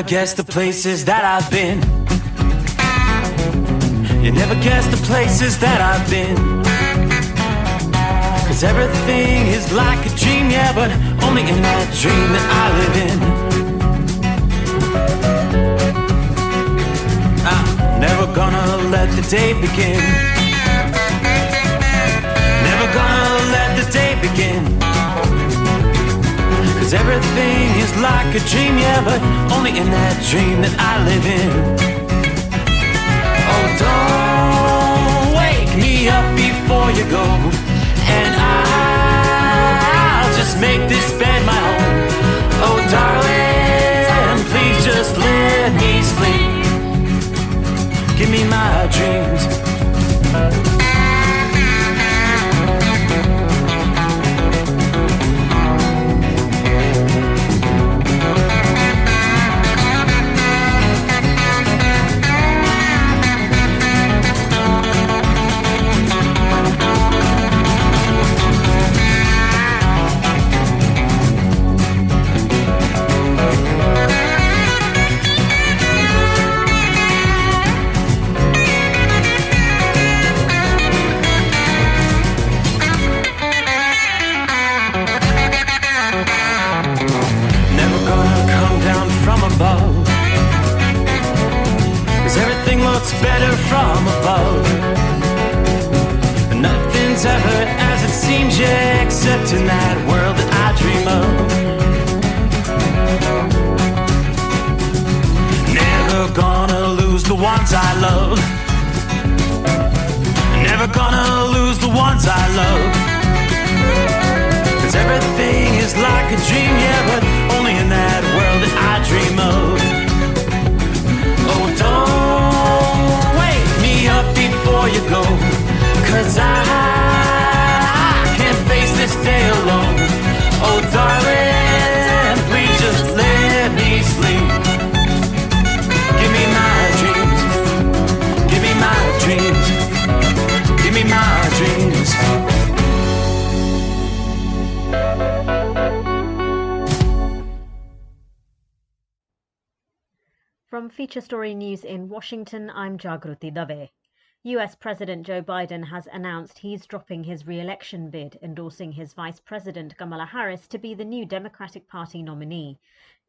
never guess the places that I've been. You never guess the places that I've been. 'Cause everything is like a dream, yeah, but only in that dream that I live in. I'm never gonna let the day begin. Never gonna let the day begin. 'Cause everything is like a dream, yeah, but only in that dream that I live in. Oh, don't wake me up before you go, and I'll just make this bed my home. Oh, darling, please just let me sleep. Give me my dreams. Better from above. Nothing's ever as it seems, yeah, except in that world that I dream of. Never gonna lose the ones I love. Never gonna lose the ones I love. 'Cause everything is like a dream, yeah, but only in that world that I dream of. Oh, don't wake me up before you go, 'cause I can't face this day alone. Oh, darling, please just let me sleep. Give me my dreams. Give me my dreams. Give me my dreams. From Feature Story News in Washington, I'm Jagruti Dave. US President Joe Biden has announced he's dropping his re-election bid, endorsing his Vice President Kamala Harris to be the new Democratic Party nominee.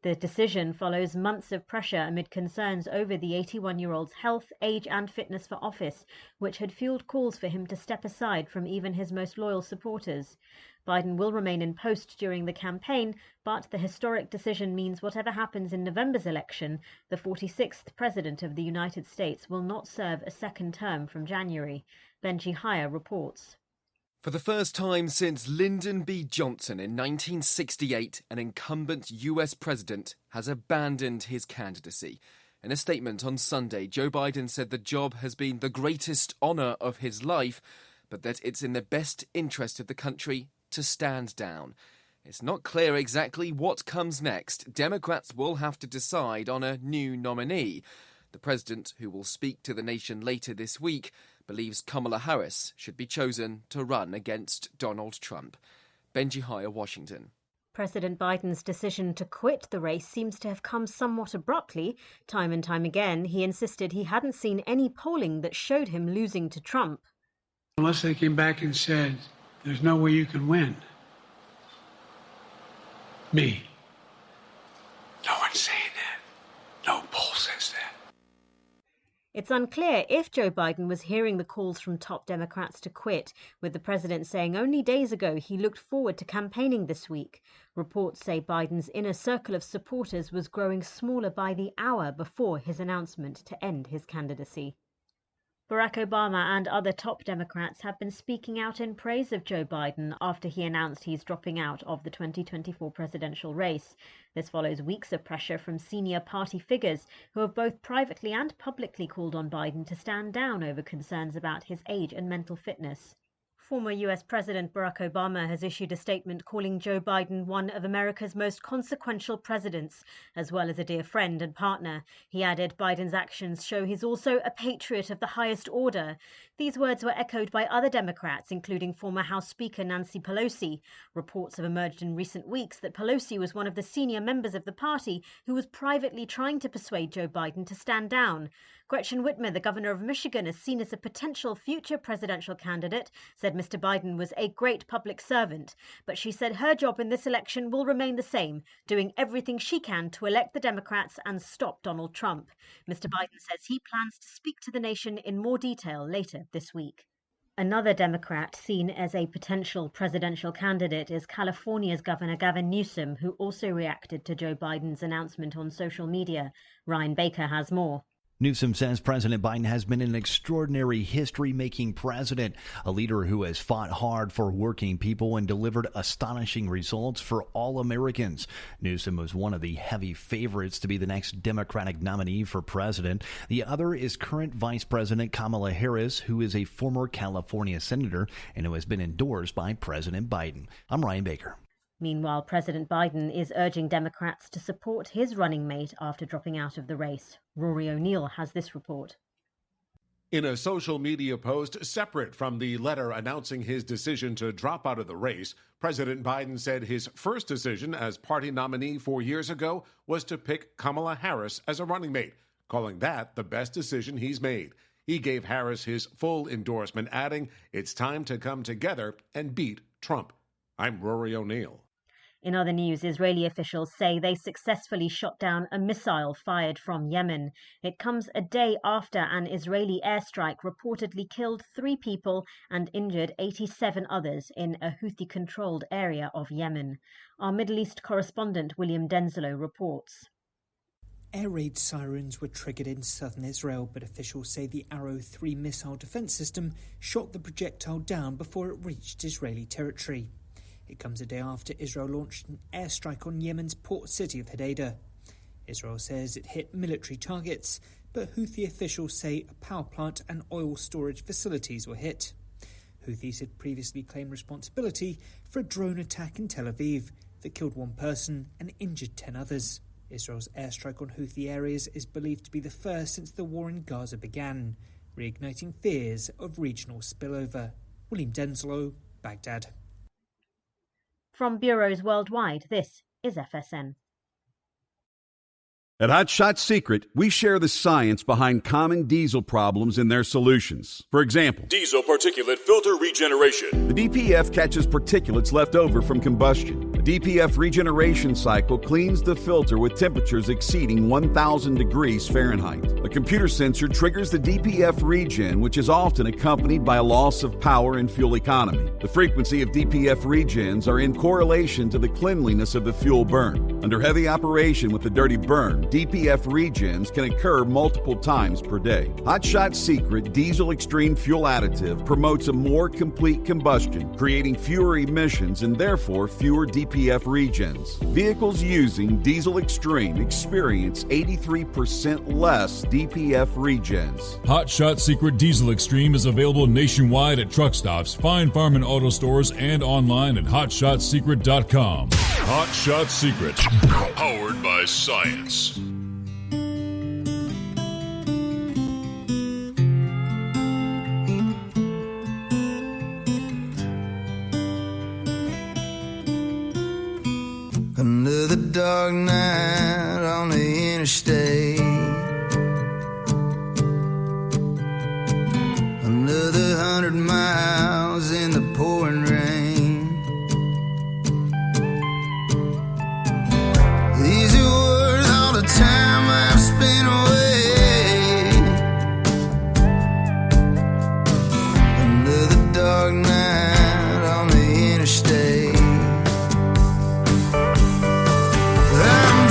The decision follows months of pressure amid concerns over the 81-year-old's health, age and fitness for office, which had fueled calls for him to step aside from even his most loyal supporters. Biden will remain in post during the campaign, but the historic decision means whatever happens in November's election, the 46th President of the United States will not serve a second term from January. Benji Hire reports. For the first time since Lyndon B. Johnson in 1968, an incumbent US president has abandoned his candidacy. In a statement on Sunday, Joe Biden said the job has been the greatest honour of his life, but that it's in the best interest of the country to stand down. It's not clear exactly what comes next. Democrats will have to decide on a new nominee. The president, who will speak to the nation later this week, believes Kamala Harris should be chosen to run against Donald Trump. Benji Hire, Washington. President Biden's decision to quit the race seems to have come somewhat abruptly. Time and time again, he insisted he hadn't seen any polling that showed him losing to Trump. Unless they came back and said, there's no way you can win. Me. No one's saying that. No poll says that. It's unclear if Joe Biden was hearing the calls from top Democrats to quit, with the president saying only days ago he looked forward to campaigning this week. Reports say Biden's inner circle of supporters was growing smaller by the hour before his announcement to end his candidacy. Barack Obama and other top Democrats have been speaking out in praise of Joe Biden after he announced he's dropping out of the 2024 presidential race. This follows weeks of pressure from senior party figures who have both privately and publicly called on Biden to stand down over concerns about his age and mental fitness. Former US President Barack Obama has issued a statement calling Joe Biden one of America's most consequential presidents, as well as a dear friend and partner. He added Biden's actions show he's also a patriot of the highest order. These words were echoed by other Democrats, including former House Speaker Nancy Pelosi. Reports have emerged in recent weeks that Pelosi was one of the senior members of the party who was privately trying to persuade Joe Biden to stand down. Gretchen Whitmer, the governor of Michigan, is seen as a potential future presidential candidate, said Mr. Biden was a great public servant. But she said her job in this election will remain the same, doing everything she can to elect the Democrats and stop Donald Trump. Mr. Biden says he plans to speak to the nation in more detail later this week. Another Democrat seen as a potential presidential candidate is California's Governor Gavin Newsom, who also reacted to Joe Biden's announcement on social media. Ryan Baker has more. Newsom says President Biden has been an extraordinary history-making president, a leader who has fought hard for working people and delivered astonishing results for all Americans. Newsom was one of the heavy favorites to be the next Democratic nominee for president. The other is current Vice President Kamala Harris, who is a former California senator and who has been endorsed by President Biden. I'm Ryan Baker. Meanwhile, President Biden is urging Democrats to support his running mate after dropping out of the race. Rory O'Neill has this report. In a social media post separate from the letter announcing his decision to drop out of the race, President Biden said his first decision as party nominee 4 years ago was to pick Kamala Harris as a running mate, calling that the best decision he's made. He gave Harris his full endorsement, adding, "It's time to come together and beat Trump." I'm Rory O'Neill. In other news, Israeli officials say they successfully shot down a missile fired from Yemen. It comes a day after an Israeli airstrike reportedly killed 3 people and injured 87 others in a Houthi-controlled area of Yemen. Our Middle East correspondent William Denzelo reports. Air raid sirens were triggered in southern Israel, but officials say the Arrow 3 missile defense system shot the projectile down before it reached Israeli territory. It comes a day after Israel launched an airstrike on Yemen's port city of Hodeidah. Israel says it hit military targets, but Houthi officials say a power plant and oil storage facilities were hit. Houthis had previously claimed responsibility for a drone attack in Tel Aviv that killed 1 person and injured 10 others. Israel's airstrike on Houthi areas is believed to be the first since the war in Gaza began, reigniting fears of regional spillover. William Denzelo, Baghdad. From bureaus worldwide, this is FSN. At Hot Shot Secret, we share the science behind common diesel problems and their solutions. For example, diesel particulate filter regeneration. The DPF catches particulates left over from combustion. The DPF regeneration cycle cleans the filter with temperatures exceeding 1,000 degrees Fahrenheit. A computer sensor triggers the DPF regen, which is often accompanied by a loss of power and fuel economy. The frequency of DPF regens are in correlation to the cleanliness of the fuel burn. Under heavy operation with the dirty burn, DPF regens can occur multiple times per day. Hot Shot Secret Diesel Extreme Fuel Additive promotes a more complete combustion, creating fewer emissions and therefore fewer DPF regens. Vehicles using Diesel Extreme experience 83% less DPF regens. Hot Shot Secret Diesel Extreme is available nationwide at truck stops, fine farm and auto stores, and online at hotshotsecret.com. Hot Shot Secret, powered by science. Another dark night on the interstate. Another 100 miles in the pouring rain. These are worth all the time I've spent away. Another dark night on the interstate. I'm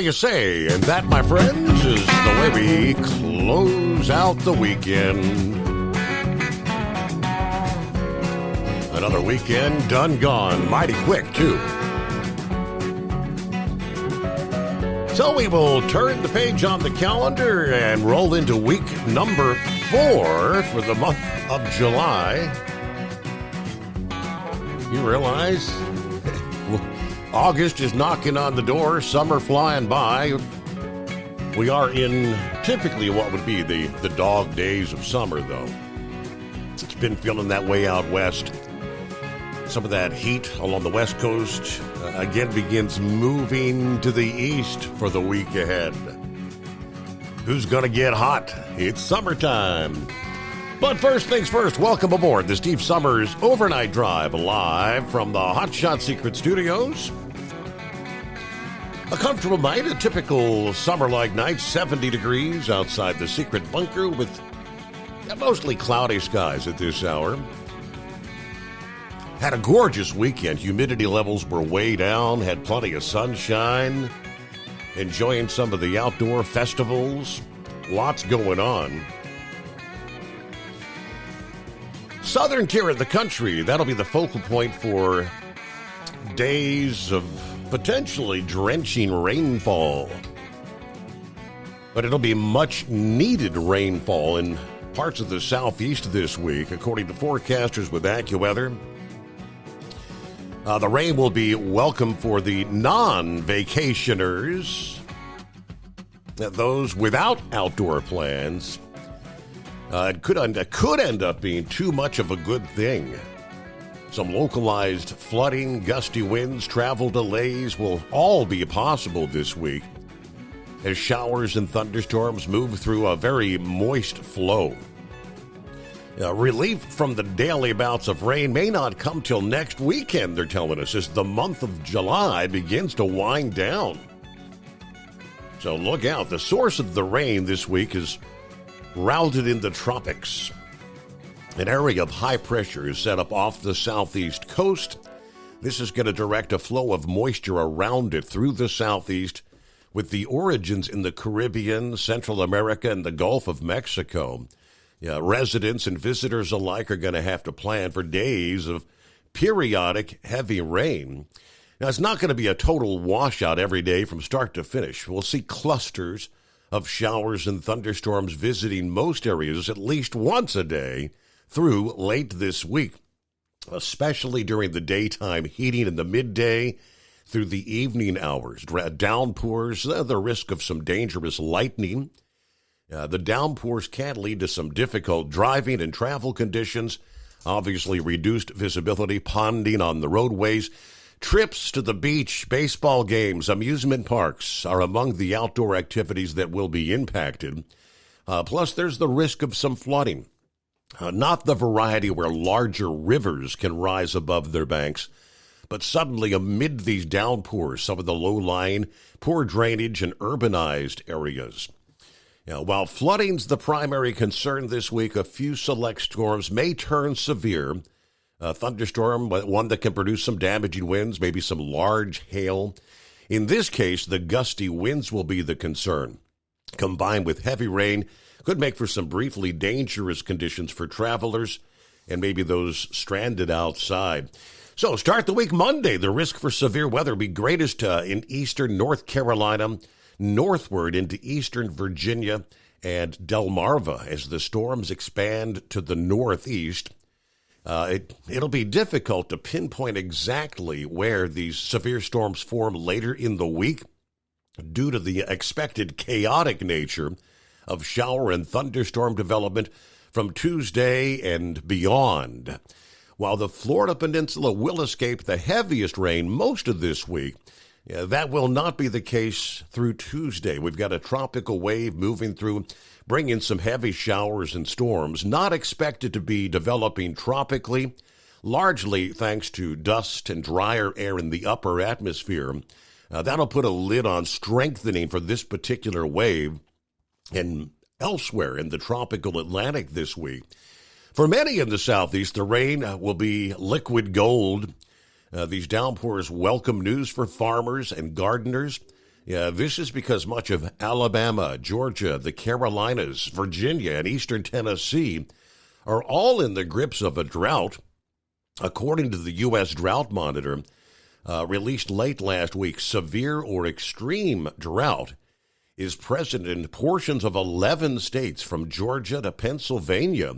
do you say? And that, my friends, is the way we close out the weekend. Another weekend done gone. Mighty quick, too. So we will turn the page on the calendar and roll into week number 4 for the month of July. You realize August is knocking on the door, summer flying by. We are in typically what would be the dog days of summer, though. It's been feeling that way out west. Some of that heat along the west coast again begins moving to the east for the week ahead. Who's going to get hot? It's summertime. But first things first, welcome aboard the Steve Summers Overnight Drive, live from the Hot Shot Secret Studios. A comfortable night, a typical summer-like night, 70 degrees outside the secret bunker with mostly cloudy skies at this hour. Had a gorgeous weekend. Humidity levels were way down, had plenty of sunshine, enjoying some of the outdoor festivals. Lots going on. Southern tier of the country, that'll be the focal point for days of potentially drenching rainfall. But it'll be much needed rainfall in parts of the southeast this week, according to forecasters with AccuWeather. The rain will be welcome for the non-vacationers, those without outdoor plans. It could end up being too much of a good thing. Some localized flooding, gusty winds, travel delays will all be possible this week as showers and thunderstorms move through a very moist flow. Relief from the daily bouts of rain may not come till next weekend, they're telling us, as the month of July begins to wind down. So look out. The source of the rain this week is routed in the tropics. An area of high pressure is set up off the southeast coast. This is going to direct a flow of moisture around it through the southeast, with the origins in the Caribbean, Central America, and the Gulf of Mexico. Residents and visitors alike are going to have to plan for days of periodic heavy rain. Now, it's not going to be a total washout every day from start to finish. We'll see clusters of showers and thunderstorms visiting most areas at least once a day through late this week, especially during the daytime heating in the midday through the evening hours. Downpours, the risk of some dangerous lightning. The downpours can lead to some difficult driving and travel conditions, obviously reduced visibility, ponding on the roadways. Trips to the beach, baseball games, amusement parks are among the outdoor activities that will be impacted. Plus, there's the risk of some flooding. Not the variety where larger rivers can rise above their banks, but suddenly amid these downpours, some of the low-lying, poor drainage, and urbanized areas. While flooding's the primary concern this week, a few select storms may turn severe. A thunderstorm, one that can produce some damaging winds, maybe some large hail. In this case, the gusty winds will be the concern. Combined with heavy rain, could make for some briefly dangerous conditions for travelers and maybe those stranded outside. So start the week Monday. The risk for severe weather will be greatest in eastern North Carolina, northward into eastern Virginia and Delmarva as the storms expand to the northeast. It'll be difficult to pinpoint exactly where these severe storms form later in the week due to the expected chaotic nature of shower and thunderstorm development from Tuesday and beyond. While the Florida Peninsula will escape the heaviest rain most of this week, that will not be the case through Tuesday. We've got a tropical wave moving through, bringing some heavy showers and storms, not expected to be developing tropically, largely thanks to dust and drier air in the upper atmosphere. That'll put a lid on strengthening for this particular wave and elsewhere in the tropical Atlantic this week. For many in the southeast, the rain will be liquid gold. These downpours welcome news for farmers and gardeners. Yeah, this is because much of Alabama, Georgia, the Carolinas, Virginia, and eastern Tennessee are all in the grips of a drought. According to the U.S. Drought Monitor, released late last week, severe or extreme drought is present in portions of 11 states from Georgia to Pennsylvania.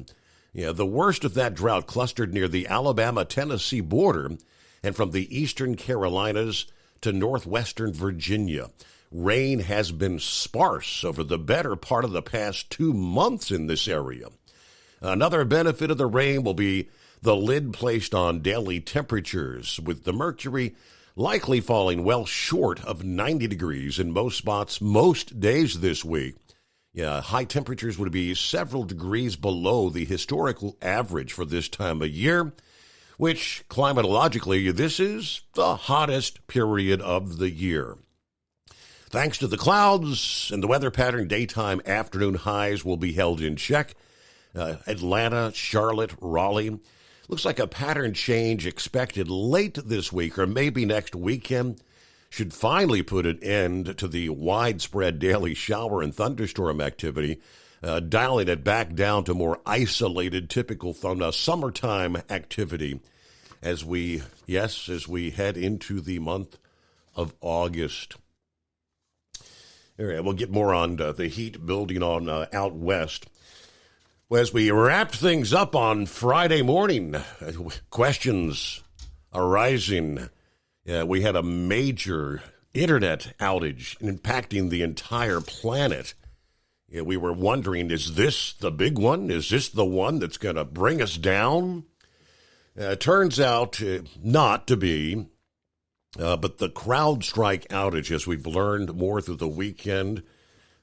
Yeah, the worst of that drought clustered near the Alabama-Tennessee border and from the eastern Carolinas to northwestern Virginia. Rain has been sparse over the better part of the past 2 months in this area. Another benefit of the rain will be the lid placed on daily temperatures, with the mercury likely falling well short of 90 degrees in most spots most days this week. Yeah, high temperatures would be several degrees below the historical average for this time of year, which climatologically, this is the hottest period of the year. Thanks to the clouds and the weather pattern, daytime afternoon highs will be held in check. Atlanta, Charlotte, Raleigh. Looks like a pattern change expected late this week or maybe next weekend should finally put an end to the widespread daily shower and thunderstorm activity, dialing it back down to more isolated, typical summertime activity as we head into the month of August. All right, we'll get more on the heat building on out west. Well, as we wrap things up on Friday morning, questions arising. We had a major internet outage impacting the entire planet. We were wondering, is this the big one? Is this the one that's going to bring us down? Turns out not to be. But the CrowdStrike outage, as we've learned more through the weekend,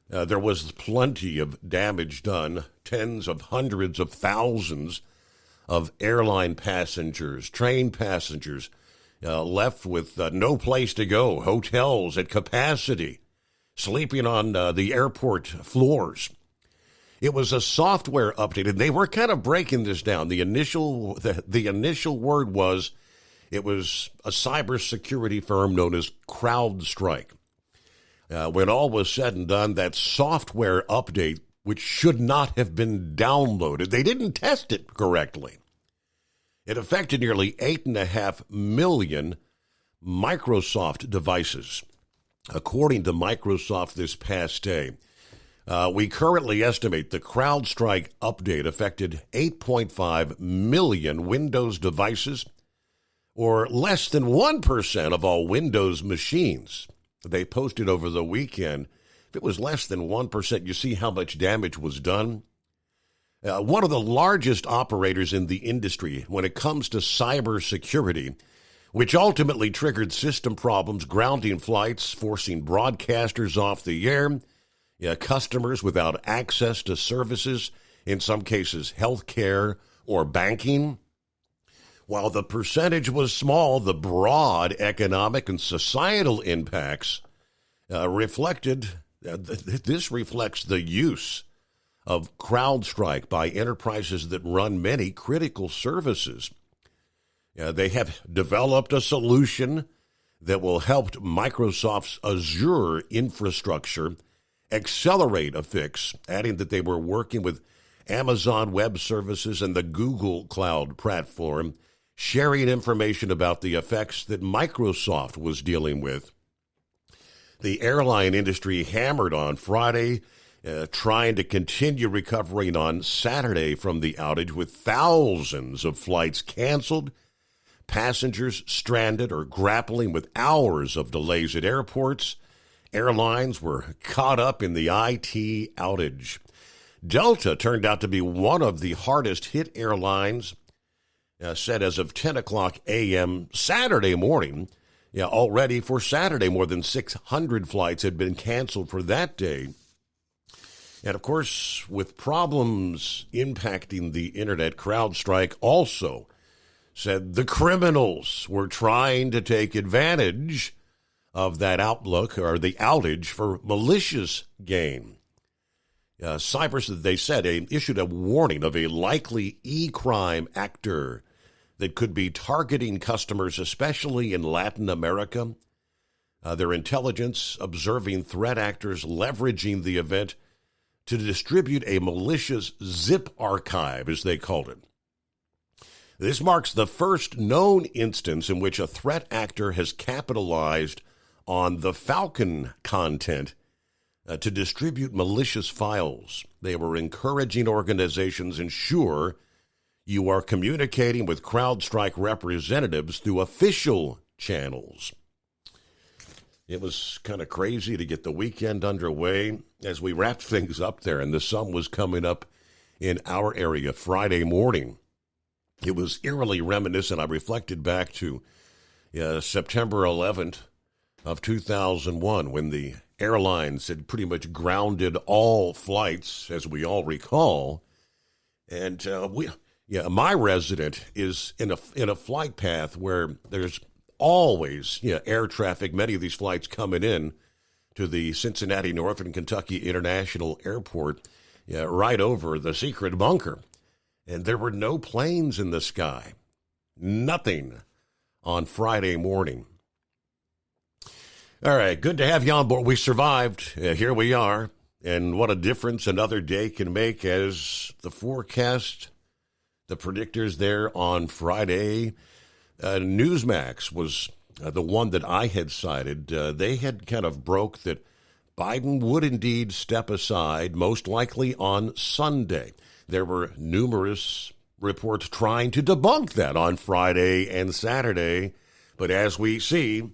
there was plenty of damage done. Tens of hundreds of thousands of airline passengers, train passengers, left with no place to go, hotels at capacity, sleeping on the airport floors. It was a software update, and they were kind of breaking this down. The initial word was it was a cybersecurity firm known as CrowdStrike. When all was said and done, that software update, which should not have been downloaded, they didn't test it correctly. It affected nearly 8.5 million Microsoft devices. According to Microsoft this past day, we currently estimate the CrowdStrike update affected 8.5 million Windows devices, or less than 1% of all Windows machines. They posted over the weekend. If it was less than 1%, you see how much damage was done. One of the largest operators in the industry when it comes to cybersecurity, which ultimately triggered system problems, grounding flights, forcing broadcasters off the air, customers without access to services, in some cases healthcare or banking. While the percentage was small, the broad economic and societal impacts reflects the use of CrowdStrike by enterprises that run many critical services. They have developed a solution that will help Microsoft's Azure infrastructure accelerate a fix, adding that they were working with Amazon Web Services and the Google Cloud platform, sharing information about the effects that Microsoft was dealing with. The airline industry hammered on Friday, trying to continue recovering on Saturday from the outage, with thousands of flights canceled, passengers stranded or grappling with hours of delays at airports. Airlines were caught up in the IT outage. Delta turned out to be one of the hardest hit airlines, said as of 10 o'clock a.m. Saturday morning. Already for Saturday, more than 600 flights had been canceled for that day. And, of course, with problems impacting the internet, CrowdStrike also said the criminals were trying to take advantage of that outlook or the outage for malicious gain. They said, issued a warning of a likely e-crime actor that could be targeting customers, especially in Latin America. their intelligence observing threat actors leveraging the event to distribute a malicious zip archive, as they called it. This marks the first known instance in which a threat actor has capitalized on the Falcon content to distribute malicious files. They were encouraging organizations ensure you are communicating with CrowdStrike representatives through official channels. It was kind of crazy to get the weekend underway as we wrapped things up there, and the sun was coming up in our area Friday morning. It was eerily reminiscent. I reflected back to September 11th of 2001 when the airlines had pretty much grounded all flights, as we all recall. And my resident is in a flight path where there's always air traffic, many of these flights coming in to the Cincinnati Northern Kentucky International Airport, right over the secret bunker. And there were no planes in the sky. Nothing on Friday morning. All right, good to have you on board. We survived. Here we are. And what a difference another day can make as the forecast, the predictors there on Friday. Newsmax was the one that I had cited. They had kind of broke that Biden would indeed step aside, most likely on Sunday. There were numerous reports trying to debunk that on Friday and Saturday. But as we see,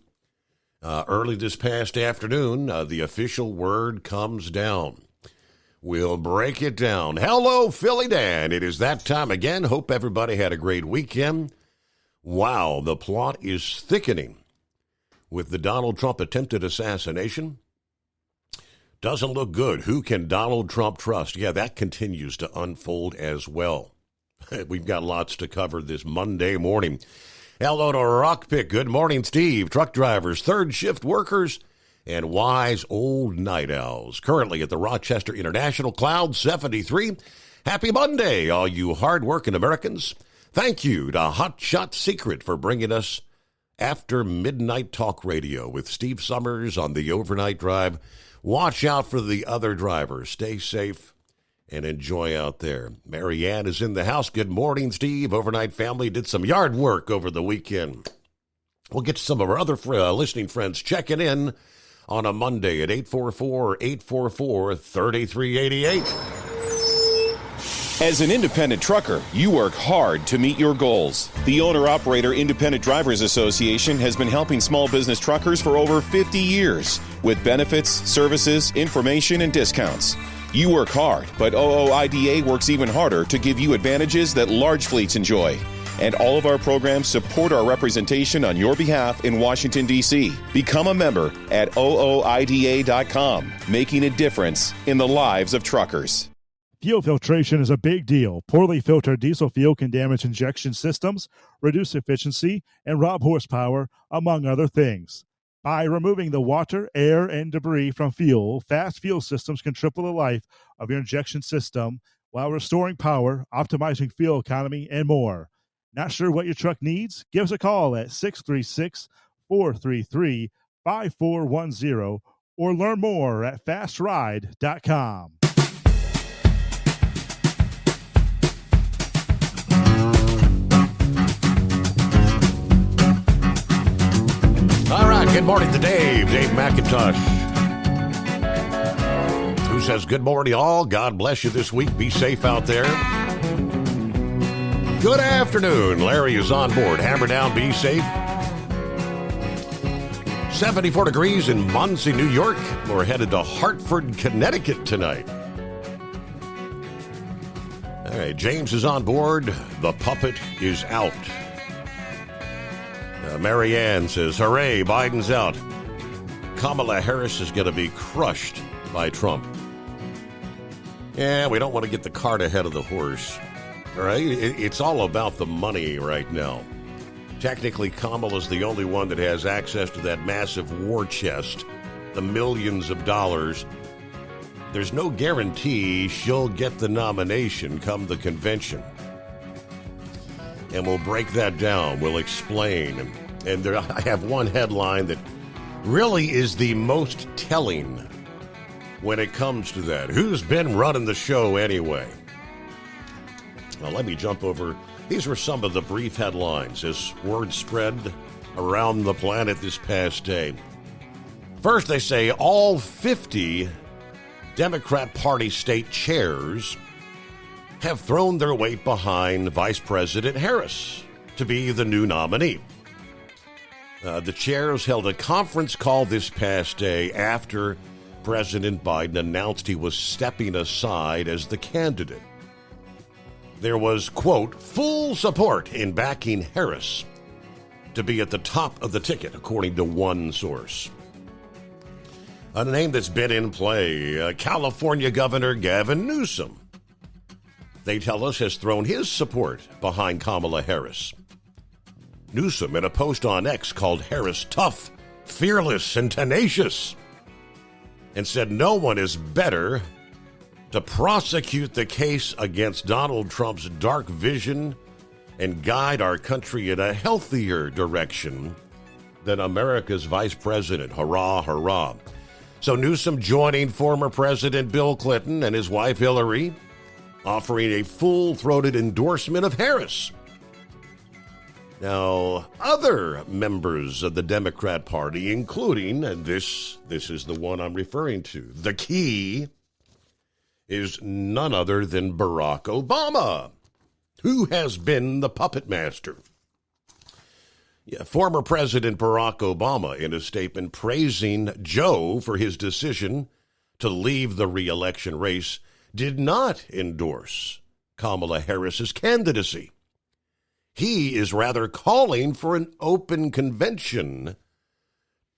early this past afternoon, the official word comes down. We'll break it down. Hello, Philly Dan. It is that time again. Hope everybody had a great weekend. Wow, the plot is thickening with the Donald Trump attempted assassination. Doesn't look good. Who can Donald Trump trust? Yeah, that continues to unfold as well. We've got lots to cover this Monday morning. Hello to Rockpick. Good morning, Steve. Truck drivers, third shift workers, and wise old night owls. Currently at the Rochester International, cloud 73. Happy Monday, all you hardworking Americans. Thank you to Hot Shot Secret for bringing us After Midnight Talk Radio with Steve Summers on the overnight drive. Watch out for the other drivers. Stay safe and enjoy out there. Marianne is in the house. Good morning, Steve. Overnight family did some yard work over the weekend. We'll get to some of our other listening friends checking in on a Monday at 844-844-3388. As an independent trucker, you work hard to meet your goals. The Owner-Operator Independent Drivers Association has been helping small business truckers for over 50 years with benefits, services, information, and discounts. You work hard, but OOIDA works even harder to give you advantages that large fleets enjoy. And all of our programs support our representation on your behalf in Washington, D.C. Become a member at OOIDA.com, making a difference in the lives of truckers. Fuel filtration is a big deal. Poorly filtered diesel fuel can damage injection systems, reduce efficiency, and rob horsepower, among other things. By removing the water, air, and debris from fuel, fast fuel systems can triple the life of your injection system while restoring power, optimizing fuel economy, and more. Not sure what your truck needs? Give us a call at 636-433-5410 or learn more at fastride.com. All right, good morning to Dave McIntosh, who says, good morning all. God bless you this week. Be safe out there. Good afternoon. Larry is on board. Hammer down, be safe. 74 degrees in Muncie, New York. We're headed to Hartford, Connecticut tonight. All right, James is on board. The puppet is out. Marianne says, hooray, Biden's out. Kamala Harris is going to be crushed by Trump. Yeah, we don't want to get the cart ahead of the horse. All right, it's all about the money right now. Technically, Kamala's the only one that has access to that massive war chest, the millions of dollars. There's no guarantee she'll get the nomination come the convention. And we'll break that down. We'll explain. And there, I have one headline that really is the most telling when it comes to that. Who's been running the show anyway? Now, let me jump over. These were some of the brief headlines as word spread around the planet this past day. First, they say all 50 Democrat Party state chairs have thrown their weight behind Vice President Harris to be the new nominee. The chairs held a conference call this past day after President Biden announced he was stepping aside as the candidate. There was, quote, full support in backing Harris to be at the top of the ticket, according to one source. A name that's been in play, California Governor Gavin Newsom, they tell us, has thrown his support behind Kamala Harris. Newsom, in a post on X, called Harris tough, fearless, and tenacious, and said no one is better to prosecute the case against Donald Trump's dark vision and guide our country in a healthier direction than America's vice president. Hurrah, hurrah. So Newsom joining former President Bill Clinton and his wife Hillary, offering a full-throated endorsement of Harris. Now, other members of the Democrat Party, including, and this is the one I'm referring to, the key is none other than Barack Obama, who has been the puppet master. Former President Barack Obama, in a statement praising Joe for his decision to leave the re-election race, did not endorse Kamala Harris's candidacy. He is rather calling for an open convention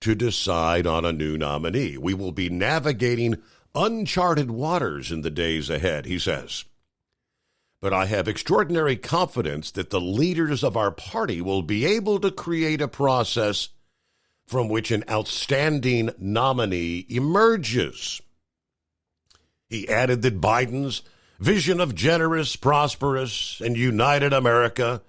to decide on a new nominee. We will be navigating uncharted waters in the days ahead, he says. But I have extraordinary confidence that the leaders of our party will be able to create a process from which an outstanding nominee emerges. He added that Biden's vision of generous, prosperous, and united America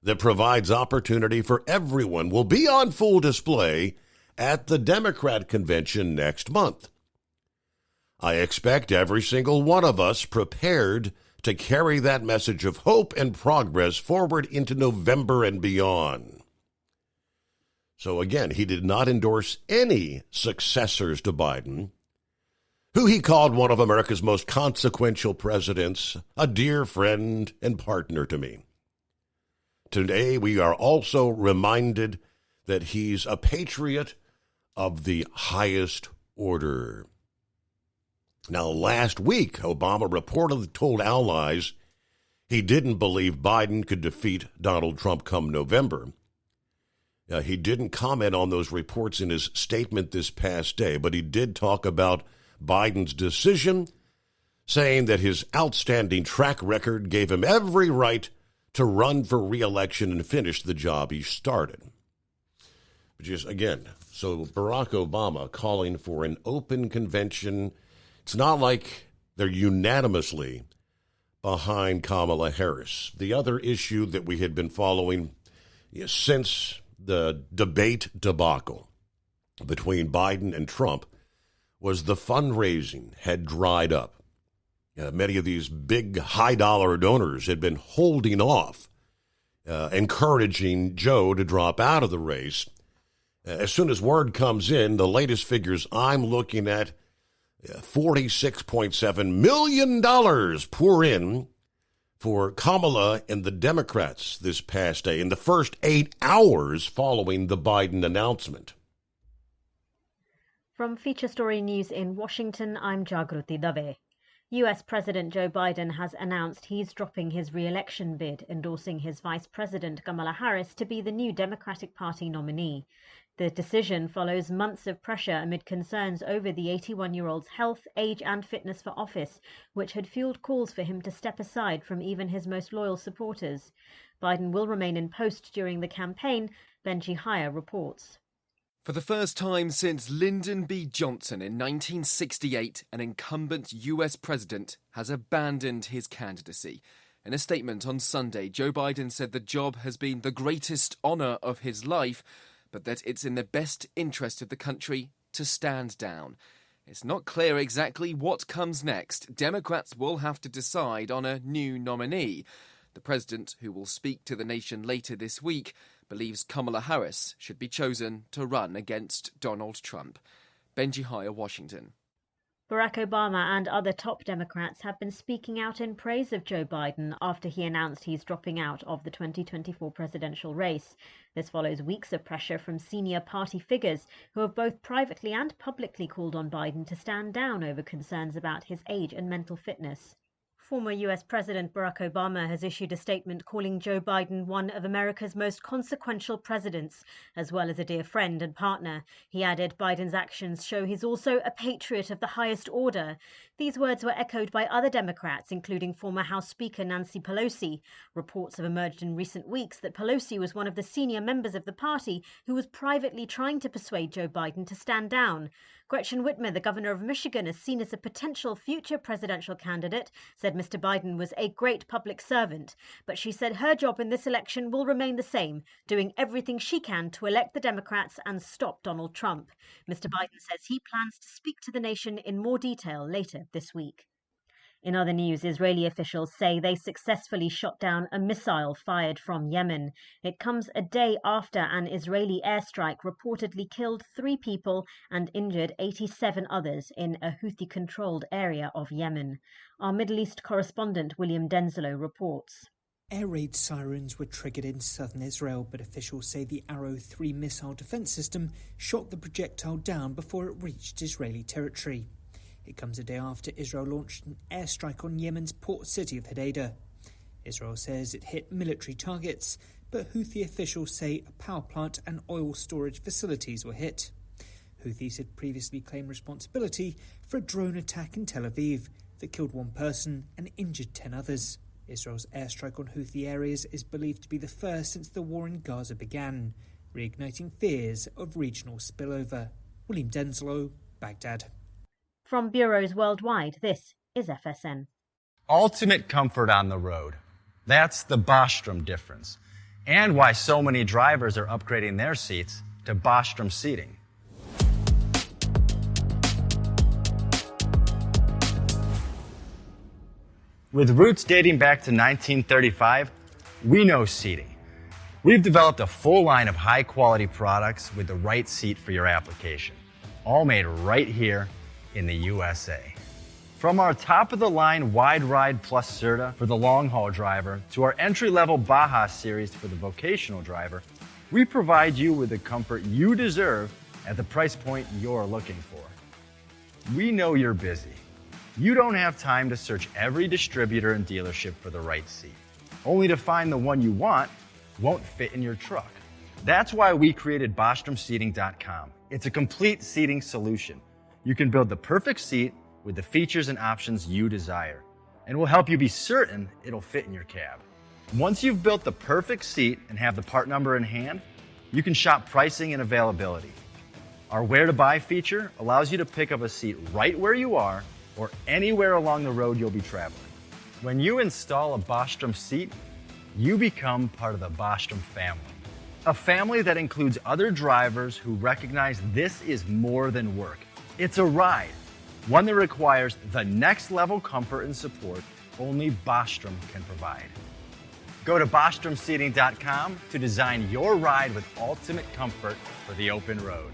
that provides opportunity for everyone will be on full display at the Democrat convention next month. I expect every single one of us prepared to carry that message of hope and progress forward into November and beyond. So again, he did not endorse any successors to Biden, who he called one of America's most consequential presidents, a dear friend and partner to me. Today, we are also reminded that he's a patriot of the highest order. Now, last week, Obama reportedly told allies he didn't believe Biden could defeat Donald Trump come November. He didn't comment on those reports in his statement this past day, but he did talk about Biden's decision, saying that his outstanding track record gave him every right to run for re-election and finish the job he started. Just again, so Barack Obama calling for an open convention. It's not like they're unanimously behind Kamala Harris. The other issue that we had been following since the debate debacle between Biden and Trump was the fundraising had dried up. Many of these big high-dollar donors had been holding off, encouraging Joe to drop out of the race. As soon as word comes in, the latest figures I'm looking at, $46.7 million pour in for Kamala and the Democrats this past day in the first 8 hours following the Biden announcement. From Feature Story News in Washington, I'm Jagruti Dave. US President Joe Biden has announced he's dropping his re-election bid, endorsing his Vice President Kamala Harris to be the new Democratic Party nominee. The decision follows months of pressure amid concerns over the 81-year-old's health, age and fitness for office, which had fueled calls for him to step aside from even his most loyal supporters. Biden will remain in post during the campaign, Benji Hire reports. For the first time since Lyndon B. Johnson in 1968, an incumbent US president has abandoned his candidacy. In a statement on Sunday, Joe Biden said the job has been the greatest honor of his life, but that it's in the best interest of the country to stand down. It's not clear exactly what comes next. Democrats will have to decide on a new nominee. The president, who will speak to the nation later this week, believes Kamala Harris should be chosen to run against Donald Trump. Benji Hire, Washington. Barack Obama and other top Democrats have been speaking out in praise of Joe Biden after he announced he's dropping out of the 2024 presidential race. This follows weeks of pressure from senior party figures who have both privately and publicly called on Biden to stand down over concerns about his age and mental fitness. Former US President Barack Obama has issued a statement calling Joe Biden one of America's most consequential presidents, as well as a dear friend and partner. He added, Biden's actions show he's also a patriot of the highest order. These words were echoed by other Democrats, including former House Speaker Nancy Pelosi. Reports have emerged in recent weeks that Pelosi was one of the senior members of the party who was privately trying to persuade Joe Biden to stand down. Gretchen Whitmer, the governor of Michigan, is seen as a potential future presidential candidate, said Mr. Biden was a great public servant. But she said her job in this election will remain the same, doing everything she can to elect the Democrats and stop Donald Trump. Mr. Biden says he plans to speak to the nation in more detail later this week. In other news, Israeli officials say they successfully shot down a missile fired from Yemen. It comes a day after an Israeli airstrike reportedly killed 3 people and injured 87 others in a Houthi-controlled area of Yemen. Our Middle East correspondent William Denslow reports. Air raid sirens were triggered in southern Israel, but officials say the Arrow 3 missile defense system shot the projectile down before it reached Israeli territory. It comes a day after Israel launched an airstrike on Yemen's port city of Hodeidah. Israel says it hit military targets, but Houthi officials say a power plant and oil storage facilities were hit. Houthis had previously claimed responsibility for a drone attack in Tel Aviv that killed 1 person and injured 10 others. Israel's airstrike on Houthi areas is believed to be the first since the war in Gaza began, reigniting fears of regional spillover. William Denslow, Baghdad. From bureaus worldwide, this is FSN. Ultimate comfort on the road. That's the Bostrom difference, and why so many drivers are upgrading their seats to Bostrom seating. With roots dating back to 1935, we know seating. We've developed a full line of high-quality products with the right seat for your application, all made right here in the USA. From our top-of-the-line Wide Ride Plus Certa for the long-haul driver to our entry-level Baja series for the vocational driver, we provide you with the comfort you deserve at the price point you're looking for. We know you're busy. You don't have time to search every distributor and dealership for the right seat, only to find the one you want won't fit in your truck. That's why we created BostromSeating.com. It's a complete seating solution. You can build the perfect seat with the features and options you desire, and we'll help you be certain it'll fit in your cab. Once you've built the perfect seat and have the part number in hand, you can shop pricing and availability. Our Where to Buy feature allows you to pick up a seat right where you are or anywhere along the road you'll be traveling. When you install a Bostrom seat, you become part of the Bostrom family. A family that includes other drivers who recognize this is more than work. It's a ride, one that requires the next level comfort and support only Bostrom can provide. Go to BostromSeating.com to design your ride with ultimate comfort for the open road.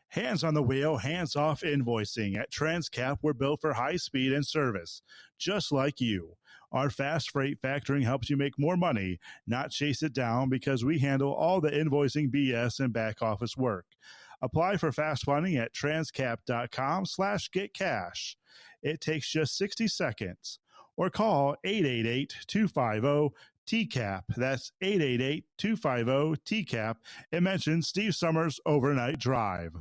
Hands on the wheel, hands off invoicing. At Transcap, we're built for high speed and service, just like you. Our fast freight factoring helps you make more money, not chase it down, because we handle all the invoicing BS and back office work. Apply for fast funding at transcap.com/getcash. It takes just 60 seconds. Or call 888-250-TCAP. That's 888-250-TCAP. And mention Steve Summers' Overnight Drive.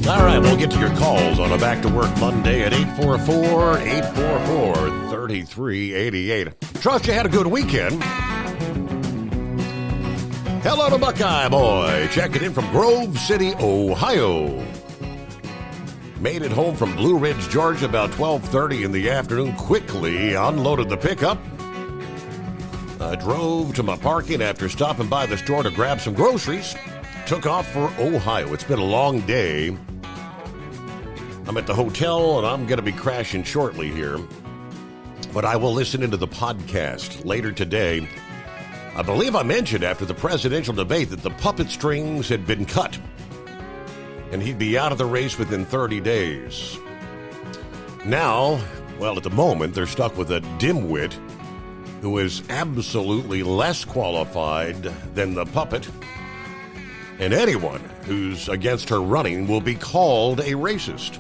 All right, we'll get to your calls on a Back to Work Monday at 844-844-3388. Trust you had a good weekend. Hello to Buckeye Boy, checking in from Grove City, Ohio. made it home from Blue Ridge, Georgia about 12:30 in the afternoon, quickly unloaded the pickup. I drove to my parking after stopping by the store to grab some groceries. Took off for Ohio. It's been a long day. I'm at the hotel and I'm going to be crashing shortly here. But I will listen into the podcast later today. I believe I mentioned after the presidential debate that the puppet strings had been cut and he'd be out of the race within 30 days. Now, well, at the moment, they're stuck with a dimwit who is absolutely less qualified than the puppet. And anyone who's against her running will be called a racist.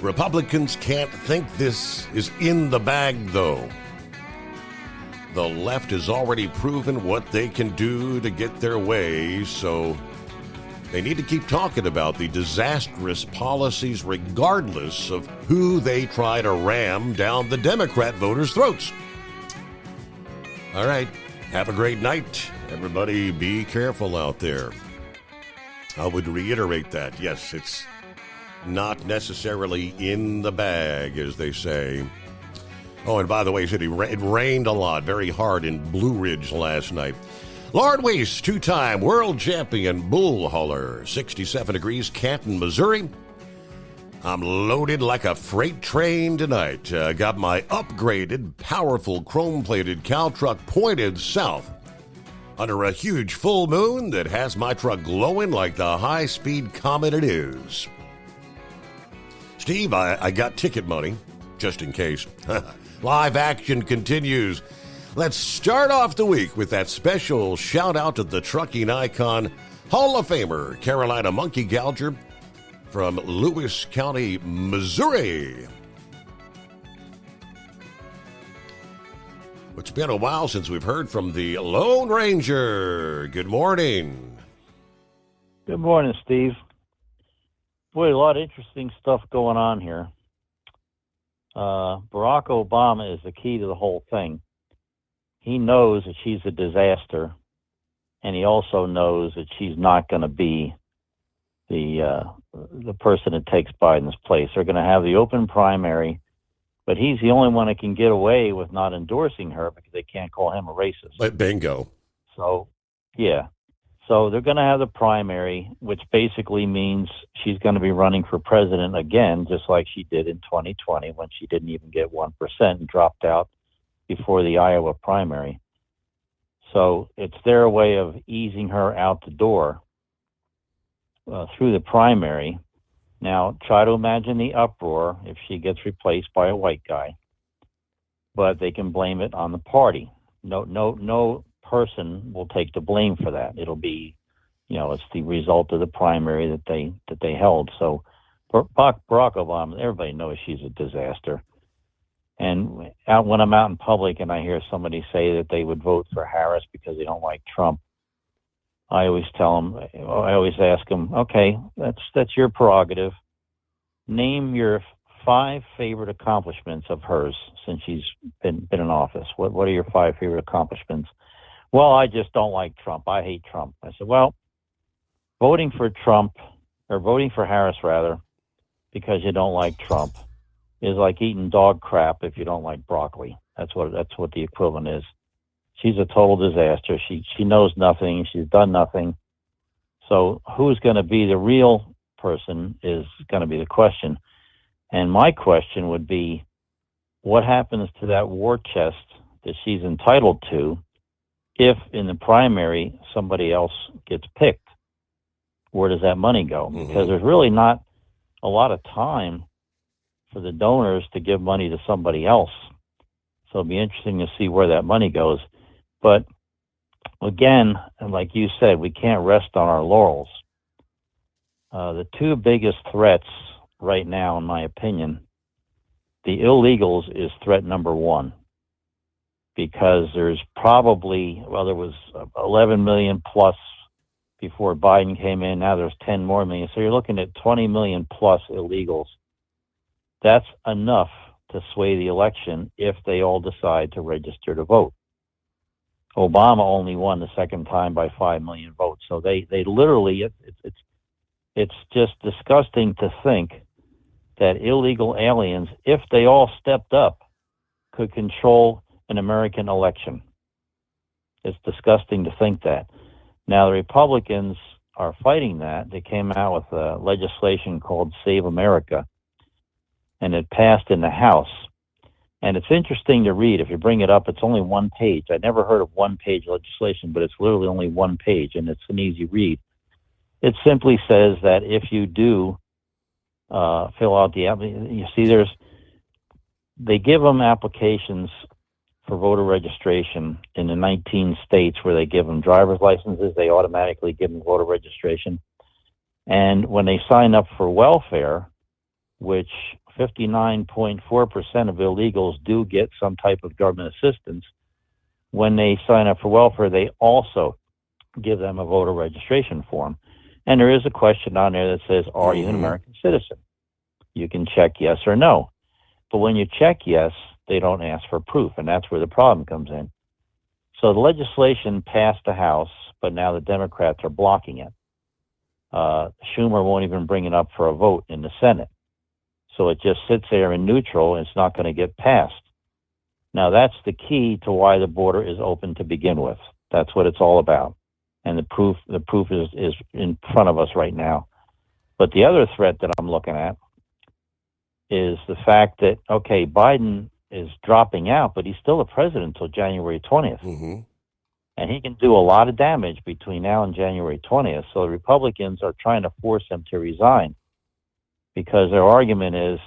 Republicans can't think this is in the bag, though. The left has already proven what they can do to get their way, so they need to keep talking about the disastrous policies regardless of who they try to ram down the Democrat voters' throats. All right, have a great night. Everybody be careful out there. I would reiterate that. Yes, it's not necessarily in the bag, as they say. Oh, and by the way, it rained a lot, very hard in Blue Ridge last night. Lord Weiss, two-time world champion bull hauler, 67 degrees, Canton, Missouri. I'm loaded like a freight train tonight. Got my upgraded, powerful, chrome-plated cow truck pointed south under a huge full moon that has my truck glowing like the high-speed comet it is. Steve, I got ticket money, just in case. Live action continues. Let's start off the week with that special shout-out to the trucking icon, Hall of Famer Carolina Monkey Gouger from Lewis County, Missouri. It's been a while since we've heard from the Lone Ranger. Good morning. Good morning, Steve. Boy, a lot of interesting stuff going on here. Barack Obama is the key to the whole thing. He knows that she's a disaster, and he also knows that she's not going to be the person that takes Biden's place. They're going to have the open primary, but he's the only one that can get away with not endorsing her because they can't call him a racist. But bingo. So, yeah. So they're going to have the primary, which basically means she's going to be running for president again, just like she did in 2020 when she didn't even get 1% and dropped out before the Iowa primary. So it's their way of easing her out the door through the primary. Now, try to imagine the uproar if she gets replaced by a white guy. But they can blame it on the party. No person will take the blame for that. It'll be, it's the result of the primary that they held. So Barack Obama, everybody knows she's a disaster. And when I'm out in public and I hear somebody say that they would vote for Harris because they don't like Trump, I always ask them, okay, that's your prerogative. Name your 5 favorite accomplishments of hers since she's been in office. What are your 5 favorite accomplishments? Well, I just don't like Trump. I hate Trump. I said, well, voting for Harris rather, because you don't like Trump, is like eating dog crap if you don't like broccoli. That's what the equivalent is. She's a total disaster. She knows nothing. She's done nothing. So who's going to be the real person is going to be the question. And my question would be, what happens to that war chest that she's entitled to if in the primary somebody else gets picked? Where does that money go? Because there's really not a lot of time for the donors to give money to somebody else. So it'll be interesting to see where that money goes. But again, and like you said, we can't rest on our laurels. The 2 biggest threats right now, in my opinion, the illegals is threat number 1. Because there's probably, there was 11 million plus before Biden came in. Now there's 10 more million. So you're looking at 20 million plus illegals. That's enough to sway the election if they all decide to register to vote. Obama only won the second time by 5 million votes. So they literally, it's just disgusting to think that illegal aliens, if they all stepped up, could control an American election. It's disgusting to think that. Now, the Republicans are fighting that. They came out with a legislation called Save America, and it passed in the House. And it's interesting to read. If you bring it up, it's only one page. I never heard of one-page legislation, but it's literally only one page, and it's an easy read. It simply says that if you do fill out the you see, they give them applications for voter registration in the 19 states where they give them driver's licenses. They automatically give them voter registration. And when they sign up for welfare, which 59.4% of illegals do get some type of government assistance, when they sign up for welfare, they also give them a voter registration form. And there is a question on there that says, are you an American citizen? You can check yes or no. But when you check yes, they don't ask for proof, and that's where the problem comes in. So the legislation passed the House, but now the Democrats are blocking it. Schumer won't even bring it up for a vote in the Senate. So it just sits there in neutral, and it's not going to get passed. Now, that's the key to why the border is open to begin with. That's what it's all about. And the proof is in front of us right now. But the other threat that I'm looking at is the fact that, okay, Biden is dropping out, but he's still the president until January 20th. Mm-hmm. And he can do a lot of damage between now and January 20th. So the Republicans are trying to force him to resign because their argument is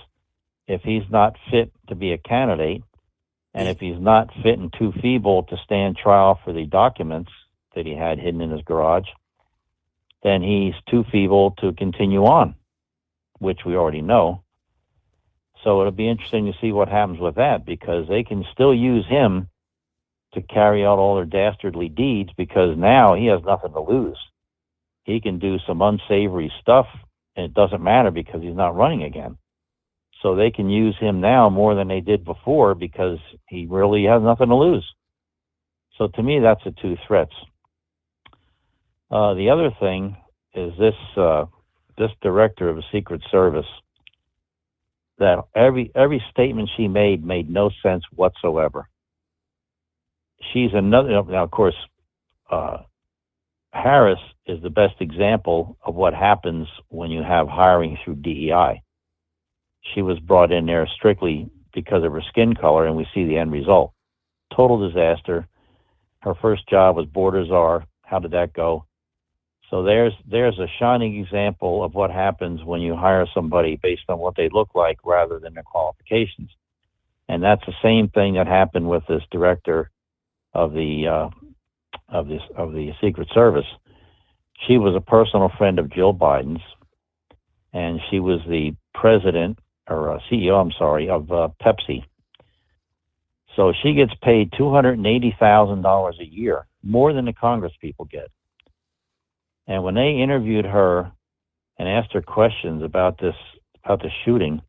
if he's not fit to be a candidate and if he's not fit and too feeble to stand trial for the documents that he had hidden in his garage, then he's too feeble to continue on, which we already know. So it'll be interesting to see what happens with that, because they can still use him to carry out all their dastardly deeds, because now he has nothing to lose. He can do some unsavory stuff, and it doesn't matter because he's not running again. So they can use him now more than they did before because he really has nothing to lose. So to me, that's the two threats. The other thing is this director of the Secret Service, that every statement she made no sense whatsoever. She's another, now of course, Harris is the best example of what happens when you have hiring through DEI. She was brought in there strictly because of her skin color, and we see the end result. Total disaster. Her first job was border czar. How did that go? So there's a shining example of what happens when you hire somebody based on what they look like rather than their qualifications. And that's the same thing that happened with this director of the Secret Service. She was a personal friend of Jill Biden's, and she was the president or CEO, of Pepsi. So she gets paid $280,000 a year, more than the Congress people get. And when they interviewed her and asked her questions about the shooting,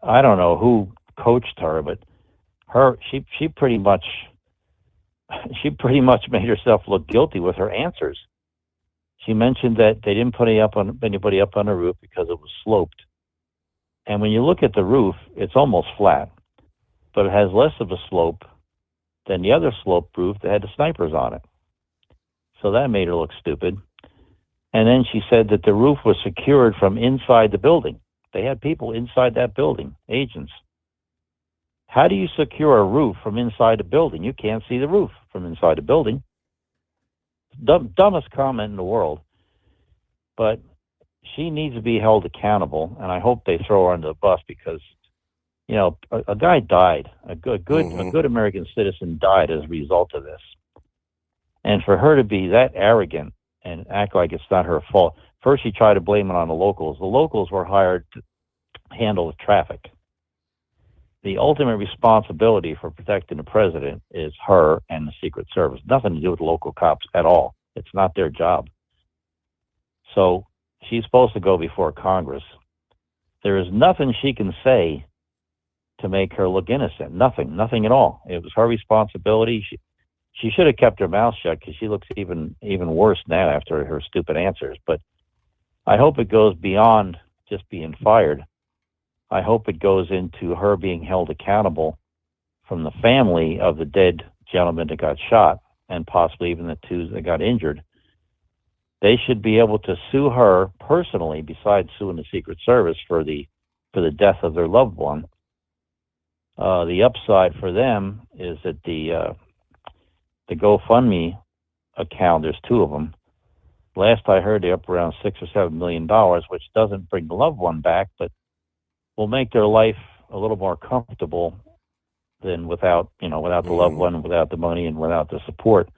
I don't know who coached her, but she pretty much made herself look guilty with her answers. She mentioned that they didn't put anybody up on the roof because it was sloped. And when you look at the roof, it's almost flat, but it has less of a slope than the other sloped roof that had the snipers on it. So that made her look stupid. And then she said that the roof was secured from inside the building. They had people inside that building, agents. How do you secure a roof from inside a building? You can't see the roof from inside a building. Dumbest comment in the world. But she needs to be held accountable, and I hope they throw her under the bus because, you know, a guy died. A good American citizen died as a result of this. And for her to be that arrogant and act like it's not her fault. First, she tried to blame it on the locals. The locals were hired to handle the traffic. The ultimate responsibility for protecting the president is her and the Secret Service. Nothing to do with the local cops at all. It's not their job. So she's supposed to go before Congress. There is nothing she can say to make her look innocent. Nothing at all. It was her responsibility. She should have kept her mouth shut because she looks even worse now after her stupid answers. But I hope it goes beyond just being fired. I hope it goes into her being held accountable from the family of the dead gentleman that got shot, and possibly even the two that got injured. They should be able to sue her personally, besides suing the Secret Service for the death of their loved one. The upside for them is that the GoFundMe account, there's two of them. Last I heard, they're up around $6 or $7 million, which doesn't bring the loved one back, but will make their life a little more comfortable than without the loved one, without the money, and without the support.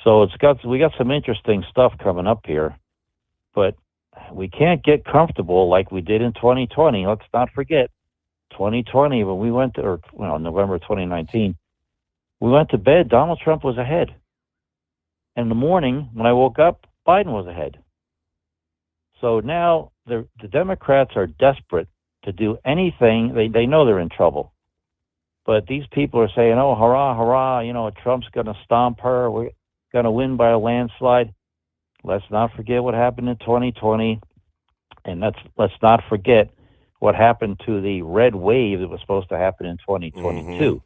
So we got some interesting stuff coming up here, but we can't get comfortable like we did in 2020. Let's not forget 2020 when we went to, November 2019, we went to bed, Donald Trump was ahead. And in the morning, when I woke up, Biden was ahead. So now the Democrats are desperate to do anything. They know they're in trouble. But these people are saying, oh, hurrah, hurrah, Trump's going to stomp her. We're going to win by a landslide. Let's not forget what happened in 2020. And let's not forget what happened to the red wave that was supposed to happen in 2022.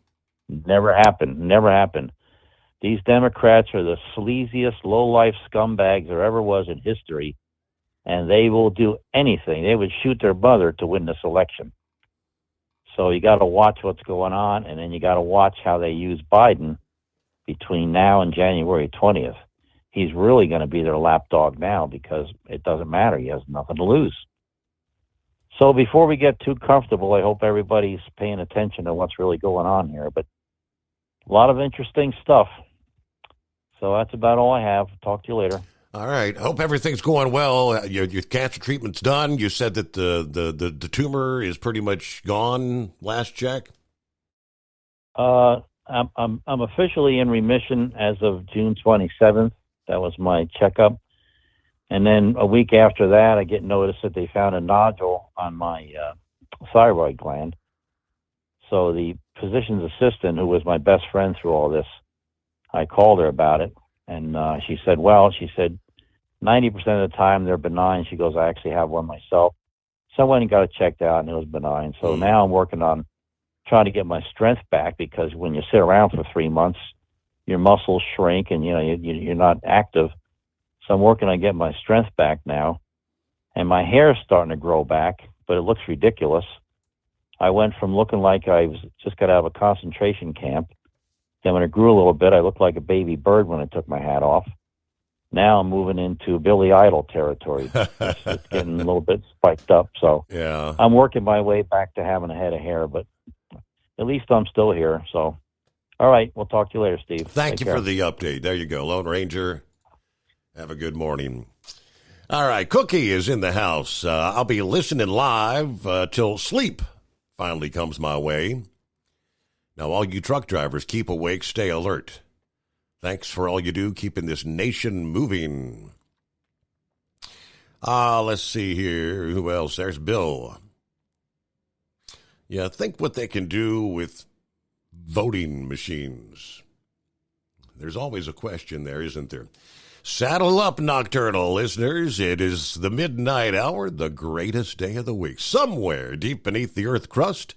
Never happened. These Democrats are the sleaziest, low-life scumbags there ever was in history, and they will do anything. They would shoot their mother to win this election. So you got to watch what's going on, and then you got to watch how they use Biden between now and January 20th. He's really going to be their lapdog now because it doesn't matter. He has nothing to lose. So before we get too comfortable, I hope everybody's paying attention to what's really going on here. But a lot of interesting stuff. So that's about all I have. Talk to you later. All right. I hope everything's going well. Your cancer treatment's done. You said that the tumor is pretty much gone. Last check. I'm officially in remission as of June 27th. That was my checkup. And then a week after that, I get notice that they found a nodule on my thyroid gland. So the physician's assistant, who was my best friend through all this, I called her about it, and she said 90% of the time they're benign. She goes, I actually have one myself. So I went and got it checked out, and it was benign. So now I'm working on trying to get my strength back, because when you sit around for 3 months, your muscles shrink, and you're not active. So I'm working on getting my strength back now, and my hair is starting to grow back, but it looks ridiculous. I went from looking like I was just got out of a concentration camp. Then when it grew a little bit, I looked like a baby bird when I took my hat off. Now I'm moving into Billy Idol territory. It's getting a little bit spiked up. So yeah, I'm working my way back to having a head of hair, but at least I'm still here. So, all right, we'll talk to you later, Steve. Thank you for the update. There you go, Lone Ranger. Have a good morning. All right, Cookie is in the house. I'll be listening live till sleep finally comes my way. Now, all you truck drivers, keep awake, stay alert. Thanks for all you do, keeping this nation moving. Let's see here. Who else? There's Bill. Yeah, think what they can do with voting machines. There's always a question there, isn't there? Saddle up, nocturnal listeners. It is the midnight hour, the greatest day of the week. Somewhere deep beneath the earth crust,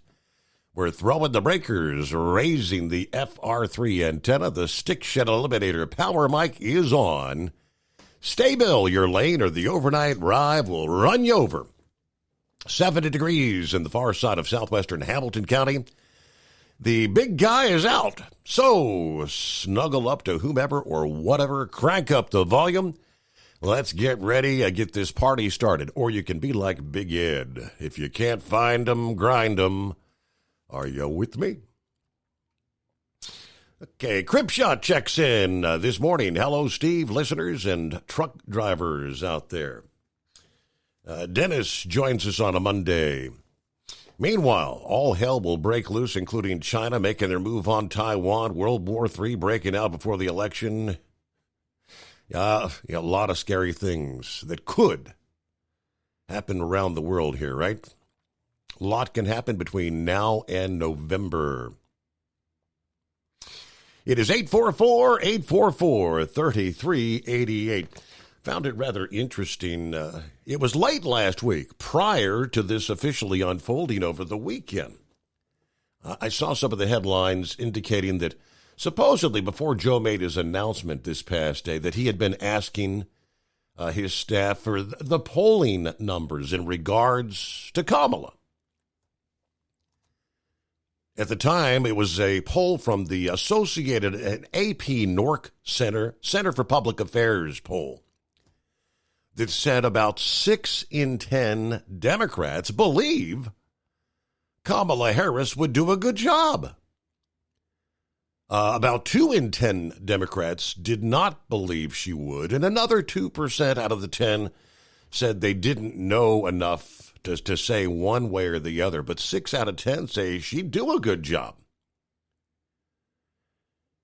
we're throwing the breakers, raising the FR3 antenna. The Stick Shed Eliminator power mic is on. Stay Bill, your lane or the overnight ride will run you over. 70 degrees in the far side of southwestern Hamilton County. The big guy is out, so snuggle up to whomever or whatever, crank up the volume. Let's get ready and get this party started. Or you can be like Big Ed. If you can't find 'em, grind 'em. Are you with me? Okay, Cripshot checks in this morning. Hello, Steve, listeners and truck drivers out there. Dennis joins us on a Monday. Meanwhile, all hell will break loose, including China making their move on Taiwan, World War III breaking out before the election. A lot of scary things that could happen around the world here, right? A lot can happen between now and November. It is 844-844-3388. Found it rather interesting. It was late last week, prior to this officially unfolding over the weekend. I saw some of the headlines indicating that supposedly before Joe made his announcement this past day that he had been asking his staff for the polling numbers in regards to Kamala. At the time, it was a poll from the Associated and AP NORC Center for Public Affairs poll that said about 6 in 10 Democrats believe Kamala Harris would do a good job. About 2 in 10 Democrats did not believe she would, and another 2% out of the 10 said they didn't know enough to say one way or the other, but 6 out of 10 say she'd do a good job.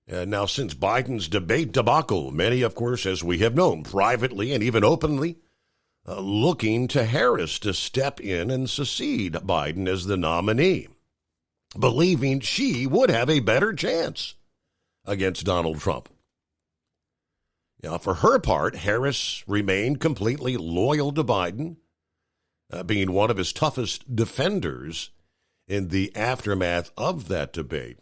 Now, since Biden's debate debacle, many, of course, as we have known, privately and even openly, looking to Harris to step in and succeed Biden as the nominee, believing she would have a better chance against Donald Trump. Now, for her part, Harris remained completely loyal to Biden, being one of his toughest defenders in the aftermath of that debate.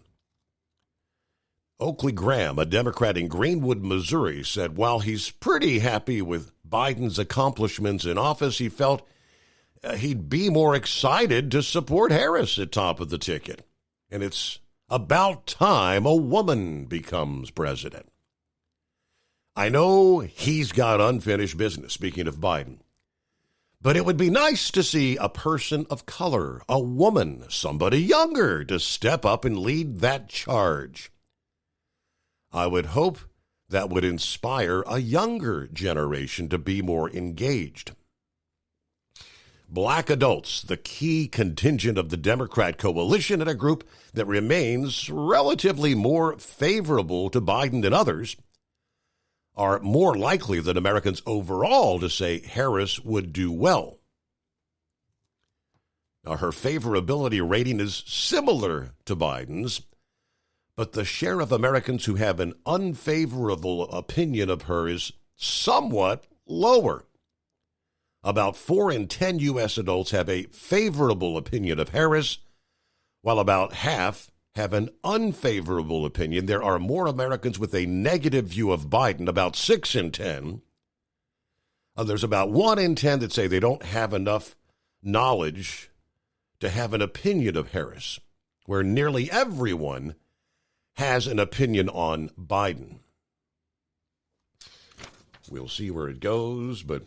Oakley Graham, a Democrat in Greenwood, Missouri, said while he's pretty happy with Biden's accomplishments in office, he felt he'd be more excited to support Harris at top of the ticket. And it's about time a woman becomes president. I know he's got unfinished business, speaking of Biden. But it would be nice to see a person of color, a woman, somebody younger, to step up and lead that charge. I would hope that would inspire a younger generation to be more engaged. Black adults, the key contingent of the Democrat coalition and a group that remains relatively more favorable to Biden than others, are more likely than Americans overall to say Harris would do well. Now, her favorability rating is similar to Biden's, but the share of Americans who have an unfavorable opinion of her is somewhat lower. About 4 in 10 U.S. adults have a favorable opinion of Harris, while about half have an unfavorable opinion. There are more Americans with a negative view of Biden, about 6 in 10. There's about 1 in 10 that say they don't have enough knowledge to have an opinion of Harris, where nearly everyone has an opinion on Biden. We'll see where it goes, but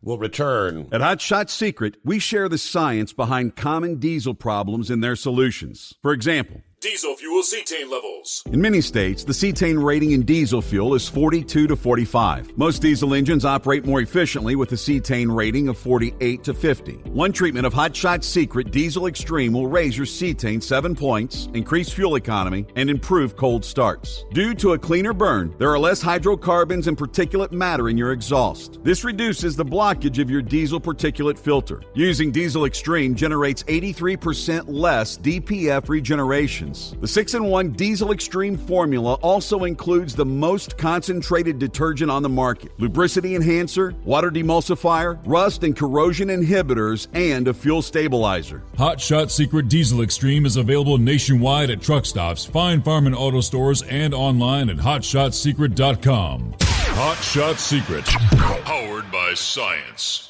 we'll return. At Hot Shot Secret, we share the science behind common diesel problems and their solutions. For example, Diesel fuel cetane levels. in many states, the cetane rating in diesel fuel is 42 to 45. Most diesel engines operate more efficiently with a cetane rating of 48 to 50. One treatment of Hot Shot Secret Diesel Extreme will raise your cetane 7 points, increase fuel economy, and improve cold starts. Due to a cleaner burn, there are less hydrocarbons and particulate matter in your exhaust. This reduces the blockage of your diesel particulate filter. Using Diesel Extreme generates 83% less DPF regeneration. The 6-in-1 Diesel Extreme formula also includes the most concentrated detergent on the market, lubricity enhancer, water demulsifier, rust and corrosion inhibitors, and a fuel stabilizer. Hot Shot Secret Diesel Extreme is available nationwide at truck stops, Fine Farm and auto stores, and online at hotshotsecret.com. Hot Shot Secret, powered by science.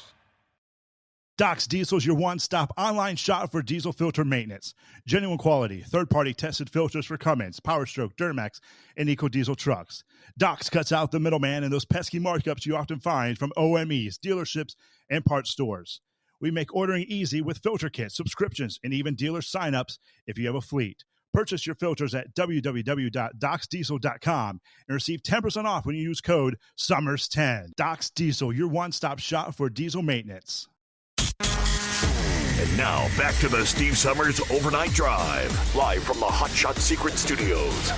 Doc's Diesel is your one-stop online shop for diesel filter maintenance. Genuine quality, third-party tested filters for Cummins, PowerStroke, Duramax, and EcoDiesel trucks. Doc's cuts out the middleman and those pesky markups you often find from OMEs, dealerships, and parts stores. We make ordering easy with filter kits, subscriptions, and even dealer sign-ups if you have a fleet. Purchase your filters at www.docsdiesel.com and receive 10% off when you use code SUMMERS10. Doc's Diesel, your one-stop shop for diesel maintenance. And now, back to the Steve Summers Overnight Drive, live from the Hot Shot Secret Studios.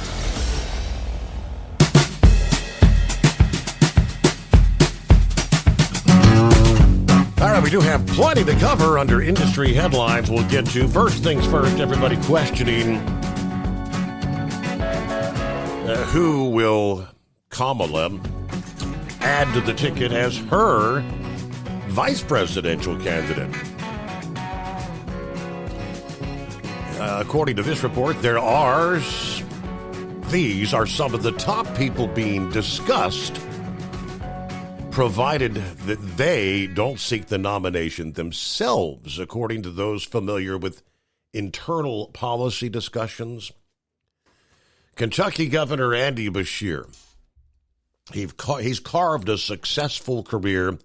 All right, we do have plenty to cover under industry headlines we'll get to. First things first, everybody questioning who will Kamala add to the ticket as her vice presidential candidate. According to this report, these are some of the top people being discussed, provided that they don't seek the nomination themselves, according to those familiar with internal policy discussions. Kentucky Governor Andy Beshear, he's carved a successful career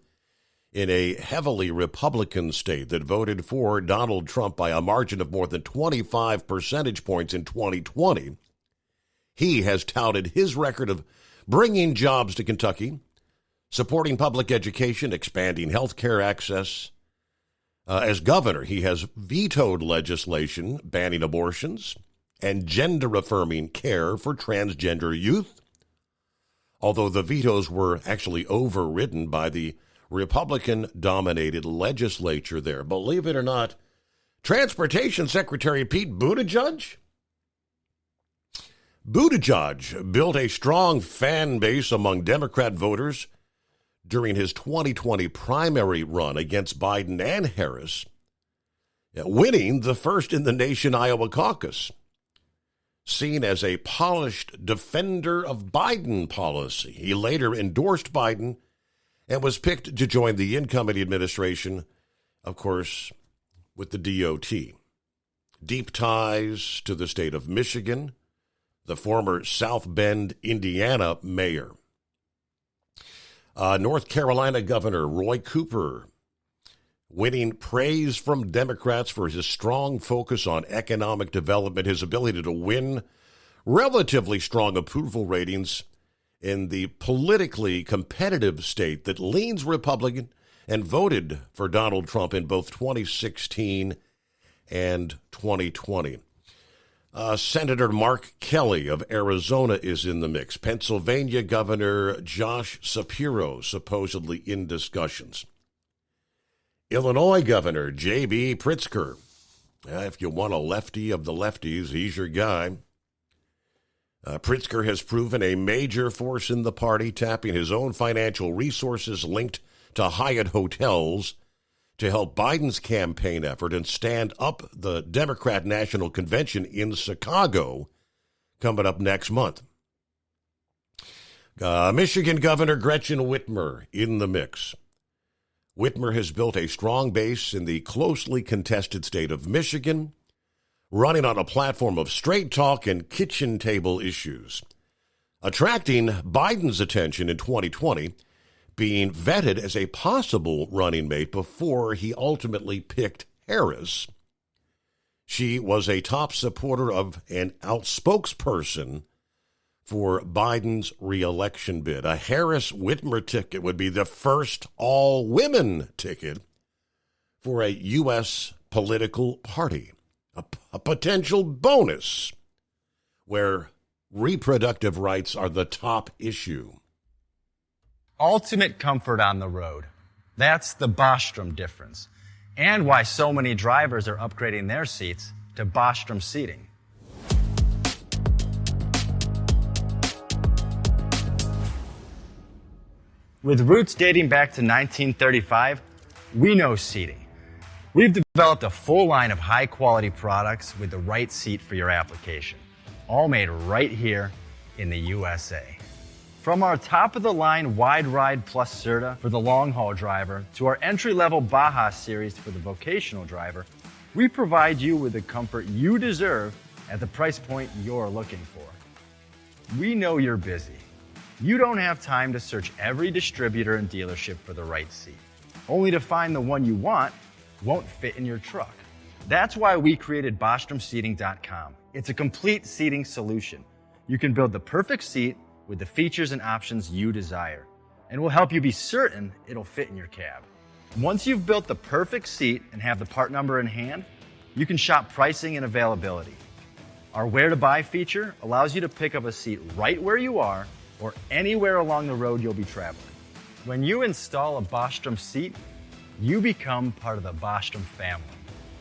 in a heavily Republican state that voted for Donald Trump by a margin of more than 25 percentage points in 2020. He has touted his record of bringing jobs to Kentucky, supporting public education, expanding health care access. As governor, he has vetoed legislation banning abortions and gender-affirming care for transgender youth, although the vetoes were actually overridden by the Republican-dominated legislature there. Believe it or not, Transportation Secretary Pete Buttigieg built a strong fan base among Democrat voters during his 2020 primary run against Biden and Harris, winning the first-in-the-nation Iowa caucus. Seen as a polished defender of Biden policy, he later endorsed Biden and was picked to join the incoming administration, of course, with the DOT. Deep ties to the state of Michigan, the former South Bend, Indiana mayor. North Carolina Governor Roy Cooper, winning praise from Democrats for his strong focus on economic development, his ability to win relatively strong approval ratings in the politically competitive state that leans Republican and voted for Donald Trump in both 2016 and 2020. Senator Mark Kelly of Arizona is in the mix. Pennsylvania Governor Josh Shapiro supposedly in discussions. Illinois Governor J.B. Pritzker. If you want a lefty of the lefties, he's your guy. Pritzker has proven a major force in the party, tapping his own financial resources linked to Hyatt hotels to help Biden's campaign effort and stand up the Democrat National Convention in Chicago coming up next month. Michigan Governor Gretchen Whitmer in the mix. Whitmer has built a strong base in the closely contested state of Michigan, running on a platform of straight talk and kitchen table issues, attracting Biden's attention in 2020, being vetted as a possible running mate before he ultimately picked Harris. She was a top supporter of and outspokesperson for Biden's reelection bid. A Harris-Whitmer ticket would be the first all-women ticket for a U.S. political party. A potential bonus where reproductive rights are the top issue. Ultimate comfort on the road. That's the Bostrom difference, and why so many drivers are upgrading their seats to Bostrom seating. With roots dating back to 1935, we know seating. We've developed a full line of high-quality products with the right seat for your application, all made right here in the USA. From our top-of-the-line Wide Ride Plus Certa for the long-haul driver to our entry-level Baja series for the vocational driver, we provide you with the comfort you deserve at the price point you're looking for. We know you're busy. You don't have time to search every distributor and dealership for the right seat, only to find the one you want won't fit in your truck. That's why we created BostromSeating.com. It's a complete seating solution. You can build the perfect seat with the features and options you desire, and we'll help you be certain it'll fit in your cab. Once you've built the perfect seat and have the part number in hand, you can shop pricing and availability. Our Where to Buy feature allows you to pick up a seat right where you are or anywhere along the road you'll be traveling. When you install a Bostrom seat, you become part of the Bostrom family.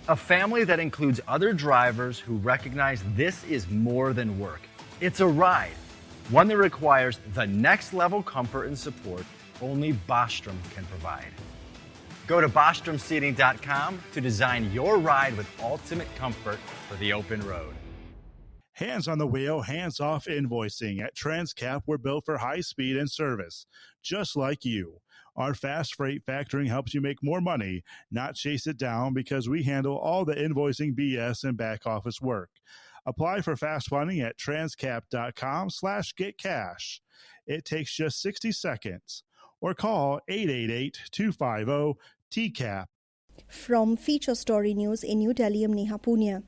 A family that includes other drivers who recognize this is more than work. It's a ride, one that requires the next level comfort and support only Bostrom can provide. Go to BostromSeating.com to design your ride with ultimate comfort for the open road. Hands on the wheel, hands off invoicing. At Transcap, we're built for high speed and service, just like you. Our fast freight factoring helps you make more money, not chase it down, because we handle all the invoicing BS and back office work. Apply for fast funding at transcap.com/getcash. It takes just 60 seconds. Or call 888-250-TCAP. From Feature Story News in New Delhi, I'm Neha Punia.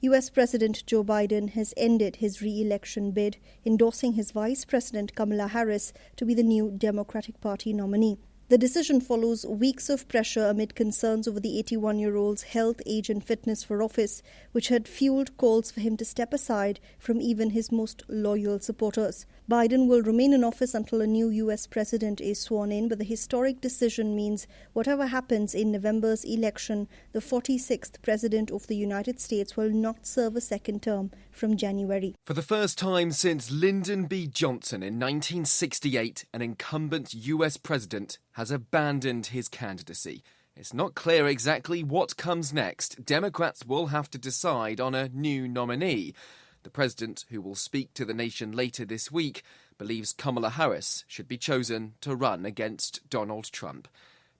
US President Joe Biden has ended his re-election bid, endorsing his Vice President Kamala Harris to be the new Democratic Party nominee. The decision follows weeks of pressure amid concerns over the 81-year-old's health, age and fitness for office, which had fueled calls for him to step aside from even his most loyal supporters. Biden will remain in office until a new U.S. president is sworn in, but the historic decision means whatever happens in November's election, the 46th President of the United States will not serve a second term from January. For the first time since Lyndon B. Johnson in 1968, an incumbent U.S. president has abandoned his candidacy. It's not clear exactly what comes next. Democrats will have to decide on a new nominee. The president, who will speak to the nation later this week, believes Kamala Harris should be chosen to run against Donald Trump.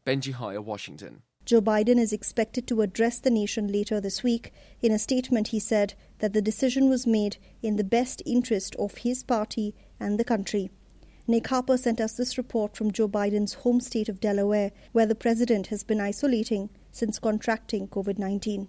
Benji Hire, Washington. Joe Biden is expected to address the nation later this week. In a statement, he said that the decision was made in the best interest of his party and the country. Nick Harper sent us this report from Joe Biden's home state of Delaware, where the president has been isolating since contracting COVID-19.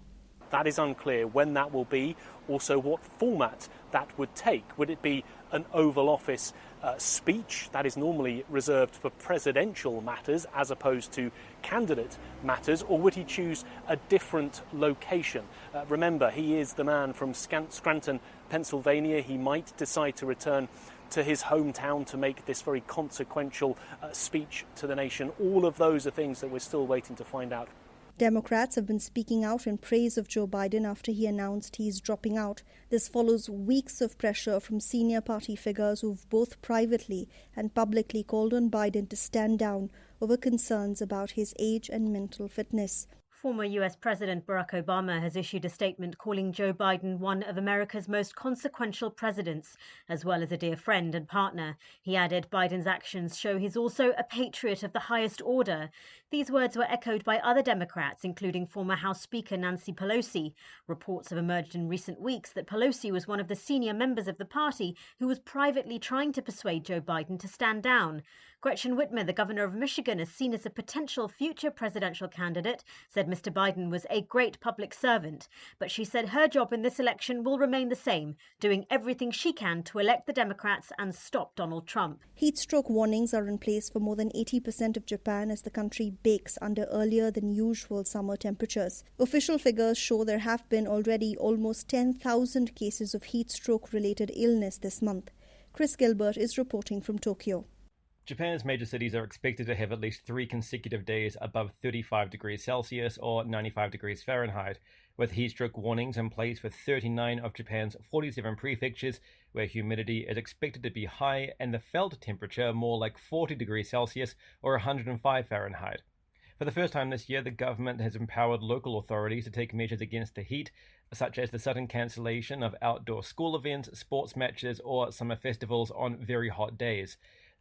That is unclear when that will be, also what format that would take. Would it be an Oval Office speech that is normally reserved for presidential matters as opposed to candidate matters, or would he choose a different location? Remember, he is the man from Scranton, Pennsylvania. He might decide to return to his hometown to make this very consequential speech to the nation. All of those are things that we're still waiting to find out. Democrats have been speaking out in praise of Joe Biden after he announced he's dropping out. This follows weeks of pressure from senior party figures who've both privately and publicly called on Biden to stand down over concerns about his age and mental fitness. Former US President Barack Obama has issued a statement calling Joe Biden one of America's most consequential presidents, as well as a dear friend and partner. He added Biden's actions show he's also a patriot of the highest order. These words were echoed by other Democrats, including former House Speaker Nancy Pelosi. Reports have emerged in recent weeks that Pelosi was one of the senior members of the party who was privately trying to persuade Joe Biden to stand down. Gretchen Whitmer, the governor of Michigan, is seen as a potential future presidential candidate, said Mr. Biden was a great public servant. But she said her job in this election will remain the same, doing everything she can to elect the Democrats and stop Donald Trump. Heat stroke warnings are in place for more than 80% of Japan as the country bakes under earlier than usual summer temperatures. Official figures show there have been already almost 10,000 cases of heat stroke-related illness this month. Chris Gilbert is reporting from Tokyo. Japan's major cities are expected to have at least 3 consecutive days above 35 degrees Celsius or 95 degrees Fahrenheit, with heat stroke warnings in place for 39 of Japan's 47 prefectures, where humidity is expected to be high and the felt temperature more like 40 degrees Celsius or 105 Fahrenheit. For the first time this year, the government has empowered local authorities to take measures against the heat, such as the sudden cancellation of outdoor school events, sports matches, or summer festivals on very hot days.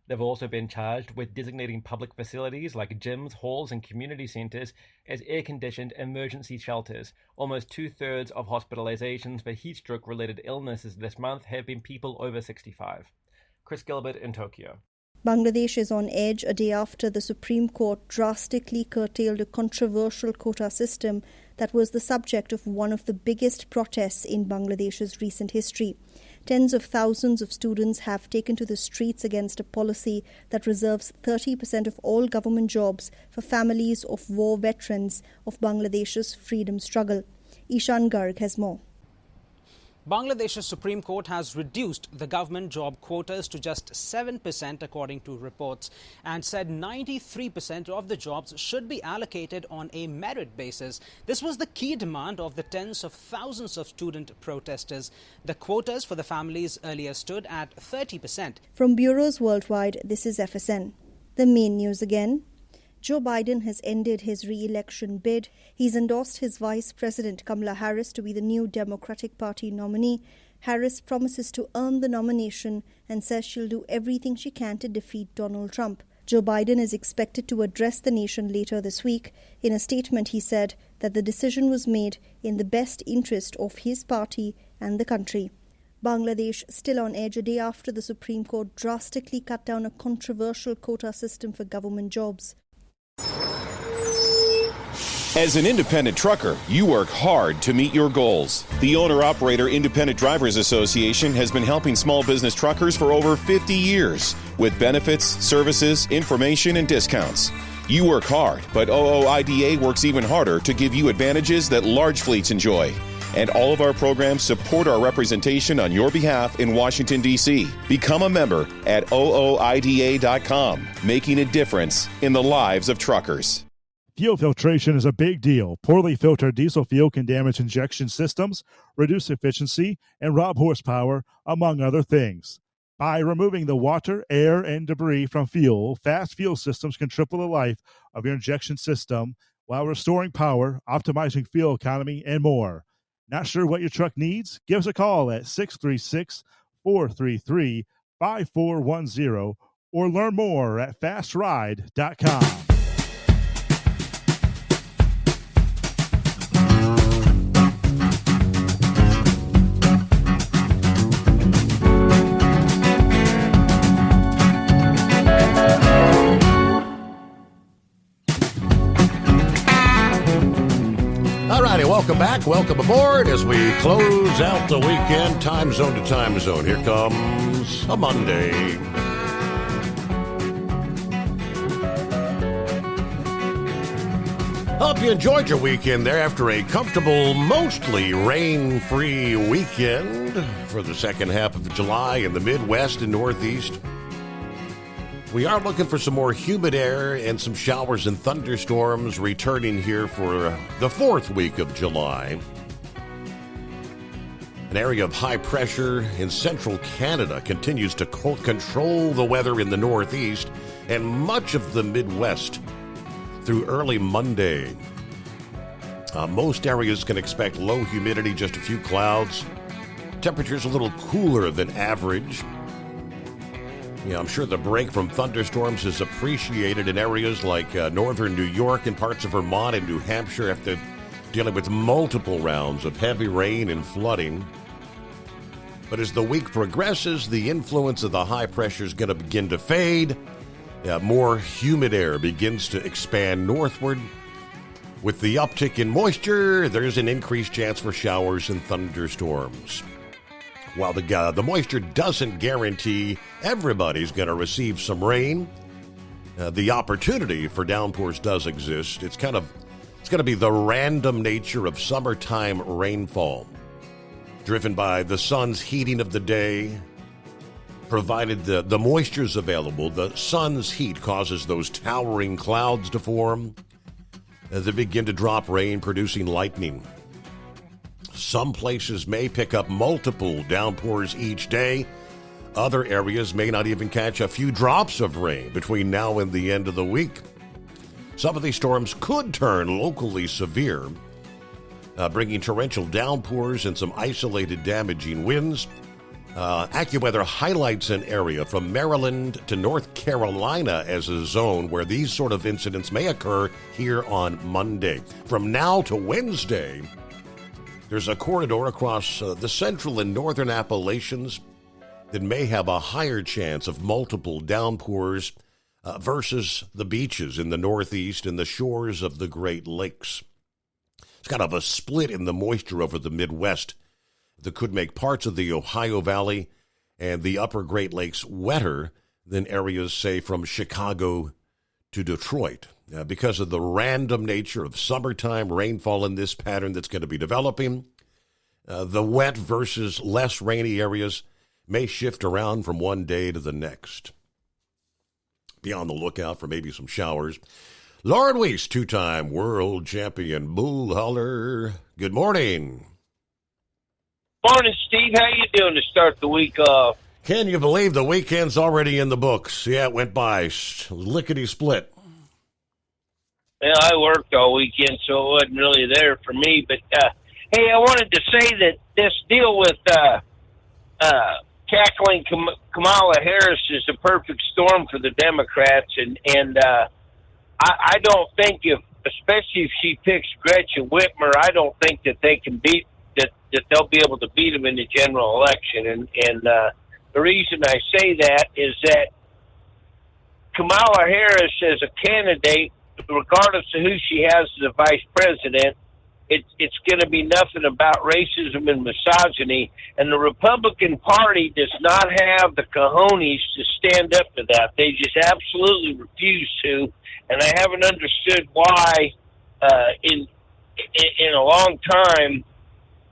They've also been charged with designating public facilities like gyms, halls, and community centres as air-conditioned emergency shelters. Almost 2/3 of hospitalizations for heat stroke-related illnesses this month have been people over 65. Chris Gilbert in Tokyo. Bangladesh is on edge a day after the Supreme Court drastically curtailed a controversial quota system that was the subject of one of the biggest protests in Bangladesh's recent history. Tens of thousands of students have taken to the streets against a policy that reserves 30% of all government jobs for families of war veterans of Bangladesh's freedom struggle. Ishan Garg has more. Bangladesh's Supreme Court has reduced the government job quotas to just 7% according to reports, and said 93% of the jobs should be allocated on a merit basis. This was the key demand of the tens of thousands of student protesters. The quotas for the families earlier stood at 30%. From bureaus worldwide, this is FSN. The main news again. Joe Biden has ended his re-election bid. He's endorsed his Vice President Kamala Harris to be the new Democratic Party nominee. Harris promises to earn the nomination and says she'll do everything she can to defeat Donald Trump. Joe Biden is expected to address the nation later this week. In a statement, he said that the decision was made in the best interest of his party and the country. Bangladesh still on edge a day after the Supreme Court drastically cut down a controversial quota system for government jobs. As an independent trucker, you work hard to meet your goals. The Owner-Operator Independent Drivers Association has been helping small business truckers for over 50 years with benefits, services, information, and discounts. You work hard, but OOIDA works even harder to give you advantages that large fleets enjoy. And all of our programs support our representation on your behalf in Washington, D.C. Become a member at OOIDA.com, making a difference in the lives of truckers. Fuel filtration is a big deal. Poorly filtered diesel fuel can damage injection systems, reduce efficiency, and rob horsepower, among other things. By removing the water, air, and debris from fuel, fast fuel systems can triple the life of your injection system while restoring power, optimizing fuel economy, and more. Not sure what your truck needs? Give us a call at 636-433-5410 or learn more at fastride.com. Welcome back. Welcome aboard as we close out the weekend, time zone to time zone. Here comes a Monday. Hope you enjoyed your weekend there after a comfortable, mostly rain-free weekend for the second half of July in the Midwest and Northeast. We are looking for some more humid air and some showers and thunderstorms returning here for the fourth week of July. An area of high pressure in central Canada continues to control the weather in the Northeast and much of the Midwest through early Monday. Most areas can expect low humidity, just a few clouds. Temperatures a little cooler than average. Yeah, I'm sure the break from thunderstorms is appreciated in areas like northern New York and parts of Vermont and New Hampshire after dealing with multiple rounds of heavy rain and flooding. But as the week progresses, the influence of the high pressure is going to begin to fade. More humid air begins to expand northward. With the uptick in moisture, there's an increased chance for showers and thunderstorms. While the moisture doesn't guarantee everybody's going to receive some rain, the opportunity for downpours does exist. It's going to be the random nature of summertime rainfall, driven by the sun's heating of the day. Provided the moisture's available, the sun's heat causes those towering clouds to form. They begin to drop rain, producing lightning. Some places may pick up multiple downpours each day. Other areas may not even catch a few drops of rain between now and the end of the week. Some of these storms could turn locally severe, bringing torrential downpours and some isolated damaging winds. AccuWeather highlights an area from Maryland to North Carolina as a zone where these sort of incidents may occur here on Monday. From now to Wednesday, there's a corridor across the central and northern Appalachians that may have a higher chance of multiple downpours versus the beaches in the Northeast and the shores of the Great Lakes. It's kind of a split in the moisture over the Midwest that could make parts of the Ohio Valley and the upper Great Lakes wetter than areas, say, from Chicago to Detroit. Because of the random nature of summertime rainfall in this pattern that's going to be developing, the wet versus less rainy areas may shift around from one day to the next. Be on the lookout for maybe some showers. Lauren Weiss, two-time world champion bull hauler. Good morning. Morning, Steve. How you doing to start the week off? Can you believe the weekend's already in the books? Yeah, it went by. Lickety-split. Well, I worked all weekend, so it wasn't really there for me. But, hey, I wanted to say that this deal with tackling Kamala Harris is a perfect storm for the Democrats. And I don't think especially if she picks Gretchen Whitmer, I don't think that they can that they'll be able to beat them in the general election. And the reason I say that is that Kamala Harris as a candidate, regardless of who she has as a vice president, it's going to be nothing about racism and misogyny. And the Republican Party does not have the cojones to stand up to that. They just absolutely refuse to. And I haven't understood why in a long time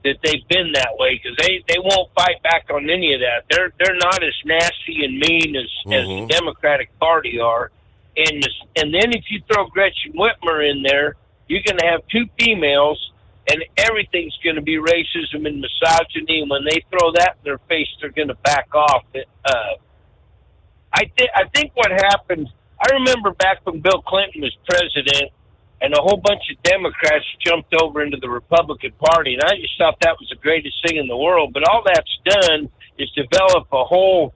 that they've been that way, because they won't fight back on any of that. They're not as nasty and mean as the Democratic Party are. And then if you throw Gretchen Whitmer in there, you're going to have two females, and everything's going to be racism and misogyny. And when they throw that in their face, they're going to back off. I think what happened, I remember back when Bill Clinton was president, and a whole bunch of Democrats jumped over into the Republican Party, and I just thought that was the greatest thing in the world. But all that's done is develop a whole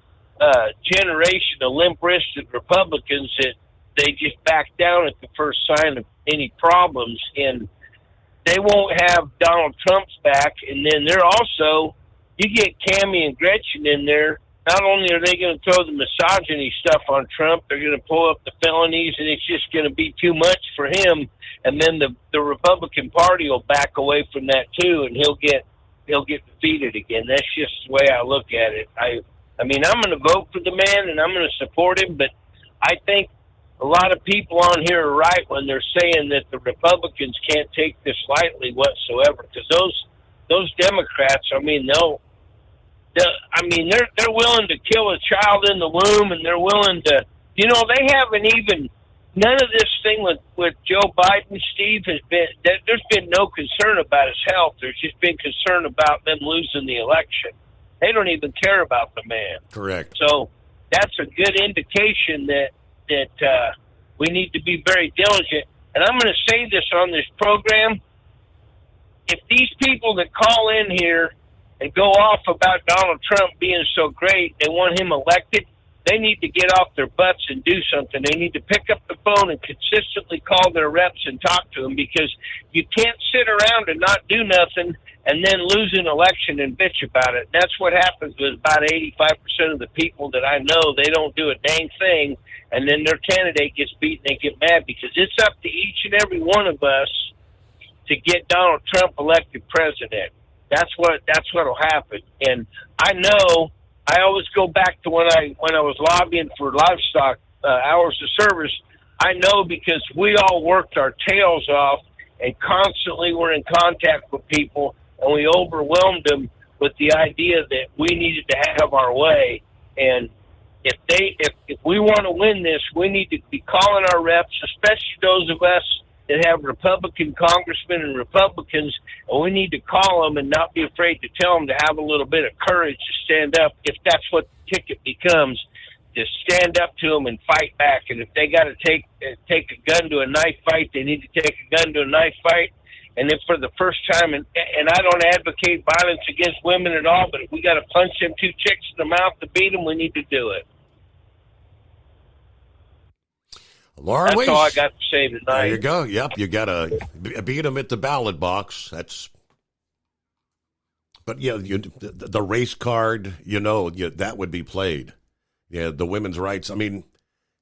generation of limp-wristed Republicans that they just back down at the first sign of any problems, and they won't have Donald Trump's back. And then they're also, you get Cammie and Gretchen in there, not only are they going to throw the misogyny stuff on Trump, they're going to pull up the felonies, and it's just going to be too much for him. And then the Republican Party will back away from that too, and he'll get defeated again. That's just the way I look at it. I mean, I'm going to vote for the man, and I'm going to support him, but I think a lot of people on here are right when they're saying that the Republicans can't take this lightly whatsoever, because those Democrats, I mean, they're willing to kill a child in the womb, and they're willing to, they haven't even, none of this thing with Joe Biden, Steve, there's been no concern about his health. There's just been concern about them losing the election. They don't even care about the man. Correct. So that's a good indication that we need to be very diligent. And I'm going to say this on this program. If these people that call in here and go off about Donald Trump being so great, they want him elected, they need to get off their butts and do something. They need to pick up the phone and consistently call their reps and talk to them, because you can't sit around and not do nothing and then lose an election and bitch about it. That's what happens with about 85% of the people that I know. They don't do a dang thing, and then their candidate gets beat and they get mad, because it's up to each and every one of us to get Donald Trump elected president. That's what'll happen. And I know, I always go back to when I was lobbying for livestock hours of service. I know, because we all worked our tails off and constantly were in contact with people, and we overwhelmed them with the idea that we needed to have our way. And if we want to win this, we need to be calling our reps, especially those of us that have Republican congressmen and Republicans, and we need to call them and not be afraid to tell them to have a little bit of courage to stand up, if that's what the ticket becomes, to stand up to them and fight back. And if they got to take a gun to a knife fight, they need to take a gun to a knife fight. And if for the first time, and I don't advocate violence against women at all, but if we got to punch them two chicks in the mouth to beat them, we need to do it. Laura That's Weiss. all I got to say tonight. There you go. Yep, you got to beat them at the ballot box. But yeah, the race card, that would be played. Yeah, the women's rights. I mean,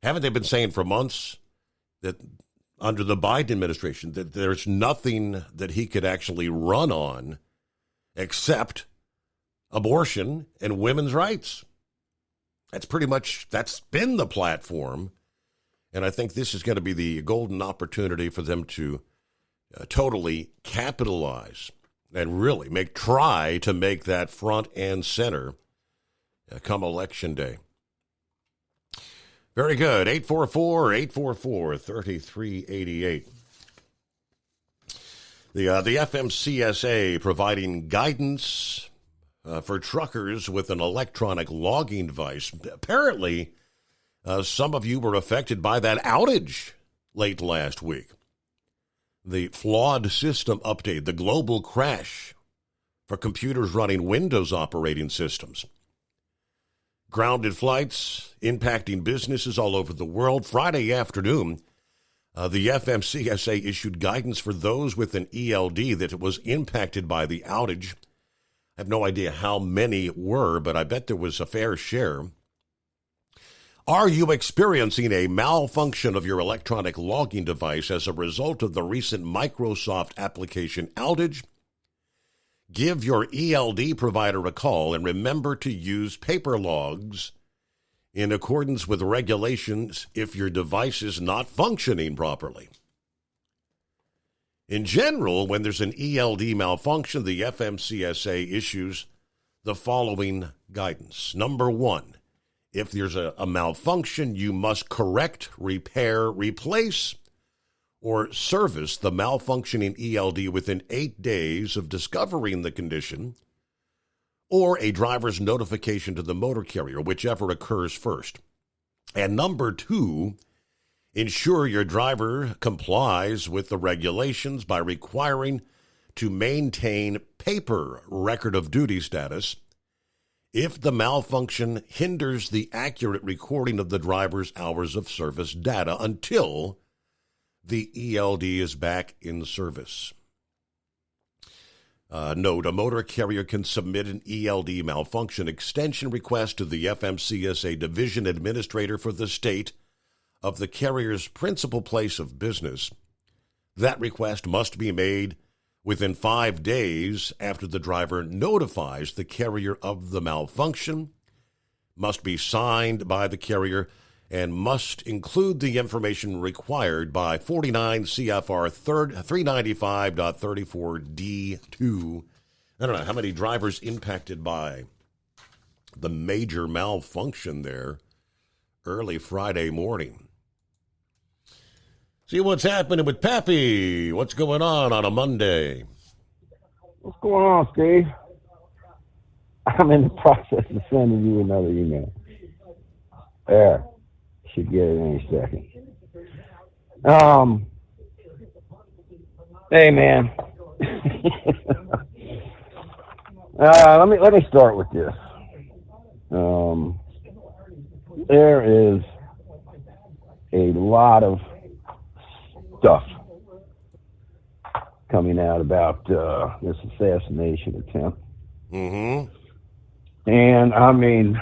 haven't they been saying for months that under the Biden administration that there's nothing that he could actually run on except abortion and women's rights? That's been the platform. And I think this is going to be the golden opportunity for them to totally capitalize and really try to make that front and center come Election Day. Very good. 844-844-3388. The FMCSA providing guidance for truckers with an electronic logging device. Apparently, some of you were affected by that outage late last week. The flawed system update, the global crash for computers running Windows operating systems. Grounded flights impacting businesses all over the world. Friday afternoon, the FMCSA issued guidance for those with an ELD that was impacted by the outage. I have no idea how many were, but I bet there was a fair share. Are you experiencing a malfunction of your electronic logging device as a result of the recent Microsoft application outage? Give your ELD provider a call and remember to use paper logs in accordance with regulations if your device is not functioning properly. In general, when there's an ELD malfunction, the FMCSA issues the following guidance. Number one, if there's a malfunction, you must correct, repair, replace, or service the malfunctioning ELD within 8 days of discovering the condition, or a driver's notification to the motor carrier, whichever occurs first. And number two, ensure your driver complies with the regulations by requiring to maintain paper record of duty status if the malfunction hinders the accurate recording of the driver's hours of service data until the ELD is back in service. Note, a motor carrier can submit an ELD malfunction extension request to the FMCSA Division Administrator for the state of the carrier's principal place of business. That request must be made within 5 days after the driver notifies the carrier of the malfunction, must be signed by the carrier, and must include the information required by 49 CFR 395.34D2. I don't know how many drivers impacted by the major malfunction there early Friday morning. See what's happening with Pappy. What's going on a Monday? What's going on, Steve? I'm in the process of sending you another email. There. Should get it any second. Hey, man. Let me start with this. There is a lot of stuff coming out about this assassination attempt. Mm-hmm. And I mean,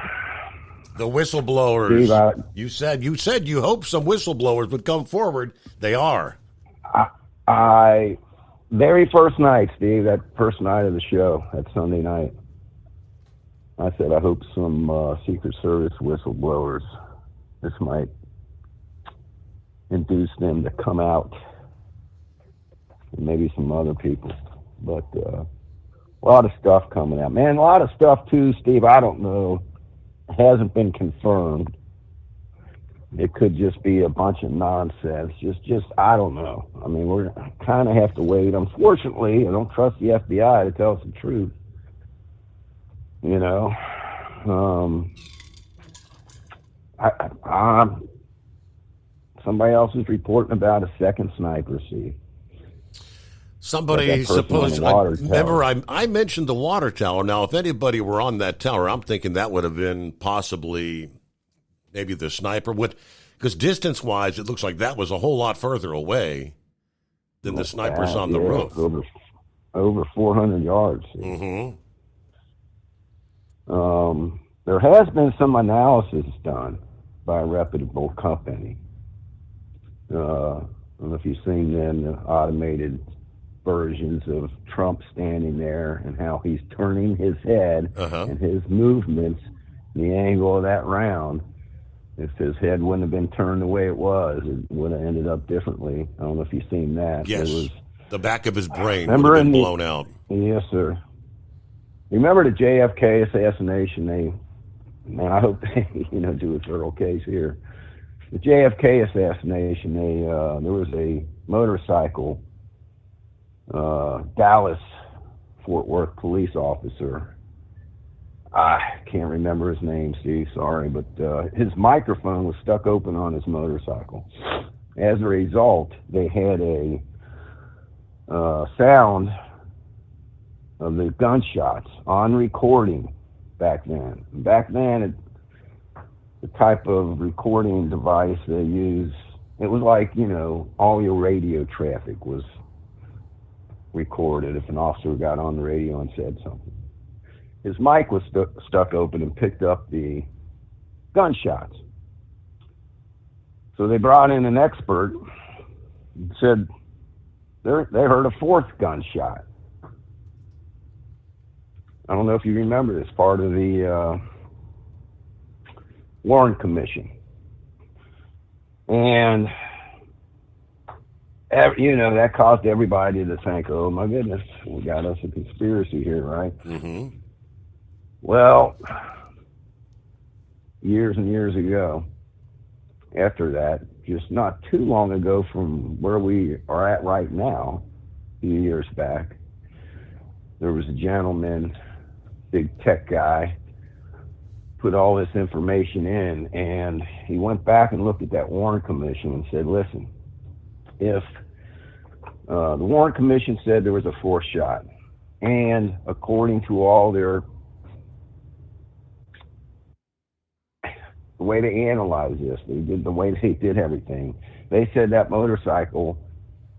the whistleblowers. Steve, you said you hope some whistleblowers would come forward. They are. I very first night, Steve, that first night of the show, that Sunday night, I said I hope some Secret Service whistleblowers, this might induce them to come out, and maybe some other people. But a lot of stuff coming out, man. A lot of stuff too, Steve. I don't know. Hasn't been confirmed. It could just be a bunch of nonsense. Just I don't know. I mean, we're kind of have to wait. Unfortunately, I don't trust the FBI to tell us the truth. You know, somebody else is reporting about a second sniper. See, somebody supposedly. Remember, I mentioned the water tower. Now, if anybody were on that tower, I'm thinking that would have been possibly maybe the sniper. Because distance-wise, it looks like that was a whole lot further away than the snipers on the roof. Over 400 yards. Mm-hmm. There has been some analysis done by a reputable company. I don't know if you've seen them, the automated versions of Trump standing there and how he's turning his head and his movements, the angle of that round. If his head wouldn't have been turned the way it was, it would have ended up differently. I don't know if you've seen that. Yes, the back of his brain would have been blown out. Yes, sir. Remember the JFK assassination? I hope they, do a thorough case here. The JFK assassination, there was a motorcycle, Dallas, Fort Worth police officer I can't remember his name, Steve, sorry, but his microphone was stuck open on his motorcycle. As a result, they had a sound of the gunshots on recording back then. Back then, the type of recording device they use, it was like, all your radio traffic was recorded if an officer got on the radio and said something. His mic was stuck open and picked up the gunshots. So they brought in an expert and said they heard a fourth gunshot. I don't know if you remember this, part of the Warren Commission. And, that caused everybody to think, oh my goodness, we got us a conspiracy here, right? Mm-hmm. Well, years and years ago, after that, just not too long ago from where we are at right now, a few years back, there was a gentleman, big tech guy, put all this information in, and he went back and looked at that Warren Commission and said, listen, if the Warren Commission said there was a fourth shot, and according to all their the way they analyzed this, the way they did everything, they said that motorcycle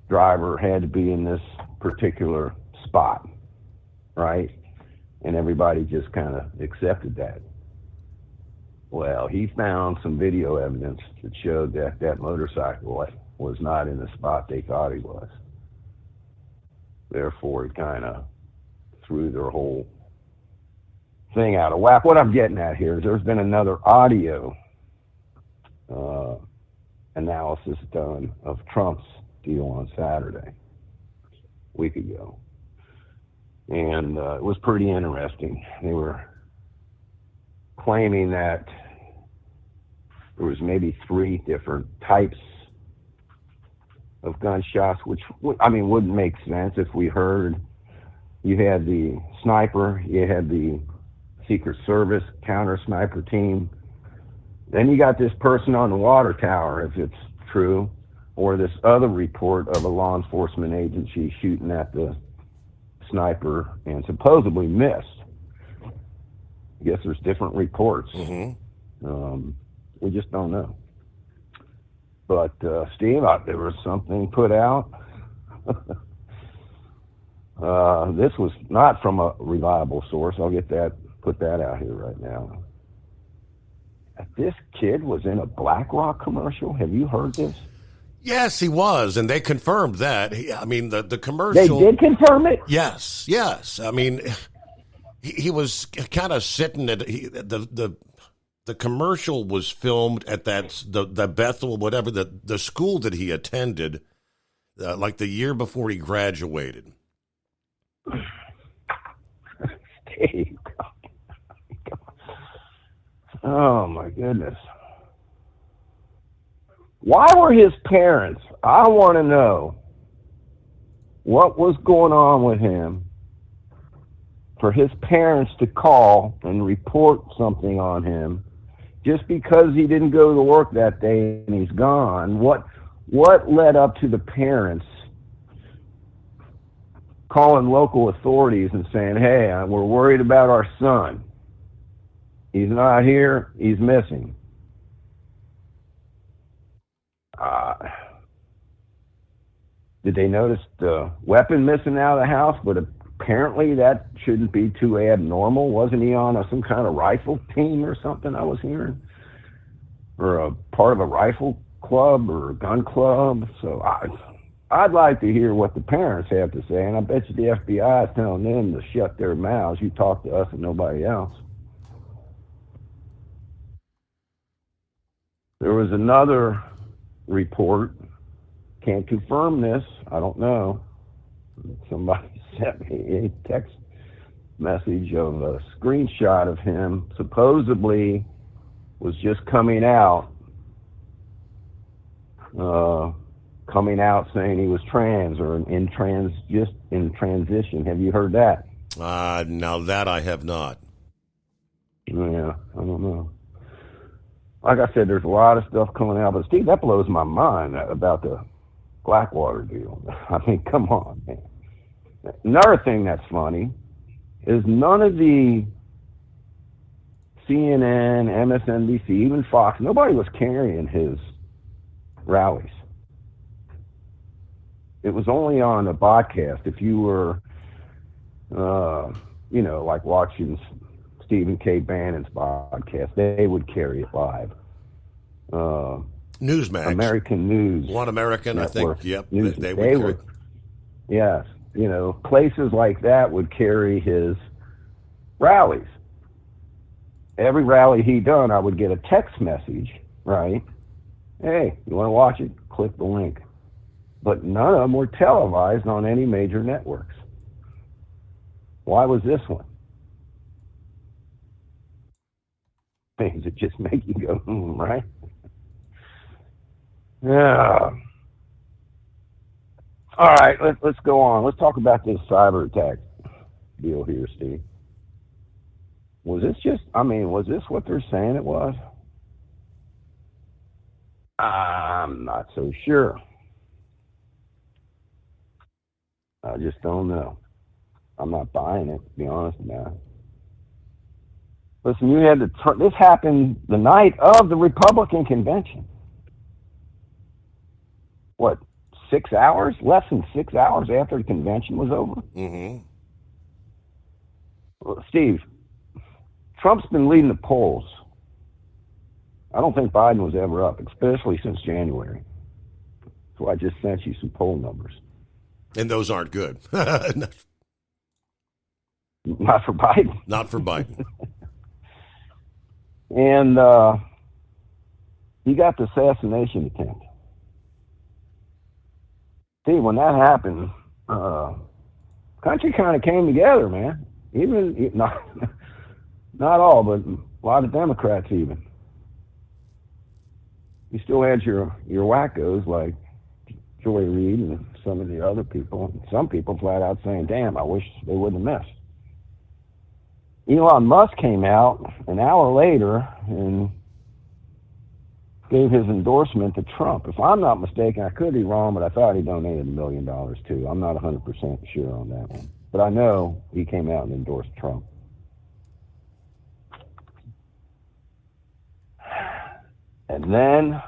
driver had to be in this particular spot, right? And everybody just kind of accepted that. Well, he found some video evidence that showed that that motorcycle was not in the spot they thought he was. Therefore, it kind of threw their whole thing out of whack. What I'm getting at here is there's been another audio analysis done of Trump's deal on Saturday, a week ago. And it was pretty interesting. They were claiming that there was maybe 3 different types of gunshots, which, wouldn't make sense if we heard you had the sniper, you had the Secret Service counter sniper team. Then you got this person on the water tower, if it's true, or this other report of a law enforcement agency shooting at the sniper and supposedly missed. I guess there's different reports. Mm-hmm. We just don't know. But Steve, there was something put out. This was not from a reliable source. I'll put that out here right now. This kid was in a BlackRock commercial. Have you heard this? Yes, he was, and they confirmed that. The commercial. They did confirm it? Yes. He was kind of sitting at the commercial was filmed at the Bethel, whatever, the school that he attended, like the year before he graduated. Steve. Oh my goodness. Why were his parents? I want to know what was going on with him for his parents to call and report something on him just because he didn't go to work that day and he's gone. What led up to the parents calling local authorities and saying, hey, we're worried about our son. He's not here. He's missing. Did they notice the weapon missing out of the house? But apparently that shouldn't be too abnormal. Wasn't he on some kind of rifle team or something I was hearing? Or a part of a rifle club or a gun club? So I'd like to hear what the parents have to say, and I bet you the FBI is telling them to shut their mouths. You talk to us and nobody else. There was another report, can't confirm this, I don't know. Somebody sent me a text message of a screenshot of him, supposedly was just coming out saying he was trans or just in transition. Have you heard that? Now that I have not. Yeah, I don't know. Like I said, there's a lot of stuff coming out, but Steve, that blows my mind about the Blackwater deal. I mean, come on, man. Another thing that's funny is none of the CNN, MSNBC, even Fox, nobody was carrying his rallies. It was only on a podcast. If you were, like watching Stephen K. Bannon's podcast, they would carry it live. Newsmax. American News. One American, Network. I think. Yep. News, They would. Yes. Places like that would carry his rallies. Every rally he done, I would get a text message, right? Hey, you want to watch it? Click the link. But none of them were televised on any major networks. Why was this one? Things that just make you go, right? Yeah. All right, let's go on. Let's talk about this cyber attack deal here, Steve. Was this what they're saying it was? I'm not so sure. I just don't know. I'm not buying it, to be honest about it. Listen, this happened the night of the Republican convention. What, 6 hours? Less than 6 hours after the convention was over? Mm-hmm. Well, Steve, Trump's been leading the polls. I don't think Biden was ever up, especially since January. So I just sent you some poll numbers. And those aren't good. Not for Biden. Not for Biden. And he got the assassination attempt. See, when that happened, country kind of came together, man. Even not all, but a lot of Democrats even. You still had your wackos like Joy Reid and some of the other people. Some people flat out saying, damn, I wish they wouldn't have missed. Elon Musk came out an hour later and gave his endorsement to Trump. If I'm not mistaken, I could be wrong, but I thought he donated $1 million too. I'm not 100% sure on that one. But I know he came out and endorsed Trump. And then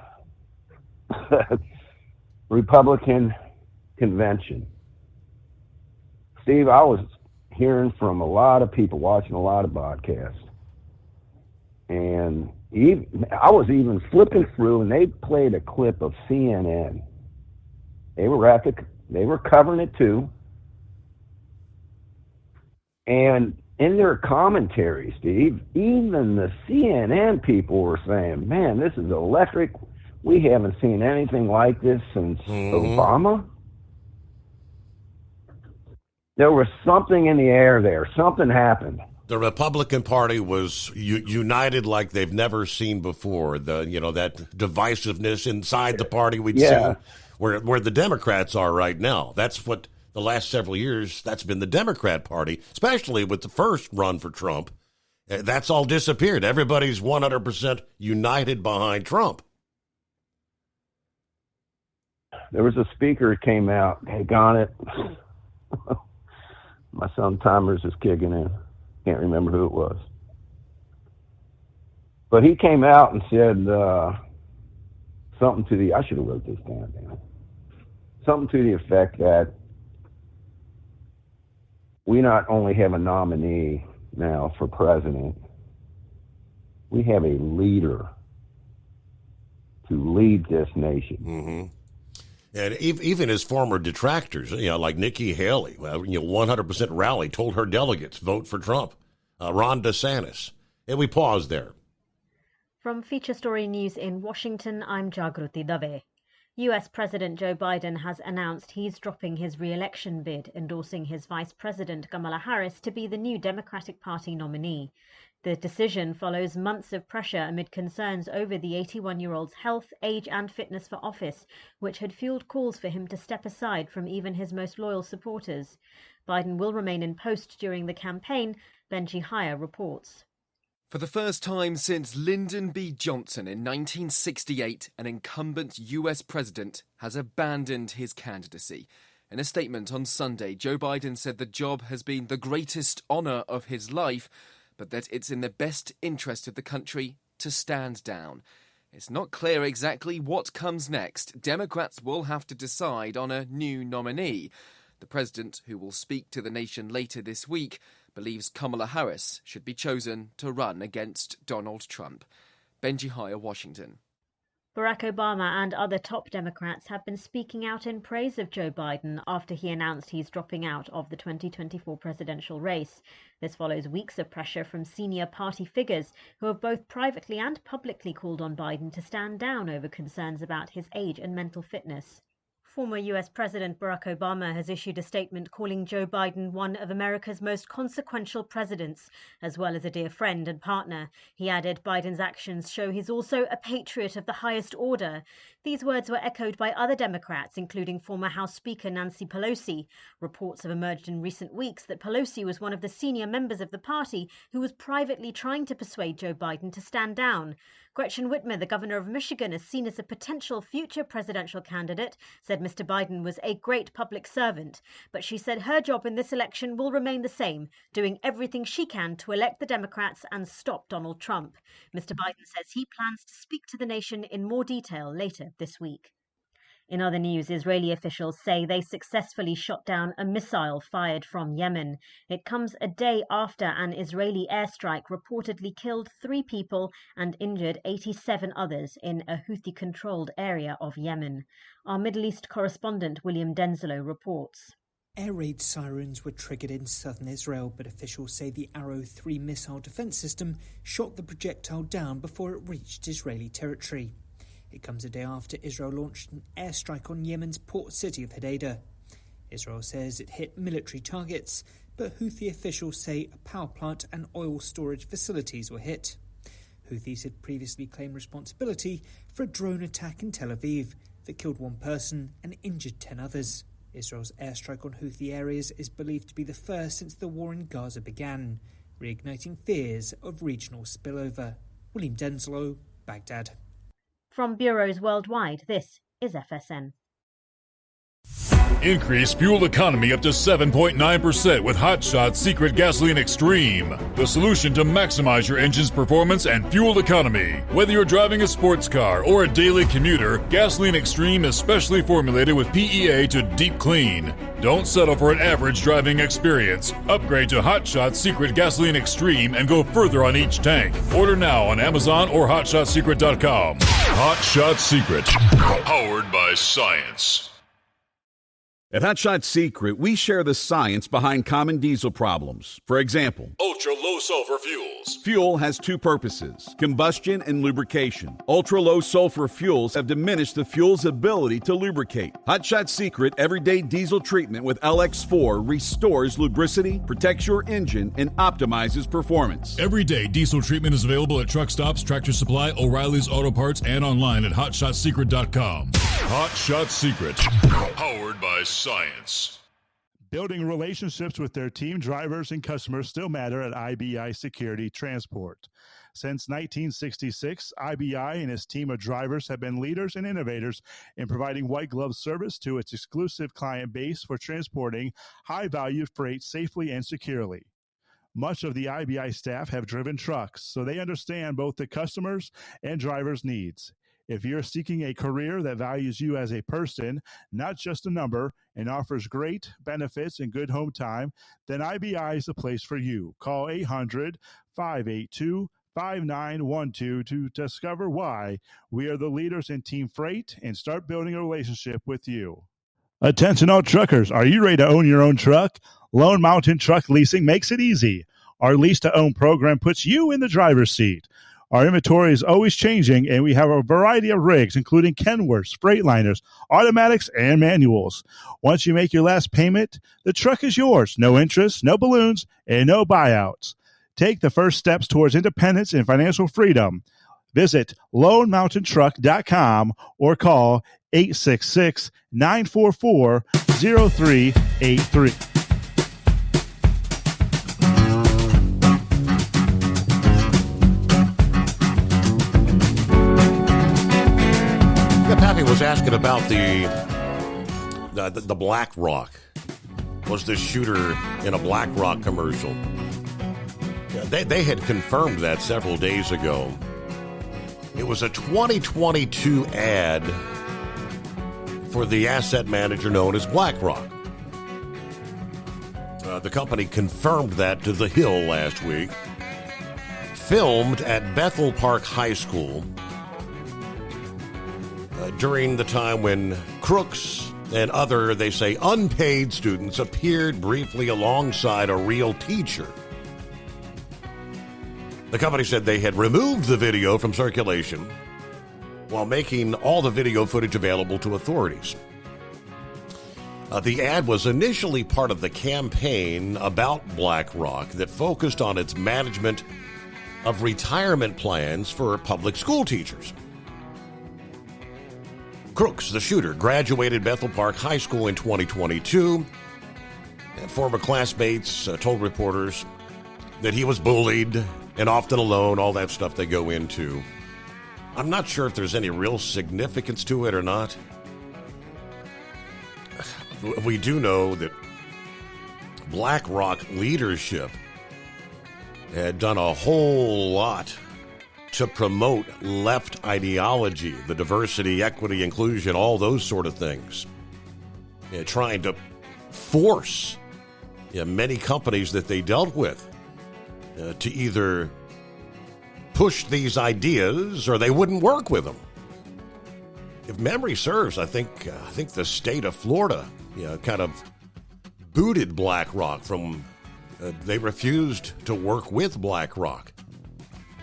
Republican convention. Steve, I was hearing from a lot of people, watching a lot of podcasts, and I was even flipping through, and they played a clip of CNN. They were covering it too, and in their commentary, Steve, even the CNN people were saying, "Man, this is electric. We haven't seen anything like this since Obama." There was something in the air there. Something happened. The Republican Party was united like they've never seen before. That divisiveness inside the party we'd seen, where the Democrats are right now. That's what the last several years, that's been the Democrat Party, especially with the first run for Trump. That's all disappeared. Everybody's 100% united behind Trump. There was a speaker that came out. Hey, got it. My son timers is kicking in. Can't remember who it was. But he came out and said something I should have wrote this down, man. Something to the effect that we not only have a nominee now for president, we have a leader to lead this nation. Mm-hmm. And even his former detractors, like Nikki Haley, 100% rally, told her delegates, vote for Trump. Ron DeSantis. And we pause there. From Feature Story News in Washington, I'm Jagruti Dave. US President Joe Biden has announced he's dropping his re-election bid, endorsing his Vice President Kamala Harris to be the new Democratic Party nominee. The decision follows months of pressure amid concerns over the 81-year-old's health, age and fitness for office, which had fueled calls for him to step aside from even his most loyal supporters. Biden will remain in post during the campaign, Benji Hire reports. For the first time since Lyndon B. Johnson in 1968, an incumbent US president has abandoned his candidacy. In a statement on Sunday, Joe Biden said the job has been the greatest honor of his life, but that it's in the best interest of the country to stand down. It's not clear exactly what comes next. Democrats will have to decide on a new nominee. The president, who will speak to the nation later this week, believes Kamala Harris should be chosen to run against Donald Trump. Benji Hire, Washington. Barack Obama and other top Democrats have been speaking out in praise of Joe Biden after he announced he's dropping out of the 2024 presidential race. This follows weeks of pressure from senior party figures who have both privately and publicly called on Biden to stand down over concerns about his age and mental fitness. Former US President Barack Obama has issued a statement calling Joe Biden one of America's most consequential presidents, as well as a dear friend and partner. He added, Biden's actions show he's also a patriot of the highest order. These words were echoed by other Democrats, including former House Speaker Nancy Pelosi. Reports have emerged in recent weeks that Pelosi was one of the senior members of the party who was privately trying to persuade Joe Biden to stand down. Gretchen Whitmer, the governor of Michigan, is seen as a potential future presidential candidate, said Mr. Biden was a great public servant, but she said her job in this election will remain the same, doing everything she can to elect the Democrats and stop Donald Trump. Mr. Biden says he plans to speak to the nation in more detail later this week. In other news, Israeli officials say they successfully shot down a missile fired from Yemen. It comes a day after an Israeli airstrike reportedly killed 3 people and injured 87 others in a Houthi-controlled area of Yemen. Our Middle East correspondent William Denslow reports. Air raid sirens were triggered in southern Israel, but officials say the Arrow 3 missile defense system shot the projectile down before it reached Israeli territory. It comes a day after Israel launched an airstrike on Yemen's port city of Hodeidah. Israel says it hit military targets, but Houthi officials say a power plant and oil storage facilities were hit. Houthis had previously claimed responsibility for a drone attack in Tel Aviv that killed 1 person and injured 10 others. Israel's airstrike on Houthi areas is believed to be the first since the war in Gaza began, reigniting fears of regional spillover. William Denslow, Baghdad. From bureaus worldwide, this is FSN. Increase fuel economy up to 7.9% with Hot Shot's Secret Gasoline Extreme, the solution to maximize your engine's performance and fuel economy. Whether you're driving a sports car or a daily commuter, Gasoline Extreme is specially formulated with PEA to deep clean. Don't settle for an average driving experience. Upgrade to Hot Shot's Secret Gasoline Extreme and go further on each tank. Order now on Amazon or HotShotSecret.com. Hot Shot Secret, powered by science. At Hot Shot Secret, we share the science behind common diesel problems. For example, ultra-low sulfur fuels. Fuel has 2 purposes, combustion and lubrication. Ultra-low sulfur fuels have diminished the fuel's ability to lubricate. Hot Shot Secret Everyday Diesel Treatment with LX4 restores lubricity, protects your engine, and optimizes performance. Everyday diesel treatment is available at truck stops, Tractor Supply, O'Reilly's Auto Parts, and online at HotShotSecret.com. Hot Shot Secret, powered by science. Building relationships with their team drivers and customers still matter at IBI Security Transport. Since 1966, IBI and its team of drivers have been leaders and innovators in providing white glove service to its exclusive client base for transporting high-value freight safely and securely. Much of the IBI staff have driven trucks, so they understand both the customers' and drivers' needs. If you're seeking a career that values you as a person, not just a number, and offers great benefits and good home time, then IBI is the place for you. Call 800-582-5912 to discover why we are the leaders in team freight and start building a relationship with you. Attention all truckers, are you ready to own your own truck? Lone Mountain Truck Leasing makes it easy. Our lease-to-own program puts you in the driver's seat. Our inventory is always changing, and we have a variety of rigs, including Kenworths, Freightliners, automatics, and manuals. Once you make your last payment, the truck is yours. No interest, no balloons, and no buyouts. Take the first steps towards independence and financial freedom. Visit LoneMountainTruck.com or call 866-944-0383. was asking about the BlackRock. Was the shooter in a BlackRock commercial? They had confirmed that several days ago. It was a 2022 ad for the asset manager known as BlackRock. The company confirmed that to The Hill last week. Filmed at Bethel Park High School during the time when crooks and other, they say, unpaid students appeared briefly alongside a real teacher. The company said they had removed the video from circulation while making all the video footage available to authorities. The ad was initially part of the campaign about BlackRock that focused on its management of retirement plans for public school teachers. Crooks, the shooter, graduated Bethel Park High School in 2022. And former classmates told reporters that he was bullied and often alone, all that stuff they go into. I'm not sure if there's any real significance to it or not. We do know that BlackRock leadership had done a whole lot to promote left ideology, the diversity, equity, inclusion, all those sort of things. Trying to force many companies that they dealt with to either push these ideas or they wouldn't work with them. If memory serves, I think the state of Florida kind of booted BlackRock from. They refused to work with BlackRock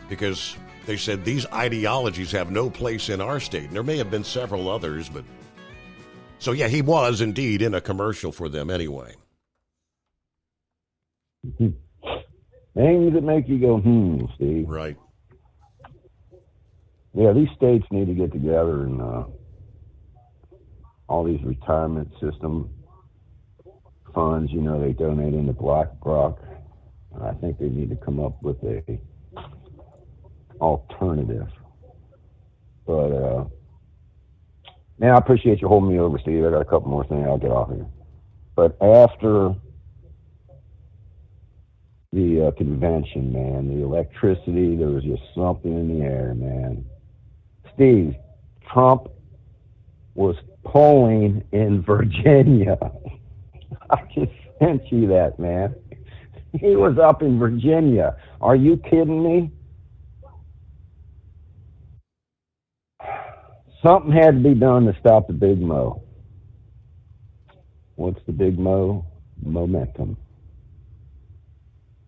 because they said these ideologies have no place in our state. And there may have been several others, but so yeah, he was indeed in a commercial for them anyway. Things that make you go, Steve. Right. Yeah, these states need to get together and all these retirement system funds, they donate into BlackRock. I think they need to come up with a alternative. But man, I appreciate you holding me over, Steve. I got a couple more things. I'll get off here. But after the convention, man, the electricity, there was just something in the air, man. Steve, Trump was polling in Virginia. I just sent you that, man. He was up in Virginia. Are you kidding me? Something had to be done to stop the Big Mo. What's the Big Mo? Momentum.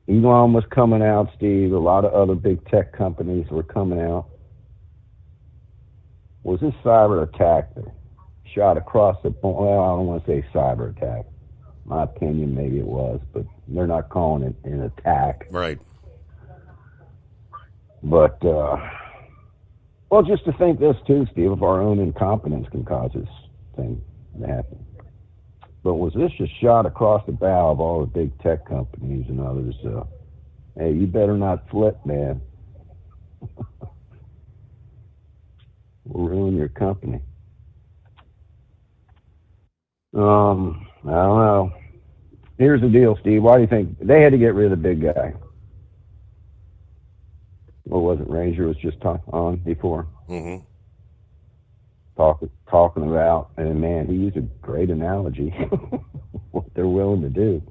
Elon was coming out, Steve. A lot of other big tech companies were coming out. Was this cyber attack that shot across the... Well, I don't want to say cyber attack. My opinion, maybe it was, but they're not calling it an attack. Right. But, well, just to think this too, Steve, if our own incompetence can cause this thing to happen. But was this just shot across the bow of all the big tech companies and others? Hey, you better not flip, man. We'll ruin your company. I don't know. Here's the deal, Steve. Why do you think they had to get rid of the big guy? What was it? Ranger was just on before. Mm-hmm. Talking about, and man, he used a great analogy. What they're willing to do.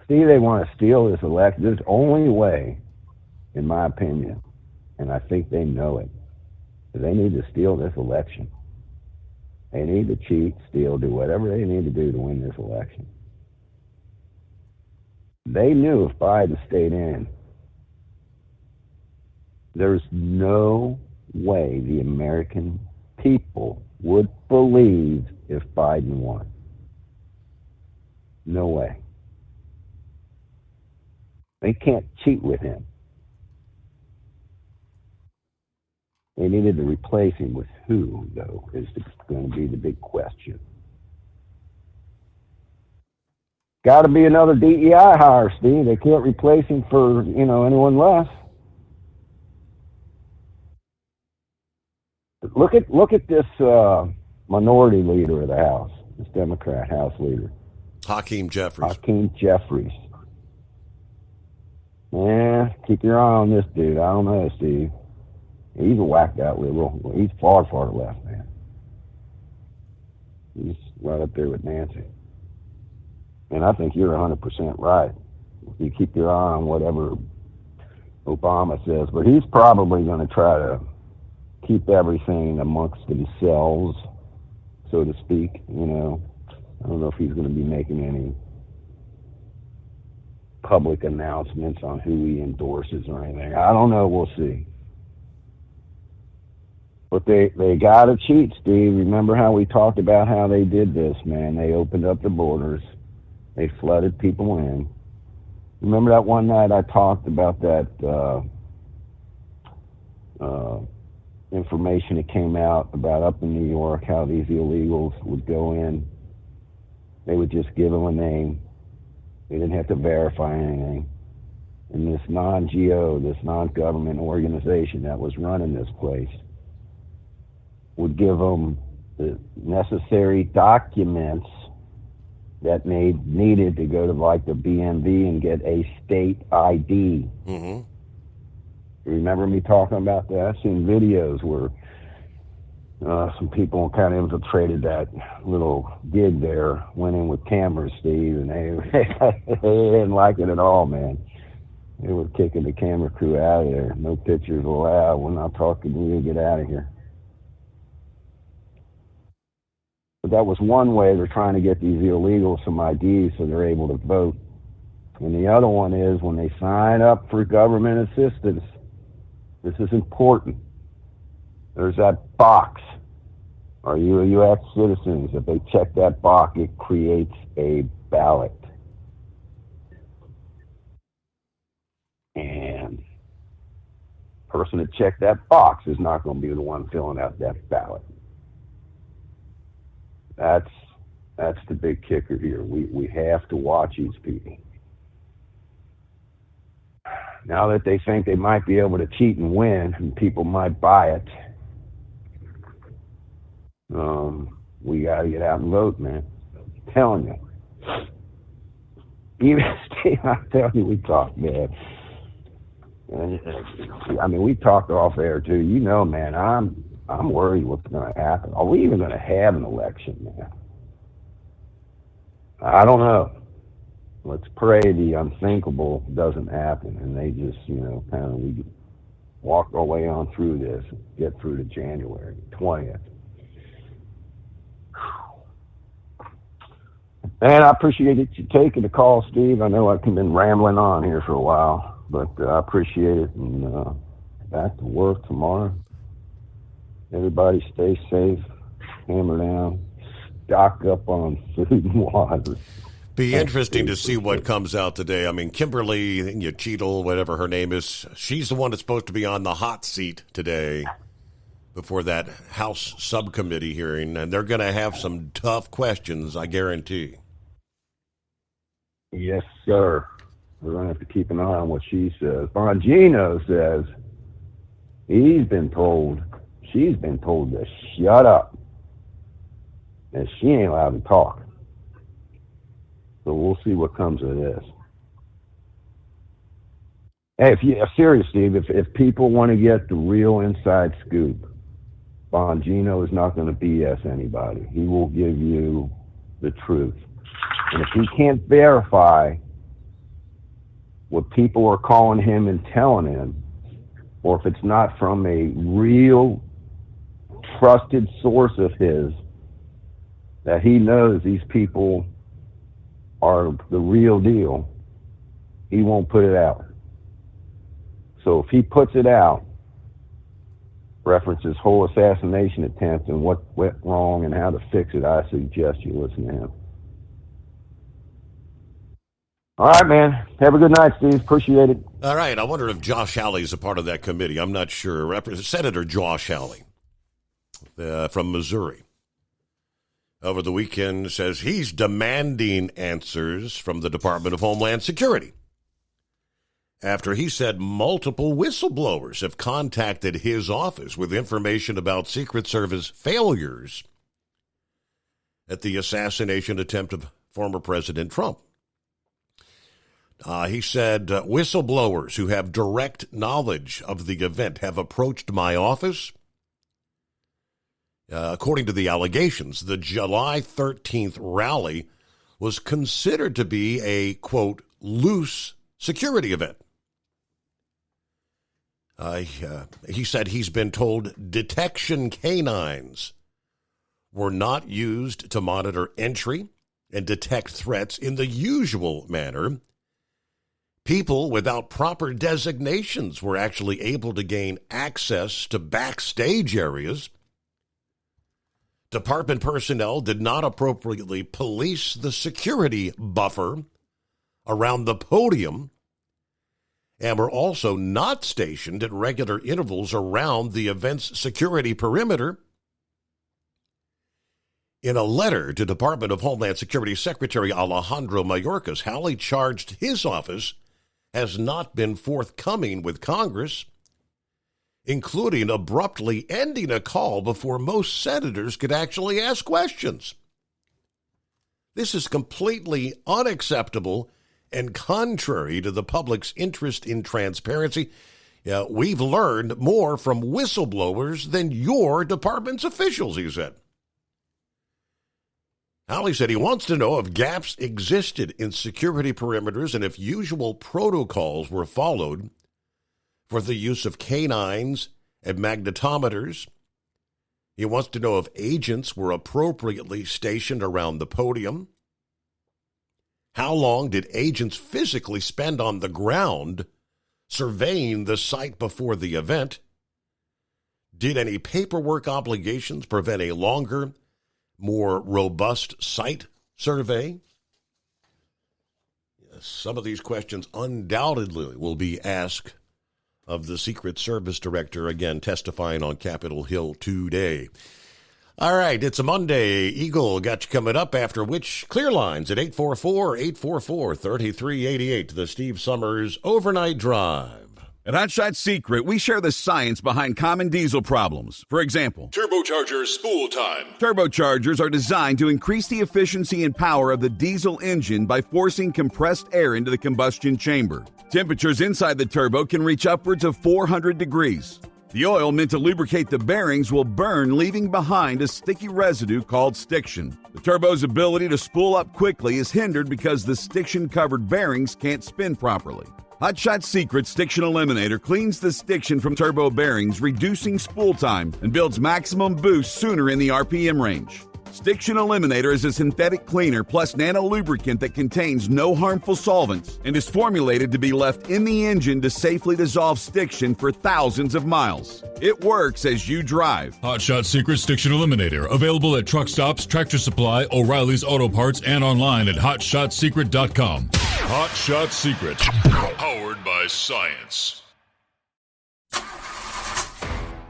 Steve, they want to steal this election. There's only way, in my opinion, and I think they know it. They need to steal this election. They need to cheat, steal, do whatever they need to do to win this election. They knew if Biden stayed in, there's no way the American people would believe if Biden won. No way. They can't cheat with him. They needed to replace him with who, though, is going to be the big question. Got to be another DEI hire, Steve. They can't replace him for, anyone less. Look at this minority leader of the House, this Democrat House leader. Hakeem Jeffries. Hakeem Jeffries. Yeah, keep your eye on this dude. I don't know, Steve. He's a whacked out liberal. He's far, far left, man. He's right up there with Nancy. And I think you're 100% right. You keep your eye on whatever Obama says, but he's probably going to try to keep everything amongst themselves, so to speak. You know, I don't know if he's going to be making any public announcements on who he endorses or anything. I don't know. We'll see. But they got to cheat, Steve. Remember how we talked about how they did this, man? They opened up the borders. They flooded people in. Remember that one night I talked about that information that came out about up in New York, how these illegals would go in. They would just give them a name. They didn't have to verify anything. And this non-GO, this non-government organization that was running this place, would give them the necessary documents that needed to go to like the BMV and get a state ID. Mm-hmm. Remember me talking about that? I've seen videos where some people kind of infiltrated that little gig there, went in with cameras, Steve, and they didn't like it at all, man. They were kicking the camera crew out of there. No pictures allowed. We're not talking to you. Get out of here. But that was one way they're trying to get these illegals some IDs so they're able to vote. And the other one is when they sign up for government assistance. This is important. There's that box. Are you a U.S. citizen? If they check that box, it creates a ballot. And the person that checked that box is not going to be the one filling out that ballot. That's the big kicker here. We have to watch these people. Now that they think they might be able to cheat and win, and people might buy it, we got to get out and vote, man. I'm telling you. Even Steve, I'm telling you, we talk, man. I mean, we talked off air too. You know, man, I'm worried what's going to happen. Are we even going to have an election, man? I don't know. Let's pray the unthinkable doesn't happen, and they just, kind of we walk our way on through this, and get through to January 20th. Man, I appreciate you taking the call, Steve. I know I've been rambling on here for a while, but I appreciate it, and back to work tomorrow. Everybody stay safe, hammer down, stock up on food and water. Be interesting to see what comes out today. I mean, Kimberly Cheadle, whatever her name is, she's the one that's supposed to be on the hot seat today before that House subcommittee hearing, and they're going to have some tough questions, I guarantee. Yes, sir. We're going to have to keep an eye on what she says. Bongino says she's been told to shut up, and she ain't allowed to talk. So we'll see what comes of this. Hey, serious, Steve, if people want to get the real inside scoop, Bongino is not going to BS anybody. He will give you the truth. And if he can't verify what people are calling him and telling him, or if it's not from a real trusted source of his, that he knows these people are the real deal, he won't put it out. So if he puts it out, references whole assassination attempt and what went wrong and how to fix it, I suggest you listen to him. All right, man. Have a good night, Steve. Appreciate it. All right. I wonder if Josh Hawley's a part of that committee. I'm not sure. Senator Josh Hawley from Missouri over the weekend says he's demanding answers from the Department of Homeland Security. after he said multiple whistleblowers have contacted his office with information about Secret Service failures at the assassination attempt of former President Trump. He said whistleblowers who have direct knowledge of the event have approached my office. According to the allegations, the July 13th rally was considered to be a, quote, loose security event. He said he's been told detection canines were not used to monitor entry and detect threats in the usual manner. People without proper designations were actually able to gain access to backstage areas. Department personnel did not appropriately police the security buffer around the podium and were also not stationed at regular intervals around the event's security perimeter. In a letter to Department of Homeland Security Secretary Alejandro Mayorkas, Hawley charged his office has not been forthcoming with Congress, including abruptly ending a call before most senators could actually ask questions. This is completely unacceptable and contrary to the public's interest in transparency. We've learned more from whistleblowers than your department's officials, he said. Hawley said he wants to know if gaps existed in security perimeters and if usual protocols were followed for the use of canines and magnetometers. He wants to know if agents were appropriately stationed around the podium. How long did agents physically spend on the ground surveying the site before the event? Did any paperwork obligations prevent a longer, more robust site survey? Yes, some of these questions undoubtedly will be asked of the Secret Service director, again, testifying on Capitol Hill today. All right, it's a Monday. Eagle got you coming up, after which clear lines at 844-844-3388, the Steve Summers Overnight Drive. At Hot Shot Secret, we share the science behind common diesel problems. For example, Turbocharger spool time. Turbochargers are designed to increase the efficiency and power of the diesel engine by forcing compressed air into the combustion chamber. Temperatures inside the turbo can reach upwards of 400 degrees. The oil meant to lubricate the bearings will burn, leaving behind a sticky residue called stiction. The turbo's ability to spool up quickly is hindered because the stiction-covered bearings can't spin properly. Hot Shot Secret Stiction Eliminator cleans the stiction from turbo bearings, reducing spool time, and builds maximum boost sooner in the RPM range. Stiction Eliminator is a synthetic cleaner plus nano-lubricant that contains no harmful solvents and is formulated to be left in the engine to safely dissolve stiction for thousands of miles. It works as you drive. Hot Shot Secret Stiction Eliminator, available at truck stops, Tractor Supply, O'Reilly's Auto Parts, and online at hotshotsecret.com. Hot Shot Secret, powered by science.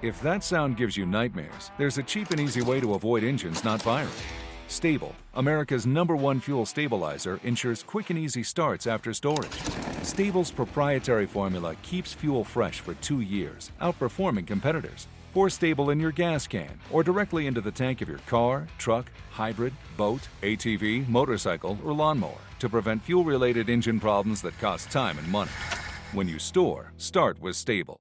If that sound gives you nightmares, there's a cheap and easy way to avoid engines not firing. Stable, America's #1 fuel stabilizer, ensures quick and easy starts after storage. Stable's proprietary formula keeps fuel fresh for 2 years, outperforming competitors. Pour Stable in your gas can or directly into the tank of your car, truck, hybrid, boat, ATV, motorcycle, or lawnmower to prevent fuel-related engine problems that cost time and money. When you store, start with Stable.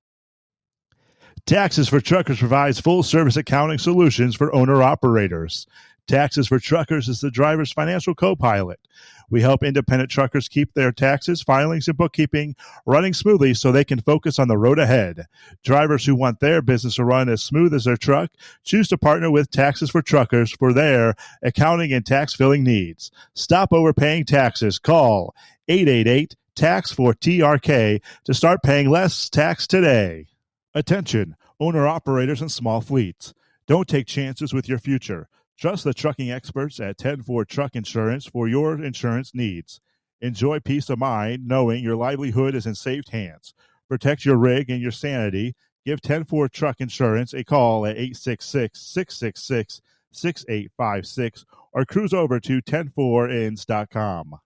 Taxes for Truckers provides full-service accounting solutions for owner-operators. Taxes for Truckers is the driver's financial co-pilot. We help independent truckers keep their taxes, filings, and bookkeeping running smoothly so they can focus on the road ahead. Drivers who want their business to run as smooth as their truck choose to partner with Taxes for Truckers for their accounting and tax filing needs. Stop overpaying taxes. Call 888-TAX-4TRK to start paying less tax today. Attention, owner-operators and small fleets. Don't take chances with your future. Trust the trucking experts at 10-4 Truck Insurance for your insurance needs. Enjoy peace of mind knowing your livelihood is in safe hands. Protect your rig and your sanity. Give 10-4 Truck Insurance a call at 866-666-6856 or cruise over to 104ins.com.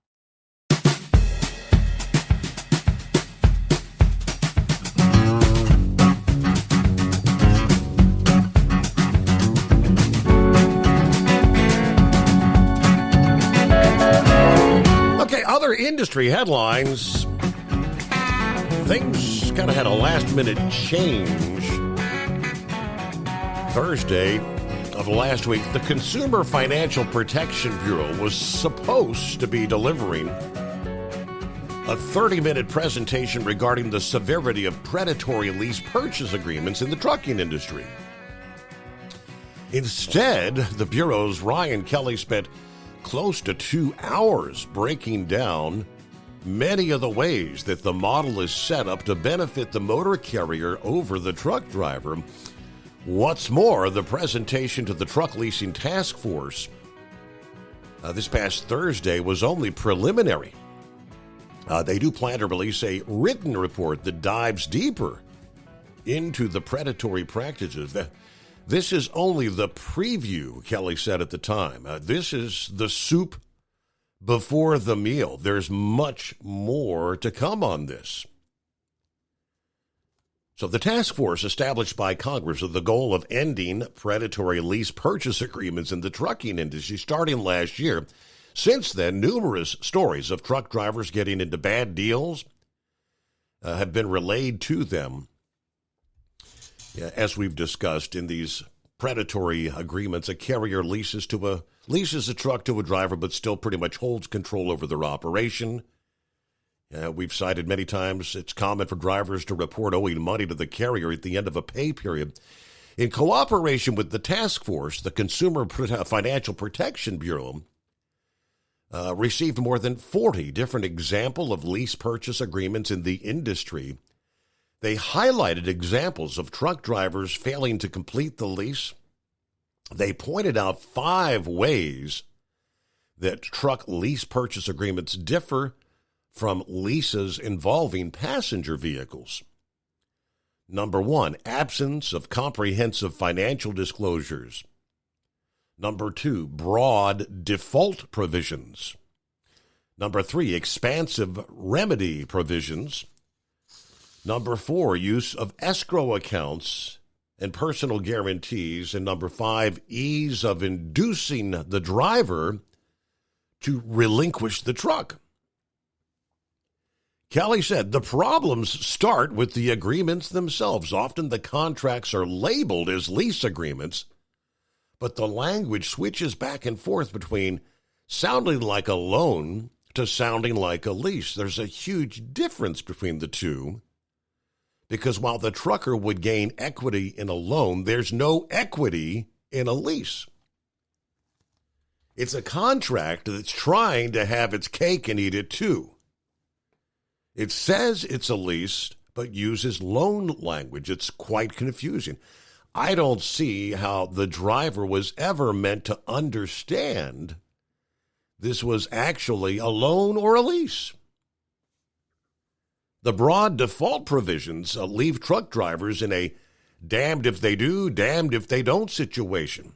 Okay, other industry headlines. Things kind of had a last-minute change. Thursday of last week, the Consumer Financial Protection Bureau was supposed to be delivering a 30-minute presentation regarding the severity of predatory lease purchase agreements in the trucking industry. Instead, the Bureau's Ryan Kelly spent close to 2 hours breaking down many of the ways that the model is set up to benefit the motor carrier over the truck driver. What's more, the presentation to the Truck Leasing Task Force this past Thursday was only preliminary. They do plan to release a written report that dives deeper into the predatory practices. This is only the preview, Kelly said at the time. This is the soup before the meal. There's much more to come on this. So the task force established by Congress with the goal of ending predatory lease purchase agreements in the trucking industry starting last year. Since then, numerous stories of truck drivers getting into bad deals have been relayed to them. As we've discussed, in these predatory agreements, a carrier leases a truck to a driver, but still pretty much holds control over their operation. We've cited many times it's common for drivers to report owing money to the carrier at the end of a pay period. In cooperation with the task force, the Consumer Financial Protection Bureau received more than 40 different examples of lease purchase agreements in the industry. They highlighted examples of truck drivers failing to complete the lease. They pointed out 5 ways that truck lease purchase agreements differ from leases involving passenger vehicles. Number 1, absence of comprehensive financial disclosures. Number 2, broad default provisions. Number 3, expansive remedy provisions. Number 4, use of escrow accounts and personal guarantees. And number 5, ease of inducing the driver to relinquish the truck. Kelly said the problems start with the agreements themselves. Often the contracts are labeled as lease agreements, but the language switches back and forth between sounding like a loan to sounding like a lease. There's a huge difference between the two, because while the trucker would gain equity in a loan, there's no equity in a lease. It's a contract that's trying to have its cake and eat it too. It says it's a lease, but uses loan language. It's quite confusing. I don't see how the driver was ever meant to understand this was actually a loan or a lease. The broad default provisions leave truck drivers in a damned if they do, damned if they don't situation.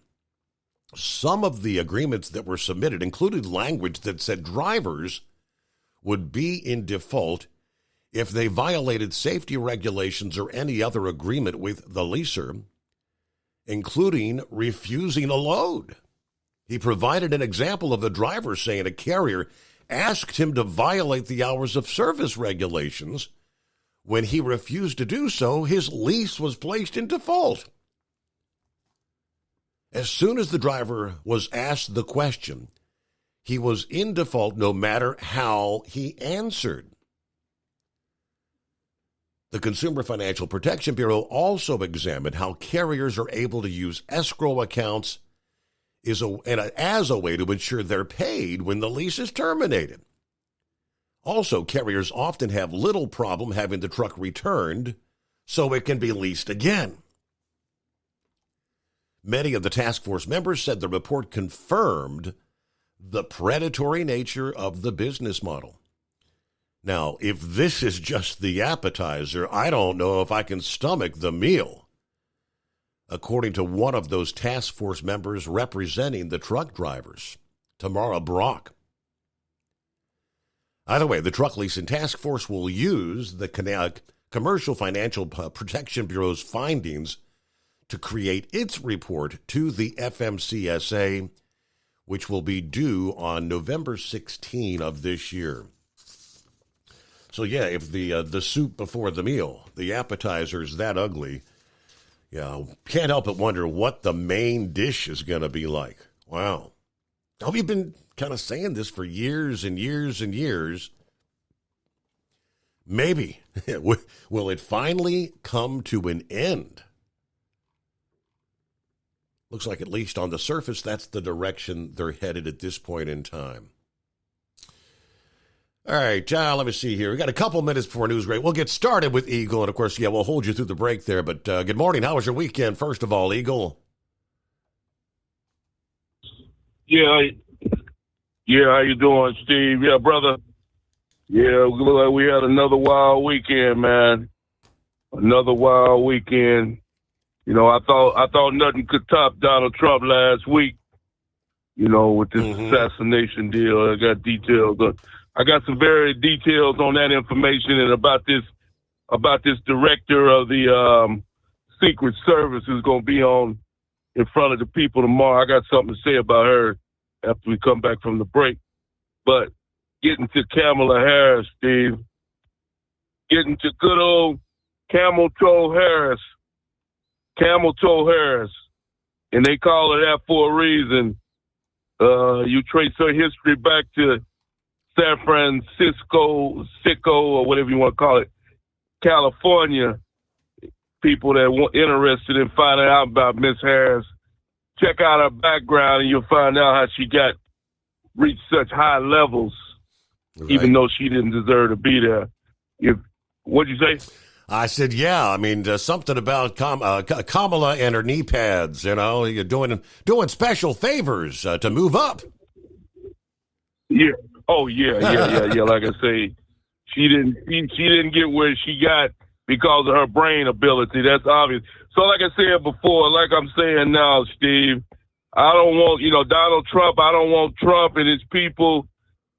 Some of the agreements that were submitted included language that said drivers would be in default if they violated safety regulations or any other agreement with the leaser, including refusing a load. He provided an example of the driver saying a carrier asked him to violate the hours of service regulations. When he refused to do so, his lease was placed in default. As soon as the driver was asked the question, he was in default no matter how he answered. The Consumer Financial Protection Bureau also examined how carriers are able to use escrow accounts as a way to ensure they're paid when the lease is terminated. Also, carriers often have little problem having the truck returned so it can be leased again. Many of the task force members said the report confirmed the predatory nature of the business model. Now, if this is just the appetizer, I don't know if I can stomach the meal, according to one of those task force members representing the truck drivers, Tamara Brock. Either way, the Truck Leasing Task Force will use the Commercial Financial Protection Bureau's findings to create its report to the FMCSA, which will be due on November 16 of this year. So, yeah, if the soup before the meal, the appetizer is that ugly, can't help but wonder what the main dish is going to be like. Wow. We've been kind of saying this for years and years and years. Maybe. Will it finally come to an end? Looks like, at least on the surface, that's the direction they're headed at this point in time. All right, let me see here. We got a couple minutes before news break. We'll get started with Eagle, and of course, we'll hold you through the break there. But good morning. How was your weekend, first of all, Eagle? Yeah, how you doing, Steve? Yeah, brother. Yeah, we look like we had another wild weekend, man. Another wild weekend. You know, I thought nothing could top Donald Trump last week, with this assassination deal. I got details. I got some very details on that information and about this director of the Secret Service who's going to be on in front of the people tomorrow. I got something to say about her after we come back from the break. But getting to Kamala Harris, Steve. Getting to good old Camel Toe Harris. Camel Toe Harris. And they call her that for a reason. You trace her history back to San Francisco, or whatever you want to call it, California. People that were interested in finding out about Miss Harris, check out her background and you'll find out how she reached such high levels, even though she didn't deserve to be there. What'd you say? I said, something about Kamala and her knee pads. You're doing special favors to move up. Yeah. Oh yeah. Like I say, she didn't get where she got because of her brain ability. That's obvious. So, like I said before, like I'm saying now, Steve, I don't want Donald Trump. I don't want Trump and his people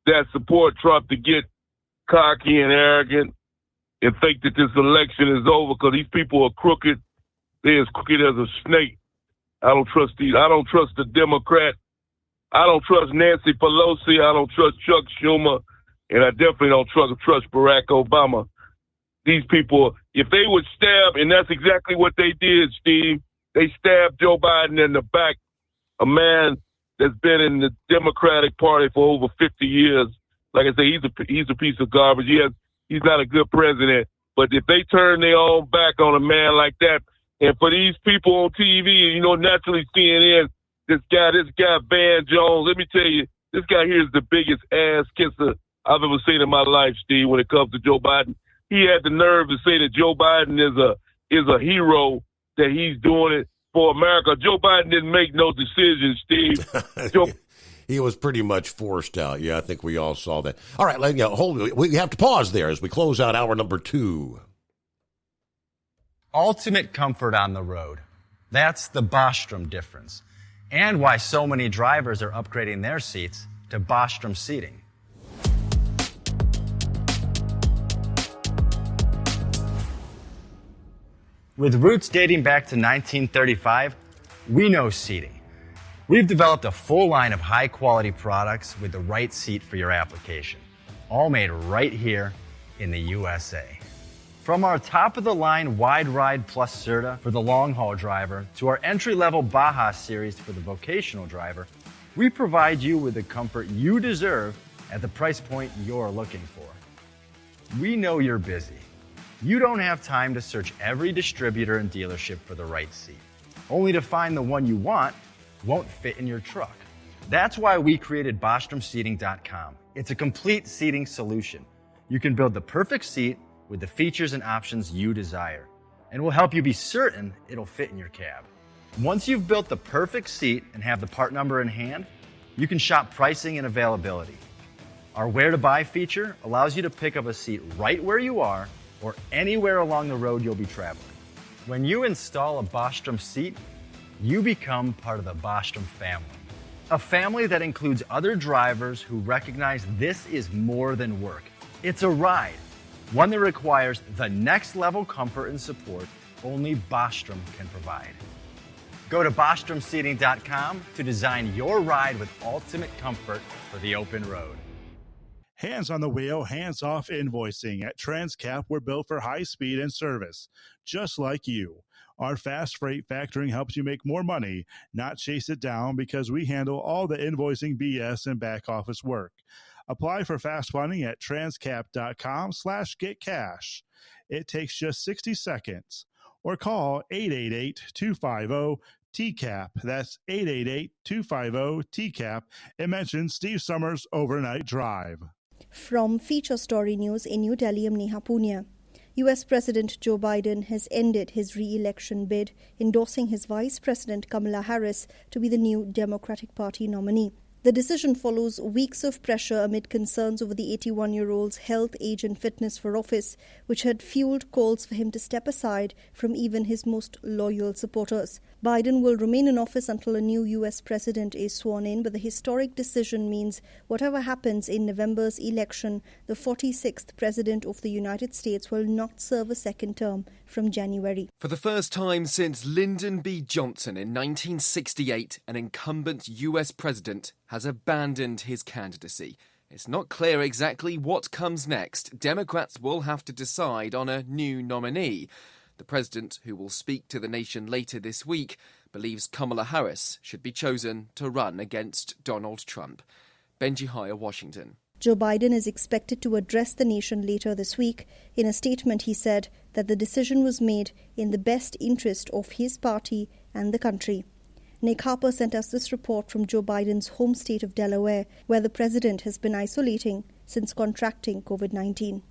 that support Trump to get cocky and arrogant and think that this election is over, because these people are crooked. They're as crooked as a snake. I don't trust the Democrat. I don't trust Nancy Pelosi. I don't trust Chuck Schumer. And I definitely don't trust Barack Obama. These people, if they would stab, and that's exactly what they did, Steve. They stabbed Joe Biden in the back, a man that's been in the Democratic Party for over 50 years. Like I say, he's a piece of garbage. He's not a good president. But if they turn their own back on a man like that, and for these people on TV, naturally CNN, this guy, Van Jones, let me tell you, this guy here is the biggest ass kisser I've ever seen in my life, Steve, when it comes to Joe Biden. He had the nerve to say that Joe Biden is a hero, that he's doing it for America. Joe Biden didn't make no decisions, Steve. He was pretty much forced out. Yeah, I think we all saw that. All right, we have to pause there as we close out hour number 2. Ultimate comfort on the road. That's the Bostrom difference. And why so many drivers are upgrading their seats to Bostrom seating. With roots dating back to 1935, we know seating. We've developed a full line of high-quality products with the right seat for your application, all made right here in the USA. From our top-of-the-line Wide Ride Plus Certa for the long-haul driver to our entry-level Baja series for the vocational driver, we provide you with the comfort you deserve at the price point you're looking for. We know you're busy. You don't have time to search every distributor and dealership for the right seat, only to find the one you want won't fit in your truck. That's why we created BostromSeating.com. It's a complete seating solution. You can build the perfect seat with the features and options you desire, and we'll help you be certain it'll fit in your cab. Once you've built the perfect seat and have the part number in hand, you can shop pricing and availability. Our Where to Buy feature allows you to pick up a seat right where you are or anywhere along the road you'll be traveling. When you install a Bostrom seat, you become part of the Bostrom family. A family that includes other drivers who recognize this is more than work. It's a ride, one that requires the next level comfort and support only Bostrom can provide. Go to BostromSeating.com to design your ride with ultimate comfort for the open road. Hands on the wheel, hands off invoicing. At Transcap, we're built for high speed and service, just like you. Our fast freight factoring helps you make more money, not chase it down, because we handle all the invoicing BS and back office work. Apply for fast funding at transcap.com/getcash. It takes just 60 seconds. Or call 888-250-TCAP. That's 888-250-TCAP and mention Steve Summers' Overnight Drive. From Feature Story News in New Delhi, I'm Neha Punia. US President Joe Biden has ended his re-election bid, endorsing his Vice President Kamala Harris to be the new Democratic Party nominee. The decision follows weeks of pressure amid concerns over the 81-year-old's health, age and fitness for office, which had fueled calls for him to step aside from even his most loyal supporters. Biden will remain in office until a new U.S. president is sworn in, but the historic decision means whatever happens in November's election, the 46th President of the United States will not serve a second term from January. For the first time since Lyndon B. Johnson in 1968, an incumbent U.S. president has abandoned his candidacy. It's not clear exactly what comes next. Democrats will have to decide on a new nominee. The president, who will speak to the nation later this week, believes Kamala Harris should be chosen to run against Donald Trump. Benji Hire, Washington. Joe Biden is expected to address the nation later this week. In a statement, he said that the decision was made in the best interest of his party and the country. Nick Harper sent us this report from Joe Biden's home state of Delaware, where the president has been isolating since contracting COVID-19.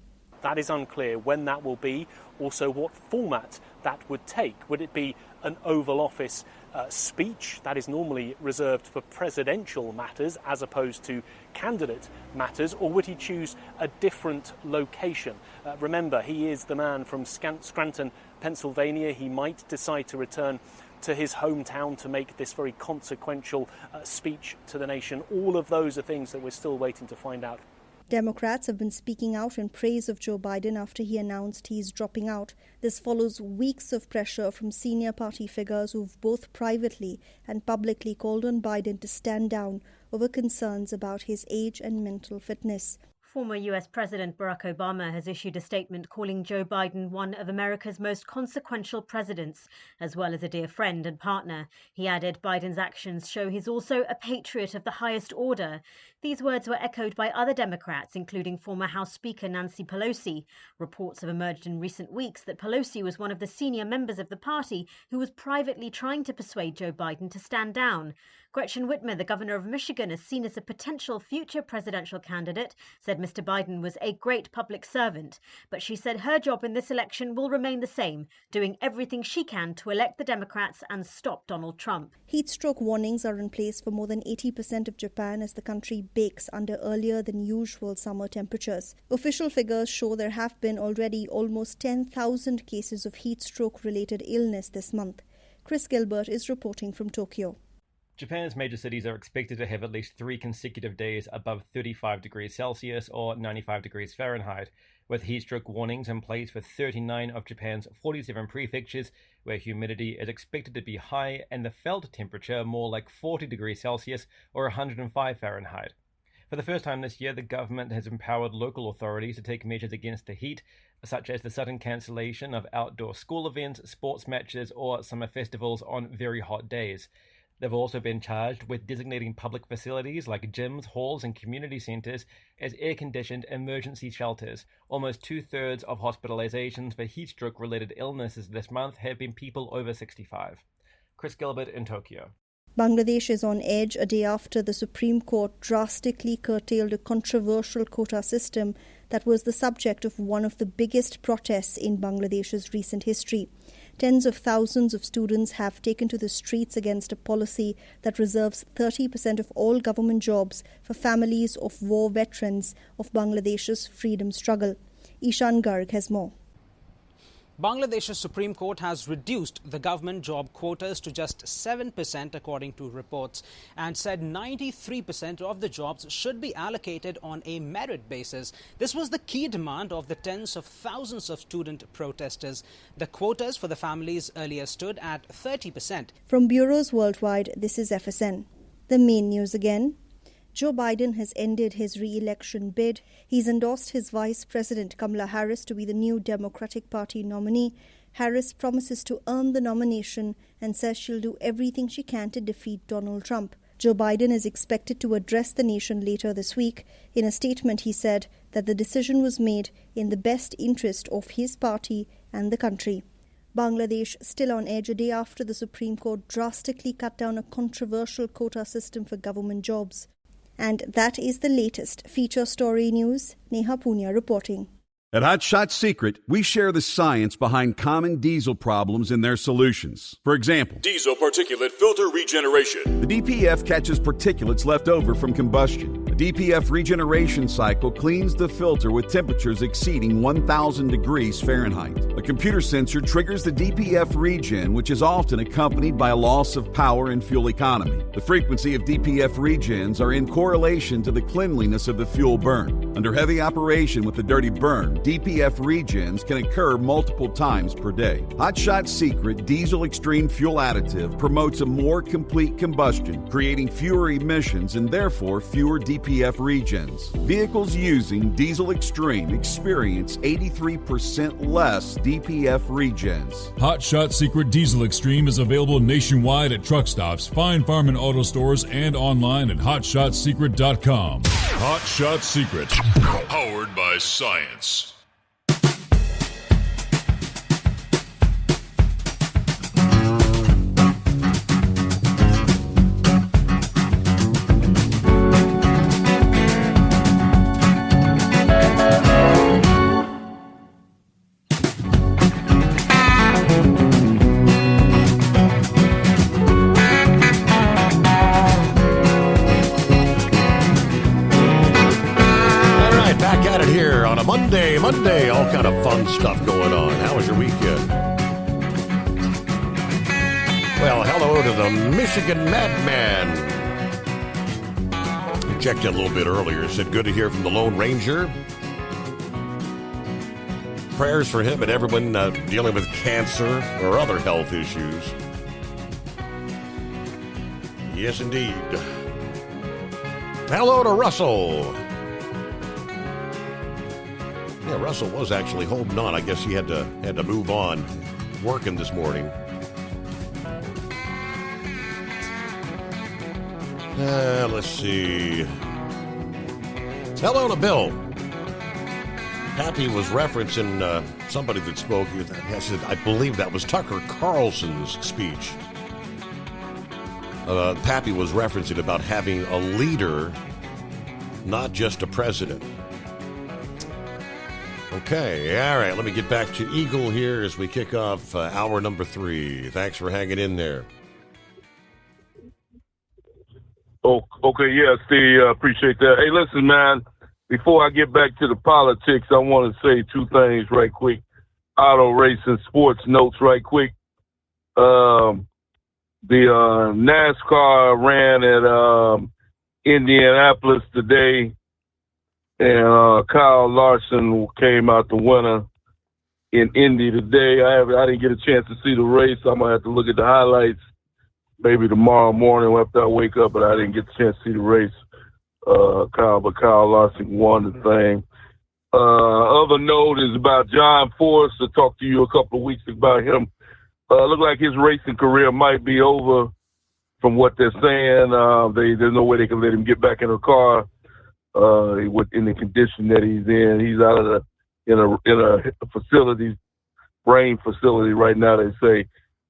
That is unclear when that will be, also what format that would take. Would it be an Oval Office speech that is normally reserved for presidential matters as opposed to candidate matters, or would he choose a different location? Remember, he is the man from Scranton, Pennsylvania. He might decide to return to his hometown to make this very consequential speech to the nation. All of those are things that we're still waiting to find out. Democrats have been speaking out in praise of Joe Biden after he announced he's dropping out. This follows weeks of pressure from senior party figures who've both privately and publicly called on Biden to stand down over concerns about his age and mental fitness. Former US President Barack Obama has issued a statement calling Joe Biden one of America's most consequential presidents, as well as a dear friend and partner. He added Biden's actions show he's also a patriot of the highest order. These words were echoed by other Democrats, including former House Speaker Nancy Pelosi. Reports have emerged in recent weeks that Pelosi was one of the senior members of the party who was privately trying to persuade Joe Biden to stand down. Gretchen Whitmer, the governor of Michigan, is seen as a potential future presidential candidate, said Mr. Biden was a great public servant. But she said her job in this election will remain the same, doing everything she can to elect the Democrats and stop Donald Trump. Heat stroke warnings are in place for more than 80% of Japan as the country bakes under earlier than usual summer temperatures. Official figures show there have been already almost 10,000 cases of heat stroke-related illness this month. Chris Gilbert is reporting from Tokyo. Japan's major cities are expected to have at least 3 consecutive days above 35 degrees Celsius or 95 degrees Fahrenheit, with heatstroke warnings in place for 39 of Japan's 47 prefectures, where humidity is expected to be high and the felt temperature more like 40 degrees Celsius or 105 Fahrenheit. For the first time this year, the government has empowered local authorities to take measures against the heat, such as the sudden cancellation of outdoor school events, sports matches, or summer festivals on very hot days. They've also been charged with designating public facilities like gyms, halls, and community centres as air-conditioned emergency shelters. Almost 2/3 of hospitalizations for heatstroke-related illnesses this month have been people over 65. Chris Gilbert in Tokyo. Bangladesh is on edge a day after the Supreme Court drastically curtailed a controversial quota system that was the subject of one of the biggest protests in Bangladesh's recent history. Tens of thousands of students have taken to the streets against a policy that reserves 30% of all government jobs for families of war veterans of Bangladesh's freedom struggle. Ishan Garg has more. Bangladesh's Supreme Court has reduced the government job quotas to just 7% according to reports, and said 93% of the jobs should be allocated on a merit basis. This was the key demand of the tens of thousands of student protesters. The quotas for the families earlier stood at 30%. From bureaus worldwide, this is FSN. The main news again. Joe Biden has ended his re-election bid. He's endorsed his Vice President Kamala Harris to be the new Democratic Party nominee. Harris promises to earn the nomination and says she'll do everything she can to defeat Donald Trump. Joe Biden is expected to address the nation later this week. In a statement, he said that the decision was made in the best interest of his party and the country. Bangladesh still on edge a day after the Supreme Court drastically cut down a controversial quota system for government jobs. And that is the latest feature story news. Neha Punya reporting. At Hot Shot Secret, we share the science behind common diesel problems and their solutions. For example, diesel particulate filter regeneration. The DPF catches particulates left over from combustion. The DPF regeneration cycle cleans the filter with temperatures exceeding 1,000 degrees Fahrenheit. A computer sensor triggers the DPF regen, which is often accompanied by a loss of power and fuel economy. The frequency of DPF regens are in correlation to the cleanliness of the fuel burn. Under heavy operation with the dirty burn, DPF regens can occur multiple times per day. Hot Shot Secret Diesel Extreme Fuel Additive promotes a more complete combustion, creating fewer emissions and therefore fewer DPF regens. Vehicles using Diesel Extreme experience 83% less DPF regens. Hot Shot Secret Diesel Extreme is available nationwide at truck stops, fine farm and auto stores, and online at hotshotsecret.com. Hot Shot Secret, powered by science. Monday, all kind of fun stuff going on. How was your weekend? Well, hello to the Michigan Madman. We checked in a little bit earlier. Said good to hear from the Lone Ranger. Prayers for him and everyone dealing with cancer or other health issues. Yes, indeed. Hello to Russell. Yeah, Russell was actually holding on. I guess he had to move on, working this morning. Let's see. Hello to Bill. Pappy was referencing somebody that spoke. I believe that was Tucker Carlson's speech. Pappy was referencing about having a leader, not just a president. Okay, all right, let me get back to Eagle here as we kick off hour number 3. Thanks for hanging in there. Oh, okay, yeah, Steve, appreciate that. Hey, listen, man, before I get back to the politics, I want to say 2 things right quick. Auto racing sports notes right quick. The NASCAR ran at Indianapolis today. And Kyle Larson came out the winner in Indy today. I didn't get a chance to see the race. I'm going to have to look at the highlights maybe tomorrow morning after I wake up, but I didn't get the chance to see the race. Kyle Larson won the thing. Other note is about John Force. I talked to you a couple of weeks about him. Look like his racing career might be over from what they're saying. There's no way they can let him get back in a car. In the condition that he's in. He's out of in a facility, brain facility right now, they say.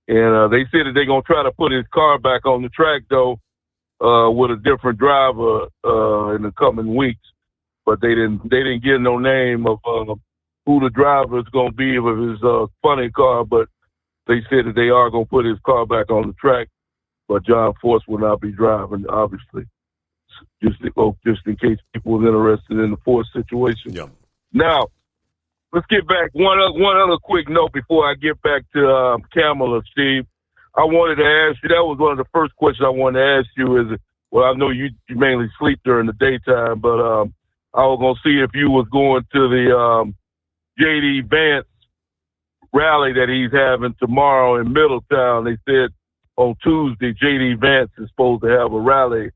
And they said that they're going to try to put his car back on the track, though, with a different driver in the coming weeks. But they didn't get no name of who the driver is going to be of his funny car. But they said that they are going to put his car back on the track. But John Force will not be driving, obviously. Just in case people are interested in the Force situation. Yeah. Now, let's get back. One other quick note before I get back to Kamala, Steve. I wanted to ask you, that was one of the first questions I wanted to ask you is, well, I know you mainly sleep during the daytime, but I was going to see if you was going to the J.D. Vance rally that he's having tomorrow in Middletown. They said on Tuesday, J.D. Vance is supposed to have a rally.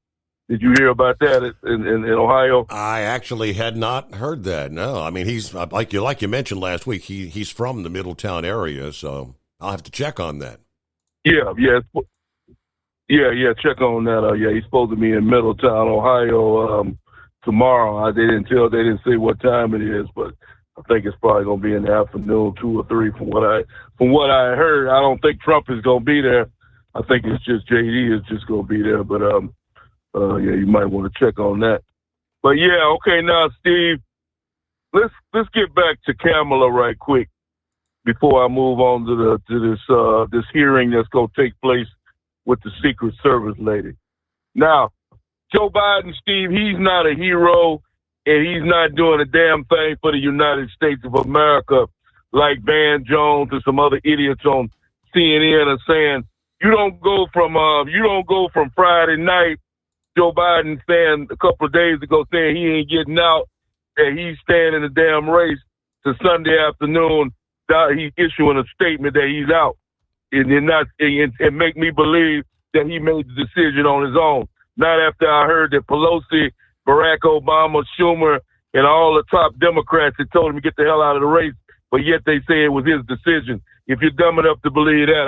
Did you hear about that in Ohio? I actually had not heard that. No, I mean, he's like you mentioned last week. He's from the Middletown area, so I'll have to check on that. Yeah. Check on that. He's supposed to be in Middletown, Ohio, tomorrow. They didn't say what time it is, but I think it's probably going to be in the afternoon, 2 or 3. From what I heard, I don't think Trump is going to be there. I think it's just JD is just going to be there. But you might want to check on that. But yeah, okay. Now, Steve, let's get back to Kamala right quick before I move on to this hearing that's going to take place with the Secret Service lady. Now, Joe Biden, Steve, he's not a hero, and he's not doing a damn thing for the United States of America like Van Jones and some other idiots on CNN are saying. You don't go from Friday night, Joe Biden saying a couple of days ago saying he ain't getting out, that he's staying in the damn race, to Sunday afternoon he's issuing a statement that he's out, and make me believe that he made the decision on his own. Not after I heard that Pelosi, Barack Obama, Schumer, and all the top Democrats had told him to get the hell out of the race, but yet they say it was his decision. If you're dumb enough to believe that,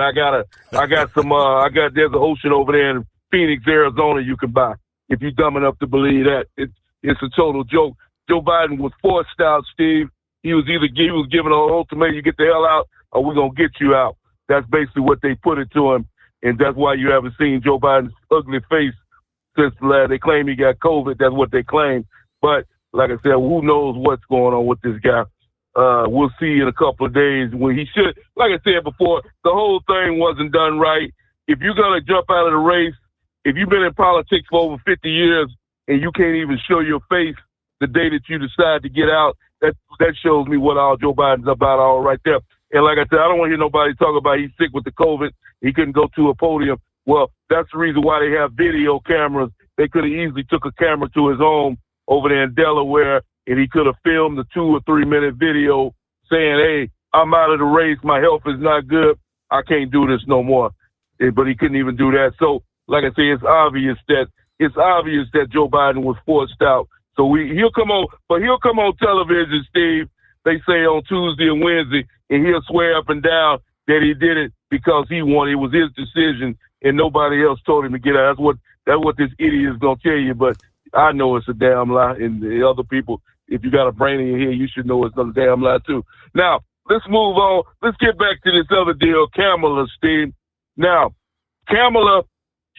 there's an ocean over there in Phoenix, Arizona you can buy. If you're dumb enough to believe that, it's a total joke. Joe Biden was forced out, Steve. He was given an ultimatum: you get the hell out, or we're gonna get you out. That's basically what they put it to him, and that's why you haven't seen Joe Biden's ugly face since they claim he got COVID. That's what they claim. But like I said, who knows what's going on with this guy? We'll see in a couple of days when he should. Like I said before, the whole thing wasn't done right. If you're gonna jump out of the race, if you've been in politics for over 50 years and you can't even show your face the day that you decide to get out, that shows me what all Joe Biden's about all right there. And like I said, I don't want to hear nobody talk about he's sick with the COVID. He couldn't go to a podium. Well, that's the reason why they have video cameras. They could have easily took a camera to his home over there in Delaware, and he could have filmed a 2 or 3 minute video saying, hey, I'm out of the race. My health is not good. I can't do this no more. But he couldn't even do that. So, like I say, it's obvious that Joe Biden was forced out. So he'll come on television, Steve. They say on Tuesday and Wednesday, and he'll swear up and down that he did it because he wanted. It was his decision, and nobody else told him to get out. That's what this idiot is gonna tell you. But I know it's a damn lie. And the other people, if you got a brain in your head, you should know it's a damn lie too. Now let's move on. Let's get back to this other deal, Kamala, Steve. Now, Kamala,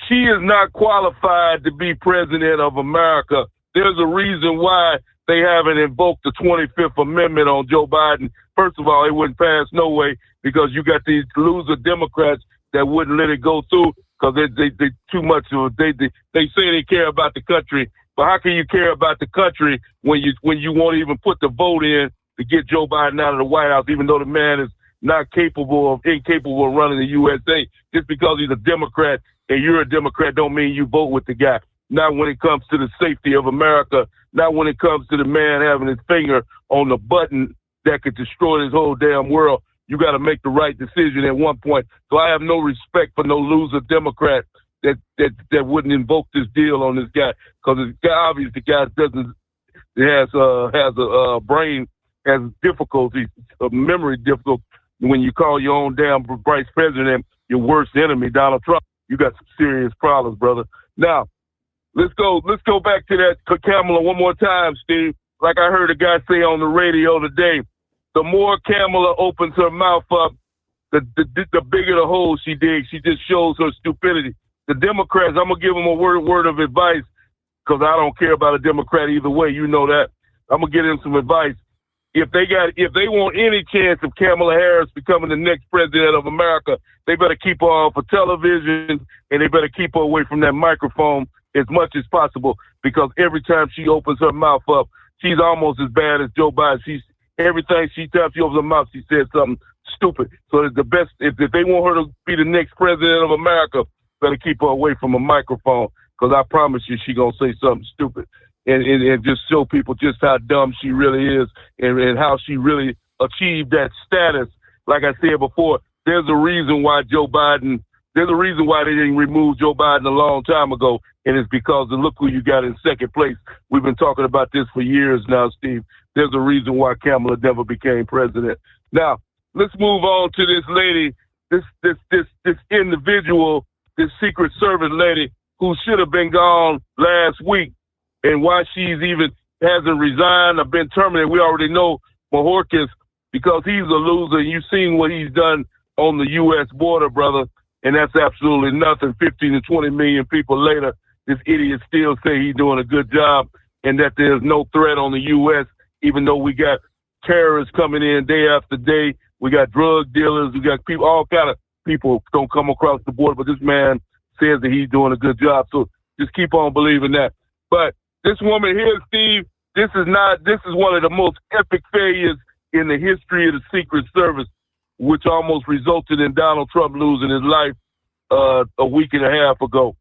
she is not qualified to be president of America. There's a reason why they haven't invoked the 25th Amendment on Joe Biden. First of all, it wouldn't pass no way because you got these loser Democrats that wouldn't let it go through because they too much of they say they care about the country, but how can you care about the country when you won't even put the vote in to get Joe Biden out of the White House, even though the man is incapable of running the USA? Just because he's a Democrat and you're a Democrat don't mean you vote with the guy. Not when it comes to the safety of America, not when it comes to the man having his finger on the button that could destroy this whole damn world. You got to make the right decision at one point. So I have no respect for no loser Democrat that wouldn't invoke this deal on this guy, because it's obvious the guy has a brain, has difficulties, a memory difficulty. When you call your own damn vice president your worst enemy, Donald Trump, you got some serious problems, brother. Now, let's go back to that Kamala one more time, Steve. Like I heard a guy say on the radio today, the more Kamala opens her mouth up, the bigger the hole she digs. She just shows her stupidity. The Democrats, I'm gonna give them a word of advice, because I don't care about a Democrat either way. You know that. I'm gonna give them some advice. If they want any chance of Kamala Harris becoming the next president of America, they better keep her off of television, and they better keep her away from that microphone as much as possible, because every time she opens her mouth up, she's almost as bad as Joe Biden. everything she touched, she opens her mouth, she said something stupid. So it's the best, if they want her to be the next president of America, better keep her away from a microphone, because I promise you she going to say something stupid and just show people just how dumb she really is and how she really achieved that status. Like I said before, there's a reason why they didn't remove Joe Biden a long time ago, and it's because of look who you got in second place. We've been talking about this for years now, Steve. There's a reason why Kamala never became president. Now, let's move on to this lady, this individual, this Secret Service lady who should have been gone last week, and why she's even hasn't resigned or been terminated. We already know Mayorkas, because he's a loser, and you've seen what he's done on the U.S. border, brother, and that's absolutely nothing. 15 to 20 million people later, this idiot still say he's doing a good job and that there's no threat on the U.S., even though we got terrorists coming in day after day. We got drug dealers. We got people, all kind of people don't come across the border, but this man says that he's doing a good job. So just keep on believing that. But this woman here, Steve, this is one of the most epic failures in the history of the Secret Service, which almost resulted in Donald Trump losing his life a week and a half ago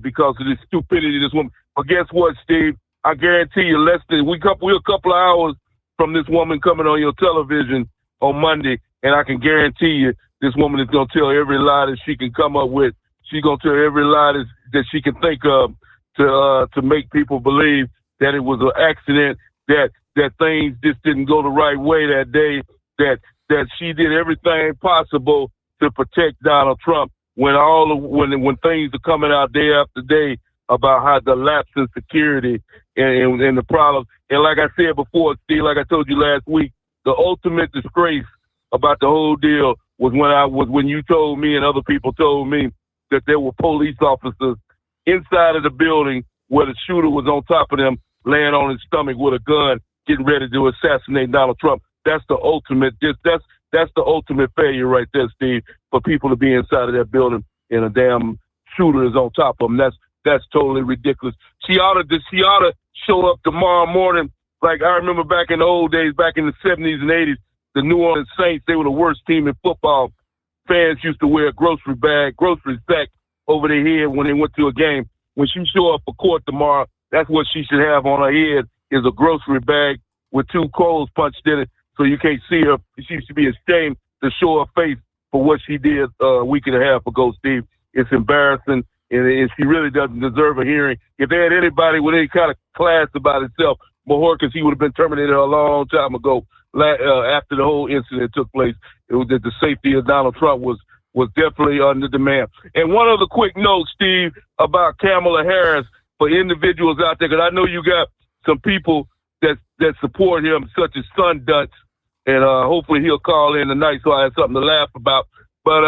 because of the stupidity of this woman. But guess what, Steve? I guarantee you, we're a couple of hours from this woman coming on your television on Monday, and I can guarantee you this woman is going to tell every lie that she can come up with. She's going to tell every lie that she can think of to make people believe that it was an accident, that things just didn't go the right way that day, that she did everything possible to protect Donald Trump when things are coming out day after day about how the lapse in security and the problem. And like I said before, Steve, like I told you last week, the ultimate disgrace about the whole deal was when you told me and other people told me that there were police officers inside of the building where the shooter was on top of them, laying on his stomach with a gun, getting ready to assassinate Donald Trump. That's the ultimate. That's the ultimate failure right there, Steve. For people to be inside of that building and a damn shooter is on top of them. That's totally ridiculous. She ought to show up tomorrow morning. Like I remember back in the old days, back in the 70s and 80s, the New Orleans Saints, they were the worst team in football. Fans used to wear groceries sack over their head when they went to a game. When she show up for court tomorrow, that's what she should have on her head, is a grocery bag with 2 coals punched in it, so you can't see her. She should be ashamed to show her face for what she did a week and a half ago, Steve. It's embarrassing, and she really doesn't deserve a hearing. If they had anybody with any kind of class about itself, Mayorkas, he would have been terminated a long time ago after the whole incident took place. It was that the safety of Donald Trump was definitely under demand. And one other quick note, Steve, about Kamala Harris for individuals out there, because I know you got some people that support him, such as Sun Dunce, and hopefully he'll call in tonight so I have something to laugh about. But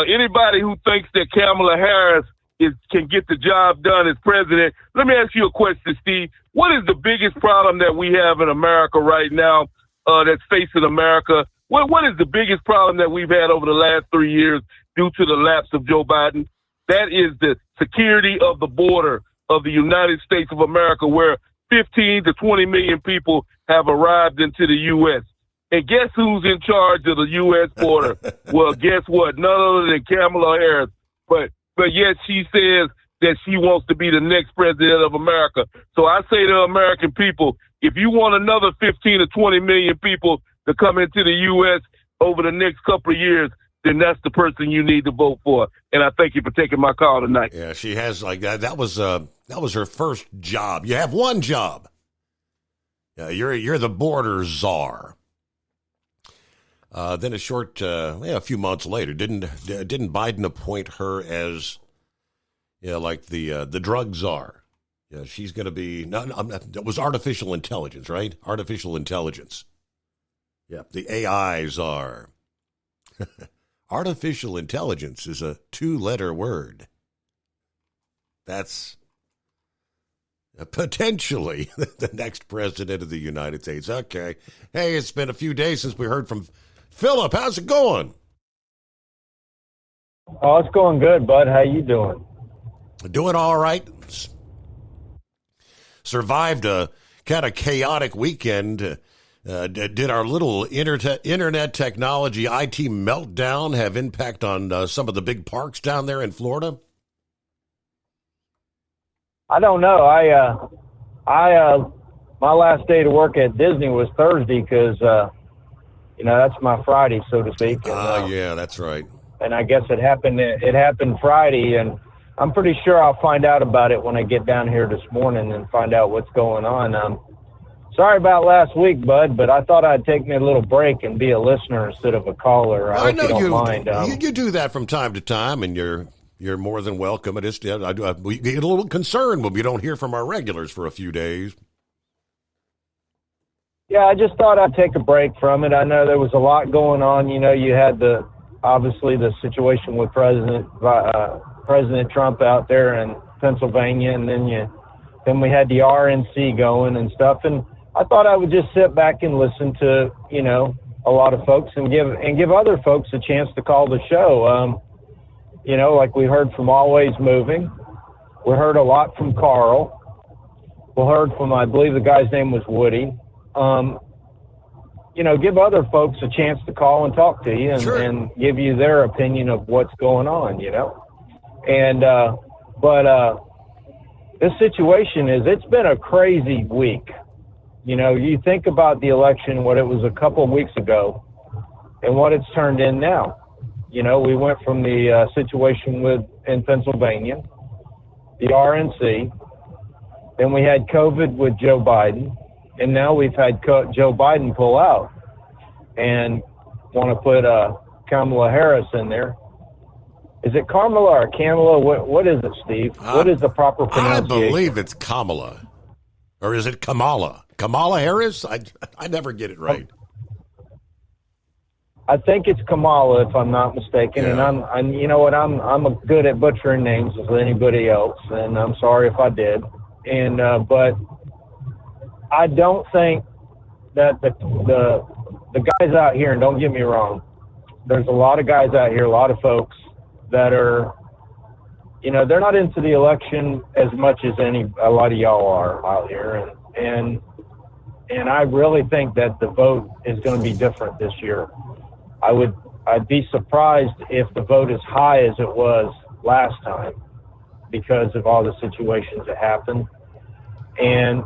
anybody who thinks that Kamala Harris can get the job done as president, let me ask you a question, Steve. What is the biggest problem that we have in America right now that's facing America? What is the biggest problem that we've had over the last 3 years due to the lapse of Joe Biden? That is the security of the border of the United States of America, where 15 to 20 million people have arrived into the U.S. And guess who's in charge of the U.S. border? Well, guess what? None other than Kamala Harris. But yet she says that she wants to be the next president of America. So I say to American people, if you want another 15 to 20 million people to come into the U.S. over the next couple of years, then that's the person you need to vote for. And I thank you for taking my call tonight. Yeah, she has like that. That was her first job. You have one job. You're the border czar. Then a few months later, didn't Biden appoint her as like the drug czar? Yeah, she's going to be. It was artificial intelligence, right? Artificial intelligence. Yeah, the AI czar. Artificial intelligence is a 2-letter word. That's potentially the next president of the United States. Okay. Hey, it's been a few days since we heard from Philip. How's it going? Oh, it's going good, bud. How you doing? Doing all right. Survived a kind of chaotic weekend Did our little internet technology IT meltdown have impact on some of the big parks down there in Florida? I don't know. My last day to work at Disney was Thursday because, that's my Friday, so to speak. Yeah, that's right. And I guess it happened Friday, and I'm pretty sure I'll find out about it when I get down here this morning and find out what's going on. Sorry about last week, Bud, but I thought I'd take me a little break and be a listener instead of a caller. I know you don't mind. You do that from time to time, and you're more than welcome. We get a little concerned when we don't hear from our regulars for a few days. Yeah, I just thought I'd take a break from it. I know there was a lot going on. You had obviously the situation with President Trump out there in Pennsylvania, and then we had the RNC going and stuff. And I thought I would just sit back and listen to a lot of folks and give other folks a chance to call the show. Like we heard from Always Moving, we heard a lot from Carl. We heard from, I believe the guy's name was Woody. Give other folks a chance to call and talk to you and give you their opinion of what's going on, And, but this situation it's been a crazy week. You think about the election, what it was a couple of weeks ago, and what it's turned in now. We went from the situation in Pennsylvania, the RNC, then we had COVID with Joe Biden, and now we've had Joe Biden pull out and want to put Kamala Harris in there. Is it Kamala or Kamala? What is it, Steve? What is the proper pronunciation? I believe it's Kamala. Or is it Kamala? Kamala Harris? I never get it right. I think it's Kamala, if I'm not mistaken. Yeah. And I'm you know what? I'm good at butchering names as anybody else, and I'm sorry if I did. And but I don't think that the guys out here, and don't get me wrong, there's a lot of guys out here, a lot of folks that are, they're not into the election as much as a lot of y'all are out here, and I really think that the vote is going to be different this year. I'd be surprised if the vote is high as it was last time because of all the situations that happened, and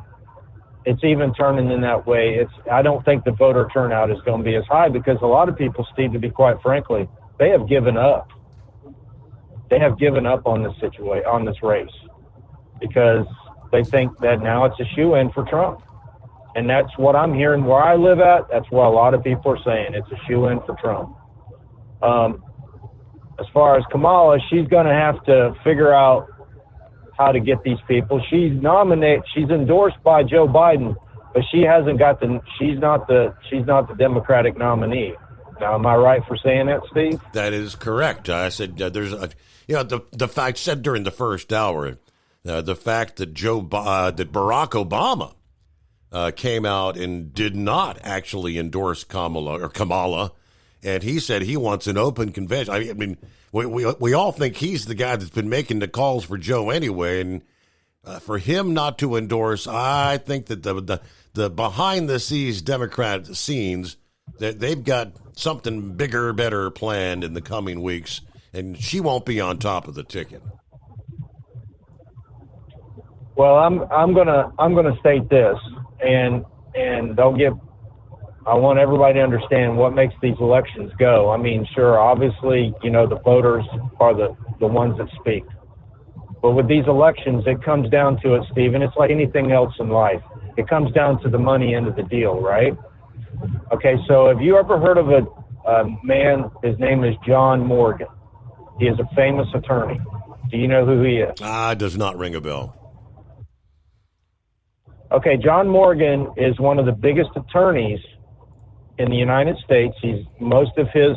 it's even turning in that way. I don't think the voter turnout is going to be as high because a lot of people, Steve, to be quite frankly, they have given up. They have given up on this situation, on this race, because they think that now it's a shoe-in for Trump. And that's what I'm hearing where I live at. That's what a lot of people are saying. It's a shoe-in for Trump. As far as Kamala, she's going to have to figure out how to get these people. She's endorsed by Joe Biden, but she's not the Democratic nominee. Now, am I right for saying that, Steve? That is correct. I said there's the fact said during the first hour, the fact that that Barack Obama came out and did not actually endorse Kamala, and he said he wants an open convention. I mean, we all think he's the guy that's been making the calls for Joe anyway, and for him not to endorse, I think that the behind the scenes Democrat scenes, that they've got something bigger, better planned in the coming weeks, and she won't be on top of the ticket. Well, I'm gonna state this, and I want everybody to understand what makes these elections go. I mean, sure, obviously, the voters are the ones that speak. But with these elections, it comes down to it, Steve, and it's like anything else in life. It comes down to the money end of the deal, right? Okay, so have you ever heard of a man? His name is John Morgan. He is a famous attorney. Do you know who he is? It does not ring a bell. Okay, John Morgan is one of the biggest attorneys in the United States. Most of his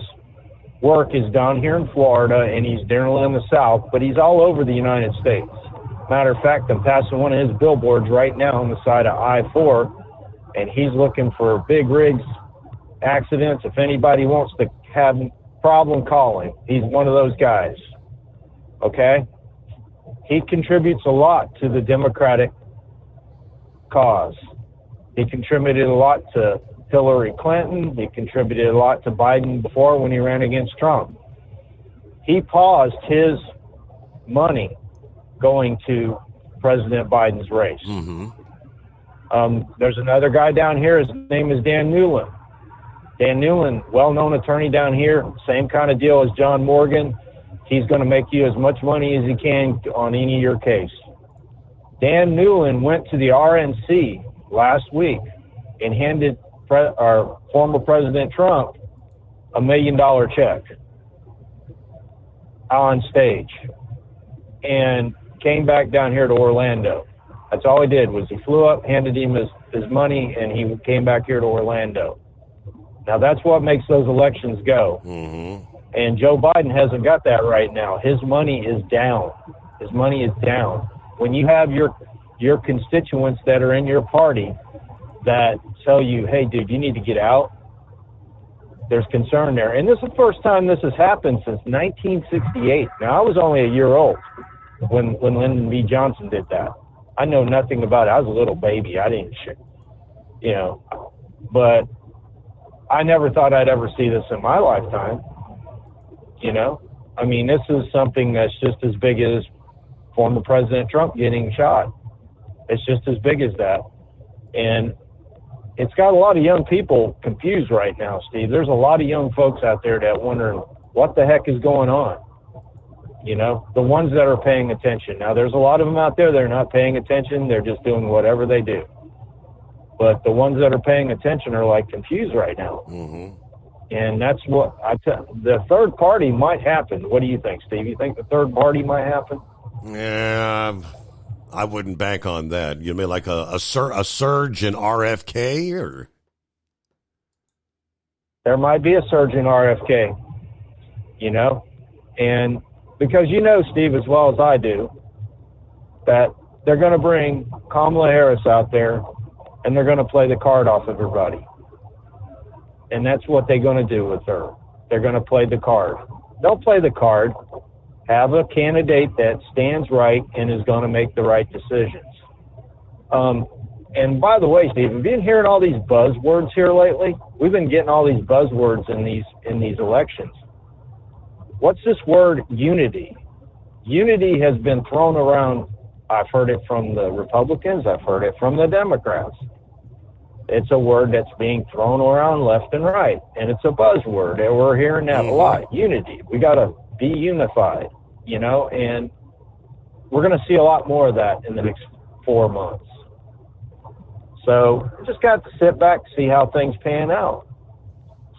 work is down here in Florida, and he's generally in the South, but he's all over the United States. Matter of fact, I'm passing one of his billboards right now on the side of I-4, and he's looking for big rigs, accidents. If anybody wants to have a problem, call him. He's one of those guys, okay? He contributes a lot to the Democratic cause. He contributed a lot to Hillary Clinton. He contributed a lot to Biden before when he ran against Trump. He paused his money going to President Biden's race. There's another guy down here. His name is Dan Newland. Dan Newland, well-known attorney down here, same kind of deal as John Morgan. He's going to make you as much money as he can on any of your case. Dan Newland went to the RNC last week and handed our former President Trump $1 million check on stage and came back down here to Orlando. That's all he did was he flew up, handed him his money, and he came back here to Orlando. Now, that's what makes those elections go. And Joe Biden hasn't got that right now. His money is down. His money is down. When you have your constituents that are in your party that tell you, hey, dude, you need to get out, there's concern there. And this is the first time this has happened since 1968. Now, I was only a year old when Lyndon B. Johnson did that. I know nothing about it. I was a little baby. I didn't, but I never thought I'd ever see this in my lifetime. I mean, this is something that's just as big as former President Trump getting shot. It's just as big as that. And it's got a lot of young people confused right now, Steve. There's a lot of young folks out there that wondering what the heck is going on. The ones that are paying attention. Now, there's a lot of them out there that are not paying attention. They're just doing whatever they do. But the ones that are paying attention are like confused right now. And that's what the third party might happen. What do you think, Steve? You think the third party might happen? Yeah, I wouldn't bank on that. You mean like a surge in RFK, or? There might be a surge in RFK, and because Steve, as well as I do, that they're going to bring Kamala Harris out there and they're going to play the card off everybody. And that's what they're going to do with her. They're going to play the card. They'll play the card, have a candidate that stands right and is going to make the right decisions. And by the way, Steve, have you been hearing all these buzzwords here lately? We've been getting all these buzzwords in these elections. What's this word unity? Unity has been thrown around. I've heard it from the Republicans. I've heard it from the Democrats. It's a word that's being thrown around left and right, and it's a buzzword, and we're hearing that a lot. Unity. We got to be unified, and we're going to see a lot more of that in the next 4 months. So just got to sit back, see how things pan out.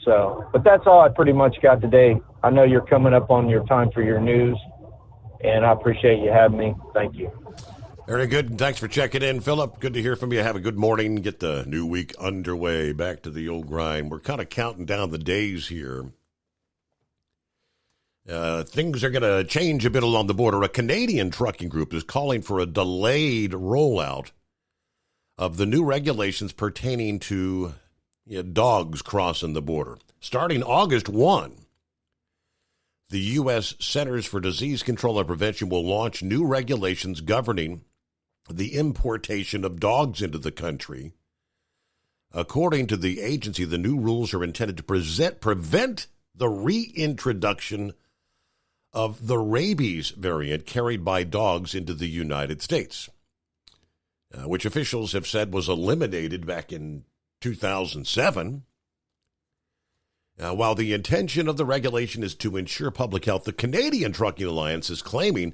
But that's all I pretty much got today. I know you're coming up on your time for your news, and I appreciate you having me. Thank you. Very good. Thanks for checking in, Philip. Good to hear from you. Have a good morning. Get the new week underway. Back to the old grind. We're kind of counting down the days here. Things are going to change a bit along the border. A Canadian trucking group is calling for a delayed rollout of the new regulations pertaining to dogs crossing the border. Starting August 1, the U.S. Centers for Disease Control and Prevention will launch new regulations governing the importation of dogs into the country. According to the agency, the new rules are intended to prevent the reintroduction of the rabies variant carried by dogs into the United States, which officials have said was eliminated back in 2007. While the intention of the regulation is to ensure public health, the Canadian Trucking Alliance is claiming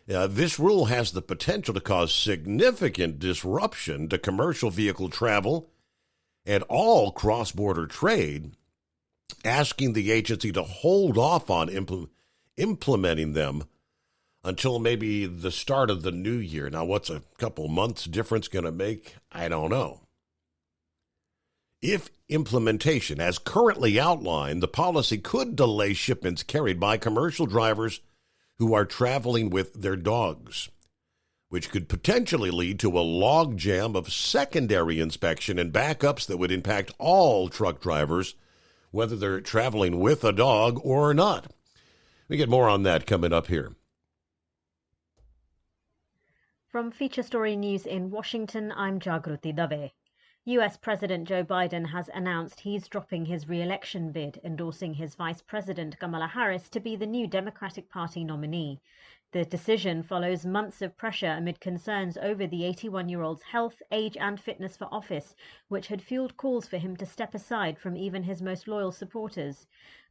this rule has the potential to cause significant disruption to commercial vehicle travel and all cross-border trade, asking the agency to hold off on implementing them until maybe the start of the new year. Now, what's a couple months difference going to make? I don't know. If implementation, as currently outlined, the policy could delay shipments carried by commercial drivers who are traveling with their dogs, which could potentially lead to a logjam of secondary inspection and backups that would impact all truck drivers, whether they're traveling with a dog or not. We get more on that coming up here. From Feature Story News in Washington, I'm Jagruti Dave. US President Joe Biden has announced he's dropping his re-election bid, endorsing his Vice President Kamala Harris to be the new Democratic Party nominee. The decision follows months of pressure amid concerns over the 81-year-old's health, age and fitness for office, which had fueled calls for him to step aside from even his most loyal supporters.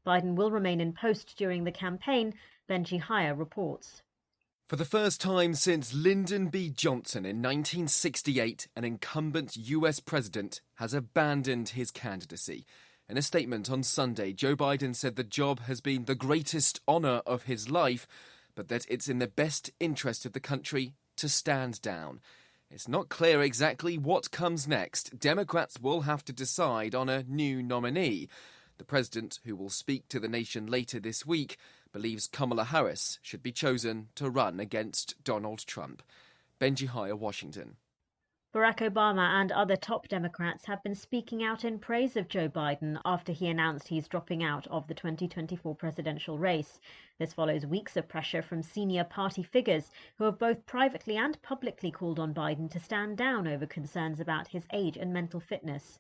Biden will remain in post during the campaign, Benji Hire reports. For the first time since Lyndon B. Johnson in 1968, an incumbent US president has abandoned his candidacy. In a statement on Sunday, Joe Biden said the job has been the greatest honour of his life, but that it's in the best interest of the country to stand down. It's not clear exactly what comes next. Democrats will have to decide on a new nominee. The president, who will speak to the nation later this week, believes Kamala Harris should be chosen to run against Donald Trump. Benji Hire, Washington. Barack Obama and other top Democrats have been speaking out in praise of Joe Biden after he announced he's dropping out of the 2024 presidential race. This follows weeks of pressure from senior party figures who have both privately and publicly called on Biden to stand down over concerns about his age and mental fitness.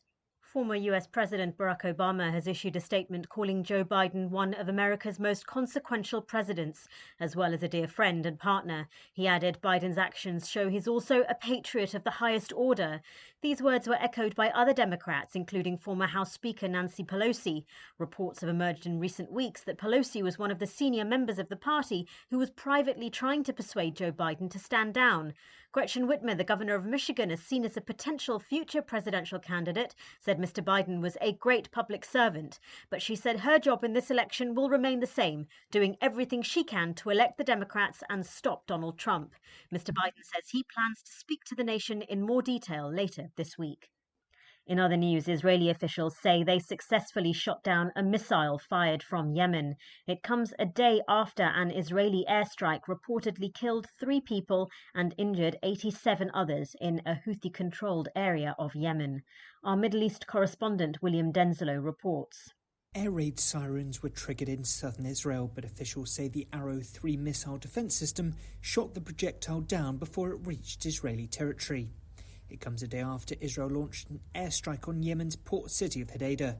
Former US President Barack Obama has issued a statement calling Joe Biden one of America's most consequential presidents, as well as a dear friend and partner. He added, Biden's actions show he's also a patriot of the highest order. These words were echoed by other Democrats, including former House Speaker Nancy Pelosi. Reports have emerged in recent weeks that Pelosi was one of the senior members of the party who was privately trying to persuade Joe Biden to stand down. Gretchen Whitmer, the governor of Michigan, is seen as a potential future presidential candidate, said Mr. Biden was a great public servant. But she said her job in this election will remain the same, doing everything she can to elect the Democrats and stop Donald Trump. Mr. Biden says he plans to speak to the nation in more detail later this week. In other news, Israeli officials say they successfully shot down a missile fired from Yemen. It comes a day after an Israeli airstrike reportedly killed 3 people and injured 87 others in a Houthi-controlled area of Yemen. Our Middle East correspondent William Denslow reports. Air raid sirens were triggered in southern Israel, but officials say the Arrow 3 missile defense system shot the projectile down before it reached Israeli territory. It comes a day after Israel launched an airstrike on Yemen's port city of Hodeidah.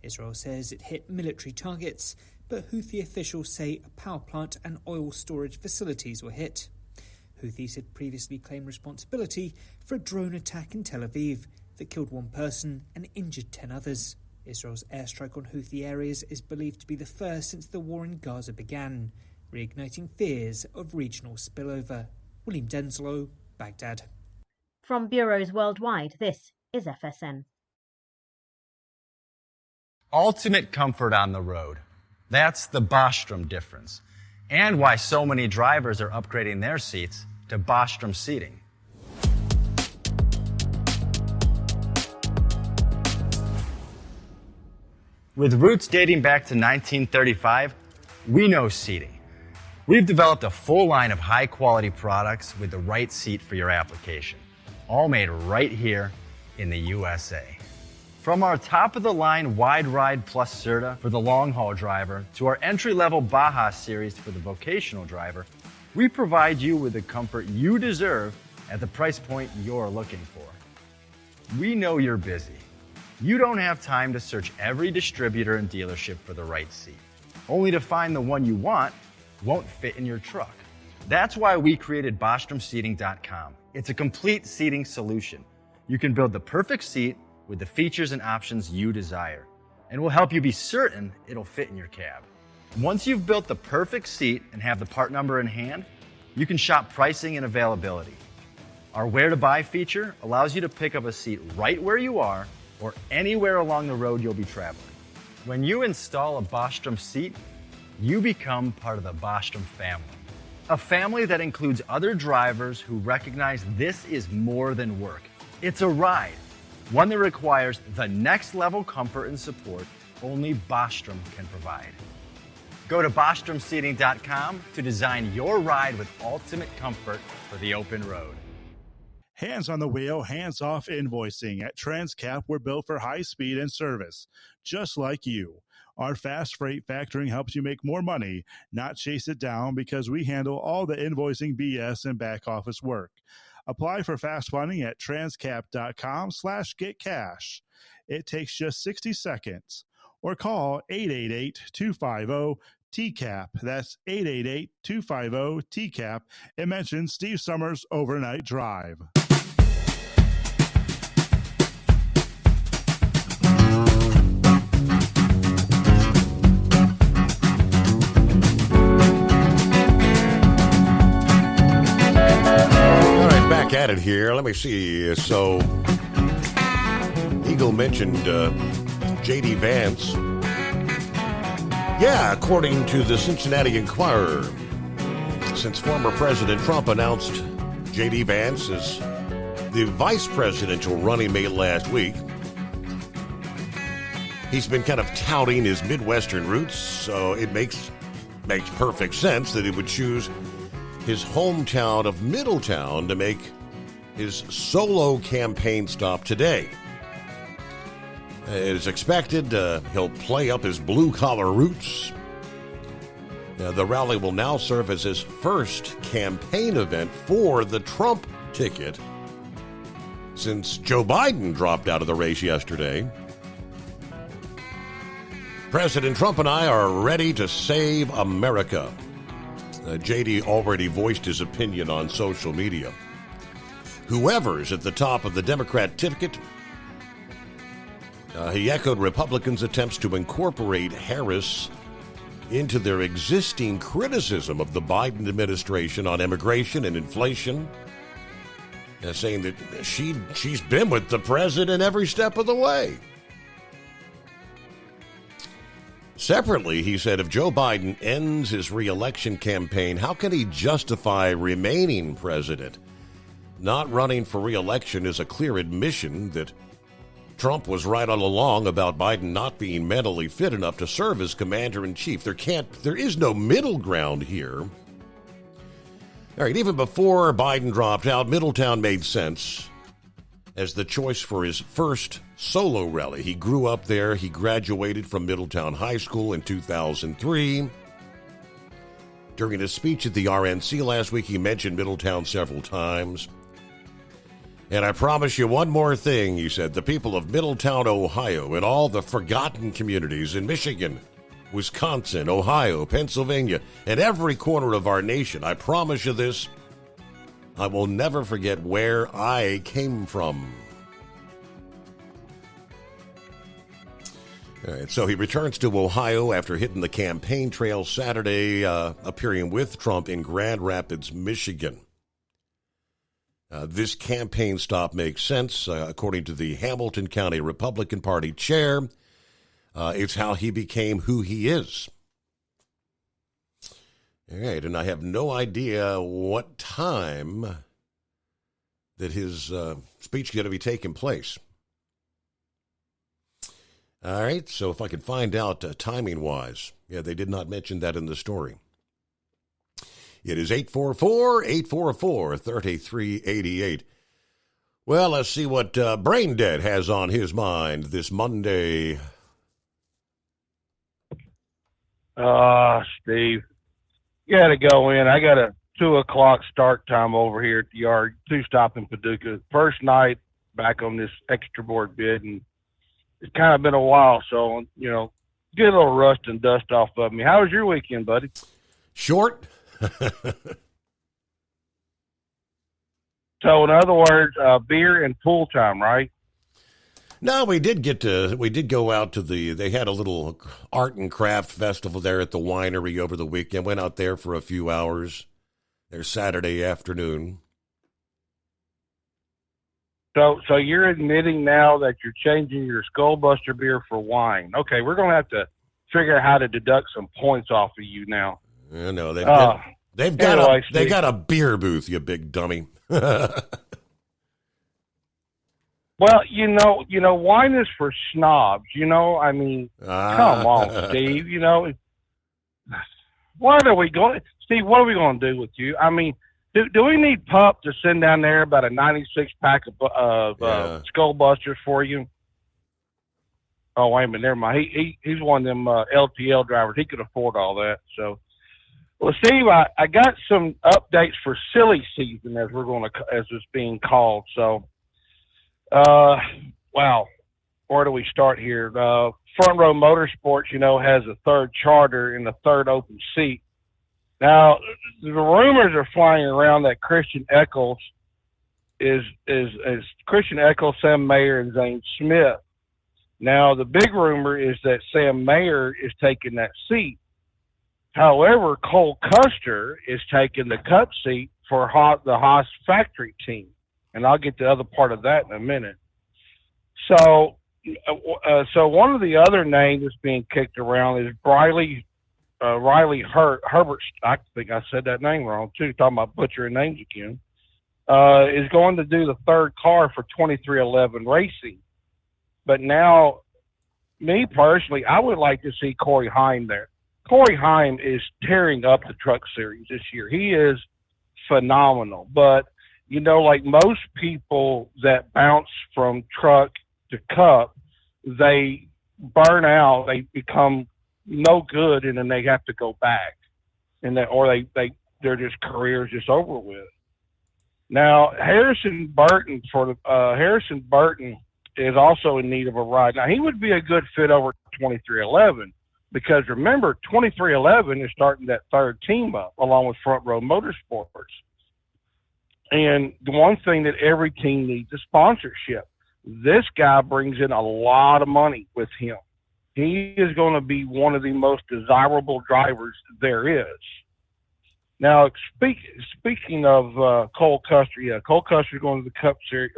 Israel says it hit military targets, but Houthi officials say a power plant and oil storage facilities were hit. Houthis had previously claimed responsibility for a drone attack in Tel Aviv that killed 1 person and injured 10 others. Israel's airstrike on Houthi areas is believed to be the first since the war in Gaza began, reigniting fears of regional spillover. William Denslow, Baghdad. From bureaus worldwide, this is FSN. Ultimate comfort on the road. That's the Bostrom difference. And why so many drivers are upgrading their seats to Bostrom seating. With roots dating back to 1935, we know seating. We've developed a full line of high-quality products with the right seat for your application, all made right here in the USA. From our top-of-the-line Wide Ride Plus Certa for the long-haul driver to our entry-level Baja series for the vocational driver, we provide you with the comfort you deserve at the price point you're looking for. We know you're busy. You don't have time to search every distributor and dealership for the right seat, only to find the one you want won't fit in your truck. That's why we created BostromSeating.com. It's a complete seating solution. You can build the perfect seat with the features and options you desire, and we'll help you be certain it'll fit in your cab. Once you've built the perfect seat and have the part number in hand, you can shop pricing and availability. Our Where to Buy feature allows you to pick up a seat right where you are or anywhere along the road you'll be traveling. When you install a Bostrom seat, you become part of the Bostrom family. A family that includes other drivers who recognize this is more than work. It's a ride, one that requires the next level comfort and support only Bostrom can provide. Go to BostromSeating.com to design your ride with ultimate comfort for the open road. Hands on the wheel, hands off invoicing. At Transcap, we're built for high speed and service, just like you. Our fast freight factoring helps you make more money, not chase it down, because we handle all the invoicing BS and back office work. Apply for fast funding at transcap.com/getcash. It takes just 60 seconds. Or call 888-250-TCAP. That's 888-250-TCAP and mention Steve Summers Overnight Drive. At it here. Let me see. So, Eagle mentioned J.D. Vance. Yeah, according to the Cincinnati Enquirer, since former President Trump announced J.D. Vance as the vice presidential running mate last week, he's been kind of touting his Midwestern roots, so it makes perfect sense that he would choose his hometown of Middletown to make his solo campaign stop today. It is expected he'll play up his blue-collar roots. The rally will now serve as his first campaign event for the Trump ticket since Joe Biden dropped out of the race yesterday. President Trump and I are ready to save America. JD already voiced his opinion on social media. Whoever's at the top of the Democrat ticket, he echoed Republicans' attempts to incorporate Harris into their existing criticism of the Biden administration on immigration and inflation, saying that she's been with the president every step of the way. Separately, he said if Joe Biden ends his re-election campaign, how can he justify remaining president? Not running for re-election is a clear admission that Trump was right all along about Biden not being mentally fit enough to serve as commander-in-chief. There is no middle ground here. All right, even before Biden dropped out, Middletown made sense as the choice for his first solo rally. He grew up there. He graduated from Middletown High School in 2003. During his speech at the RNC last week, he mentioned Middletown several times. And I promise you one more thing, he said. The people of Middletown, Ohio, and all the forgotten communities in Michigan, Wisconsin, Ohio, Pennsylvania, and every corner of our nation, I promise you this, I will never forget where I came from. All right, so he returns to Ohio after hitting the campaign trail Saturday, appearing with Trump in Grand Rapids, Michigan. This campaign stop makes sense, according to the Hamilton County Republican Party chair. It's how he became who he is. All right, and I have no idea what time that his speech is going to be taking place. All right, so if I could find out timing-wise. Yeah, they did not mention that in the story. It is 844-844-3388. Well, let's see what Brain Dead has on his mind this Monday. Steve, you got to go in. I got a 2 o'clock start time over here at the yard, 2-stop in Paducah. First night back on this extra board bid, and it's kind of been a while, so, get a little rust and dust off of me. How was your weekend, buddy? Short. So, in other words, beer and pool time, right? No, we did go out to they had a little art and craft festival there at the winery over the weekend. Went out there for a few hours there Saturday afternoon. So you're admitting now that you're changing your Skullbuster beer for wine. Okay, we're going to have to figure out how to deduct some points off of you now. No, they've got a beer booth, you big dummy. Well, wine is for snobs. Come on, Steve. What are we going? Steve, what are we going to do with you? I mean, do we need Pup to send down there about a 96-pack of Skullbusters for you? Oh, wait a minute, never mind. He's one of them LTL drivers. He could afford all that. So, Well, Steve, I got some updates for silly season as it's being called. So, wow, where do we start here? Front Row Motorsports, has a third charter and a third open seat. Now, the rumors are flying around that Christian Eccles is Christian Eccles, Sam Mayer, and Zane Smith. Now, the big rumor is that Sam Mayer is taking that seat. However, Cole Custer is taking the Cup seat for the Haas factory team, and I'll get the other part of that in a minute. So one of the other names that's being kicked around is Riley Herbert. I think I said that name wrong too. Talking about butchering names again. Is going to do the third car for 2311 Racing, but now, me personally, I would like to see Corey Heim there. Corey Heim is tearing up the truck series this year. He is phenomenal. But, like most people that bounce from truck to cup, they burn out, they become no good, and then they have to go back. Their just career's just over with. Now, Harrison Burton is also in need of a ride. Now, he would be a good fit over 2311. Because remember, 2311 is starting that third team up along with Front Row Motorsports. And the one thing that every team needs is sponsorship. This guy brings in a lot of money with him. He is going to be one of the most desirable drivers there is. Now, speaking of Cole Custer, Cole Custer is going to the Cup Series,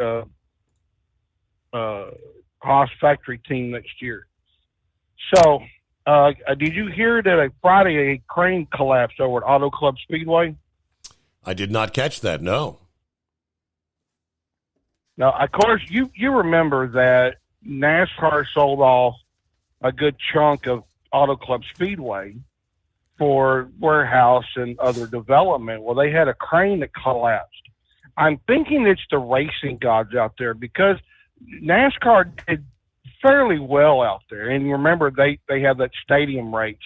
Haas factory team next year. So, did you hear that Friday a crane collapsed over at Auto Club Speedway? I did not catch that, no. Now, of course, you remember that NASCAR sold off a good chunk of Auto Club Speedway for warehouse and other development. Well, they had a crane that collapsed. I'm thinking it's the racing gods out there because NASCAR did fairly well out there. And remember, they have that stadium race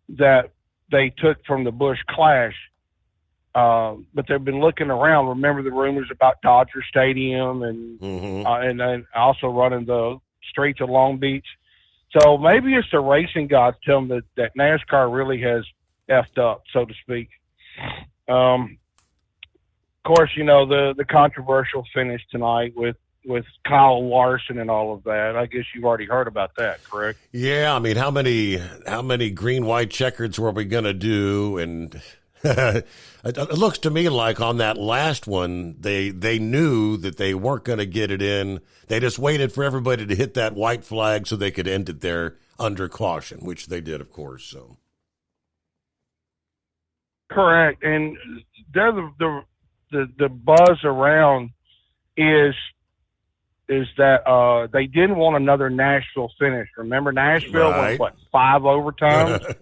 that they took from the Busch Clash. But they've been looking around. Remember the rumors about Dodger Stadium and then also running the streets of Long Beach. So maybe it's the racing gods telling them that NASCAR really has effed up, so to speak. Of course, the controversial finish tonight with Kyle Larson and all of that. I guess you've already heard about that, correct? Yeah, I mean, how many green-white checkers were we going to do? And it looks to me like on that last one, they knew that they weren't going to get it in. They just waited for everybody to hit that white flag so they could end it there under caution, which they did, of course. So correct, and they're the buzz around is that they didn't want another Nashville finish. Remember, Nashville was 5 overtimes,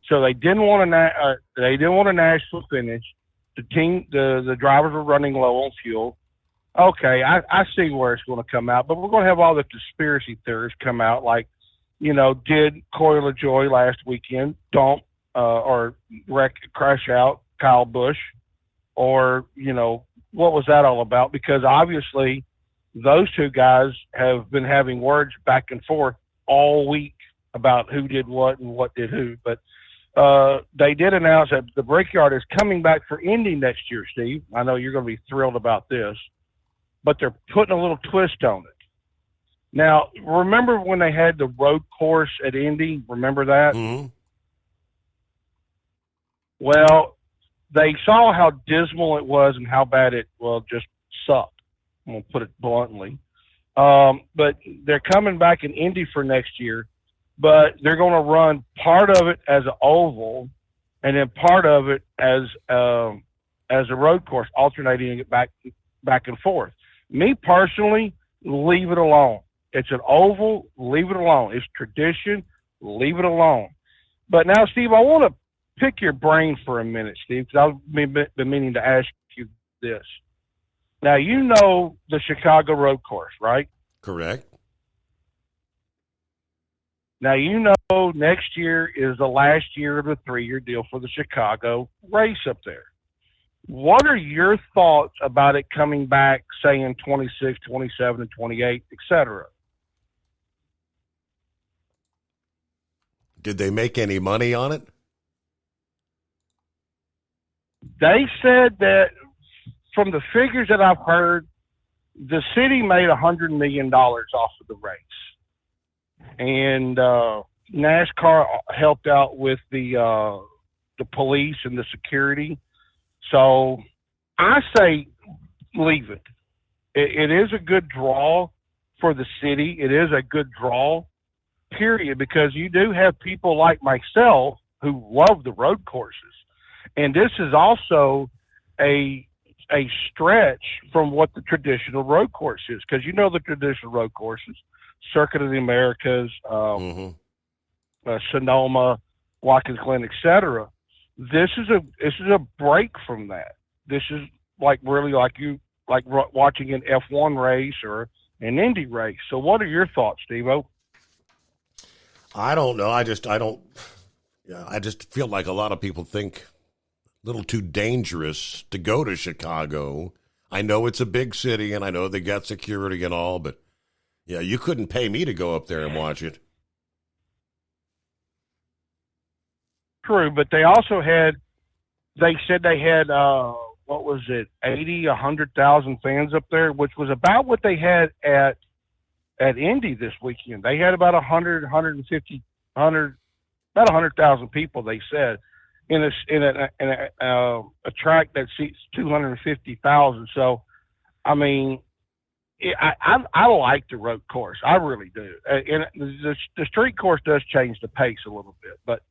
so they didn't want a Nashville finish. The drivers were running low on fuel. Okay, I see where it's going to come out, but we're going to have all the conspiracy theories come out, like, did Corey LaJoie last weekend dump or crash out Kyle Busch, or what was that all about? Because obviously those two guys have been having words back and forth all week about who did what and what did who. But they did announce that the Brickyard is coming back for Indy next year, Steve. I know you're going to be thrilled about this, but they're putting a little twist on it. Now, remember when they had the road course at Indy? Remember that? Mm-hmm. Well, they saw how dismal it was and how bad it, just sucked. I'm going to put it bluntly. But they're coming back in Indy for next year, but they're going to run part of it as an oval and then part of it as a road course, alternating it back and forth. Me personally, leave it alone. It's an oval, leave it alone. It's tradition, leave it alone. But now, Steve, I want to pick your brain for a minute, Steve, because I've been meaning to ask you this. Now, you know the Chicago road course, right? Correct. Now, you know next year is the last year of the 3-year deal for the Chicago race up there. What are your thoughts about it coming back, say, in 26, 27, and 28, et cetera? Did they make any money on it? They said that from the figures that I've heard, the city made $100 million off of the race. And NASCAR helped out with the police and the security. So I say leave it. It is a good draw for the city. It is a good draw, period, because you do have people like myself who love the road courses. And this is also a stretch from what the traditional road course is, because you know the traditional road courses, Circuit of the Americas, Sonoma, Watkins Glen, etc. This is a break from that. This is like watching an F1 race or an Indy race. So, what are your thoughts, Steve-O? I don't know. I just feel like a lot of people think a little too dangerous to go to Chicago. I know it's a big city, and I know they got security and all, but yeah, you couldn't pay me to go up there and watch it. True, but they also had, they said they had, 100,000 fans up there, which was about what they had at Indy this weekend. They had about 100,000 people, they said, in a track that seats 250,000. So, I mean, I like the road course. I really do. And the street course does change the pace a little bit. But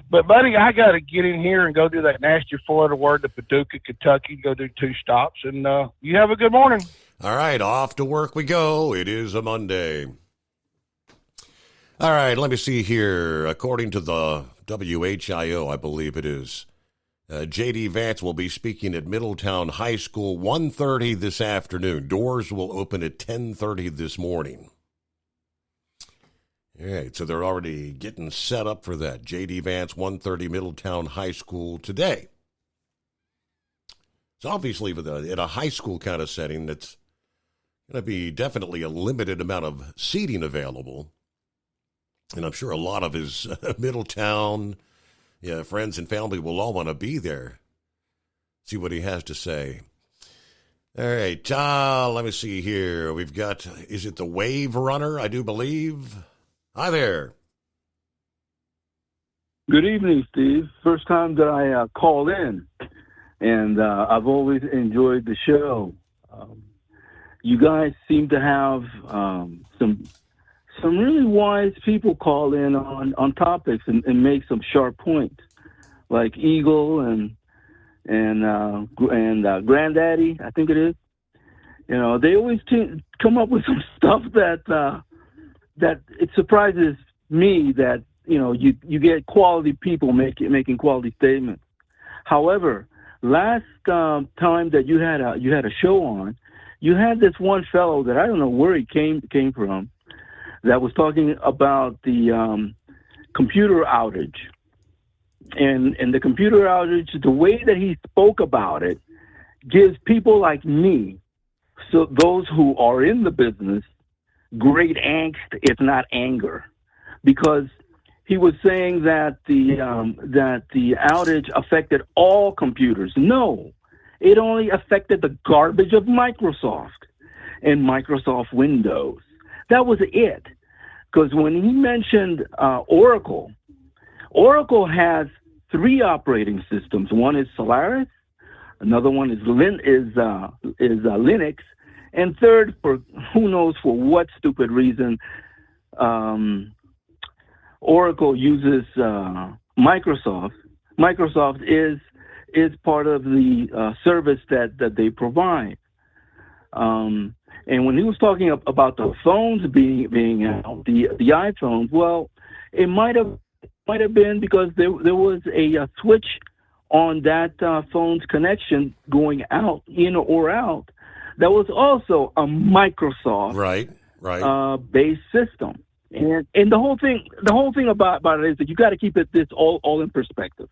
buddy, I got to get in here and go do that nasty Florida word to Paducah, Kentucky, go do 2 stops. And you have a good morning. All right, off to work we go. It is a Monday. All right, let me see here. According to the WHIO, I believe it is, J.D. Vance will be speaking at Middletown High School 1:30 this afternoon. Doors will open at 10:30 this morning. All right, so they're already getting set up for that. J.D. Vance, 1:30 Middletown High School today. So obviously in a high school kind of setting, that's going to be definitely a limited amount of seating available. And I'm sure a lot of his Middletown friends and family will all want to be there. See what he has to say. All right, let me see here. We've got, is it the Wave Runner, I do believe? Hi there. Good evening, Steve. First time that I called in, and I've always enjoyed the show. You guys seem to have some really wise people call in on topics and make some sharp points, like Eagle and Granddaddy, I think it is. You know, they always come up with some stuff that it surprises me that, you know, you get quality people making quality statements. However, last time that you had a show on, you had this one fellow that I don't know where he came from, that was talking about the computer outage. And the computer outage, the way that he spoke about it, gives people like me, so those who are in the business, great angst, if not anger, because he was saying that the outage affected all computers. No, it only affected the garbage of Microsoft and Microsoft Windows. That was it. Because when he mentioned Oracle has 3 operating systems. One is Solaris, another one is Linux, and third, for who knows for what stupid reason, Oracle uses Microsoft. Microsoft is part of the service that they provide. And when he was talking about the phones being out, the iPhones, well, it might have been because there was a switch on that phone's connection going out, in or out. That was also a Microsoft based system. And the whole thing about it is that you got to keep this all in perspective.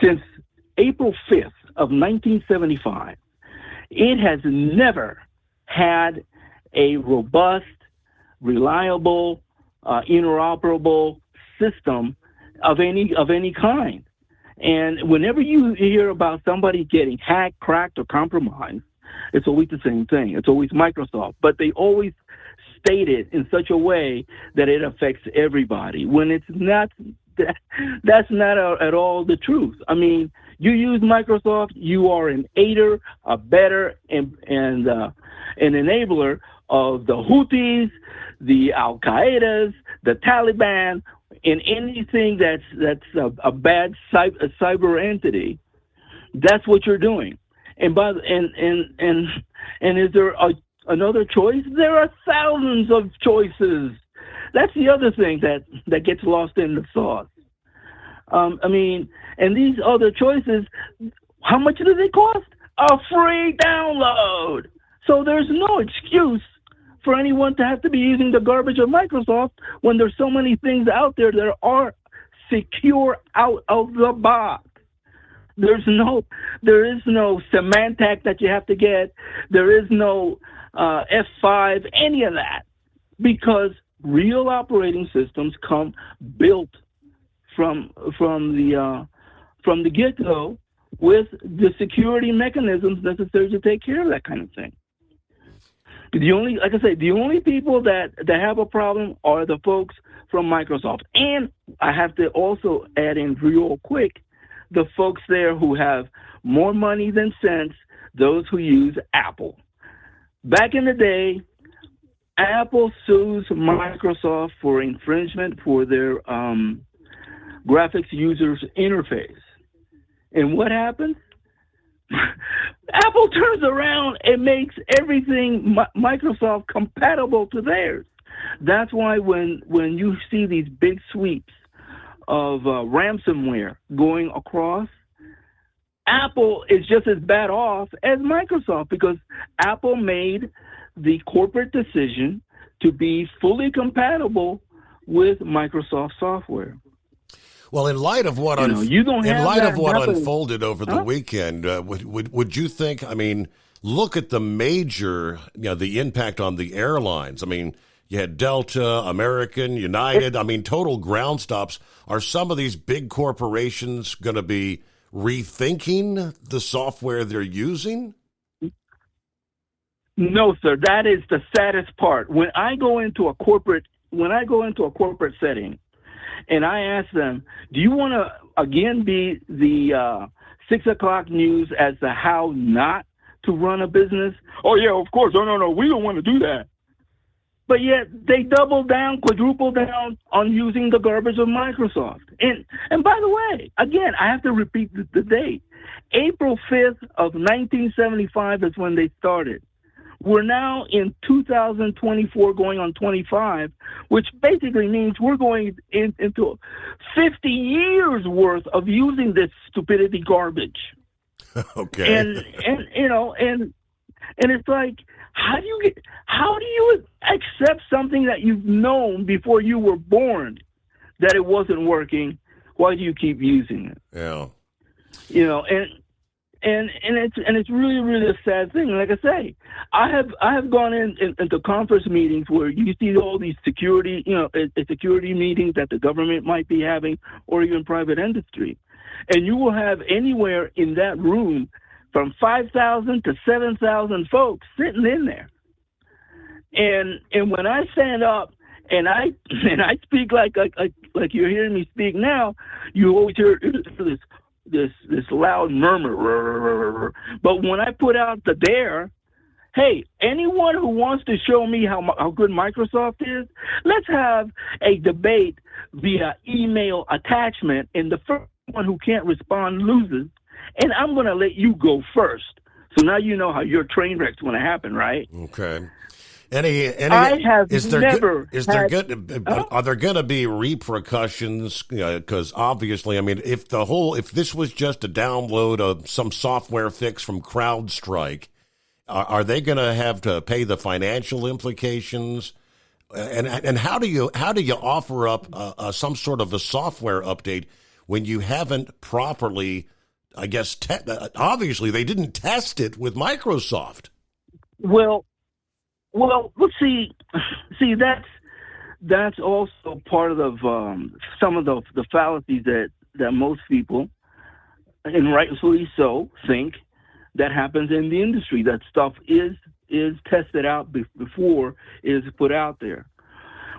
Since April 5th of 1975, it has never had a robust, reliable, interoperable system of any kind. And whenever you hear about somebody getting hacked, cracked, or compromised, it's always the same thing. It's always Microsoft, but they always state it in such a way that it affects everybody. When it's not, that's not at all the truth. I mean, you use Microsoft, you are an aider, a better, and an enabler of the Houthis, the Al Qaedas, the Taliban, and anything that's a bad cyber entity. That's what you're doing. And is there another choice? There are thousands of choices. That's the other thing that gets lost in the sauce. I mean, and these other choices, how much do they cost? A free download. So there's no excuse for anyone to have to be using the garbage of Microsoft when there's so many things out there that are secure out of the box. There is no Symantec that you have to get. There is no F5, any of that, because real operating systems come built from the get-go with the security mechanisms necessary to take care of that kind of thing. The only people that have a problem are the folks from Microsoft. And I have to also add in real quick, the folks there who have more money than sense, those who use Apple. Back in the day, Apple sues Microsoft for infringement for their graphics users interface. And what happens? Apple turns around and makes everything Microsoft compatible to theirs. That's why when you see these big sweeps of ransomware going across, Apple is just as bad off as Microsoft, because Apple made the corporate decision to be fully compatible with Microsoft software. Well, in light of what unfolded over the weekend, would you think? I mean, look at the major, the impact on the airlines. I mean, you had Delta, American, United. I mean, total ground stops. Are some of these big corporations going to be rethinking the software they're using? No, sir. That is the saddest part. When I go into a corporate setting, and I ask them, do you want to, again, be the 6 o'clock news as to how not to run a business? Oh, yeah, of course. No, we don't want to do that. But yet they double down, quadruple down on using the garbage of Microsoft. And by the way, again, I have to repeat the date. April 5th of 1975 is when they started. We're now in 2024 going on 25, which basically means we're going into 50 years worth of using this stupidity garbage. Okay. And it's like, how do you accept something that you've known before you were born that it wasn't working? Why do you keep using it? Yeah. And it's really, really a sad thing. Like I say, I have gone into conference meetings where you see all these security meetings that the government might be having, or even private industry, and you will have anywhere in that room from 5,000 to 7,000 folks sitting in there. And when I stand up and I speak like you're hearing me speak now, you always hear this loud murmur. But when I put out the dare, hey, anyone who wants to show me how good Microsoft is, let's have a debate via email attachment, and the first one who can't respond loses. And I'm going to let you go first. So now you know how your train wreck's going to happen, right? Okay. Are there going to be repercussions? Because obviously, I mean, if this was just a download of some software fix from CrowdStrike, are they going to have to pay the financial implications? And how do you offer up some sort of a software update when you haven't properly, I guess, obviously they didn't test it with Microsoft. Well, let's see, that's also part of some of the fallacies that most people, and rightfully so, think that happens in the industry. That stuff is tested out before it is put out there.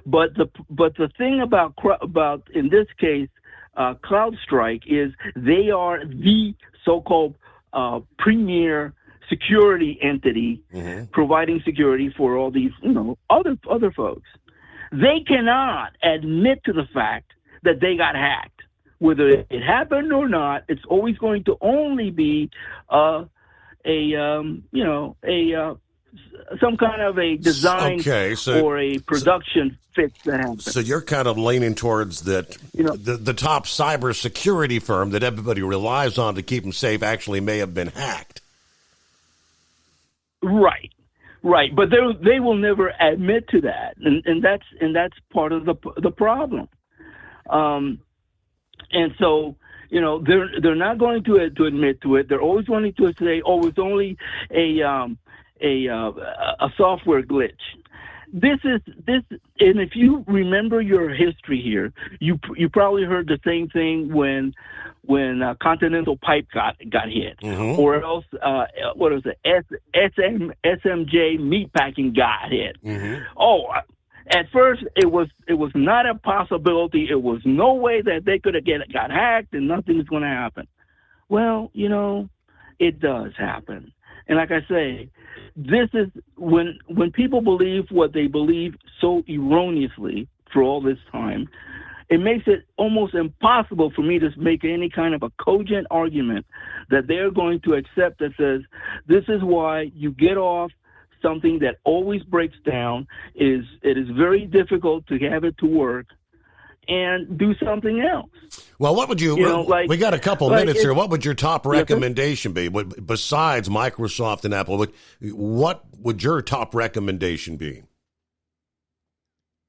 But the thing about in this case, CrowdStrike is they are the so-called premier security entity providing security for all these other folks. They cannot admit to the fact that they got hacked. Whether it happened or not, it's always going to only be some kind of a design or a production fix that happens. So you're kind of leaning towards that the top cybersecurity firm that everybody relies on to keep them safe actually may have been hacked. Right. But they will never admit to that, and that's part of the problem. And so they're not going to admit to it. They're always going to say, "Oh, it's only a software glitch." This, and if you remember your history here, you probably heard the same thing when Continental Pipe got hit, or else what was it? SMJ Meatpacking got hit. Oh, at first it was not a possibility. It was no way that they could have got hacked and nothing's going to happen. Well, it does happen. And like I say, this is when people believe what they believe so erroneously for all this time, it makes it almost impossible for me to make any kind of a cogent argument that they're going to accept that says, this is why you get off something that always breaks down. It is very difficult to have it to work, and do something else. Well, what would you we got a couple minutes here. What would your top recommendation be? Besides Microsoft and Apple, what would your top recommendation be?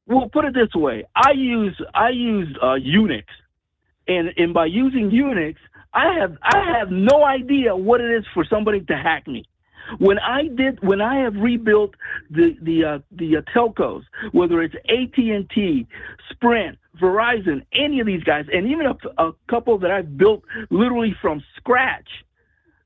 Well, put it this way. I use Unix, and by using Unix, I have no idea what it is for somebody to hack me. When I have rebuilt the telcos, whether it's AT&T, Sprint, Verizon, any of these guys, and even a couple that I've built literally from scratch,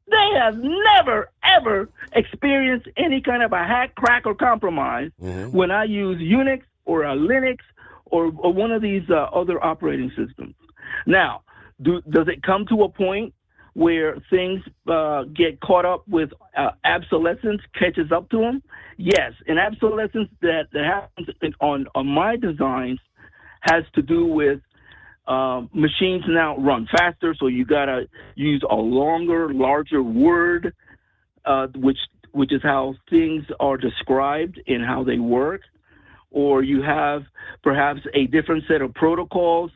they have never, ever experienced any kind of a hack, crack, or compromise when I use Unix or a Linux or one of these other operating systems. Now, does it come to a point where things get caught up with obsolescence, catches up to them? Yes, and obsolescence that happens on my designs has to do with machines now run faster, so you gotta use a longer, larger word, which is how things are described and how they work. Or you have perhaps a different set of protocols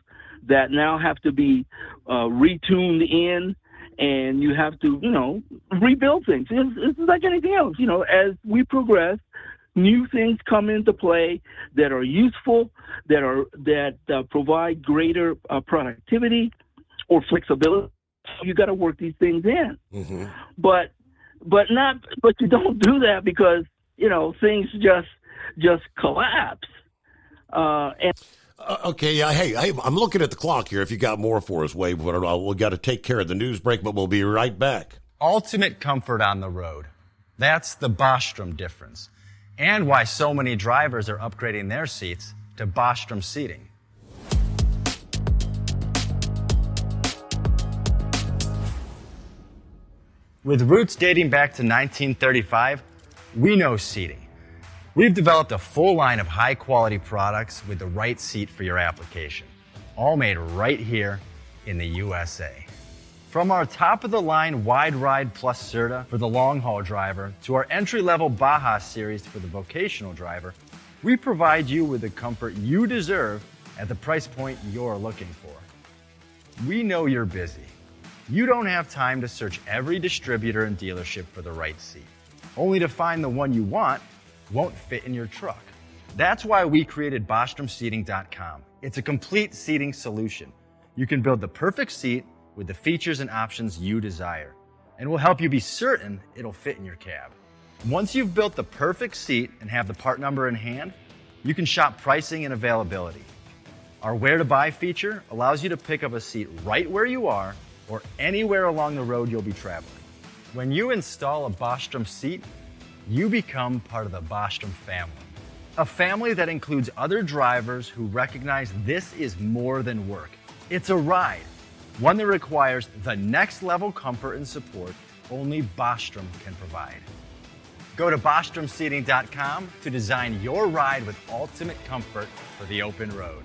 that now have to be retuned in, and you have to, rebuild things. It's like anything else. As we progress, new things come into play that are useful, that provide greater productivity or flexibility. You got to work these things in, but you don't do that because things just collapse. Okay, yeah. Hey, I'm looking at the clock here. If you got more for us, Wade, we got to take care of the news break, but we'll be right back. Ultimate comfort on the road. That's the Bostrom difference, and why so many drivers are upgrading their seats to Bostrom seating. With roots dating back to 1935, we know seating. We've developed a full line of high-quality products with the right seat for your application, all made right here in the USA. From our top-of-the-line Wide Ride Plus Certa for the long-haul driver to our entry-level Baja series for the vocational driver, we provide you with the comfort you deserve at the price point you're looking for. We know you're busy. You don't have time to search every distributor and dealership for the right seat, only to find the one you want won't fit in your truck. That's why we created BostromSeating.com. It's a complete seating solution. You can build the perfect seat with the features and options you desire, and we'll help you be certain it'll fit in your cab. Once you've built the perfect seat and have the part number in hand, you can shop pricing and availability. Our Where to Buy feature allows you to pick up a seat right where you are or anywhere along the road you'll be traveling. When you install a Bostrom seat, you become part of the Bostrom family. A family that includes other drivers who recognize this is more than work. It's a ride, one that requires the next level comfort and support only Bostrom can provide. Go to BostromSeating.com to design your ride with ultimate comfort for the open road.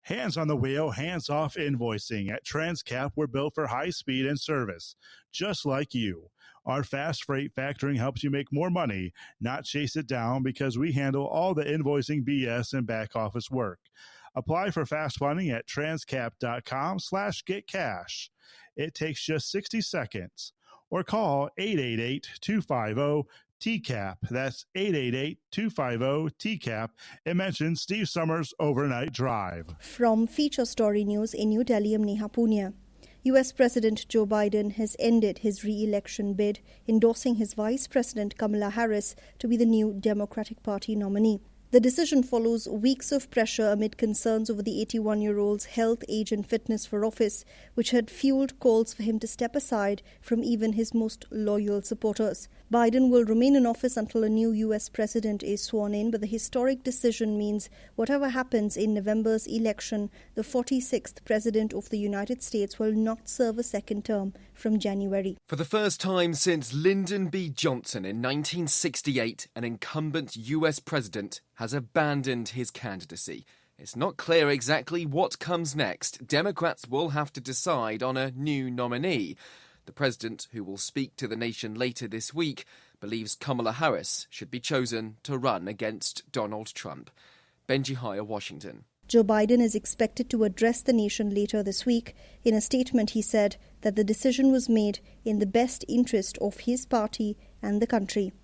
Hands on the wheel, hands off invoicing. At Transcap, we're built for high speed and service, just like you. Our fast freight factoring helps you make more money, not chase it down, because we handle all the invoicing BS and back office work. Apply for fast funding at transcap.com/getcash. It takes just 60 seconds. Or call 888-250-TCAP. That's 888-250-TCAP. And mention Steve Summers' Overnight Drive. From Feature Story News in New Delhi, I'm Neha Punia. US President Joe Biden has ended his re-election bid, endorsing his Vice President Kamala Harris to be the new Democratic Party nominee. The decision follows weeks of pressure amid concerns over the 81-year-old's health, age and fitness for office, which had fueled calls for him to step aside from even his most loyal supporters. Biden will remain in office until a new U.S. president is sworn in, but the historic decision means whatever happens in November's election, the 46th President of the United States will not serve a second term from January. For the first time since Lyndon B. Johnson in 1968, an incumbent U.S. president has abandoned his candidacy. It's not clear exactly what comes next. Democrats will have to decide on a new nominee. The president, who will speak to the nation later this week, believes Kamala Harris should be chosen to run against Donald Trump. Benji Hire, Washington. Joe Biden is expected to address the nation later this week. In a statement, he said that the decision was made in the best interest of his party and the country.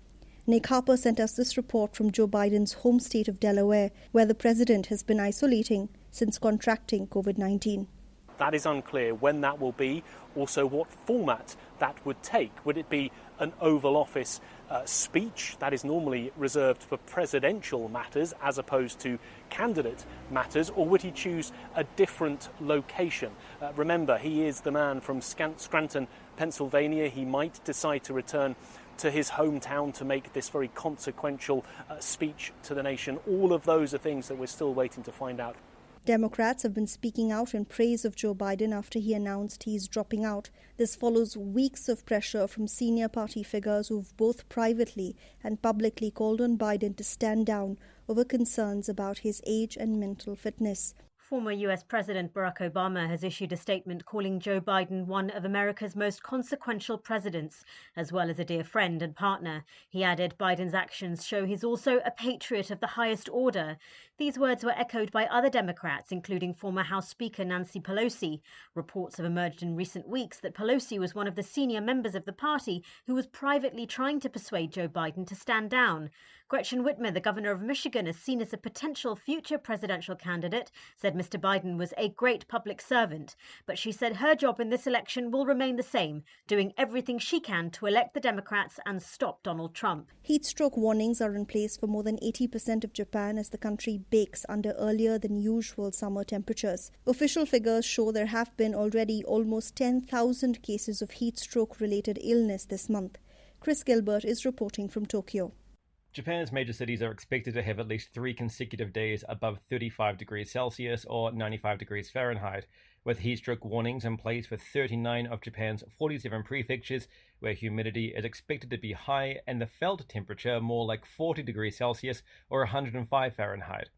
Nick Harper sent us this report from Joe Biden's home state of Delaware, where the president has been isolating since contracting COVID-19. That is unclear when that will be, also what format that would take. Would it be an Oval Office speech that is normally reserved for presidential matters as opposed to candidate matters, or would he choose a different location? Remember, he is the man from Scranton, Pennsylvania. He might decide to return to his hometown to make this very consequential speech to the nation. All of those are things that we're still waiting to find out. Democrats have been speaking out in praise of Joe Biden after he announced he's dropping out. This follows weeks of pressure from senior party figures who've both privately and publicly called on Biden to stand down over concerns about his age and mental fitness. Former US President Barack Obama has issued a statement calling Joe Biden one of America's most consequential presidents, as well as a dear friend and partner. He added Biden's actions show he's also a patriot of the highest order. These words were echoed by other Democrats, including former House Speaker Nancy Pelosi. Reports have emerged in recent weeks that Pelosi was one of the senior members of the party who was privately trying to persuade Joe Biden to stand down. Gretchen Whitmer, the governor of Michigan, is seen as a potential future presidential candidate, said Mr. Biden was a great public servant. But she said her job in this election will remain the same, doing everything she can to elect the Democrats and stop Donald Trump. Heat stroke warnings are in place for more than 80% of Japan as the country bakes under earlier than usual summer temperatures. Official figures show there have been already almost 10,000 cases of heat stroke-related illness this month. Chris Gilbert is reporting from Tokyo. Japan's major cities are expected to have at least 3 consecutive days above 35 degrees Celsius or 95 degrees Fahrenheit, with heat stroke warnings in place for 39 of Japan's 47 prefectures, where humidity is expected to be high and the felt temperature more like 40 degrees Celsius or 105 Fahrenheit.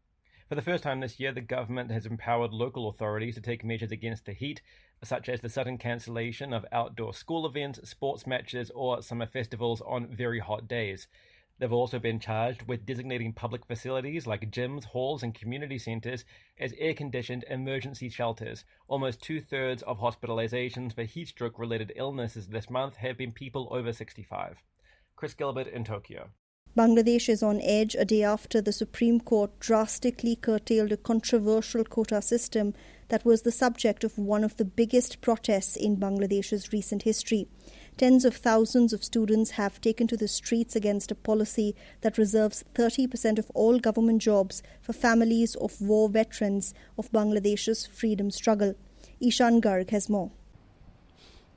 For the first time this year, the government has empowered local authorities to take measures against the heat, such as the sudden cancellation of outdoor school events, sports matches, or summer festivals on very hot days. They've also been charged with designating public facilities like gyms, halls, and community centres as air-conditioned emergency shelters. Almost 2/3 of hospitalizations for heat stroke-related illnesses this month have been people over 65. Chris Gilbert in Tokyo. Bangladesh is on edge a day after the Supreme Court drastically curtailed a controversial quota system that was the subject of one of the biggest protests in Bangladesh's recent history. Tens of thousands of students have taken to the streets against a policy that reserves 30% of all government jobs for families of war veterans of Bangladesh's freedom struggle. Ishan Garg has more.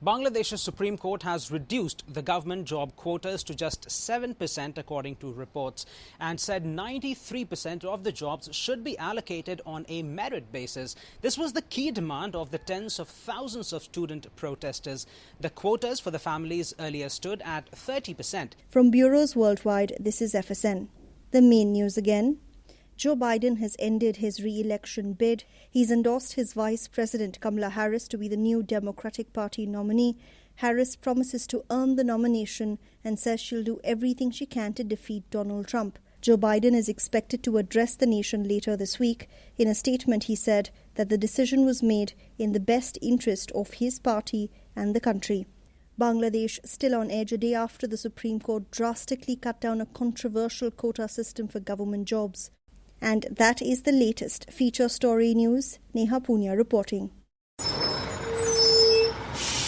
Bangladesh's Supreme Court has reduced the government job quotas to just 7% according to reports, and said 93% of the jobs should be allocated on a merit basis. This was the key demand of the tens of thousands of student protesters. The quotas for the families earlier stood at 30%. From bureaus worldwide, this is FSN. The main news again. Joe Biden has ended his re-election bid. He's endorsed his Vice President Kamala Harris to be the new Democratic Party nominee. Harris promises to earn the nomination and says she'll do everything she can to defeat Donald Trump. Joe Biden is expected to address the nation later this week. In a statement, he said that the decision was made in the best interest of his party and the country. Bangladesh still on edge a day after the Supreme Court drastically cut down a controversial quota system for government jobs. And that is the latest feature story news. Neha Punya reporting.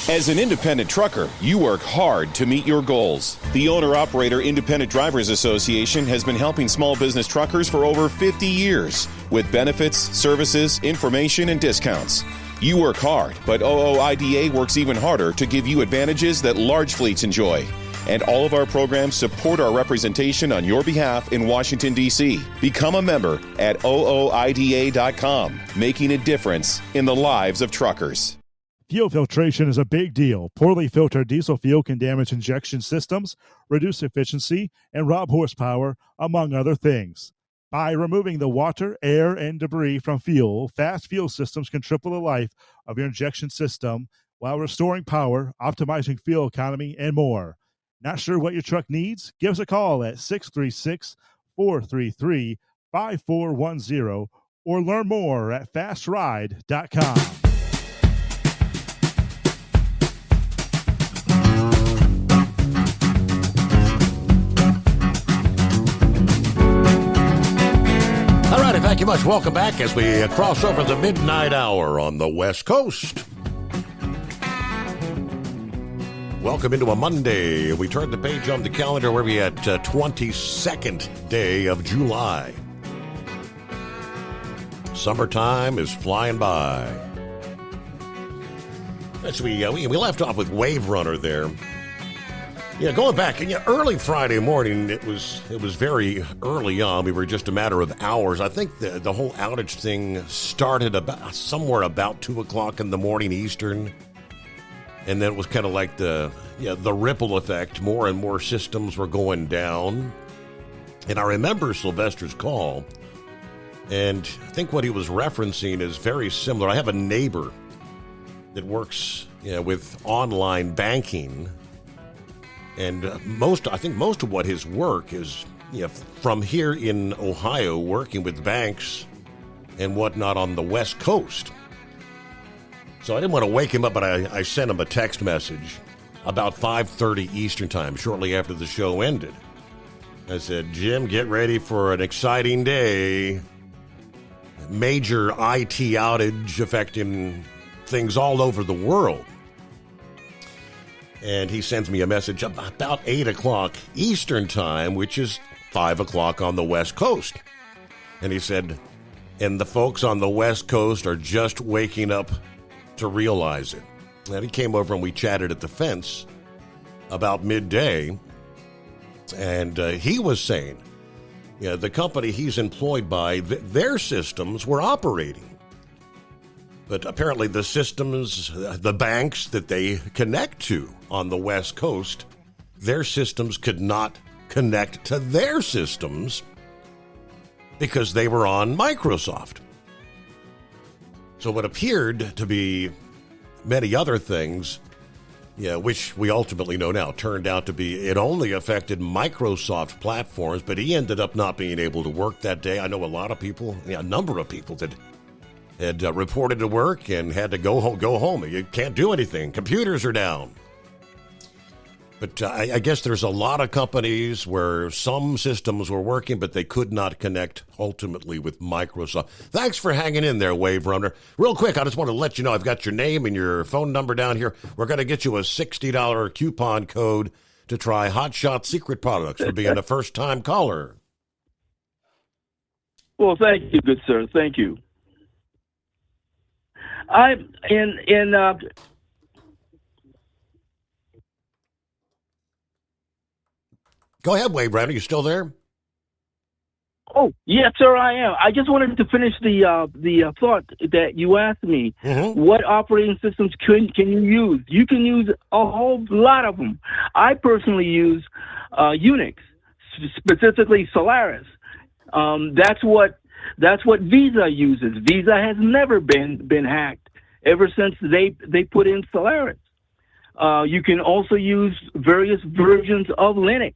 As an independent trucker, you work hard to meet your goals. The Owner-Operator Independent Drivers Association has been helping small business truckers for over 50 years with benefits, services, information, and discounts. You work hard, but OOIDA works even harder to give you advantages that large fleets enjoy. And all of our programs support our representation on your behalf in Washington, D.C. Become a member at OOIDA.com, making a difference in the lives of truckers. Fuel filtration is a big deal. Poorly filtered diesel fuel can damage injection systems, reduce efficiency, and rob horsepower, among other things. By removing the water, air, and debris from fuel, fast fuel systems can triple the life of your injection system while restoring power, optimizing fuel economy, and more. Not sure what your truck needs? Give us a call at 636-433-5410 or learn more at fastride.com. All right, thank you much. Welcome back as we cross over the midnight hour on the West Coast. Welcome into a Monday. We turn the page on the calendar where we at 22nd day of July. Summertime is flying by. As we left off with Wave Runner there. Yeah, going back, early Friday morning, it was very early on. We were just a matter of hours. I think the whole outage thing started somewhere about 2 o'clock in the morning Eastern. And then it was kind of like the ripple effect. More and more systems were going down. And I remember Sylvester's call. And I think what he was referencing is very similar. I have a neighbor that works with online banking. And I think most of what his work is from here in Ohio, working with banks and whatnot on the West Coast. So I didn't want to wake him up, but I sent him a text message about 5:30 Eastern time, shortly after the show ended. I said, Jim, get ready for an exciting day. Major IT outage affecting things all over the world. And he sends me a message about 8 o'clock Eastern time, which is 5 o'clock on the West Coast. And he said, and the folks on the West Coast are just waking up to realize it. And he came over and we chatted at the fence about midday. And he was saying, the company he's employed by, their systems were operating. But apparently the systems, the banks that they connect to on the West Coast, their systems could not connect to their systems because they were on Microsoft. So what appeared to be many other things, which we ultimately know now, turned out to be it only affected Microsoft platforms, but he ended up not being able to work that day. I know a lot of people, a number of people that had reported to work and had to go home. You can't do anything. Computers are down. But I guess there's a lot of companies where some systems were working, but they could not connect ultimately with Microsoft. Thanks for hanging in there, Wave Runner. Real quick, I just want to let you know I've got your name and your phone number down here. We're going to get you a $60 coupon code to try Hot Shot Secret products for being a first-time caller. Well, thank you, good sir. Thank you. Go ahead, Wave Runner. You still there? Oh, yes, sir, I am. I just wanted to finish the thought that you asked me. Mm-hmm. What operating systems can you use? You can use a whole lot of them. I personally use Unix, specifically Solaris. That's what Visa uses. Visa has never been hacked ever since they put in Solaris. You can also use various versions of Linux.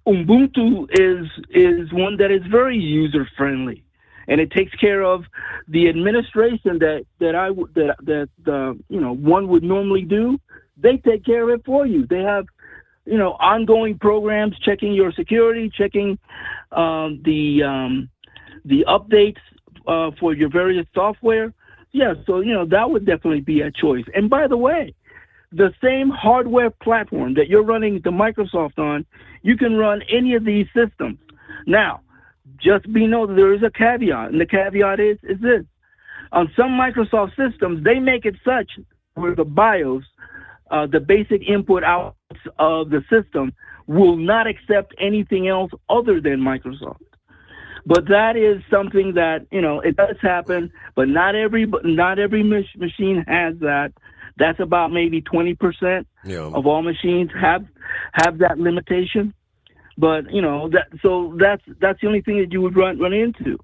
Ubuntu is one that is very user friendly, and it takes care of the administration that one would normally do. They take care of it for you. They have ongoing programs checking your security, checking the updates for your various software. Yeah, so that would definitely be a choice. And by the way, the same hardware platform that you're running the Microsoft on, you can run any of these systems. Now, just be know that there is a caveat, and the caveat is this. On some Microsoft systems, they make it such where the BIOS, the basic input outs of the system, will not accept anything else other than Microsoft. But that is something that, it does happen, but not every machine has that. That's about maybe 20% of all machines have that limitation. But that's the only thing that you would run into.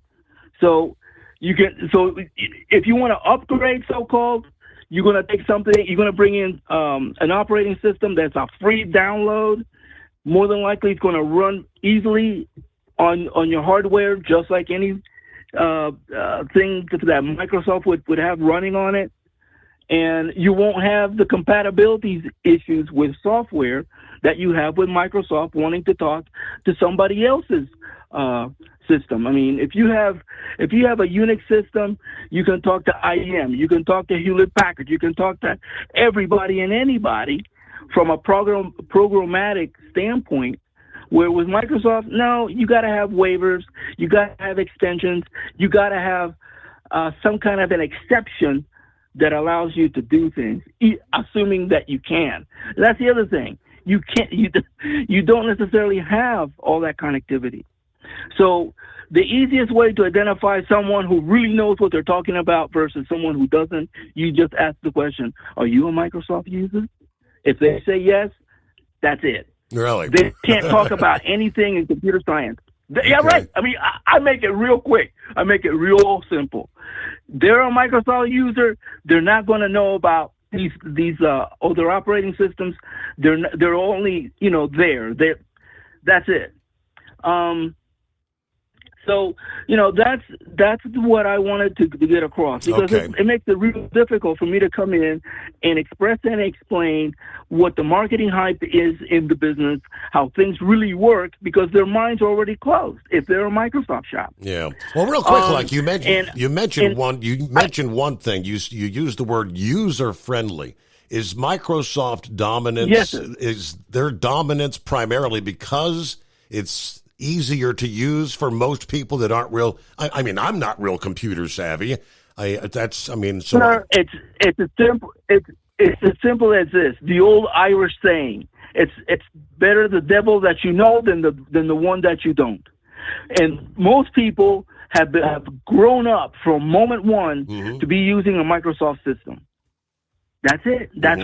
So if you want to upgrade, so-called, you're going to take something. You're going to bring in an operating system that's a free download. More than likely, it's going to run easily on your hardware, just like any thing that Microsoft would have running on it. And you won't have the compatibility issues with software that you have with Microsoft wanting to talk to somebody else's system. I mean, if you have a Unix system, you can talk to IBM, you can talk to Hewlett Packard, you can talk to everybody and anybody from a programmatic standpoint. Where with Microsoft, no, you got to have waivers, you got to have extensions, you got to have some kind of an exception that allows you to do things, assuming that you can. That's the other thing. You don't necessarily have all that connectivity. So the easiest way to identify someone who really knows what they're talking about versus someone who doesn't, you just ask the question, are you a Microsoft user? If they say yes, that's it. Really? They can't talk about anything in computer science. Yeah, right. I mean, I make it real quick. I make it real simple. They're a Microsoft user. They're not going to know about these other operating systems. They're only there. That's it. So that's what I wanted to get across, because it makes it real difficult for me to come in and express and explain what the marketing hype is in the business, how things really work, because their minds are already closed if they're a Microsoft shop. Yeah. Well, real quick, like you mentioned one thing. You used the word user friendly. Is Microsoft dominance? Yes. Is their dominance primarily because it's easier to use for most people that aren't real? I mean, I'm not real computer savvy. It's as simple as this. The old Irish saying: "It's better the devil that you know than the one that you don't." And most people have grown up from moment one to be using a Microsoft system. That's it. That's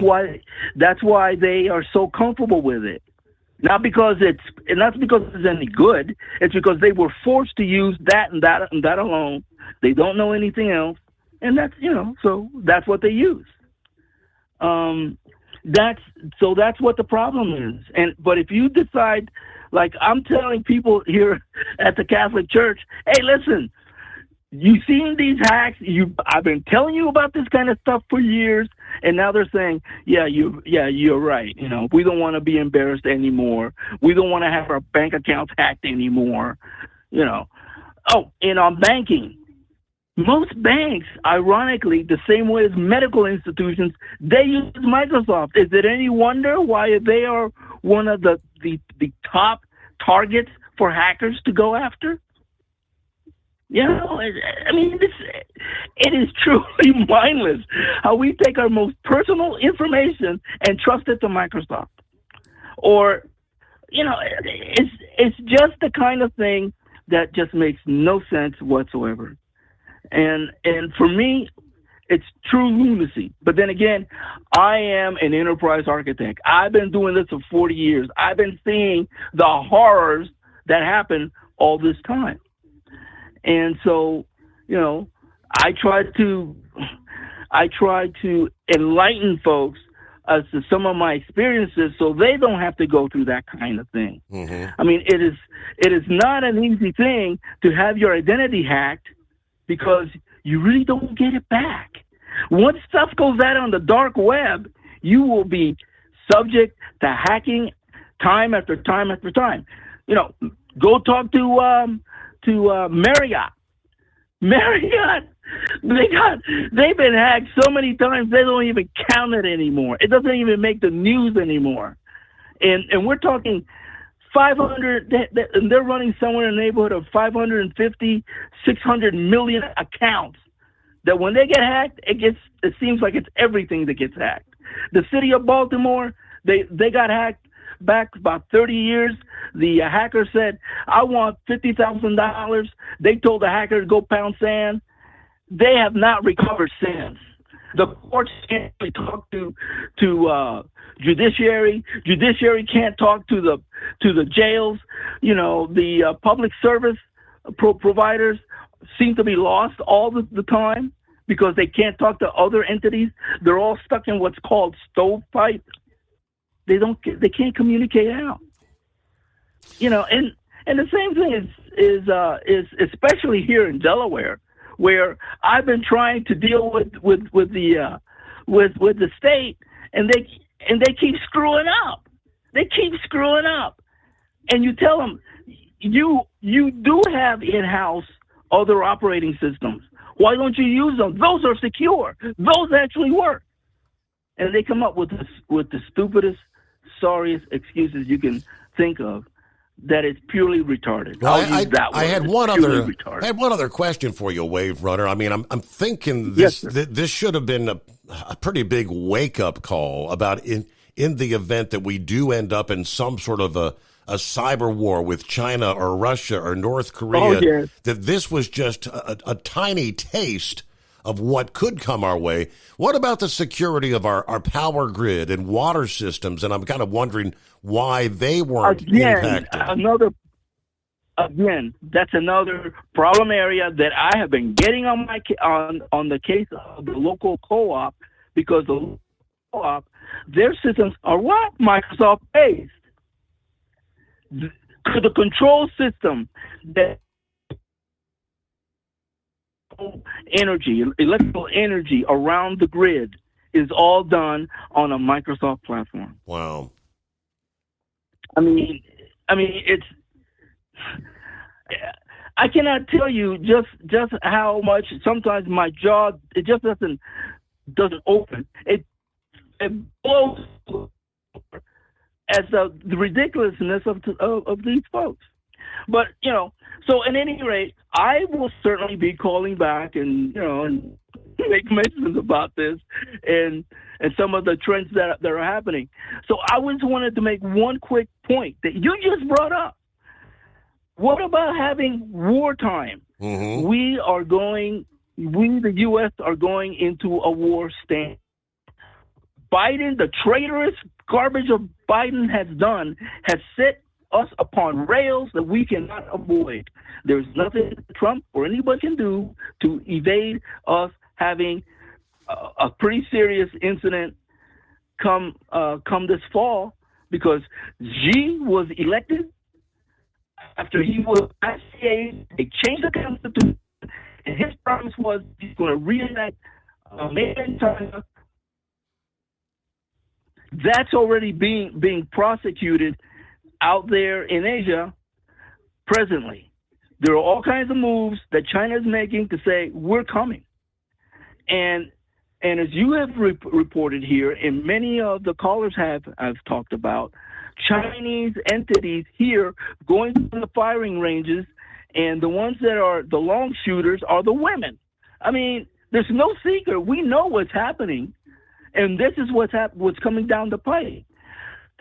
why they are so comfortable with it. Not because it's any good. It's because they were forced to use that and that alone. They don't know anything else, and that's so that's what they use. That's what the problem is. But if you decide, like I'm telling people here at the Catholic Church, hey, listen, you seen these hacks. I've been telling you about this kind of stuff for years, and now they're saying, you're right. We don't want to be embarrassed anymore. We don't want to have our bank accounts hacked anymore. Oh, and on banking, most banks, ironically, the same way as medical institutions, they use Microsoft. Is it any wonder why they are one of the top targets for hackers to go after? I mean, it is truly mindless how we take our most personal information and trust it to Microsoft. Or, it's just the kind of thing that just makes no sense whatsoever. And for me, it's true lunacy. But then again, I am an enterprise architect. I've been doing this for 40 years. I've been seeing the horrors that happen all this time. And so, I try to enlighten folks as to some of my experiences so they don't have to go through that kind of thing. Mm-hmm. I mean, it is not an easy thing to have your identity hacked because you really don't get it back. Once stuff goes out on the dark web, you will be subject to hacking time after time after time. Go talk to Marriott. Marriott, they've been hacked so many times they don't even count it anymore. It doesn't even make the news anymore. And we're talking 500, and they're running somewhere in the neighborhood of 550, 600 million accounts. That when they get hacked, it seems like it's everything that gets hacked. The city of Baltimore, they got hacked back about 30 years. The hacker said, I want $50,000. They told the hacker to go pound sand. They have not recovered since. The courts can't really talk to judiciary. Judiciary can't talk to the jails. The public service providers seem to be lost all the time because they can't talk to other entities. They're all stuck in what's called stovepipe. They can't communicate out. And the same thing is especially here in Delaware, where I've been trying to deal with the state, and they keep screwing up. They keep screwing up, and you tell them you do have in-house other operating systems. Why don't you use them? Those are secure. Those actually work. And they come up with the stupidest, sorriest excuses you can think of. That is purely retarded. Well, I had one other question for you, Wave Runner. I mean, I'm thinking this this should have been a pretty big wake up call about in the event that we do end up in some sort of a cyber war with China or Russia or North Korea. That this was just a tiny taste of what could come our way. What about the security of our power grid and water systems? And I'm kind of wondering why they weren't impacted. That's another problem area that I have been getting on the case of the local co-op, because the local co-op, their systems are what? Microsoft based. The control system that electrical energy around the grid is all done on a Microsoft platform. Wow. I mean, it's. I cannot tell you just how much sometimes my jaw it just doesn't open. It blows as the ridiculousness of these folks. But so at any rate, I will certainly be calling back and and make mentions about this and some of the trends that are happening. So I just wanted to make one quick point that you just brought up. What about having wartime? Mm-hmm. We, the U.S., are going into a war stand. Biden, the traitorous garbage of Biden has done, has set us upon rails that we cannot avoid. There's nothing Trump or anybody can do to evade us having a pretty serious incident come this fall, because Xi was elected after he was ICA. They changed the Constitution, And his promise was he's going to reenact Made in China. That's already being prosecuted out there in Asia presently. There are all kinds of moves that China is making to say, we're coming. And as you have reported here, and many of the callers have talked about, Chinese entities here going to the firing ranges, and the ones that are the long shooters are the women. I mean, there's no secret. We know what's happening, and this is what's coming down the pipe.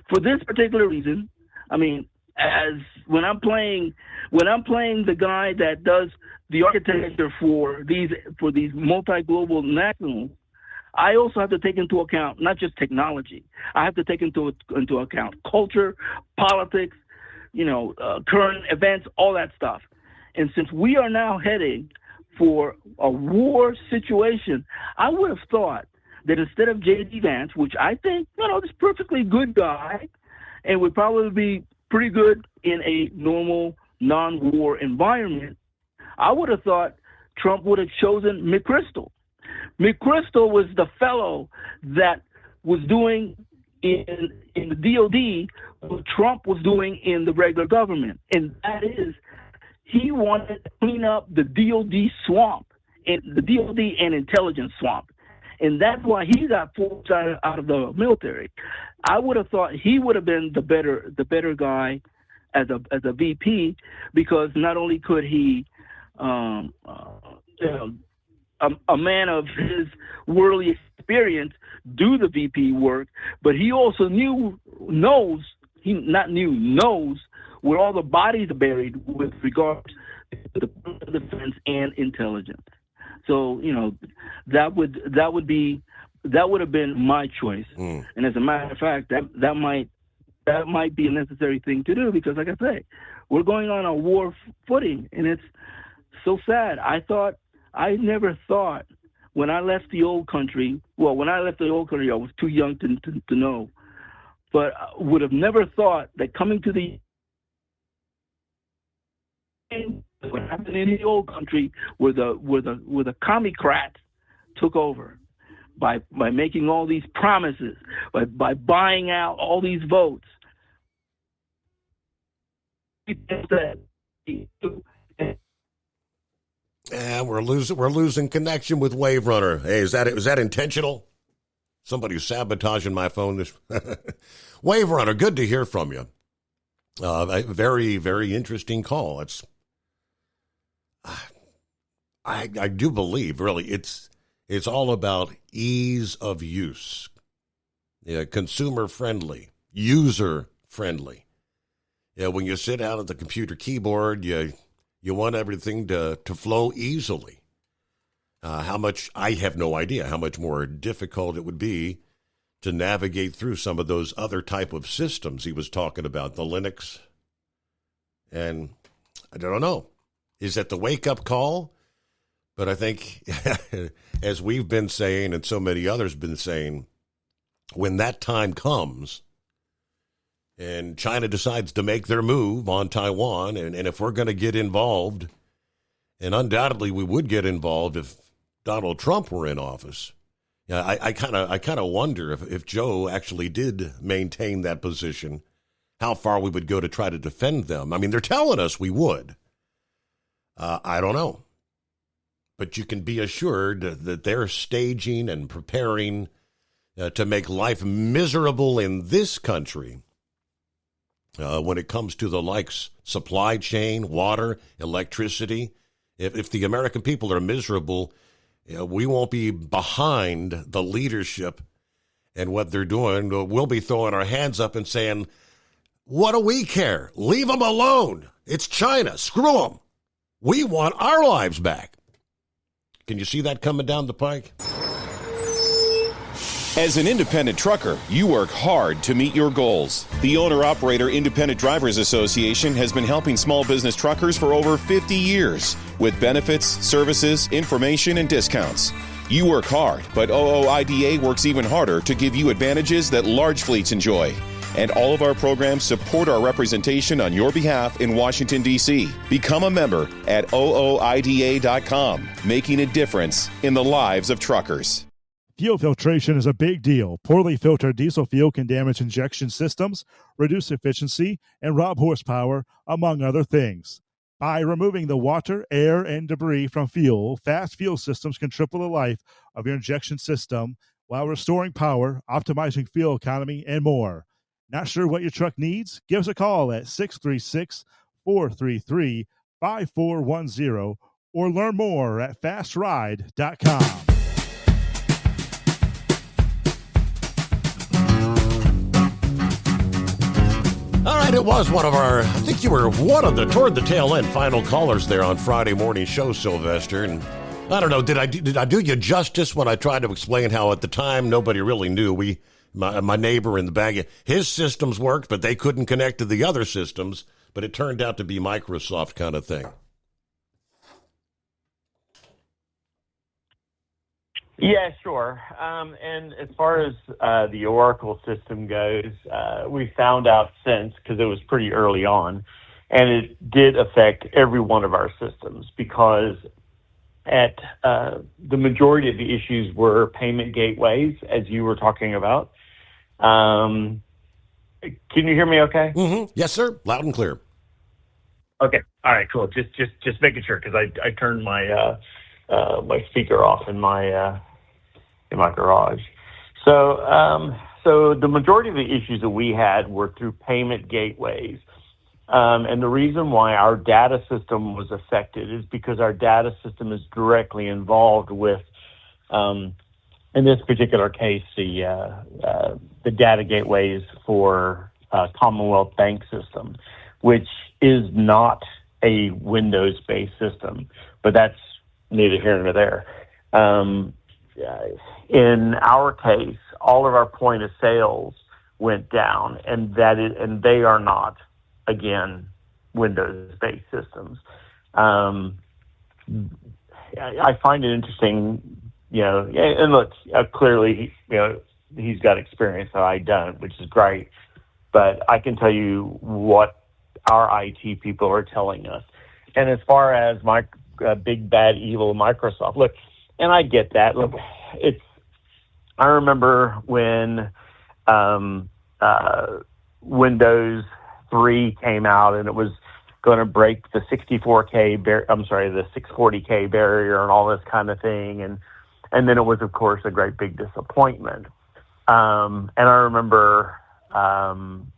For this particular reason, I mean, as when I'm playing the guy that does the architecture for these multi-global nationals, I also have to take into account not just technology. I have to take into account culture, politics, current events, all that stuff. And since we are now heading for a war situation, I would have thought that instead of J.D. Vance, which I think, is a perfectly good guy and would probably be pretty good in a normal non-war environment, I would have thought Trump would have chosen McChrystal. McChrystal was the fellow that was doing in the DOD what Trump was doing in the regular government, and that is he wanted to clean up the DOD swamp, and the DOD and intelligence swamp, and that's why he got forced out of the military. I would have thought he would have been the better guy as a VP, because not only could he, a man of his worldly experience, do the VP work, but he also knows where all the bodies are buried with regards to the defense and intelligence. So that would have been my choice. And as a matter of fact, that might be a necessary thing to do, because, like I say, we're going on a war footing, and it's so sad. I never thought when I left the old country. Well, when I left the old country, I was too young to know, but I would have never thought that coming to the what happened in the old country, where the commie-crats took over by making all these promises, by buying out all these votes. And we're losing connection with Wave Runner. Hey, was that intentional? Somebody's sabotaging my phone. Wave Runner, good to hear from you. A very, very interesting call. I do believe, really, it's all about ease of use, consumer friendly, user friendly. When you sit down at the computer keyboard, you want everything to flow easily. I have no idea how much more difficult it would be to navigate through some of those other type of systems he was talking about, the Linux. And I don't know, is that the wake-up call? But I think, as we've been saying and so many others been saying, when that time comes and China decides to make their move on Taiwan, and if we're going to get involved, and undoubtedly we would get involved if Donald Trump were in office. I kind of wonder if Joe actually did maintain that position, how far we would go to try to defend them. I mean, they're telling us we would. I don't know. But you can be assured that they're staging and preparing to make life miserable in this country when it comes to the likes supply chain, water, electricity. If the American people are miserable, we won't be behind the leadership and what they're doing. We'll be throwing our hands up and saying, what do we care? Leave them alone. It's China. Screw them. We want our lives back. Can you see that coming down the pike? As an independent trucker, you work hard to meet your goals. The Owner-Operator Independent Drivers Association has been helping small business truckers for over 50 years with benefits, services, information, and discounts. You work hard, but OOIDA works even harder to give you advantages that large fleets enjoy. And all of our programs support our representation on your behalf in Washington, D.C. Become a member at ooida.com, making a difference in the lives of truckers. Fuel filtration is a big deal. Poorly filtered diesel fuel can damage injection systems, reduce efficiency, and rob horsepower, among other things. By removing the water, air, and debris from fuel, fast fuel systems can triple the life of your injection system while restoring power, optimizing fuel economy, and more. Not sure what your truck needs? Give us a call at 636-433-5410 or learn more at fastride.com. All right, it was one of our, I think you were one of the, toward the tail end, final callers there on Friday morning show, Sylvester. And I don't know, did I do you justice when I tried to explain how at the time nobody really knew? My neighbor in the bag, his systems worked, but they couldn't connect to the other systems, but it turned out to be Microsoft kind of thing. Yeah, sure. And as far as the Oracle system goes, we found out since, because it was pretty early on, and it did affect every one of our systems because at the majority of the issues were payment gateways, as you were talking about. Can you hear me okay? Mm-hmm. Yes, sir. Loud and clear. Okay. All right, cool. Just making sure, because I turned my my speaker off in my garage. So the majority of the issues that we had were through payment gateways. And the reason why our data system was affected is because our data system is directly involved with, in this particular case, the data gateways for Commonwealth Bank System, which is not a Windows-based system, but that's neither here nor there. In our case, all of our point of sales went down, and they are not, again, Windows-based systems. I find it interesting, and look, clearly, he's got experience that I don't, which is great, but I can tell you what our IT people are telling us. And as far as my big, bad, evil Microsoft, look, and I get that. Look, I remember when Windows 3 came out, and it was going to break the 64K, the 640K barrier and all this kind of thing, and then it was, of course, a great big disappointment. And I remember, when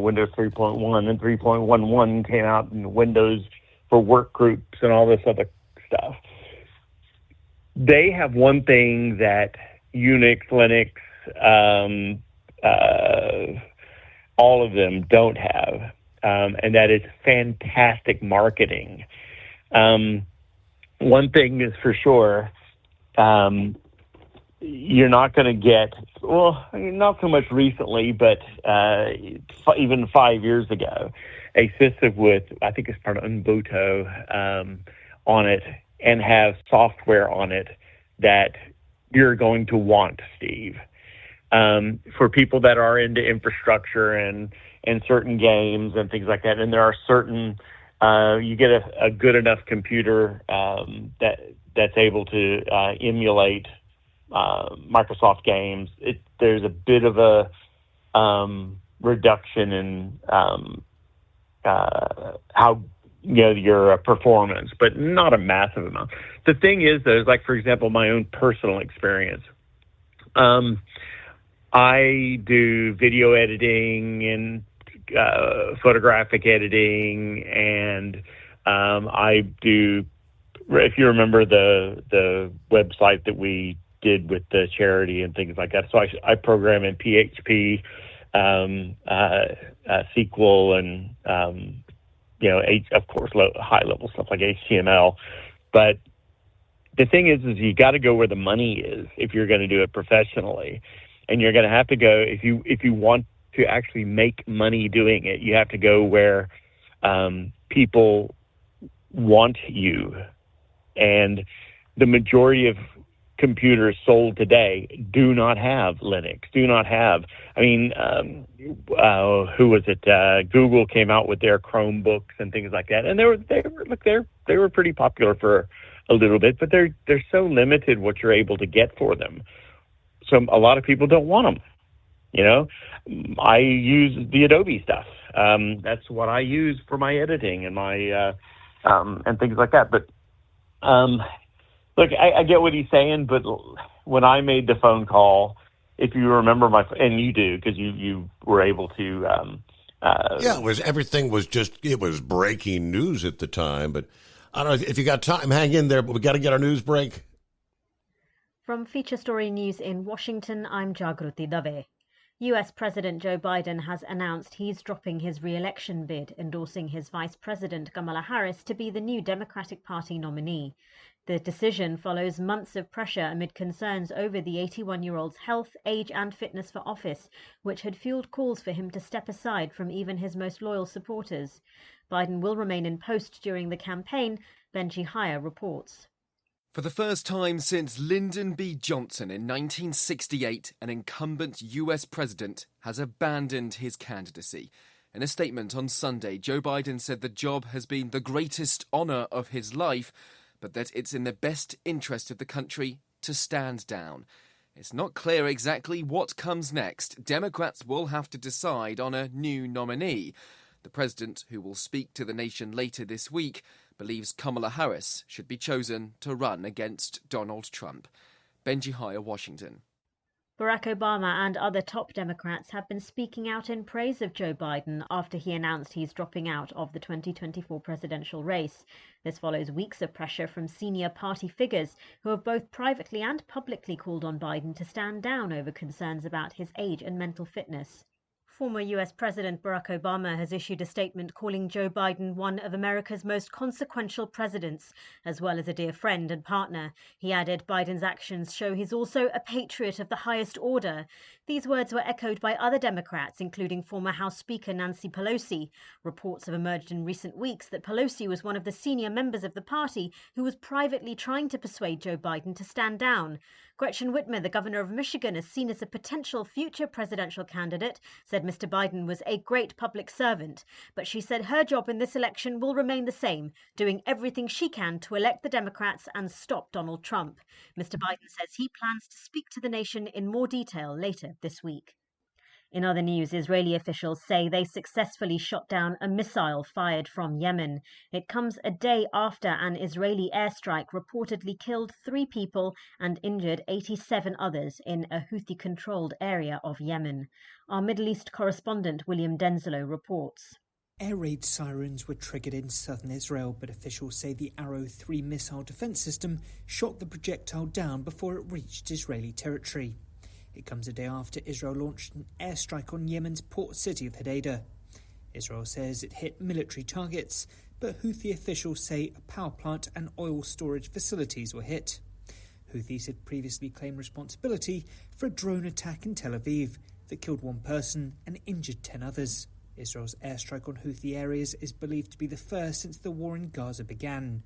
Windows 3.1 and 3.11 came out, and Windows for work groups and all this other stuff. They have one thing that Unix, Linux, all of them don't have, and that is fantastic marketing. One thing is for sure, you're not going to get, not so much recently, but even 5 years ago, a system with, I think it's part of Ubuntu on it, and have software on it that you're going to want, Steve. For people that are into infrastructure and certain games and things like that, and there are certain, you get a good enough computer that's able to emulate Microsoft games. There's a bit of a reduction in how your performance, but not a massive amount. The thing is, though, is like, for example, my own personal experience. I do video editing and photographic editing, and I do, if you remember the website that we did with the charity and things like that. So I program in PHP, SQL, and of course, high-level stuff like HTML. But the thing is you got to go where the money is if you're going to do it professionally, and you're going to have to go if you want to actually make money doing it. You have to go where people want you, and the majority of computers sold today do not have Linux, do not have. I mean, who was it? Google came out with their Chromebooks and things like that, and they were pretty popular for a little bit, but they're so limited what you're able to get for them. So a lot of people don't want them. You know, I use the Adobe stuff. That's what I use for my editing and my and things like that. But look, I get what he's saying, but when I made the phone call, if you remember and you do, because you were able to. Everything was it was breaking news at the time. But I don't know if you got time, hang in there. But we got to get our news break. From Feature Story News in Washington, I'm Jagruti Dave. US President Joe Biden has announced he's dropping his re-election bid, endorsing his Vice President Kamala Harris to be the new Democratic Party nominee. The decision follows months of pressure amid concerns over the 81-year-old's health, age and fitness for office, which had fueled calls for him to step aside from even his most loyal supporters. Biden will remain in post during the campaign, Benji Hire reports. For the first time since Lyndon B. Johnson in 1968, an incumbent US president has abandoned his candidacy. In a statement on Sunday, Joe Biden said the job has been the greatest honour of his life, but that it's in the best interest of the country to stand down. It's not clear exactly what comes next. Democrats will have to decide on a new nominee. The president, who will speak to the nation later this week, believes Kamala Harris should be chosen to run against Donald Trump. Benji Hire, Washington. Barack Obama and other top Democrats have been speaking out in praise of Joe Biden after he announced he's dropping out of the 2024 presidential race. This follows weeks of pressure from senior party figures who have both privately and publicly called on Biden to stand down over concerns about his age and mental fitness. Former US President Barack Obama has issued a statement calling Joe Biden one of America's most consequential presidents, as well as a dear friend and partner. He added, Biden's actions show he's also a patriot of the highest order. These words were echoed by other Democrats, including former House Speaker Nancy Pelosi. Reports have emerged in recent weeks that Pelosi was one of the senior members of the party who was privately trying to persuade Joe Biden to stand down. Gretchen Whitmer, the governor of Michigan, is seen as a potential future presidential candidate, said Mr. Biden was a great public servant, but she said her job in this election will remain the same, doing everything she can to elect the Democrats and stop Donald Trump. Mr. Biden says he plans to speak to the nation in more detail later this week. In other news, Israeli officials say they successfully shot down a missile fired from Yemen. It comes a day after an Israeli airstrike reportedly killed 3 people and injured 87 others in a Houthi-controlled area of Yemen. Our Middle East correspondent William Denzelo reports. Air raid sirens were triggered in southern Israel, but officials say the Arrow 3 missile defense system shot the projectile down before it reached Israeli territory. It comes a day after Israel launched an airstrike on Yemen's port city of Hodeidah. Israel says it hit military targets, but Houthi officials say a power plant and oil storage facilities were hit. Houthis had previously claimed responsibility for a drone attack in Tel Aviv that killed 1 person and injured 10 others. Israel's airstrike on Houthi areas is believed to be the first since the war in Gaza began.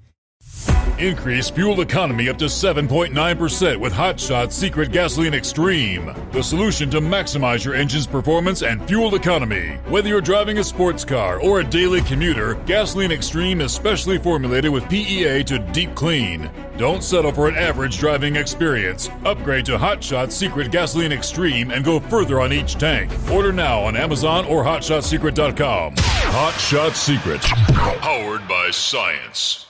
Increase fuel economy up to 7.9% with Hot Shot Secret Gasoline Extreme. The solution to maximize your engine's performance and fuel economy. Whether you're driving a sports car or a daily commuter, Gasoline Extreme is specially formulated with PEA to deep clean. Don't settle for an average driving experience. Upgrade to Hot Shot Secret Gasoline Extreme and go further on each tank. Order now on Amazon or HotShotSecret.com. Hot Shot Secret. Powered by science.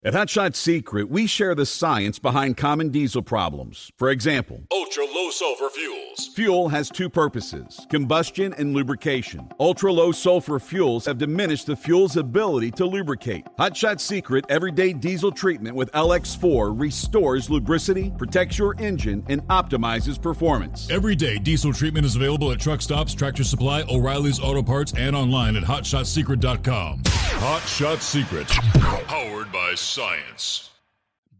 At Hot Shot Secret, we share the science behind common diesel problems. For example, ultra-low sulfur fuels. Fuel has 2 purposes, combustion and lubrication. Ultra-low sulfur fuels have diminished the fuel's ability to lubricate. Hot Shot Secret Everyday Diesel Treatment with LX4 restores lubricity, protects your engine, and optimizes performance. Everyday Diesel Treatment is available at truck stops, Tractor Supply, O'Reilly's Auto Parts, and online at HotShotSecret.com. Hot Shot Secret. Powered by science.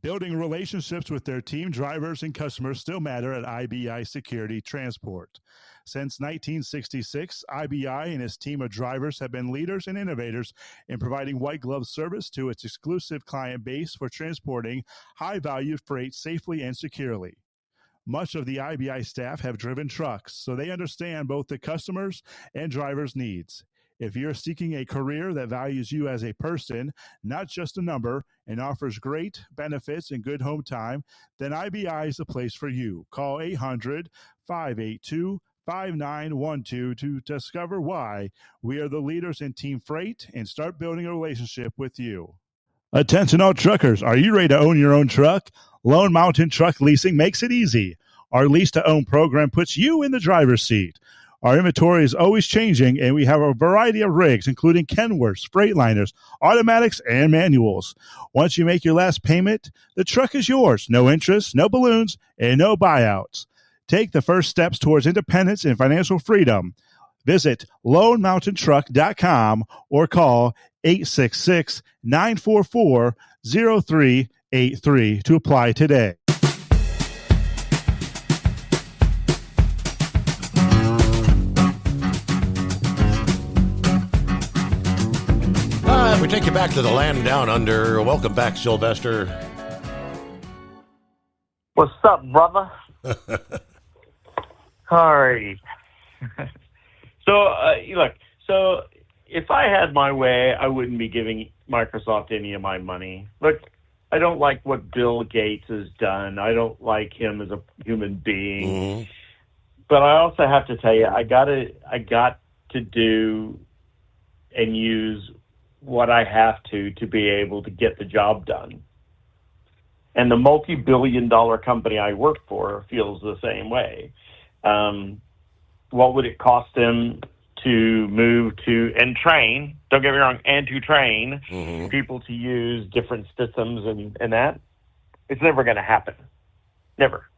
Building relationships with their team, drivers, and customers still matter at IBI Security Transport. Since 1966, IBI and its team of drivers have been leaders and innovators in providing white glove service to its exclusive client base for transporting high-value freight safely and securely. Much of the IBI staff have driven trucks, so they understand both the customers' and drivers' needs. If you're seeking a career that values you as a person, not just a number, and offers great benefits and good home time, then IBI is the place for you. Call 800-582-5912 to discover why we are the leaders in team freight and start building a relationship with you. Attention all truckers, are you ready to own your own truck? Lone Mountain Truck Leasing makes it easy. Our lease-to-own program puts you in the driver's seat. Our inventory is always changing, and we have a variety of rigs, including Kenworths, Freightliners, automatics, and manuals. Once you make your last payment, the truck is yours. No interest, no balloons, and no buyouts. Take the first steps towards independence and financial freedom. Visit LoneMountainTruck.com or call 866-944-0383 to apply today. We take you back to the land down under. Welcome back, Sylvester. What's up, brother? All right. So, look, so if I had my way, I wouldn't be giving Microsoft any of my money. Look, I don't like what Bill Gates has done. I don't like him as a human being. Mm-hmm. But I also have to tell you, I got to do and use what I have to be able to get the job done. And the multi-billion-dollar company I work for feels the same way. What would it cost them to move to and train, don't get me wrong, and to train people to use different systems and that? It's never going to happen. Never.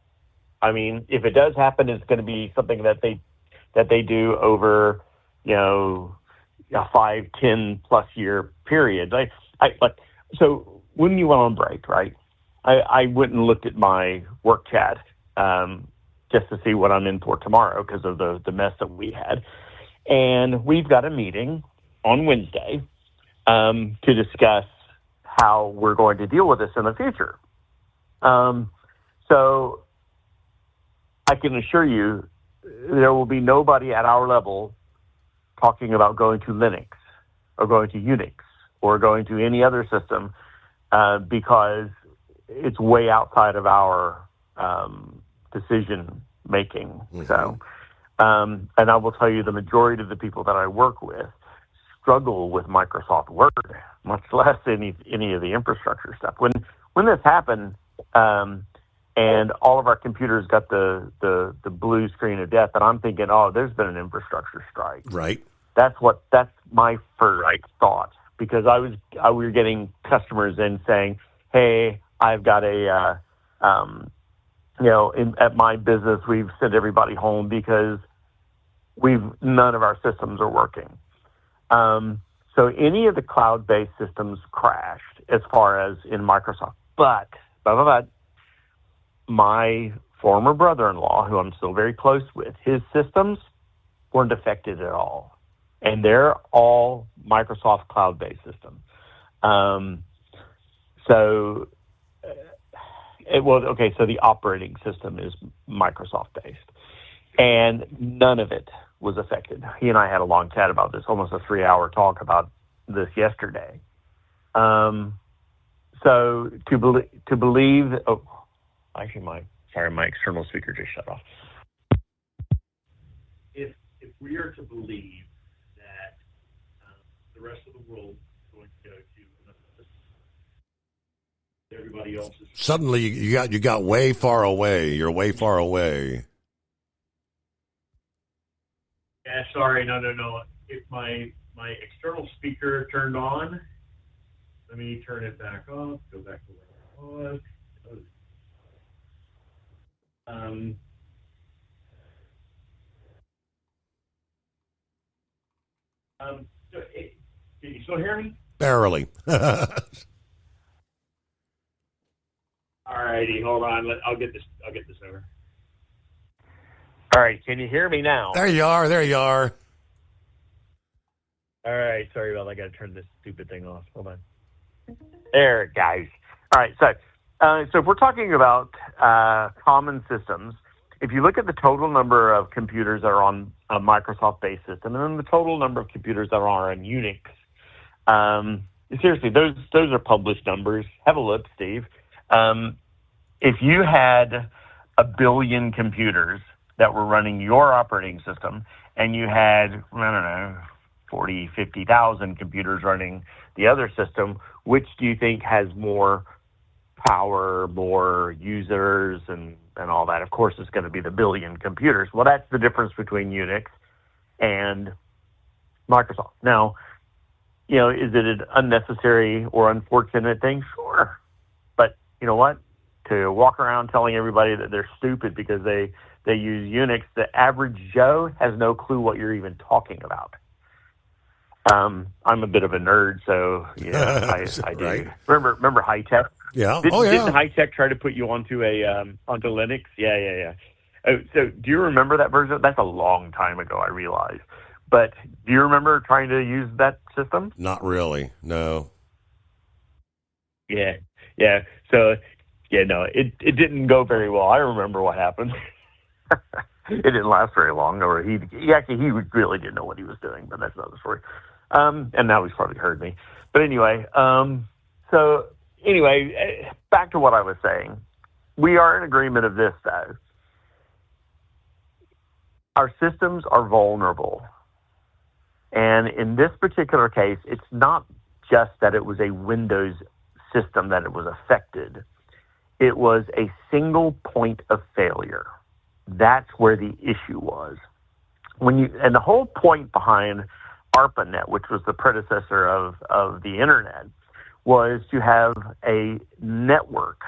I mean, if it does happen, it's going to be something that they do over, a 5, 10 plus year period. So when you went on break, right? I went and looked at my work chat just to see what I'm in for tomorrow because of the mess that we had. And we've got a meeting on Wednesday to discuss how we're going to deal with this in the future. So I can assure you there will be nobody at our level talking about going to Linux or going to Unix or going to any other system because it's way outside of our decision making. Mm-hmm. So, and I will tell you, the majority of the people that I work with struggle with Microsoft Word, much less any of the infrastructure stuff. When this happened, and all of our computers got the blue screen of death, and I'm thinking, oh, there's been an infrastructure strike. Right. That's my first thought, because we were getting customers in saying, hey, I've got at my business, we've sent everybody home because none of our systems are working. So any of the cloud-based systems crashed as far as in Microsoft. But my former brother-in-law, who I'm still very close with, his systems weren't affected at all. And they're all Microsoft cloud-based systems. So the operating system is Microsoft-based. And none of it was affected. He and I had a long chat about this, almost a 3-hour talk about this yesterday. So to believe, actually my external speaker just shut off. If we are to believe that the rest of the world is going to go to another system, everybody else is suddenly you got way far away. You're way far away. Yeah, sorry, no. If my external speaker turned on, let me turn it back off. Go back to where it was. Can you still hear me? Barely. All righty, hold on. I'll get this over. All right, can you hear me now? There you are. There you are. All right, sorry about that. I got to turn this stupid thing off. Hold on. There it goes. All right, so if we're talking about common systems, if you look at the total number of computers that are on a Microsoft-based system, and then the total number of computers that are on Unix, seriously, those are published numbers. Have a look, Steve. If you had 1 billion computers that were running your operating system, and you had, 40, 50,000 computers running the other system, which do you think has more power, more users, and all that? Of course, it's going to be the billion computers. Well, that's the difference between Unix and Microsoft. Now, is it an unnecessary or unfortunate thing? Sure. But you know what? To walk around telling everybody that they're stupid because they use Unix, the average Joe has no clue what you're even talking about. I'm a bit of a nerd, so I do. Right. Remember High Tech? Yeah. Didn't High Tech try to put you onto onto Linux? Yeah. So do you remember that version? That's a long time ago, I realize. But do you remember trying to use that system? Not really. No. Yeah. So no, it didn't go very well. I remember what happened. It didn't last very long, or he really didn't know what he was doing, but that's another story. And now he's probably heard me. But anyway, back to what I was saying. We are in agreement of this, though. Our systems are vulnerable. And in this particular case, it's not just that it was a Windows system that it was affected. It was a single point of failure. That's where the issue was. And the whole point behind ARPANET, which was the predecessor of the internet, was to have a network,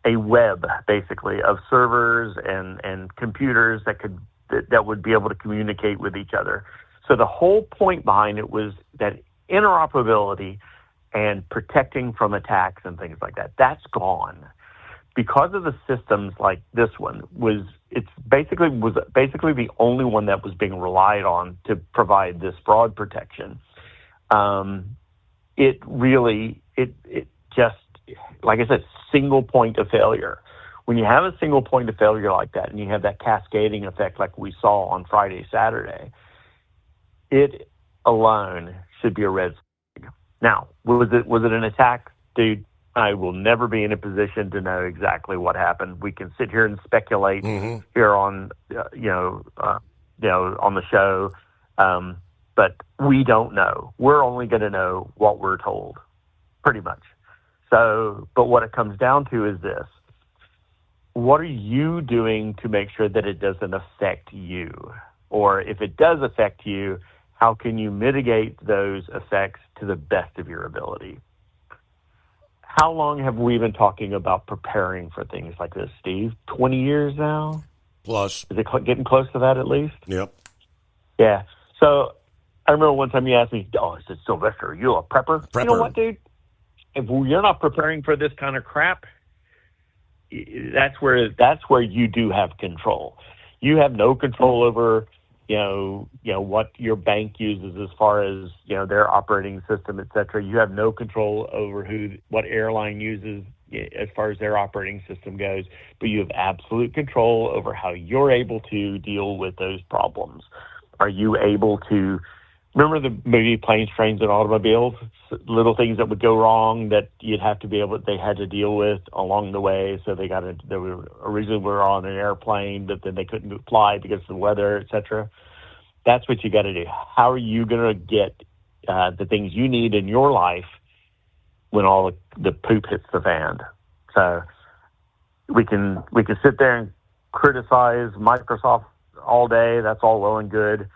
a web, basically, of servers and computers that would be able to communicate with each other. So the whole point behind it was that interoperability and protecting from attacks and things like that, that's gone. Because of the systems like this one, was basically the only one that was being relied on to provide this broad protection. It just, like I said, single point of failure. When you have a single point of failure like that, and you have that cascading effect like we saw on Friday, Saturday, it alone should be a red flag. Now, was it an attack? Dude, I will never be in a position to know exactly what happened. We can sit here and speculate here on, on the show, but we don't know. We're only going to know what we're told, pretty much. So, but what it comes down to is this: what are you doing to make sure that it doesn't affect you? Or if it does affect you, how can you mitigate those effects to the best of your ability? How long have we been talking about preparing for things like this, Steve? 20 years now? Plus. Is it getting close to that at least? Yep. Yeah. So I remember one time you asked me, I said, Sylvester, are you a prepper? You know what, dude? If you're not preparing for this kind of crap, that's where you do have control. You have no control over what your bank uses as far as their operating system, et cetera. You have no control over what airline uses as far as their operating system goes, but you have absolute control over how you're able to deal with those problems. Are you able to remember the movie Planes, Trains, and Automobiles? Little things that would go wrong that you'd have to they had to deal with along the way. So they originally were on an airplane, but then they couldn't fly because of the weather, et cetera. That's what you got to do. How are you going to get the things you need in your life when all the poop hits the fan? So we can sit there and criticize Microsoft all day. That's all well and good.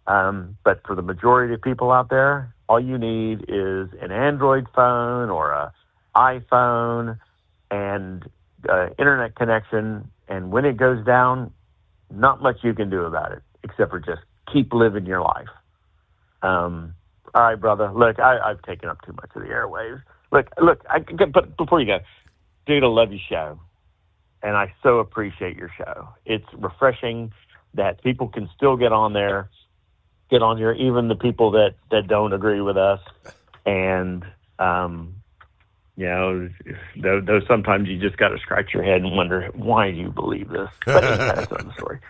But for the majority of people out there, all you need is an Android phone or a iPhone and internet connection. And when it goes down, not much you can do about it except for just keep living your life. All right, brother. Look, I've taken up too much of the airwaves. Look. But before you go, dude, I love your show, and I so appreciate your show. It's refreshing that people can still get on here, even the people that don't agree with us, and though sometimes you just got to scratch your head and wonder why you believe this. But that's another story.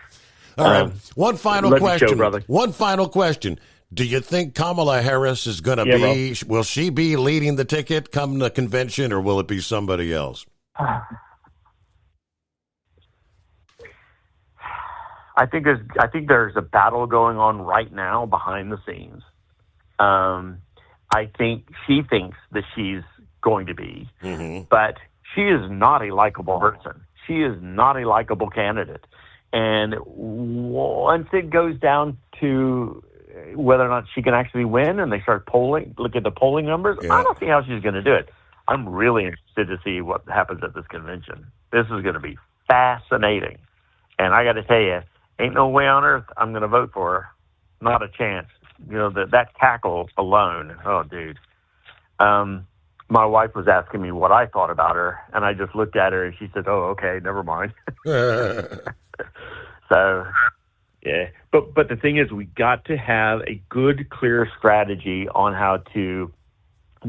All right, one final question. Show, brother. One final question. Do you think Kamala Harris is going to be? Bro. Will she be leading the ticket come the convention, or will it be somebody else? I think there's a battle going on right now behind the scenes. I think she thinks that she's going to be, but she is not a likable person. She is not a likable candidate. And once it goes down to whether or not she can actually win and they start look at the polling numbers, I don't see how she's going to do it. I'm really interested to see what happens at this convention. This is going to be fascinating. And I got to tell you, ain't no way on earth I'm going to vote for her. Not a chance. That cackle alone. Oh, dude. My wife was asking me what I thought about her, and I just looked at her, and she said, "Oh, okay, never mind." So, yeah. But the thing is, we got to have a good, clear strategy on how to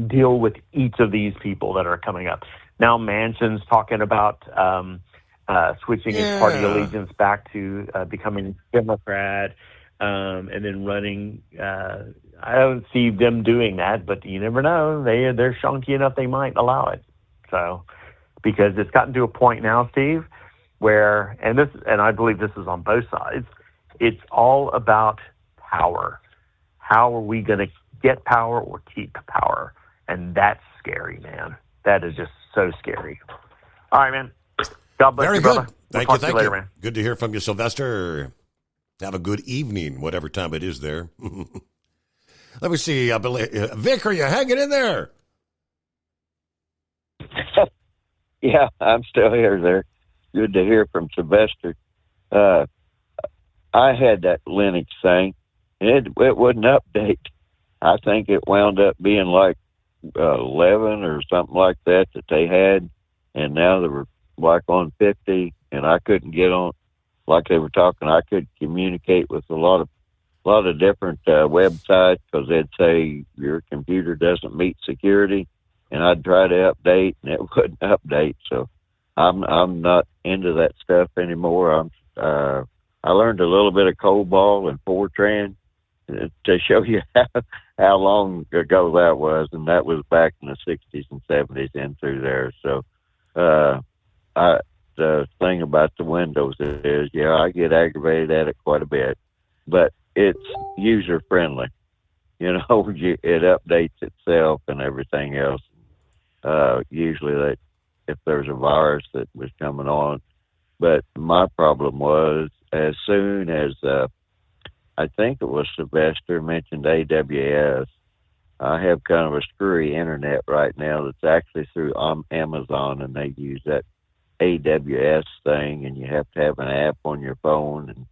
deal with each of these people that are coming up. Now, Manchin's talking about switching his party allegiance back to becoming Democrat, and then running. I don't see them doing that, but you never know. They're shonky enough; they might allow it. So, because it's gotten to a point now, Steve, where and I believe this is on both sides. It's all about power. How are we going to get power or keep power? And that's scary, man. That is just so scary. All right, man. God bless Very you, good. brother. Thank We'll you. talk to you later, man. Good to hear from you, Sylvester. Have a good evening, whatever time it is there. Let me see. I believe, Vic, are you hanging in there? Yeah, I'm still here there. Good to hear from Sylvester. I had that Linux thing, and it wouldn't update. I think it wound up being like 11 or something like that they had, and now they were like on 50, and I couldn't get on. Like they were talking, I could communicate with a lot of different websites because they'd say your computer doesn't meet security, and I'd try to update, and it wouldn't update. So I'm not into that stuff anymore. I learned a little bit of COBOL and Fortran to show you how long ago that was, and that was back in the 60s and 70s in through there. So the thing about the Windows is, I get aggravated at it quite a bit, but it's user friendly. It updates itself and everything else. Usually if there's a virus that was coming on, but my problem was as soon as I think it was Sylvester mentioned AWS. I have kind of a screwy internet right now that's actually through Amazon, and they use that AWS thing, and you have to have an app on your phone. And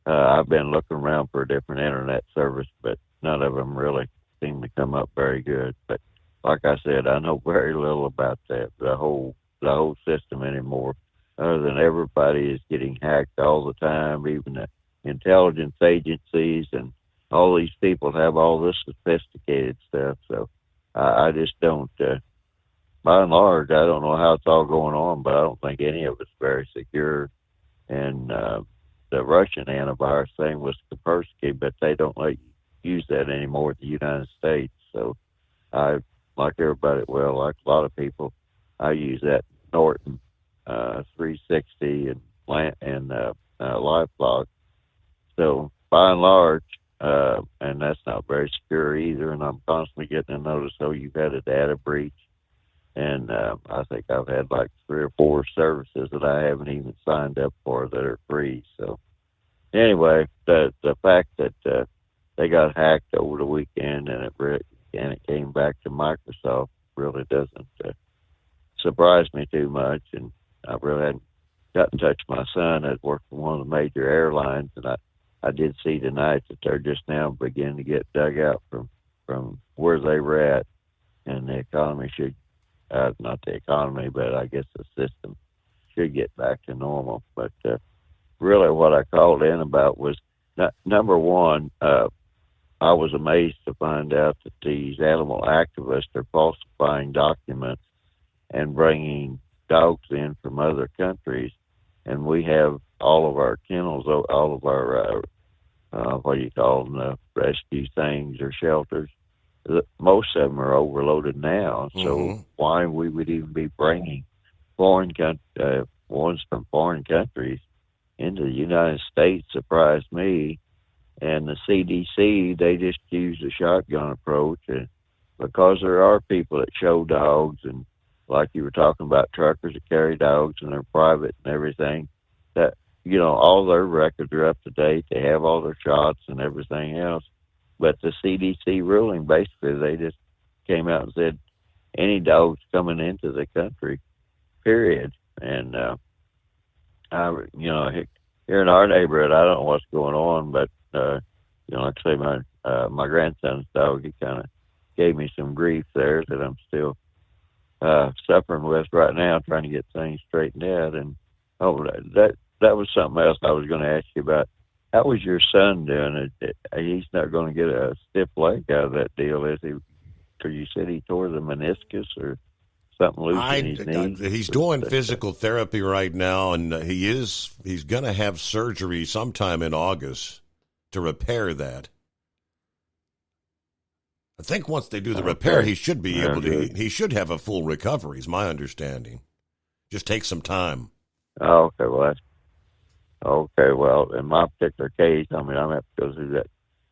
I've been looking around for a different internet service, but none of them really seem to come up very good. But like I said, I know very little about that, the whole system anymore, other than everybody is getting hacked all the time, even the intelligence agencies and all these people have all this sophisticated stuff. So I just don't, by and large, I don't know how it's all going on, but I don't think any of it's very secure. And the Russian antivirus thing was Kaspersky, but they don't let you use that anymore in the United States. So I, like everybody, like a lot of people, I use that Norton 360 and LifeLock. So by and large, and that's not very secure either, and I'm constantly getting a notice, you've had a data breach. And I think I've had like 3 or 4 services that I haven't even signed up for that are free. So anyway, the fact that they got hacked over the weekend and it came back to Microsoft really doesn't surprise me too much. And I really hadn't got in touch with my son that worked for one of the major airlines, and I did see tonight that they're just now beginning to get dug out from where they were at, and the economy should not the economy, but I guess the system should get back to normal. But really what I called in about was, number one, I was amazed to find out that these animal activists are falsifying documents and bringing dogs in from other countries. And we have all of our kennels, all of our, what do you call them, the rescue things or shelters. Most of them are overloaded now. So why we would even be bringing ones from foreign countries into the United States surprised me. And the CDC, they just used a shotgun approach, and because there are people that show dogs, and like you were talking about, truckers that carry dogs and they're private and everything, that, you know, all their records are up to date. They have all their shots and everything else. But the CDC ruling, basically, they just came out and said any dogs coming into the country, period. And, here in our neighborhood, I don't know what's going on, but like I say, my grandson's dog, he kind of gave me some grief there that I'm still suffering with right now, trying to get things straightened out. And that was something else I was going to ask you about. How was your son doing? He's not going to get a stiff leg out of that deal, is he? Because you said he tore the meniscus or something loose in his knee. He's doing physical therapy right now, and he's going to have surgery sometime in August to repair that. I think once they do the repair, he should be able to. He should have a full recovery, is my understanding. Just take some time. Oh, okay. Well, in my particular case, I mean, I'm going to have to go through that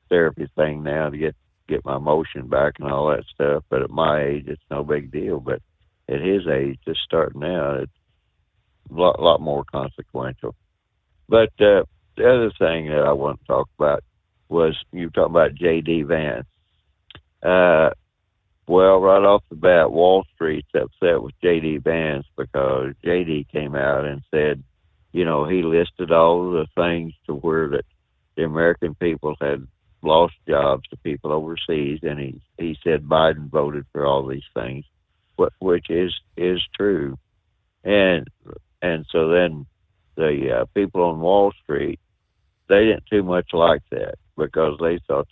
therapy thing now to get my motion back and all that stuff. But at my age, it's no big deal. But at his age, just starting out, it's a lot more consequential. But the other thing that I want to talk about was, you were talking about J.D. Vance. Well, right off the bat, Wall Street's upset with J.D. Vance because J.D. came out and said, you know, he listed all the things to where that the American people had lost jobs to people overseas, and he said Biden voted for all these things, which is true. And so then the people on Wall Street, they didn't too much like that because they thought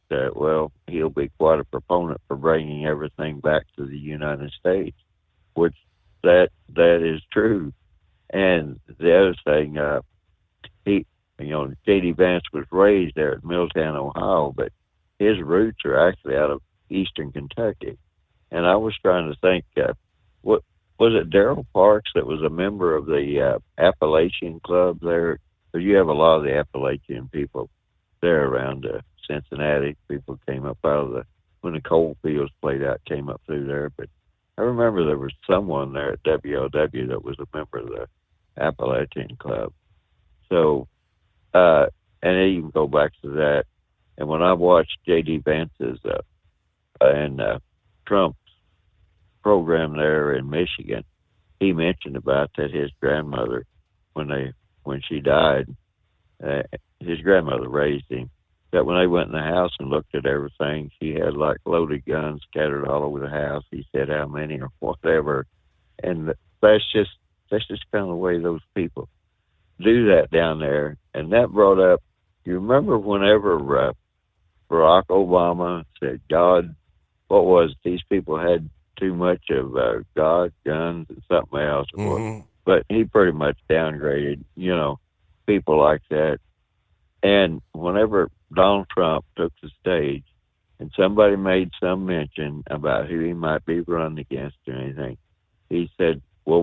that, well, he'll be quite a proponent for bringing everything back to the United States, which that is true. And the other thing, J.D. Vance was raised there at Milltown, Ohio, but his roots are actually out of eastern Kentucky. And I was trying to think, what was it, Darrell Parks that was a member of the Appalachian Club there? So you have a lot of the Appalachian people there around Cincinnati. People came up out of when the coal fields played out, came up through there. But I remember there was someone there at WLW that was a member of the Appalachian Club. So, and you can go back to that. And when I watched J.D. Vance's and Trump's program there in Michigan, he mentioned about that his grandmother, when she died, his grandmother raised him, that when they went in the house and looked at everything, she had like loaded guns scattered all over the house. He said how many or whatever. And that's just kind of the way those people do that down there. And that brought up, you remember whenever Barack Obama said, God, what was it? These people had too much of God, guns, and something else. Mm-hmm. But he pretty much downgraded, people like that. And whenever Donald Trump took the stage and somebody made some mention about who he might be running against or anything, he said, well,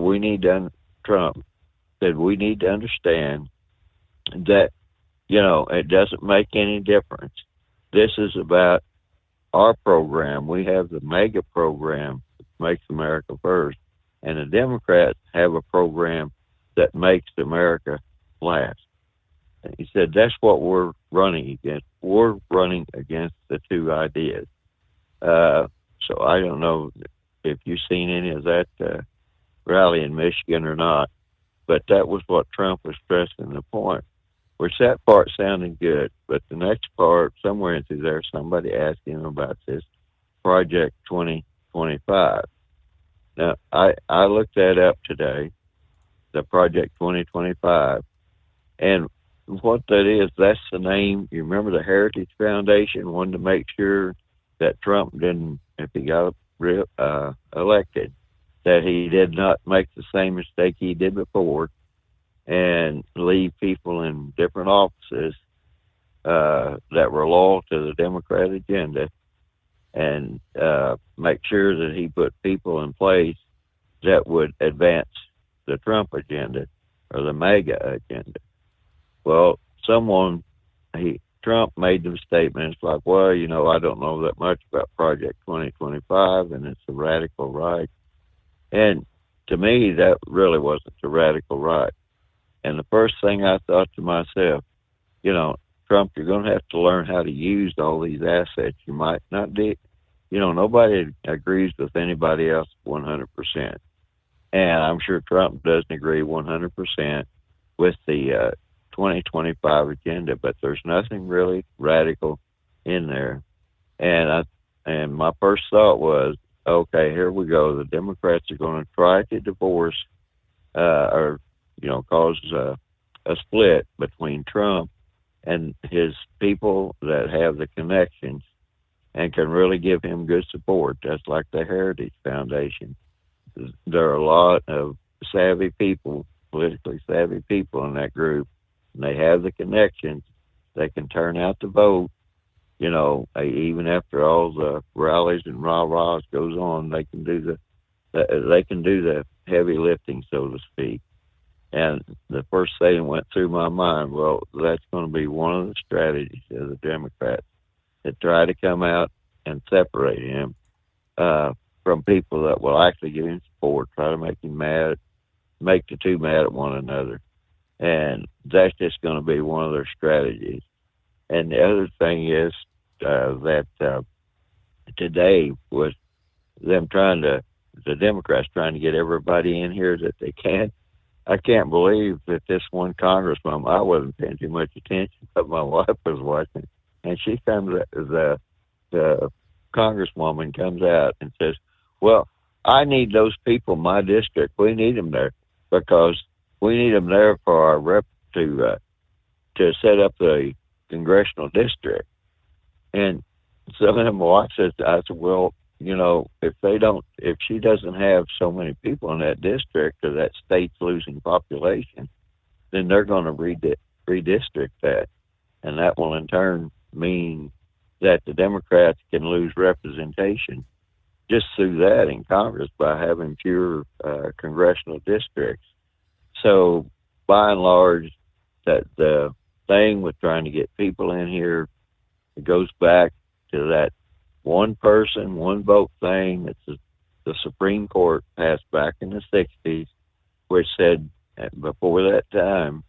Trump said, we need to understand that, it doesn't make any difference. This is about our program. We have the mega program that makes America first, and the Democrats have a program that makes America last. And he said, that's what we're running against. We're running against the two ideas. So I don't know if you've seen any of that rally in Michigan or not, but that was what Trump was stressing the point. Which that part sounded good, but the next part, somewhere into there, somebody asked him about this Project 2025. Now, I looked that up today, the Project 2025, and what that is, that's the name. You remember the Heritage Foundation wanted to make sure that Trump didn't, if he got elected, that he did not make the same mistake he did before and leave people in different offices that were loyal to the Democrat agenda, and make sure that he put people in place that would advance the Trump agenda or the MAGA agenda. Well, Trump made the statement. It's like, well, I don't know that much about Project 2025, and it's a radical right. And to me, that really wasn't the radical right. And the first thing I thought to myself, Trump, you're going to have to learn how to use all these assets. You might not do, nobody agrees with anybody else 100%. And I'm sure Trump doesn't agree 100% with the 2025 agenda, but there's nothing really radical in there. And my first thought was, okay, here we go. The Democrats are going to try to divorce cause a split between Trump and his people that have the connections and can really give him good support. That's like the Heritage Foundation. There are a lot of savvy people, politically savvy people in that group, and they have the connections. They can turn out to vote. Even after all the rallies and rah-rahs goes on, they can do the heavy lifting, so to speak. And the first thing went through my mind, well, that's going to be one of the strategies of the Democrats, to try to come out and separate him from people that will actually give him support, try to make him mad, make the two mad at one another. And that's just going to be one of their strategies. And the other thing is that today was them the Democrats trying to get everybody in here that they can. I can't believe that this one congresswoman, I wasn't paying too much attention, but my wife was watching, and she comes, the congresswoman comes out and says, well, I need those people in my district. We need them there because we need them there for our rep to set up the congressional district. And so then my wife says, I said, well, if she doesn't have so many people in that district or that state's losing population, then they're going to redistrict that. And that will in turn mean that the Democrats can lose representation just through that in Congress by having fewer congressional districts. So by and large, that the thing with trying to get people in here, it goes back to that one person, one vote thing that the Supreme Court passed back in the 60s, which said before that time,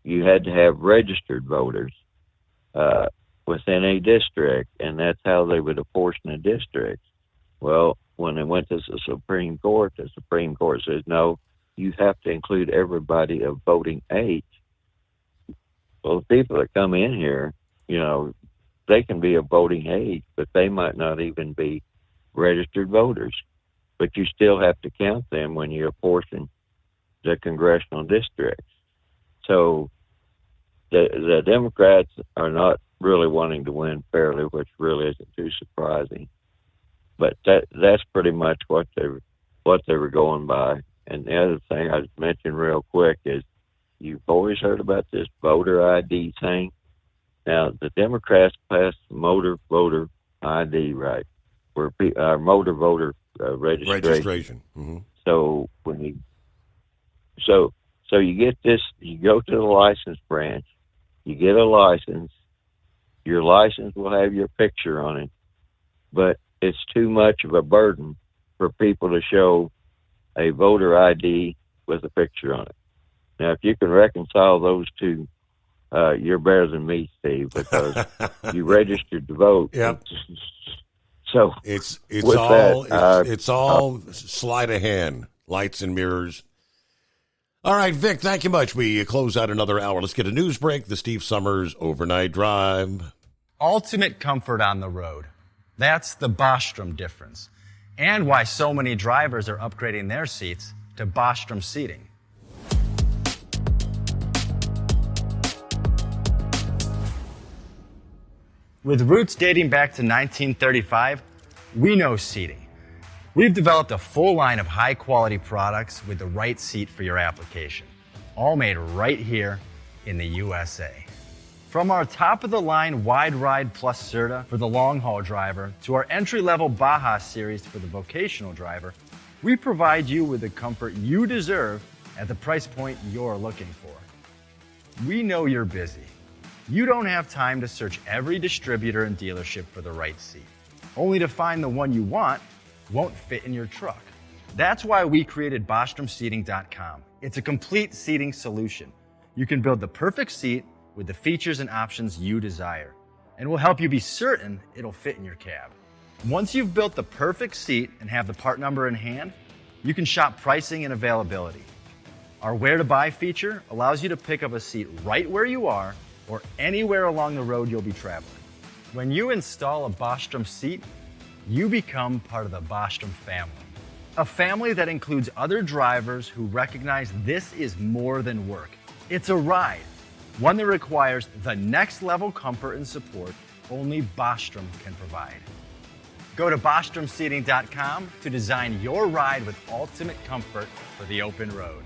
you had to have registered voters within a district, and that's how they would apportion a district. Well, when they went to the Supreme Court says, no, you have to include everybody of voting age. Well, the people that come in here, they can be of voting age, but they might not even be registered voters. But you still have to count them when you apportion the congressional districts. So the Democrats are not really wanting to win fairly, which really isn't too surprising. But that's pretty much what they were going by. And the other thing I mentioned real quick is you've always heard about this voter ID thing. Now, the Democrats passed the motor voter ID, right? Where motor voter registration. Mm-hmm. So so you get this, you go to the license branch, you get a license. Your license will have your picture on it, but it's too much of a burden for people to show a voter ID with a picture on it. Now, if you can reconcile those two, you're better than me, Steve, because you registered to vote. Yep. So it's all sleight of hand, lights and mirrors. All right, Vic, thank you much. We close out another hour. Let's get a news break. The Steve Summers Overnight Drive. Ultimate comfort on the road. That's the Bostrom difference. and why so many drivers are upgrading their seats to Bostrom seating. With roots dating back to 1935, we know seating. We've developed a full line of high-quality products with the right seat for your application, all made right here in the USA. From our top-of-the-line Wide Ride Plus Certa for the long-haul driver to our entry-level Baja series for the vocational driver, we provide you with the comfort you deserve at the price point you're looking for. We know you're busy. You don't have time to search every distributor and dealership for the right seat, only to find the one you want won't fit in your truck. That's why we created BostromSeating.com. It's a complete seating solution. You can build the perfect seat with the features and options you desire, and we'll help you be certain it'll fit in your cab. Once you've built the perfect seat and have the part number in hand, you can shop pricing and availability. Our Where to Buy feature allows you to pick up a seat right where you are or anywhere along the road you'll be traveling. When you install a Bostrom seat, you become part of the Bostrom family. A family that includes other drivers who recognize this is more than work. It's a ride, one that requires the next level comfort and support only Bostrom can provide. Go to BostromSeating.com to design your ride with ultimate comfort for the open road.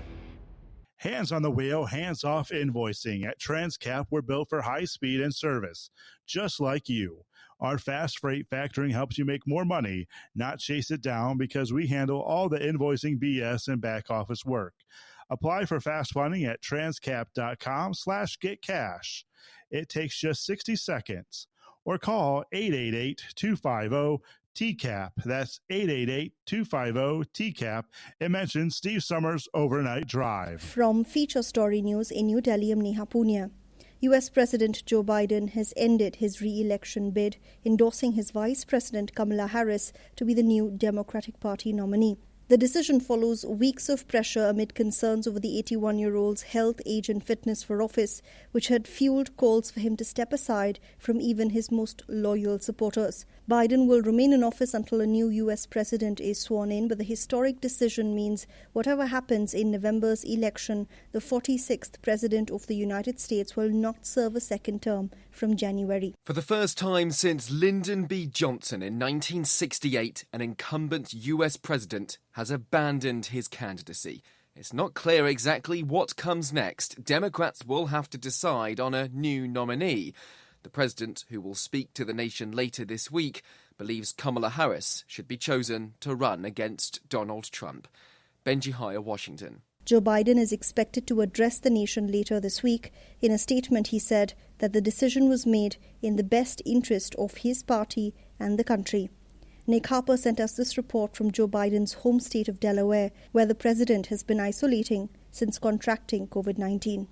Hands on the wheel, hands off invoicing. At Transcap, we're built for high speed and service, just like you. Our fast freight factoring helps you make more money, not chase it down, because we handle all the invoicing BS and back office work. Apply for fast funding at transcap.com/getcash. It takes just 60 seconds. Or call 888-250-TCAP. That's 888-250-TCAP. And mention Steve Summers' Overnight Drive. From Feature Story News in New Delhi, I'm Neha Punia. US President Joe Biden has ended his re-election bid, endorsing his Vice President Kamala Harris to be the new Democratic Party nominee. The decision follows weeks of pressure amid concerns over the 81-year-old's health, age and fitness for office, which had fueled calls for him to step aside from even his most loyal supporters. Biden will remain in office until a new U.S. president is sworn in, but the historic decision means whatever happens in November's election, the 46th President of the United States will not serve a second term from January. For the first time since Lyndon B. Johnson in 1968, an incumbent U.S. president has abandoned his candidacy. It's not clear exactly what comes next. Democrats will have to decide on a new nominee. The president, who will speak to the nation later this week, believes Kamala Harris should be chosen to run against Donald Trump. Benji Hire, Washington. Joe Biden is expected to address the nation later this week. In a statement, he said that the decision was made in the best interest of his party and the country. Nick Harper sent us this report from Joe Biden's home state of Delaware, where the president has been isolating since contracting COVID-19.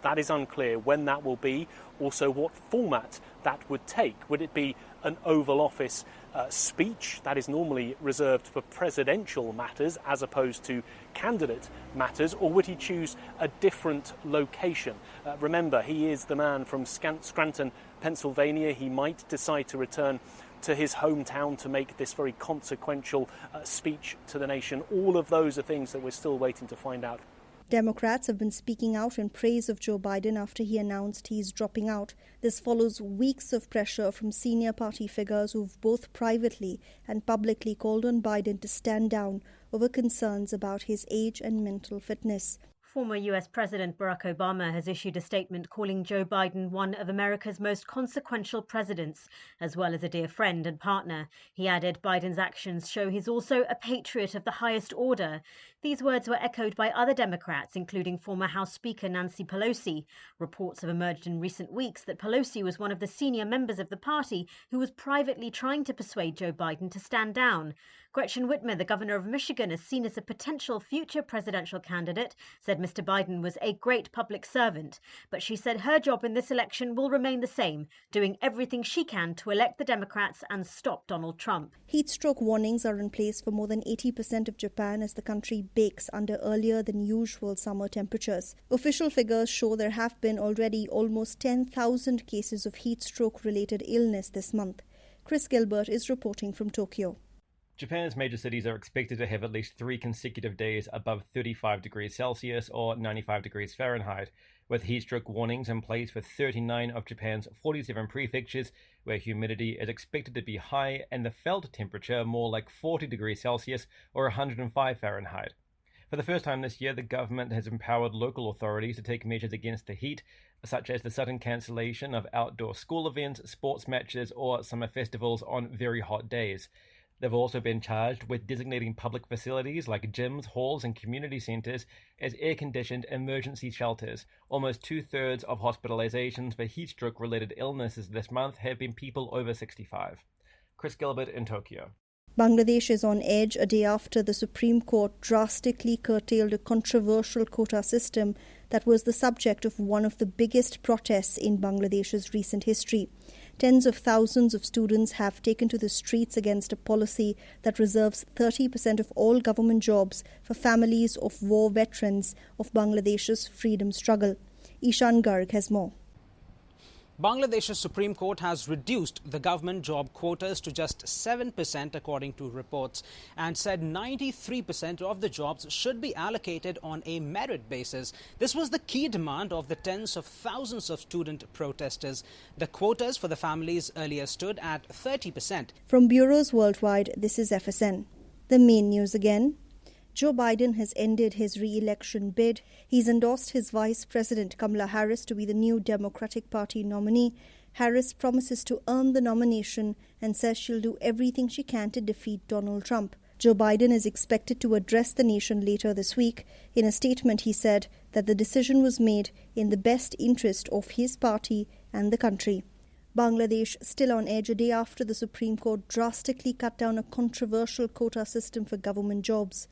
That is unclear when that will be, also what format that would take. Would it be an Oval Office speech that is normally reserved for presidential matters as opposed to candidate matters, or would he choose a different location? Remember, he is the man from Scranton, Pennsylvania. He might decide to return to his hometown to make this very consequential speech to the nation. All of those are things that we're still waiting to find out. Democrats have been speaking out in praise of Joe Biden after he announced he's dropping out. This follows weeks of pressure from senior party figures who've both privately and publicly called on Biden to stand down over concerns about his age and mental fitness. Former US President Barack Obama has issued a statement calling Joe Biden one of America's most consequential presidents, as well as a dear friend and partner. He added Biden's actions show he's also a patriot of the highest order. These words were echoed by other Democrats, including former House Speaker Nancy Pelosi. Reports have emerged in recent weeks that Pelosi was one of the senior members of the party who was privately trying to persuade Joe Biden to stand down. Gretchen Whitmer, the governor of Michigan, is seen as a potential future presidential candidate, said Mr. Biden was a great public servant. But she said her job in this election will remain the same, doing everything she can to elect the Democrats and stop Donald Trump. Heat stroke warnings are in place for more than 80% of Japan as the country bakes under earlier than usual summer temperatures. Official figures show there have been already almost 10,000 cases of heat stroke-related illness this month. Chris Gilbert is reporting from Tokyo. Japan's major cities are expected to have at least 3 consecutive days above 35 degrees Celsius or 95 degrees Fahrenheit, with heatstroke warnings in place for 39 of Japan's 47 prefectures, where humidity is expected to be high and the felt temperature more like 40 degrees Celsius or 105 Fahrenheit. For the first time this year, the government has empowered local authorities to take measures against the heat, such as the sudden cancellation of outdoor school events, sports matches, or summer festivals on very hot days. They've also been charged with designating public facilities like gyms, halls, and community centers as air-conditioned emergency shelters. Almost 2/3 of hospitalizations for heatstroke-related illnesses this month have been people over 65. Chris Gilbert in Tokyo. Bangladesh is on edge a day after the Supreme Court drastically curtailed a controversial quota system that was the subject of one of the biggest protests in Bangladesh's recent history. Tens of thousands of students have taken to the streets against a policy that reserves 30% of all government jobs for families of war veterans of Bangladesh's freedom struggle. Ishan Garg has more. Bangladesh's Supreme Court has reduced the government job quotas to just 7% according to reports, and said 93% of the jobs should be allocated on a merit basis. This was the key demand of the tens of thousands of student protesters. The quotas for the families earlier stood at 30%. From bureaus worldwide, this is FSN. The main news again. Joe Biden has ended his re-election bid. He's endorsed his Vice President Kamala Harris to be the new Democratic Party nominee. Harris promises to earn the nomination and says she'll do everything she can to defeat Donald Trump. Joe Biden is expected to address the nation later this week. In a statement, he said that the decision was made in the best interest of his party and the country. Bangladesh still on edge a day after the Supreme Court drastically cut down a controversial quota system for government jobs.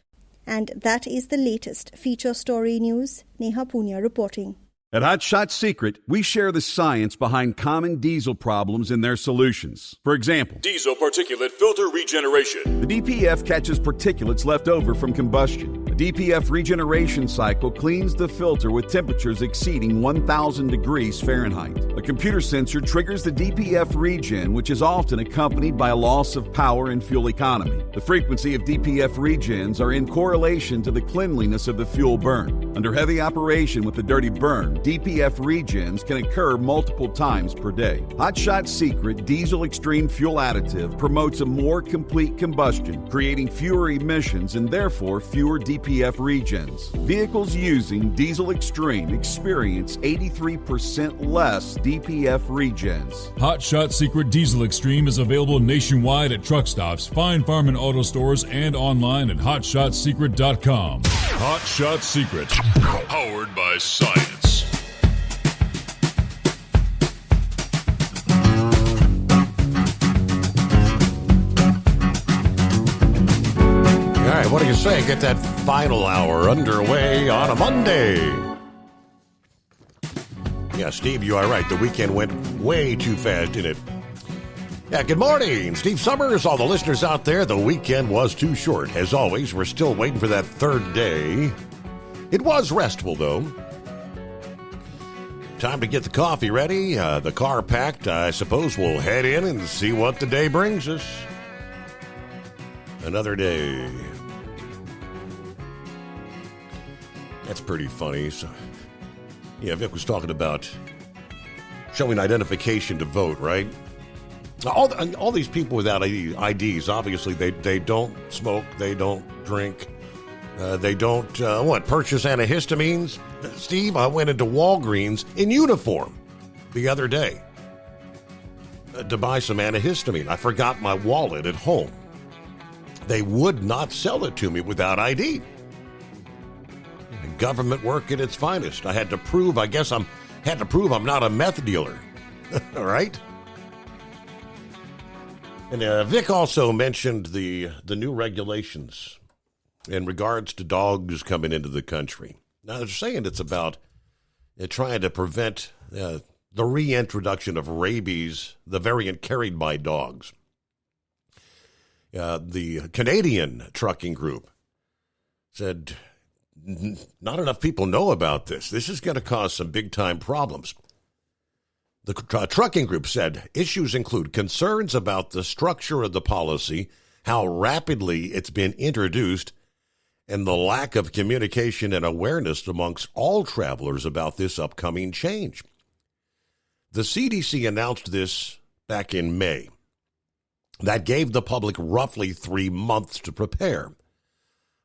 And that is the latest feature story news. Neha Punya reporting. At Hot Shot Secret, we share the science behind common diesel problems and their solutions. For example, diesel particulate filter regeneration. The DPF catches particulates left over from combustion. The DPF regeneration cycle cleans the filter with temperatures exceeding 1,000 degrees Fahrenheit. A computer sensor triggers the DPF regen, which is often accompanied by a loss of power and fuel economy. The frequency of DPF regens are in correlation to the cleanliness of the fuel burn. Under heavy operation with the dirty burn, DPF regens can occur multiple times per day. Hot Shot Secret Diesel Extreme Fuel Additive promotes a more complete combustion, creating fewer emissions and therefore fewer DPF regens. Vehicles using Diesel Extreme experience 83% less DPF regens. Hot Shot Secret Diesel Extreme is available nationwide at truck stops, fine farm and auto stores, and online at hotshotsecret.com. Hot Shot Secret, powered by science. All right, what do you say? Get that final hour underway on a Monday. Yeah, Steve, you are right. The weekend went way too fast, didn't it? Yeah, good morning. Steve Summers, all the listeners out there. The weekend was too short. As always, we're still waiting for that third day. It was restful, though. Time to get the coffee ready, the car packed. I suppose we'll head in and see what the day brings us. Another day. That's pretty funny. So, yeah, Vic was talking about showing identification to vote, right? All these people without IDs, obviously, they don't smoke, they don't drink, they don't, purchase antihistamines. Steve, I went into Walgreens in uniform the other day to buy some antihistamine. I forgot my wallet at home. They would not sell it to me without ID. Government work at its finest. I had to prove, I'm not a meth dealer. All right? And Vic also mentioned the new regulations in regards to dogs coming into the country. Now, they're saying it's about trying to prevent the reintroduction of rabies, the variant carried by dogs. The Canadian trucking group said not enough people know about this. This is going to cause some big-time problems. The trucking group said issues include concerns about the structure of the policy how rapidly it's been introduced, and the lack of communication and awareness amongst all travelers about this upcoming change. The CDC announced this back in May. That gave the public roughly 3 months to prepare.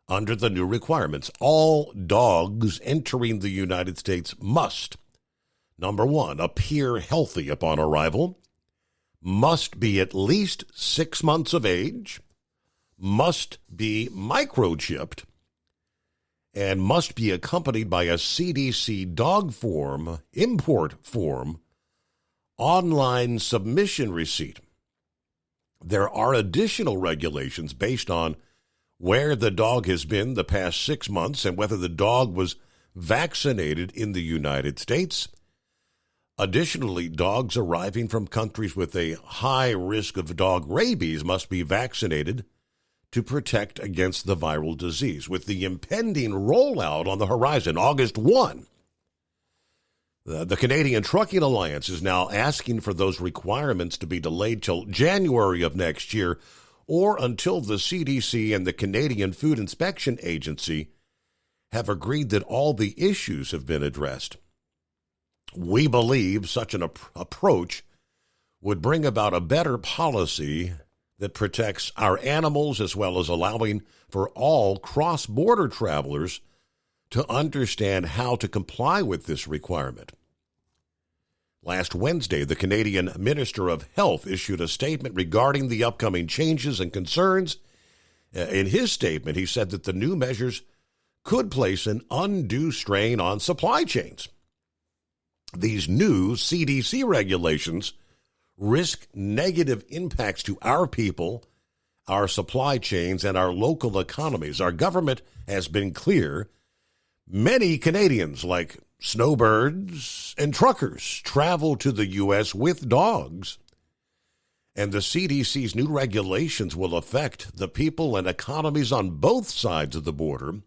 Under the new requirements, all dogs entering the United States must, number one, appear healthy upon arrival, must be at least 6 months of age, must be microchipped, and must be accompanied by a CDC dog form, import form, online submission receipt. There are additional regulations based on where the dog has been the past 6 months and whether the dog was vaccinated in the United States. Additionally, dogs arriving from countries with a high risk of dog rabies must be vaccinated to protect against the viral disease. With the impending rollout on the horizon, August 1, the Canadian Trucking Alliance is now asking for those requirements to be delayed till January of next year or until the CDC and the Canadian Food Inspection Agency have agreed that all the issues have been addressed. We believe such an approach would bring about a better policy that protects our animals as well as allowing for all cross-border travelers to understand how to comply with this requirement. Last Wednesday, the Canadian Minister of Health issued a statement regarding the upcoming changes and concerns. In his statement, he said that the new measures could place an undue strain on supply chains. These new CDC regulations risk negative impacts to our people, our supply chains, and our local economies. Our government has been clear. Many Canadians, like snowbirds and truckers, travel to the U.S. with dogs, and the CDC's new regulations will affect the people and economies on both sides of the border.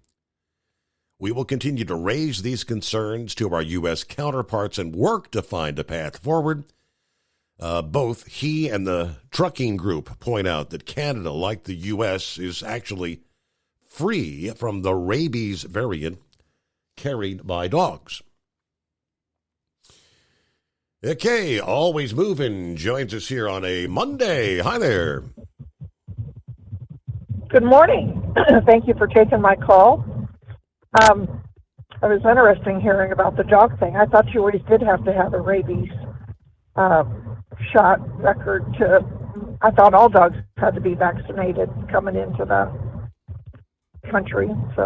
We will continue to raise these concerns to our U.S. counterparts and work to find a path forward. Both he and the trucking group point out that Canada, like the U.S., is actually free from the rabies variant carried by dogs. Okay, Always Moving joins us here on a Monday. Hi there. Good morning. Thank you for taking my call. It was interesting hearing about the dog thing. I thought you always did have to have a rabies shot record I thought all dogs had to be vaccinated coming into the country. So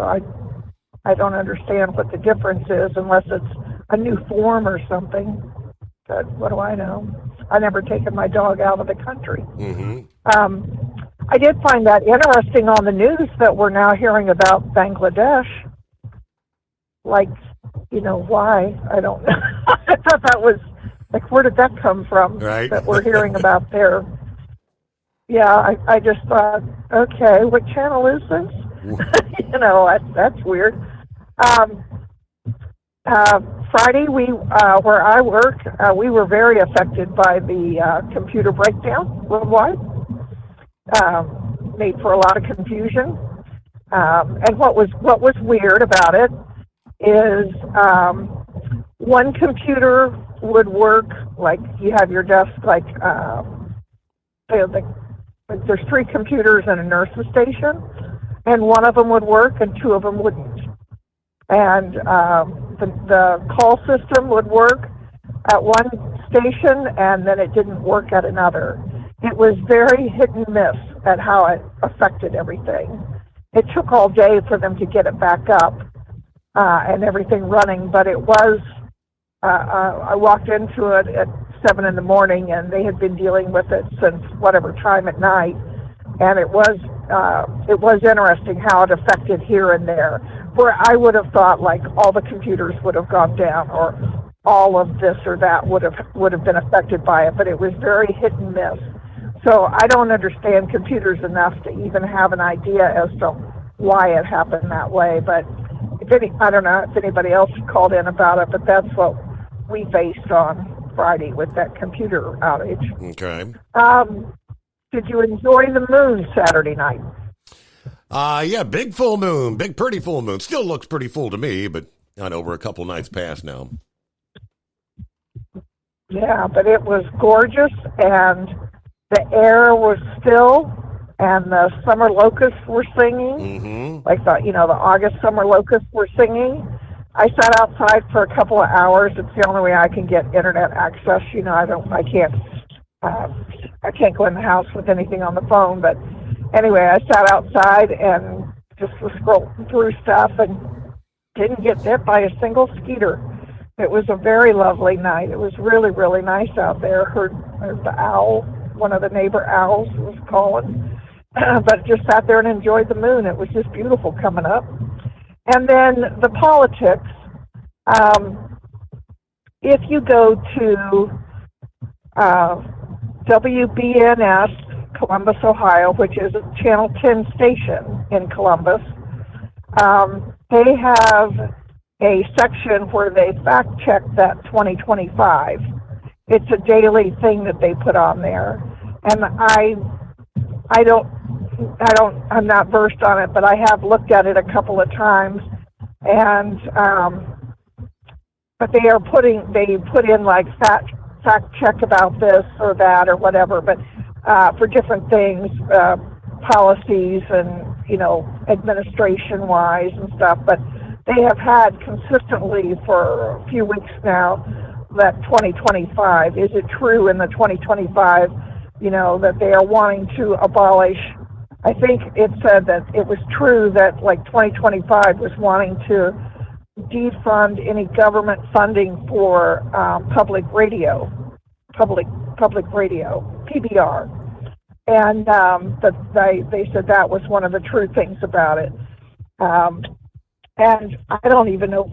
I don't understand what the difference is unless it's a new form or something. But what do I know? I've never taken my dog out of the country. Mm-hmm. I did find that interesting on the news that we're now hearing about Bangladesh. Like, why? I don't know. I thought that was, where did that come from? Right. That we're hearing about there. Yeah, I just thought, okay, what channel is this? That's weird. Friday, where I work, we were very affected by the computer breakdown worldwide. Made for a lot of confusion. And what was weird about it is one computer would work like you have your desk there's 3 computers in a nurse's station, and one of them would work and 2 of them wouldn't. And the call system would work at one station and then it didn't work at another. It was very hit and miss at how it affected everything. It took all day for them to get it back up and everything running, but it was, I walked into it at 7 in the morning and they had been dealing with it since whatever time at night, and it was interesting how it affected here and there, where I would have thought like all the computers would have gone down or all of this or that would have been affected by it, but it was very hit and miss. So I don't understand computers enough to even have an idea as to why it happened that way. But I don't know if anybody else called in about it, but that's what we faced on Friday with that computer outage. Okay. Did you enjoy the moon Saturday night? Yeah, big full moon, big pretty full moon. Still looks pretty full to me, but I know we're a couple nights past now. Yeah, but it was gorgeous, and the air was still, and the summer locusts were singing. Like the August summer locusts were singing. I sat outside for a couple of hours. It's the only way I can get internet access. I can't go in the house with anything on the phone. But anyway, I sat outside and just was scrolling through stuff and didn't get hit by a single skeeter. It was a very lovely night. It was really, really nice out there. Heard the owl, one of the neighbor owls was calling. But just sat there and enjoyed the moon. It was just beautiful coming up. And then the politics. If you go to WBNS Columbus, Ohio, which is a Channel 10 station in Columbus, they have a section where they fact check that 2025. It's a daily thing that they put on there, and I'm not versed on it, but I have looked at it a couple of times, and but they put in like fact check about this or that or whatever, but for different things, policies and administration wise and stuff. But they have had consistently for a few weeks now that 2025, is it true in the 2025, that they are wanting to abolish. I think it said that it was true that like 2025 was wanting to defund any government funding for public radio, PBR. And they said that was one of the true things about it. And I don't even know,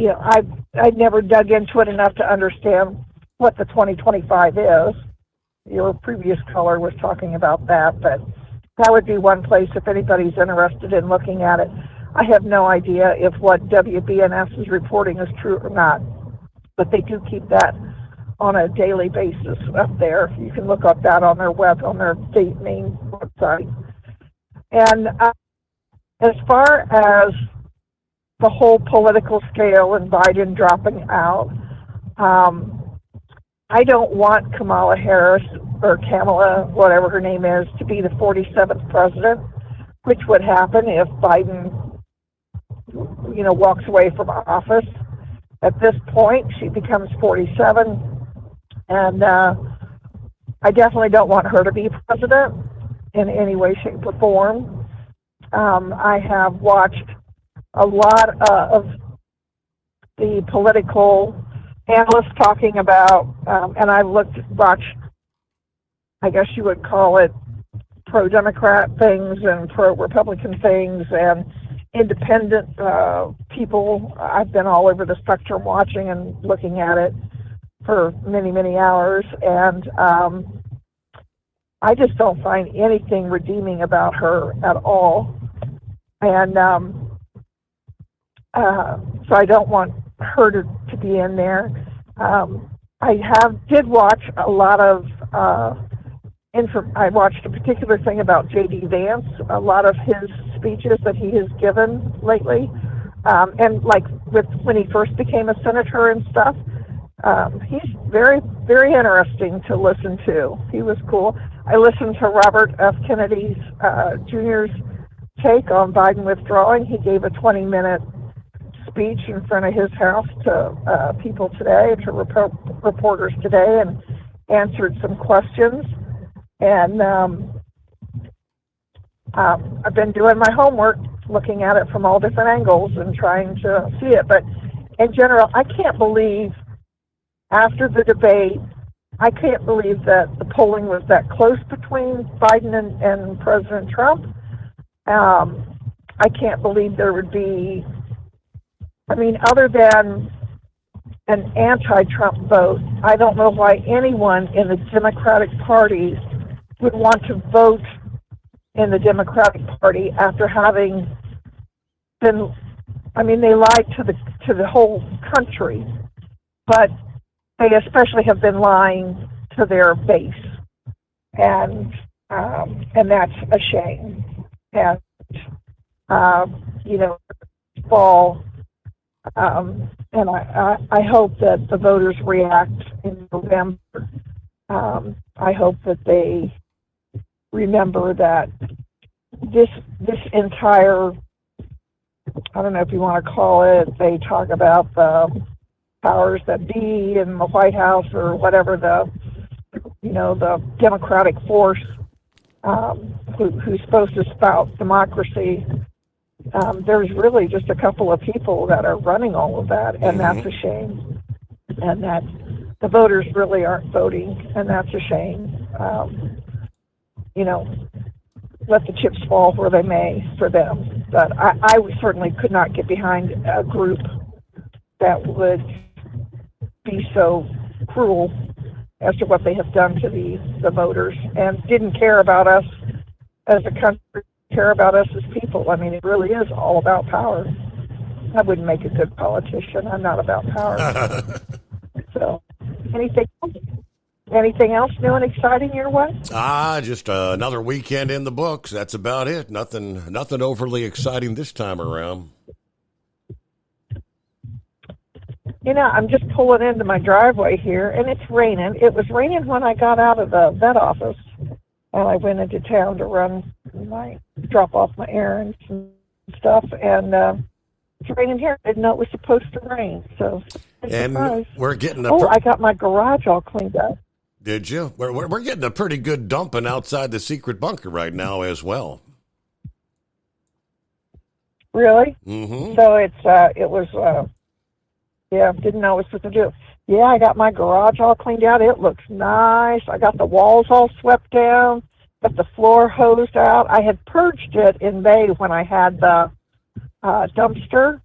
I never dug into it enough to understand what the 2025 is. Your previous caller was talking about that, but that would be one place if anybody's interested in looking at it. I have no idea if what WBNS is reporting is true or not, but they do keep that on a daily basis up there. You can look up that on their main website. And as far as the whole political scale and Biden dropping out, I don't want Kamala Harris or Kamala, whatever her name is, to be the 47th president, which would happen if Biden, walks away from office. At this point, she becomes 47, and I definitely don't want her to be president in any way, shape, or form. I have watched a lot of the political analysts talking about, and I've watched, I guess you would call it, pro-Democrat things and pro-Republican things and independent people. I've been all over the spectrum watching and looking at it for many, many hours, and I just don't find anything redeeming about her at all. And so I don't want her to be in there. I did watch a lot of I watched a particular thing about J.D. Vance, a lot of his speeches that he has given lately, and like when he first became a senator and stuff. He's very, very interesting to listen to. He was cool. I listened to Robert F. Kennedy Jr.'s take on Biden withdrawing. He gave a 20-minute speech in front of his house to people today, to reporters today, and answered some questions. And I've been doing my homework, looking at it from all different angles and trying to see it. But in general, I can't believe, after the debate, I can't believe that the polling was that close between Biden and President Trump. I can't believe there would be, other than an anti-Trump vote, I don't know why anyone in the Democratic Party would want to vote in the Democratic Party after having been, they lied to the whole country, but they especially have been lying to their base. And And that's a shame. And, fall, and I hope that the voters react in November. I hope that they remember that this entire, I don't know if you want to call it, they talk about the powers that be in the White House or whatever, the Democratic force who's supposed to spout democracy. There's really just a couple of people that are running all of that, and that's a shame. And that the voters really aren't voting, and that's a shame. Let the chips fall where they may for them. But I certainly could not get behind a group that would be so cruel as to what they have done to the voters and didn't care about us as a country, care about us as people. I mean, it really is all about power. I wouldn't make a good politician. I'm not about power. So, anything else new and exciting your way? Just another weekend in the books. That's about it. Nothing overly exciting this time around. I'm just pulling into my driveway here, and it's raining. It was raining when I got out of the vet office, and I went into town to drop off my errands and stuff, and it's raining here. I didn't know it was supposed to rain, so and we're getting I got my garage all cleaned up. Did you? We're getting a pretty good dumping outside the secret bunker right now as well. Really? Mm-hmm. So it was. Didn't know what to do. Yeah, I got my garage all cleaned out. It looks nice. I got the walls all swept down, got the floor hosed out. I had purged it in May when I had the dumpster.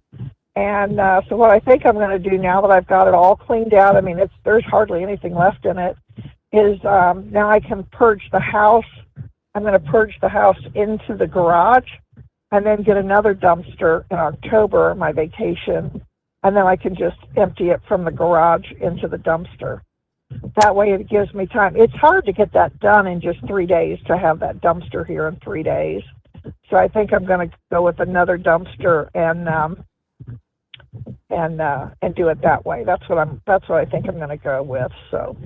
And so what I think I'm going to do now that I've got it all cleaned out, I mean, there's hardly anything left in it, is now I can purge the house. I'm going to purge the house into the garage and then get another dumpster in October, my vacation. And then I can just empty it from the garage into the dumpster. That way it gives me time. It's hard to get that done in just 3 days, to have that dumpster here in 3 days. So I think I'm going to go with another dumpster and do it that way. That's what I think I'm going to go with. So,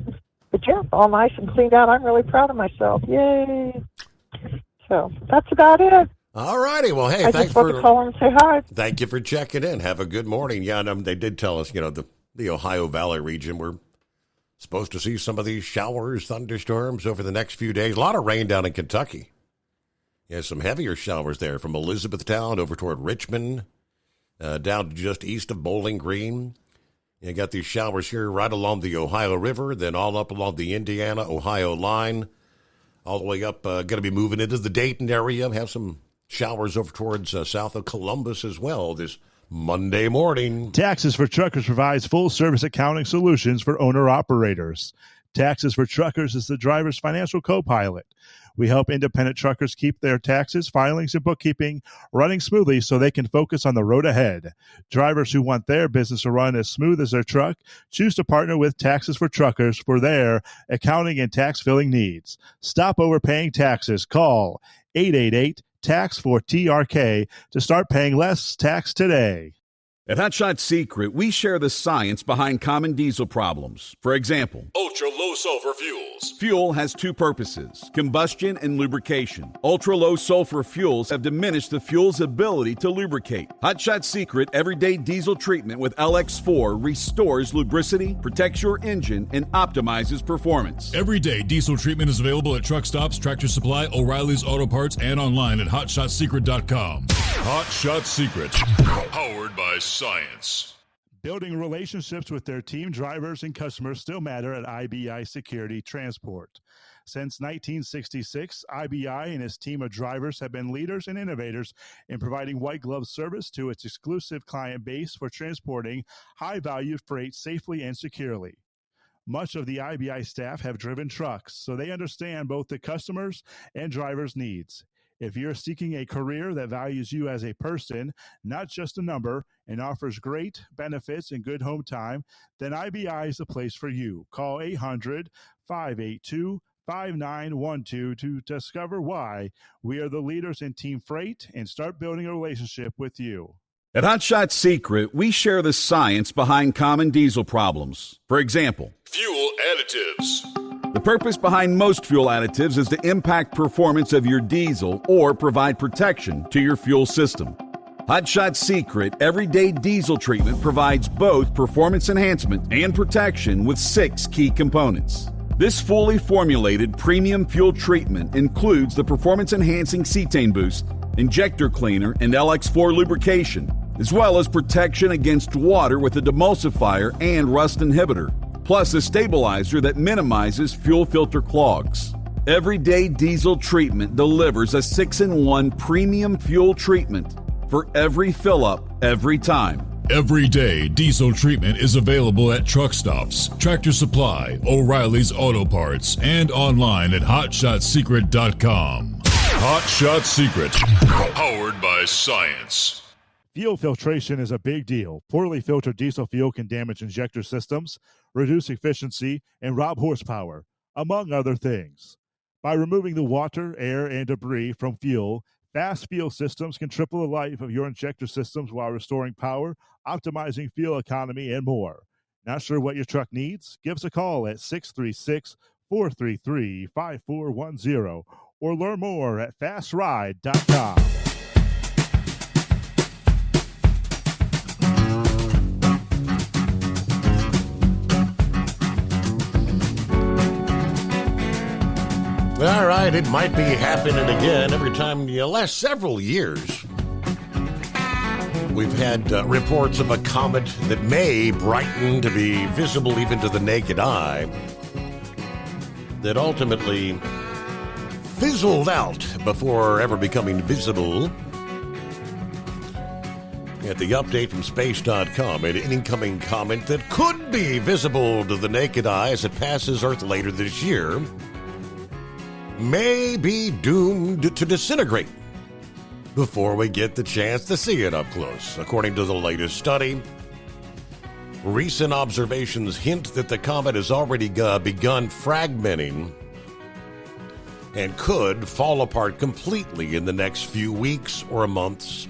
but yeah, all nice and cleaned out. I'm really proud of myself. Yay! So that's about it. All righty. Well, hey, thanks for the call and say hi. Thank you for checking in. Have a good morning. Yeah, and they did tell us, the Ohio Valley region, we're supposed to see some of these showers, thunderstorms over the next few days. A lot of rain down in Kentucky. Yeah, some heavier showers there from Elizabethtown over toward Richmond, down just east of Bowling Green. You got these showers here right along the Ohio River, then all up along the Indiana-Ohio line, all the way up, going to be moving into the Dayton area, have some showers over towards south of Columbus as well this Monday morning. Taxes for Truckers provides full-service accounting solutions for owner-operators. Taxes for Truckers is the driver's financial co-pilot. We help independent truckers keep their taxes, filings, and bookkeeping running smoothly so they can focus on the road ahead. Drivers who want their business to run as smooth as their truck choose to partner with Taxes for Truckers for their accounting and tax filing needs. Stop overpaying taxes. Call 888-TAX-4TRK to start paying less tax today. At Hot Shot Secret, we share the science behind common diesel problems. For example, ultra-low sulfur fuels. Fuel has two purposes, combustion and lubrication. Ultra-low sulfur fuels have diminished the fuel's ability to lubricate. Hot Shot Secret Everyday Diesel Treatment with LX4 restores lubricity, protects your engine, and optimizes performance. Everyday Diesel Treatment is available at truck stops, Tractor Supply, O'Reilly's Auto Parts, and online at HotShotSecret.com. Hot Shot Secret, powered by science. Building relationships with their team drivers and customers still matter at IBI Security Transport. Since 1966, IBI and its team of drivers have been leaders and innovators in providing white glove service to its exclusive client base for transporting high-value freight safely and securely. Much of the IBI staff have driven trucks, so they understand both the customers' and drivers' needs. If you're seeking a career that values you as a person, not just a number, and offers great benefits and good home time, then IBI is the place for you. Call 800-582-5600 5912 to discover why we are the leaders in team freight and start building a relationship with you. At Hot Shot Secret, we share the science behind common diesel problems. For example, fuel additives. The purpose behind most fuel additives is to impact performance of your diesel or provide protection to your fuel system. Hot Shot Secret Everyday Diesel Treatment provides both performance enhancement and protection with 6 key components. This fully formulated premium fuel treatment includes the performance-enhancing cetane boost, injector cleaner, and LX4 lubrication, as well as protection against water with a demulsifier and rust inhibitor, plus a stabilizer that minimizes fuel filter clogs. Everyday Diesel Treatment delivers a 6-in-1 premium fuel treatment for every fill-up, every time. Everyday Diesel Treatment is available at truck stops, Tractor Supply, O'Reilly's Auto Parts, and online at HotShotSecret.com. Hot Shot Secret, powered by science. Fuel filtration is a big deal. Poorly filtered diesel fuel can damage injector systems, reduce efficiency, and rob horsepower, among other things. By removing the water, air, and debris from fuel, Fast Fuel Systems can triple the life of your injector systems while restoring power, optimizing fuel economy, and more. Not sure what your truck needs? Give us a call at 636-433-5410 or learn more at fastride.com. All right, it might be happening again every time the last several years. We've had reports of a comet that may brighten to be visible even to the naked eye, that ultimately fizzled out before ever becoming visible. At the update from space.com, an incoming comet that could be visible to the naked eye as it passes Earth later this year may be doomed to disintegrate before we get the chance to see it up close. According to the latest study, recent observations hint that the comet has already begun fragmenting and could fall apart completely in the next few weeks or months.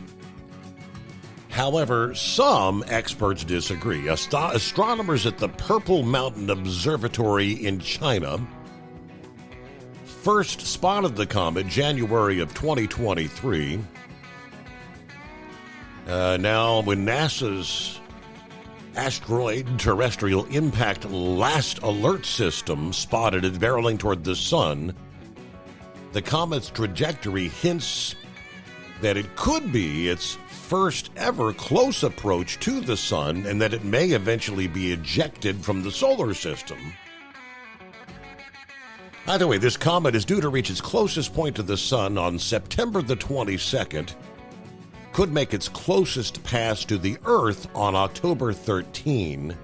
However, some experts disagree. Astronomers at the Purple Mountain Observatory in China first spotted the comet January of 2023. Now, when NASA's Asteroid Terrestrial Impact Last Alert System spotted it barreling toward the sun, the comet's trajectory hints that it could be its first ever close approach to the sun and that it may eventually be ejected from the solar system. Either way, this comet is due to reach its closest point to the sun on September the 22nd, could make its closest pass to the Earth on October 13,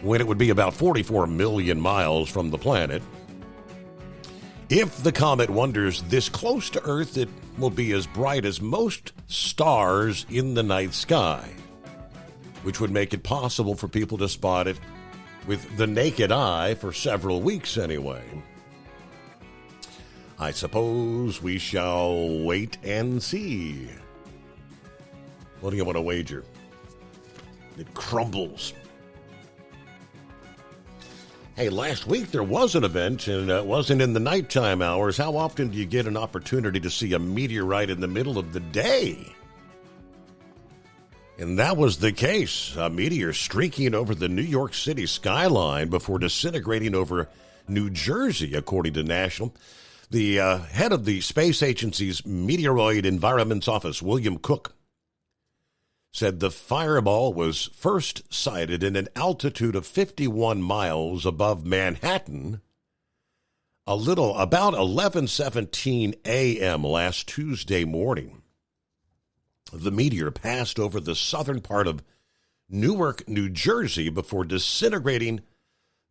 when it would be about 44 million miles from the planet. If the comet wanders this close to Earth, it will be as bright as most stars in the night sky, which would make it possible for people to spot it with the naked eye for several weeks anyway. I suppose we shall wait and see. What do you want to wager? It crumbles. Hey, last week there was an event, and it wasn't in the nighttime hours. How often do you get an opportunity to see a meteorite in the middle of the day? And that was the case. A meteor streaking over the New York City skyline before disintegrating over New Jersey, according to National. The head of the Space Agency's Meteoroid Environments Office, William Cook, said the fireball was first sighted in an altitude of 51 miles above Manhattan about 11:17 a.m. last Tuesday morning. The meteor passed over the southern part of Newark, New Jersey, before disintegrating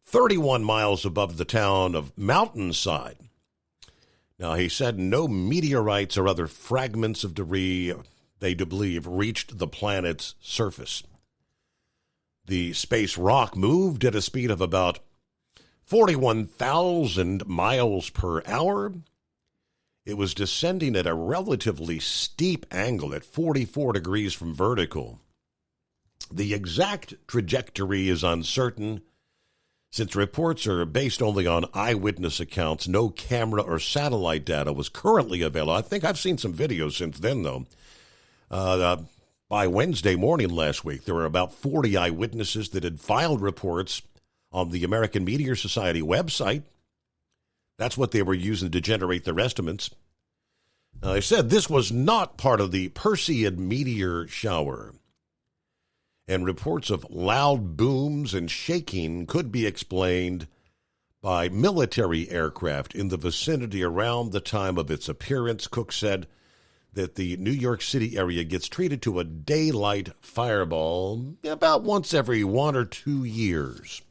31 miles above the town of Mountainside. Now, he said no meteorites or other fragments of debris, they do believe, reached the planet's surface. The space rock moved at a speed of about 41,000 miles per hour. It was descending at a relatively steep angle at 44 degrees from vertical. The exact trajectory is uncertain. Since reports are based only on eyewitness accounts, no camera or satellite data was currently available. I think I've seen some videos since then, though. By Wednesday morning last week, there were about 40 eyewitnesses that had filed reports on the American Meteor Society website. That's what they were using to generate their estimates. They said this was not part of the Perseid meteor shower, and reports of loud booms and shaking could be explained by military aircraft in the vicinity around the time of its appearance. Cook said that the New York City area gets treated to a daylight fireball about once every 1 or 2 years.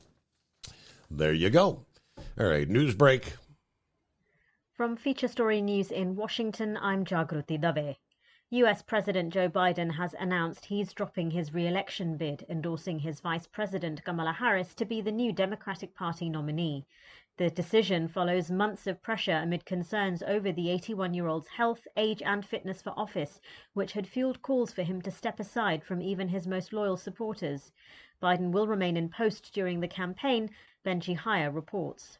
There you go. All right, news break. From Feature Story News in Washington, I'm Jagruti Dave. US President Joe Biden has announced he's dropping his re-election bid, endorsing his Vice President Kamala Harris to be the new Democratic Party nominee. The decision follows months of pressure amid concerns over the 81-year-old's health, age and fitness for office, which had fueled calls for him to step aside from even his most loyal supporters. Biden will remain in post during the campaign, Benji Hire reports.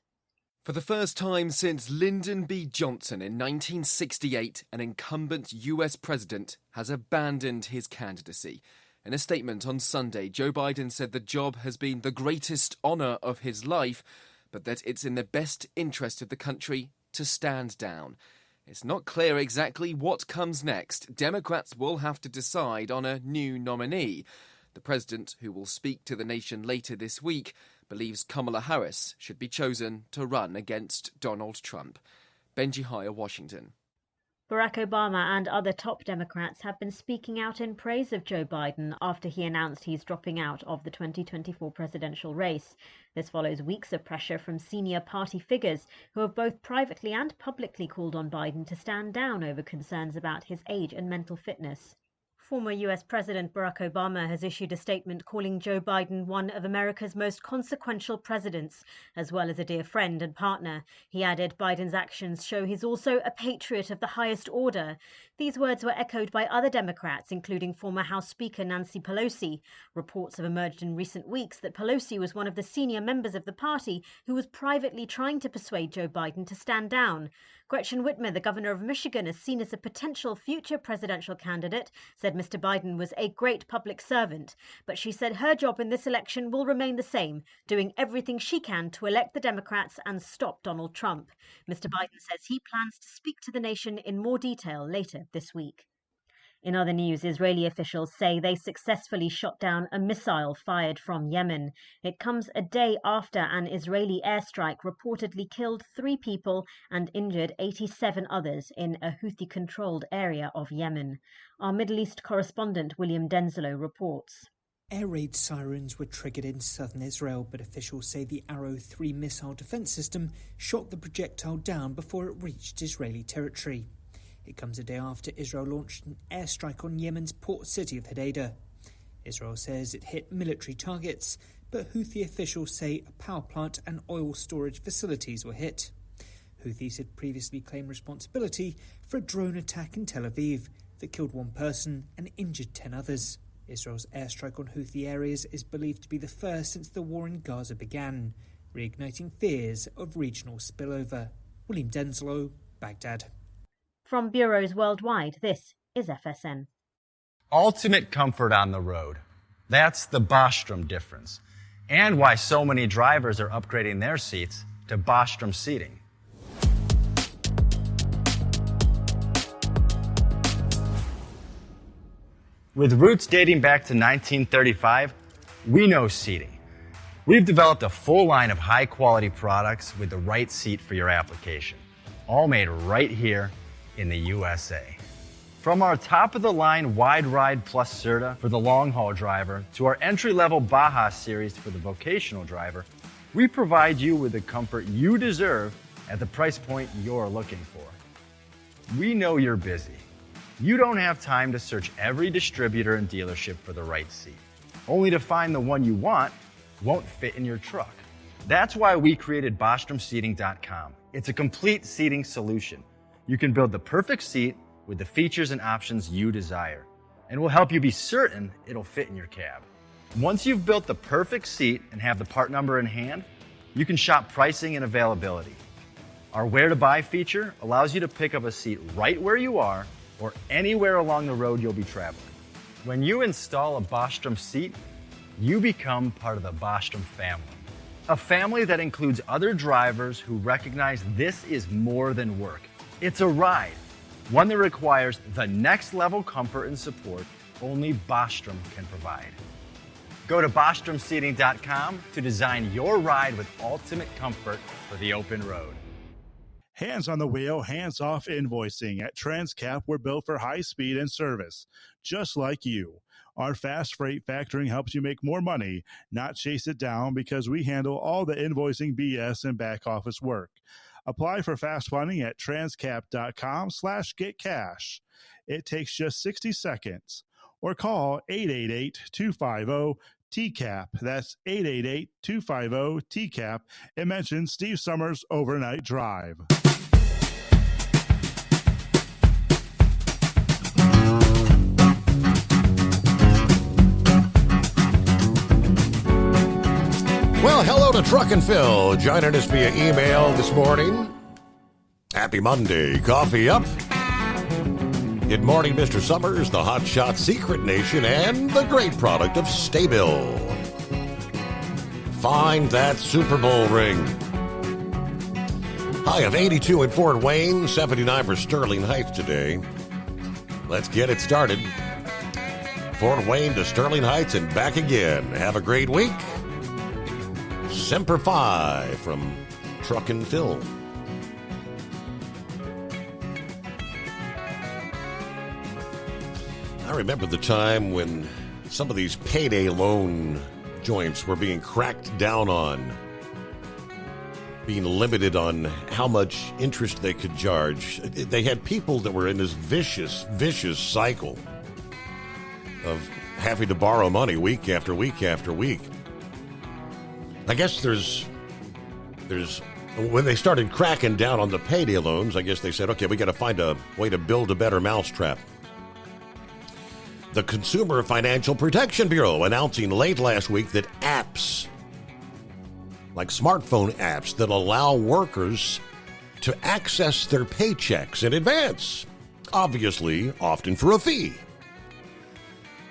For the first time since Lyndon B. Johnson in 1968, an incumbent US president has abandoned his candidacy. In a statement on Sunday, Joe Biden said the job has been the greatest honor of his life, but that it's in the best interest of the country to stand down. It's not clear exactly what comes next. Democrats will have to decide on a new nominee. The president, who will speak to the nation later this week, believes Kamala Harris should be chosen to run against Donald Trump. Benji Hire, Washington. Barack Obama and other top Democrats have been speaking out in praise of Joe Biden after he announced he's dropping out of the 2024 presidential race. This follows weeks of pressure from senior party figures who have both privately and publicly called on Biden to stand down over concerns about his age and mental fitness. Former US President Barack Obama has issued a statement calling Joe Biden one of America's most consequential presidents, as well as a dear friend and partner. He added Biden's actions show he's also a patriot of the highest order. These words were echoed by other Democrats, including former House Speaker Nancy Pelosi. Reports have emerged in recent weeks that Pelosi was one of the senior members of the party who was privately trying to persuade Joe Biden to stand down. Gretchen Whitmer, the governor of Michigan, is seen as a potential future presidential candidate, said Mr. Biden was a great public servant, but she said her job in this election will remain the same, doing everything she can to elect the Democrats and stop Donald Trump. Mr. Biden says he plans to speak to the nation in more detail later this week. In other news, Israeli officials say they successfully shot down a missile fired from Yemen. It comes a day after an Israeli airstrike reportedly killed 3 people and injured 87 others in a Houthi-controlled area of Yemen. Our Middle East correspondent William Denzelo reports. Air raid sirens were triggered in southern Israel, but officials say the Arrow 3 missile defense system shot the projectile down before it reached Israeli territory. It comes a day after Israel launched an airstrike on Yemen's port city of Hodeidah. Israel says it hit military targets, but Houthi officials say a power plant and oil storage facilities were hit. Houthis had previously claimed responsibility for a drone attack in Tel Aviv that killed 1 person and injured 10 others. Israel's airstrike on Houthi areas is believed to be the first since the war in Gaza began, reigniting fears of regional spillover. William Denzelo, Baghdad. From bureaus worldwide, this is FSN. Ultimate comfort on the road. That's the Bostrom difference. And why so many drivers are upgrading their seats to Bostrom seating. With roots dating back to 1935, we know seating. We've developed a full line of high-quality products with the right seat for your application, all made right here in the USA. From our top-of-the-line Wide Ride Plus Certa for the long-haul driver to our entry-level Baja series for the vocational driver, we provide you with the comfort you deserve at the price point you're looking for. We know you're busy. You don't have time to search every distributor and dealership for the right seat, only to find the one you want won't fit in your truck. That's why we created BostromSeating.com. It's a complete seating solution. You can build the perfect seat with the features and options you desire, and we'll help you be certain it'll fit in your cab. Once you've built the perfect seat and have the part number in hand, you can shop pricing and availability. Our Where to Buy feature allows you to pick up a seat right where you are or anywhere along the road you'll be traveling. When you install a Bostrom seat, you become part of the Bostrom family. A family that includes other drivers who recognize this is more than work. It's a ride, one that requires the next level comfort and support only Bostrom can provide. Go to BostromSeating.com to design your ride with ultimate comfort for the open road. Hands on the wheel, hands off invoicing. At Transcap, we're built for high speed and service, just like you. Our fast freight factoring helps you make more money, not chase it down, because we handle all the invoicing BS and back office work. Apply for fast funding at transcap.com/getcash. It takes just 60 seconds. Or call 888-250-TCAP. That's 888-250-TCAP and mention Steve Summers Overnight Drive. Well, hello to Truck and Phil, joining us via email this morning. Happy Monday. Coffee up. Good morning, Mr. Summers, the Hot Shot Secret Nation, and the great product of Staybill. Find that Super Bowl ring. High of 82 in Fort Wayne, 79 for Sterling Heights today. Let's get it started. Fort Wayne to Sterling Heights and back again. Have a great week. Semper Fi from Truck and Phil. I remember the time when some of these payday loan joints were being cracked down on, being limited on how much interest they could charge. They had people that were in this vicious cycle of having to borrow money week after week after week. I guess there's when they started cracking down on the payday loans, I guess they said, okay, we got to find a way to build a better mousetrap. The Consumer Financial Protection Bureau announcing late last week that apps, like smartphone apps that allow workers to access their paychecks in advance, obviously often for a fee,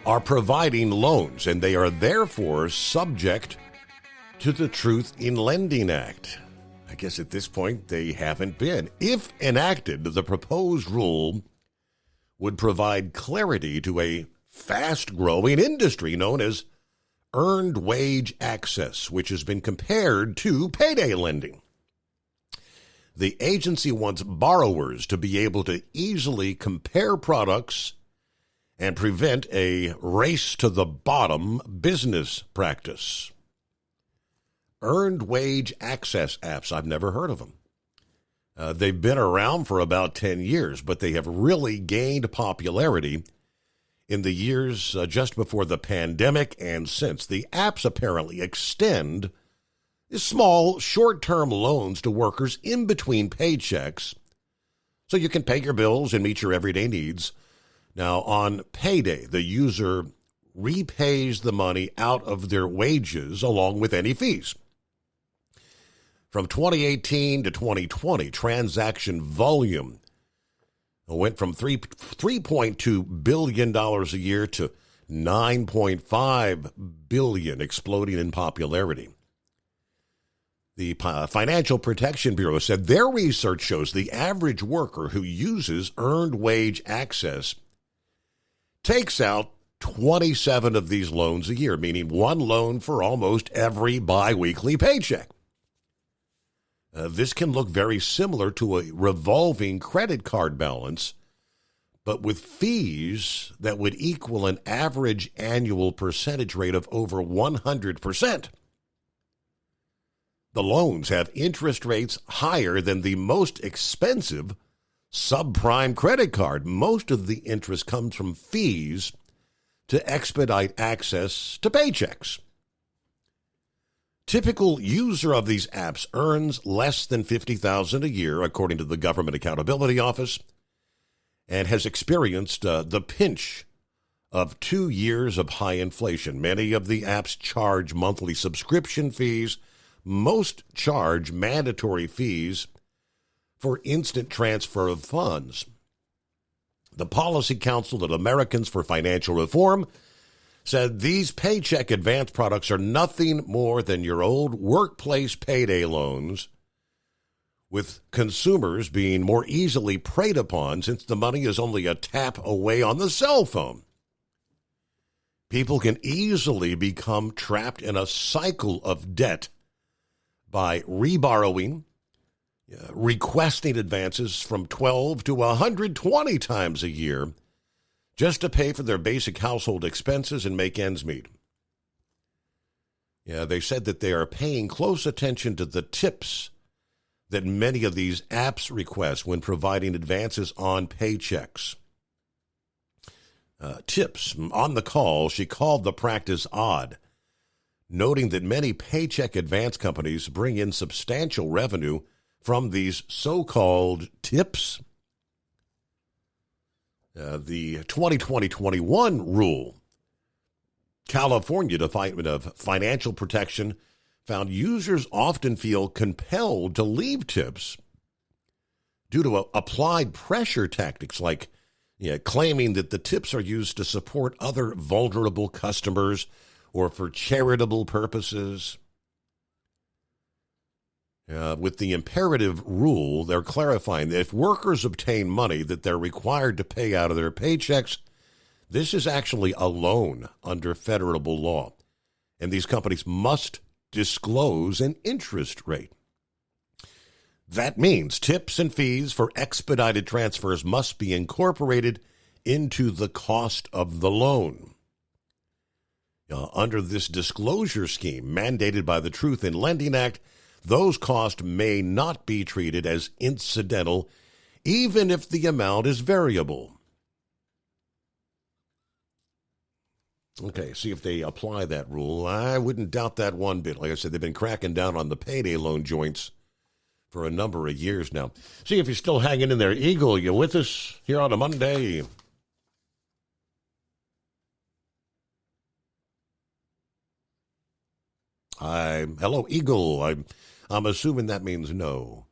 are providing loans, and they are therefore subject to the Truth in Lending Act. I guess at this point they haven't been. If enacted, the proposed rule would provide clarity to a fast-growing industry known as earned wage access, which has been compared to payday lending. The agency wants borrowers to be able to easily compare products and prevent a race-to-the-bottom business practice. Earned wage access apps, I've never heard of them. They've been around for about 10 years, but they have really gained popularity in the years just before the pandemic and since. The apps apparently extend small, short-term loans to workers in between paychecks so you can pay your bills and meet your everyday needs. Now, on payday, the user repays the money out of their wages along with any fees. From 2018 to 2020, transaction volume went from $3.2 billion a year to $9.5 billion, exploding in popularity. The Financial Protection Bureau said their research shows the average worker who uses earned wage access takes out 27 of these loans a year, meaning one loan for almost every biweekly paycheck. This can look very similar to a revolving credit card balance, but with fees that would equal an average annual percentage rate of over 100%. The loans have interest rates higher than the most expensive subprime credit card. Most of the interest comes from fees to expedite access to paychecks. Typical user of these apps earns less than $50,000 a year, according to the Government Accountability Office, and has experienced the pinch of 2 years of high inflation. Many of the apps charge monthly subscription fees. Most charge mandatory fees for instant transfer of funds. The Policy Council of Americans for Financial Reform said these paycheck advance products are nothing more than your old workplace payday loans, with consumers being more easily preyed upon since the money is only a tap away on the cell phone. People can easily become trapped in a cycle of debt by reborrowing, requesting advances from 12 to 120 times a year just to pay for their basic household expenses and make ends meet. Yeah, they said that they are paying close attention to the tips that many of these apps request when providing advances on paychecks. Tips. On the call, she called the practice odd, noting that many paycheck advance companies bring in substantial revenue from these so-called tips. The 2020-21 rule, California Department of Financial Protection found users often feel compelled to leave tips due to applied pressure tactics like claiming that the tips are used to support other vulnerable customers or for charitable purposes. With the imperative rule, they're clarifying that if workers obtain money that they're required to pay out of their paychecks, this is actually a loan under federal law, and these companies must disclose an interest rate. That means tips and fees for expedited transfers must be incorporated into the cost of the loan. Under this disclosure scheme mandated by the Truth in Lending Act, those costs may not be treated as incidental, even if the amount is variable. Okay, see if they apply that rule. I wouldn't doubt that one bit. Like I said, they've been cracking down on the payday loan joints for a number of years now. See if you're still hanging in there. Eagle, you with us here on a Monday? Hello, Eagle. I'm assuming that means no.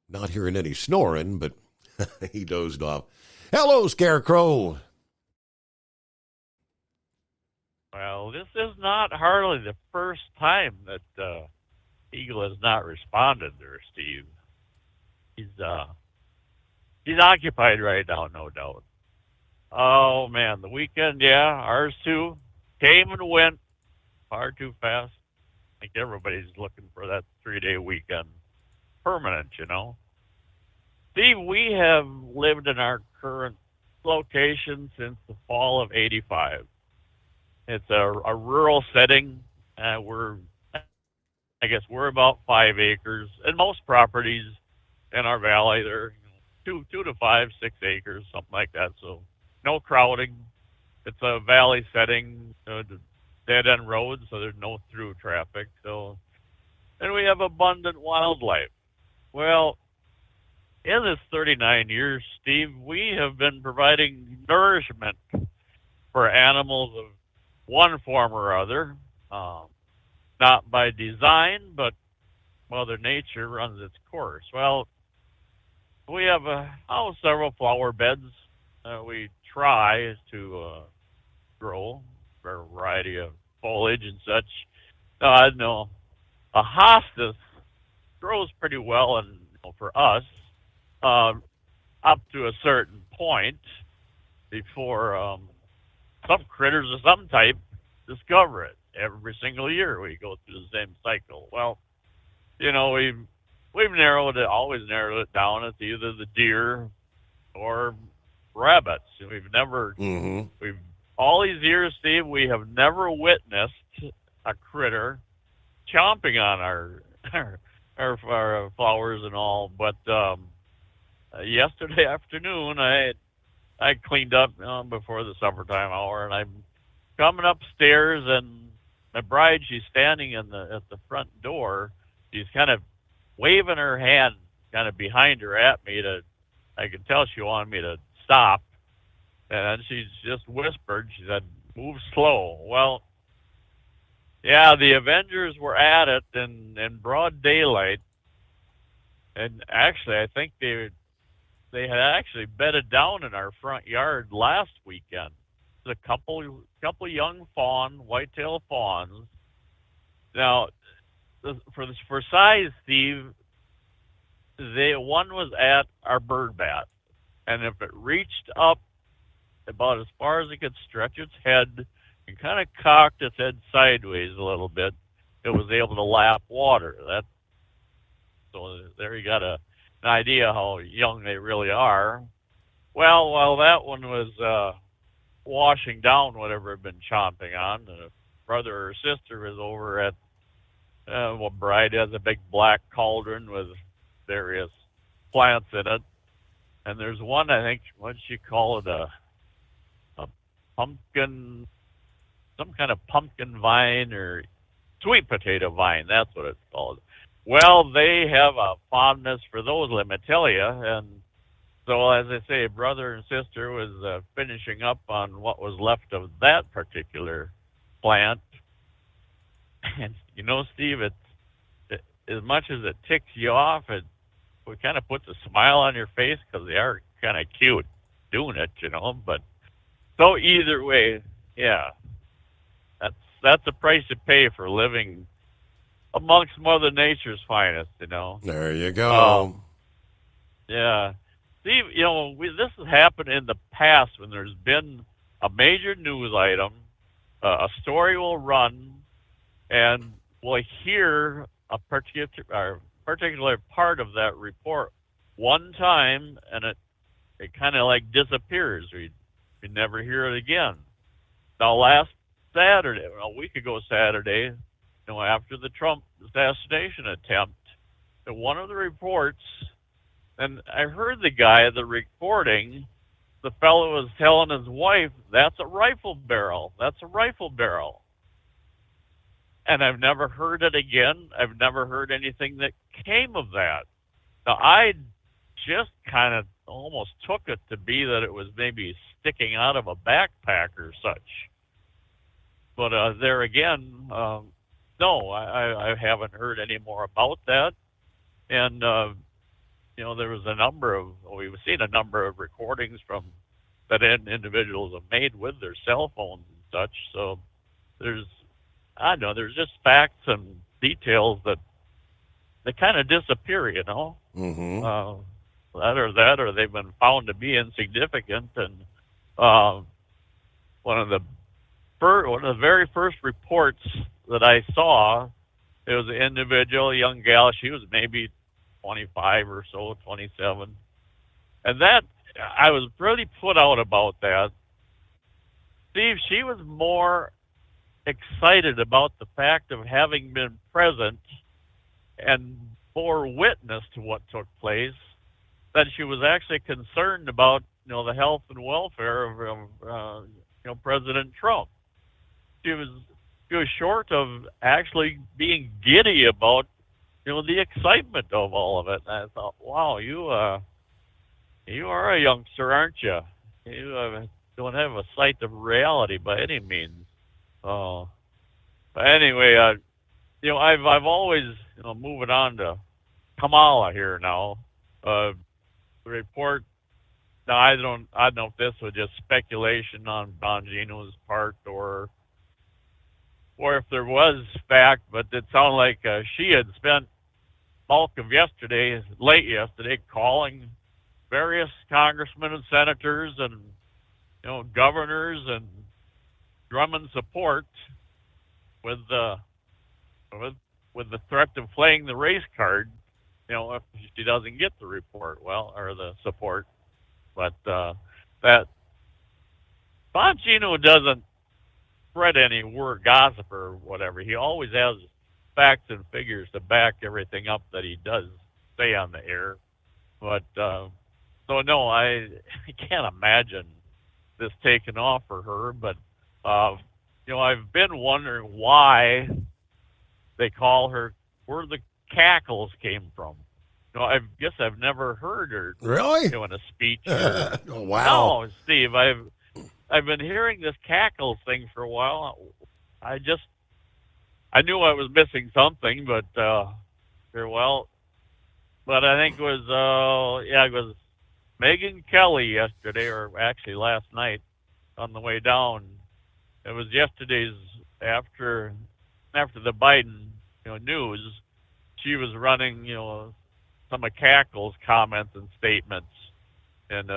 Not hearing any snoring, but he dozed off. Hello, Scarecrow. Well, this is not hardly the first time that Eagle has not responded there, Steve. He's occupied right now, no doubt. Oh, man, the weekend, yeah, ours too, came and went far too fast. I think everybody's looking for that 3-day weekend permanent, you know. Steve, we have lived in our current location since the fall of '85. It's a rural setting. We're about 5 acres, and most properties in our valley, they're 2 to 5, 6 acres, something like that. So no crowding. It's a valley setting, dead-end roads, so there's no through traffic. So, and we have abundant wildlife. Well, in this 39 years, Steve, we have been providing nourishment for animals of one form or other, not by design, but Mother Nature runs its course. Well, we have several flower beds we try to grow a variety of foliage and such. I know a hostas grows pretty well, and for us, up to a certain point before some critters of some type discover it. Every single year we go through the same cycle. Well, we've always narrowed it down. It's either the deer or rabbits. We've all these years, Steve, we have never witnessed a critter chomping on our flowers and all. But yesterday afternoon, I cleaned up before the summertime hour, and I'm coming upstairs, and my bride, she's standing at the front door. She's kind of waving her hand kind of behind her at me I could tell she wanted me to stop. And she's just whispered, she said, "Move slow." Well, yeah, the Avengers were at it in broad daylight. And actually, I think they had actually bedded down in our front yard last weekend. There's a couple young whitetail fawns. Now, for size, Steve, one was at our bird bath, and if it reached up about as far as it could stretch its head and kind of cocked its head sideways a little bit, it was able to lap water. So there you got an idea how young they really are. Well, while that one was washing down whatever had been chomping on, a brother or sister was over at bride has a big black cauldron with various plants in it, and there's one, I think, what she call it, a pumpkin, some kind of pumpkin vine or sweet potato vine. That's what it's called. Well, they have a fondness for those, let me tell you. And so, as I say, brother and sister was finishing up on what was left of that particular plant. And, Steve, as much as it ticks you off, it kind of puts a smile on your face because they are kind of cute doing it, But so either way, yeah, that's the price you pay for living amongst Mother Nature's finest, There you go. Yeah. Steve, this has happened in the past when there's been a major news item, a story will run, and we'll hear a particular part of that report one time, and it kind of like disappears. We never hear it again. Now, last Saturday, a week ago Saturday, after the Trump assassination attempt, one of the reports, and I heard the guy, the recording, the fellow was telling his wife, "That's a rifle barrel. That's a rifle barrel." And I've never heard it again. I've never heard anything that came of that. Now, I just kind of almost took it to be that it was maybe sticking out of a backpack or such. But there again, no, I haven't heard any more about that. And, there was we've seen a number of recordings from that individuals have made with their cell phones and such. So there's just facts and details that they kind of disappear, Mm-hmm. That or they've been found to be insignificant. And one of the very first reports that I saw, it was an individual, a young gal. She was maybe 25 or so, 27. And that, I was really put out about that. Steve, she was more excited about the fact of having been present and bore witness to what took place than she was actually concerned about, the health and welfare of President Trump. She was short of actually being giddy about, the excitement of all of it. And I thought, wow, you are a youngster, aren't you? You don't have a sight of reality by any means. But anyway, I've always, moving on to Kamala here now. The report. Now I don't know if this was just speculation on Bongino's part or if there was fact, but it sounded like she had spent bulk of late yesterday, calling various congressmen and senators and governors and drumming support with the threat of playing the race card, if she doesn't get the report, or the support. But that Bongino doesn't spread any word, gossip or whatever. He always has facts and figures to back everything up that he does say on the air. But so no, I can't imagine this taking off for her. But I've been wondering why they call her, where the cackles came from. I guess I've never heard her really doing a speech. Oh, wow. No, Steve, I've been hearing this cackles thing for a while. I knew I was missing something, but but I think it was Megyn Kelly yesterday, or actually last night on the way down. It was yesterday's after the Biden news. She was running some of Cackle's comments and statements and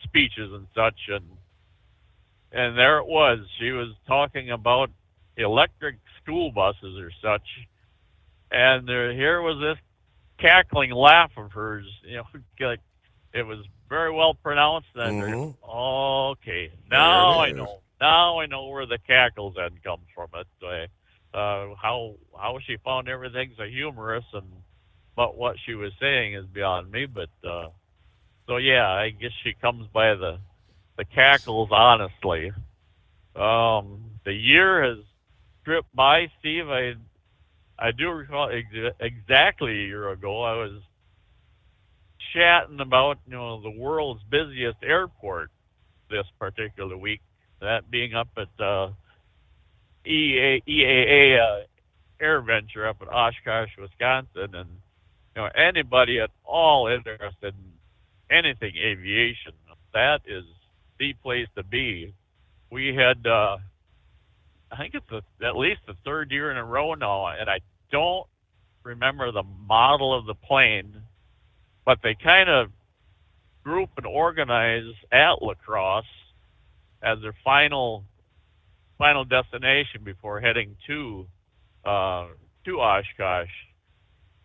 speeches and such, and there it was. She was talking about electric school buses or such, and here was this cackling laugh of hers. Like it was very well pronounced. And okay, now I know. Now I know where the cackles end comes from. It how she found everything so humorous, but what she was saying is beyond me. But so yeah, I guess she comes by the cackles honestly. The year has tripped by, Steve. I do recall exactly a year ago I was chatting about the world's busiest airport this particular week, that being up at EAA AirVenture up at Oshkosh, Wisconsin, and anybody at all interested in anything aviation, that is the place to be. We had I think it's at least the third year in a row now, and I don't remember the model of the plane, but they kind of group and organize at La Crosse as their final destination before heading to Oshkosh.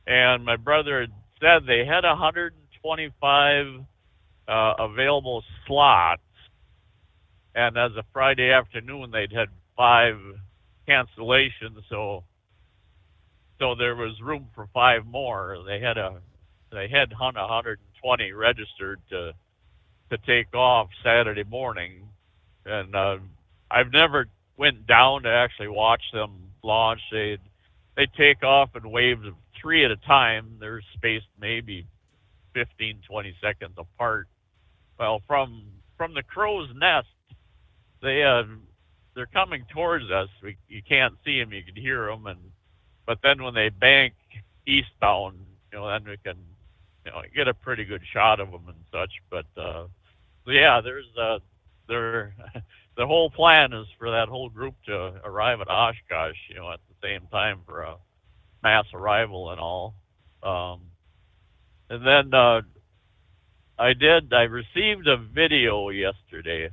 And my brother had said they had 125 available slots, and as a Friday afternoon they'd had 5 cancellations, so there was room for 5 more. They had 120 registered to take off Saturday morning, and I've never went down to actually watch them launch. They take off in waves of 3 at a time. They're spaced maybe 15, 20 seconds apart. Well, from the crow's nest, they're coming towards us. You can't see them, you can hear them, but then when they bank eastbound, then we can get a pretty good shot of them and such. But yeah, the whole plan is for that whole group to arrive at Oshkosh, at the same time for a mass arrival and all. And then I received a video yesterday,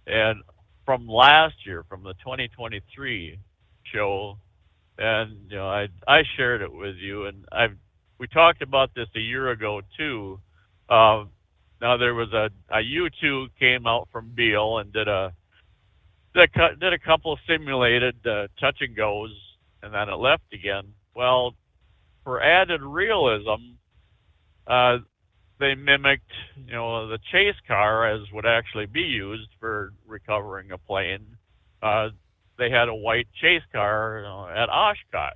and from last year, from the 2023 show, and I shared it with you, and we talked about this a year ago too. Now there was a U2 came out from Beale and did a couple of simulated touch and goes, and then it left again. Well, for added realism, they mimicked the chase car as would actually be used for recovering a plane. They had a white chase car at Oshkosh.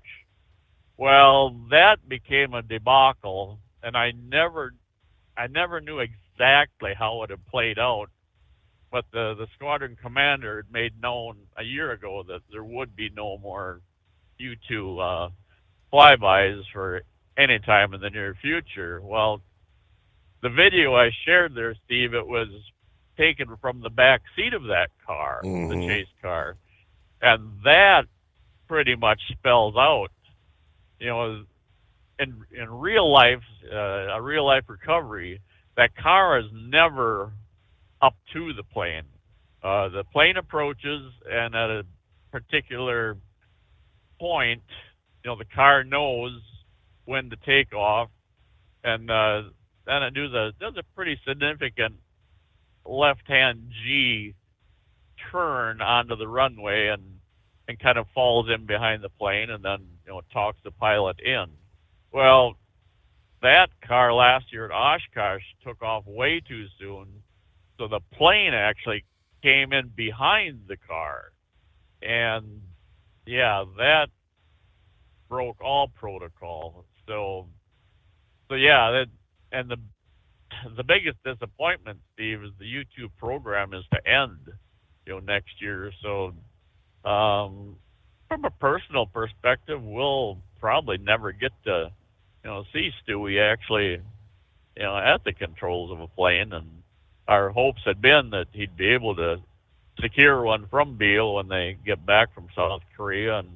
Well, that became a debacle, and I never knew exactly how it had played out. But the squadron commander had made known a year ago that there would be no more U-2 flybys for any time in the near future. Well, the video I shared there, Steve, it was taken from the back seat of that car, the chase car. And that pretty much spells out, in real life, a real life recovery, that car is never up to the plane. The plane approaches, and at a particular point, the car knows when to take off, and then it does a pretty significant left-hand G turn onto the runway and kind of falls in behind the plane, and then talks the pilot in. Well, that car last year at Oshkosh took off way too soon, so the plane actually came in behind the car, And yeah, that broke all protocol. So yeah, and the biggest disappointment, Steve, is the YouTube program is to end, next year. So from a personal perspective, we'll probably never get to, see Stewie actually, at the controls of a plane. And our hopes had been that he'd be able to secure one from Beale when they get back from South Korea and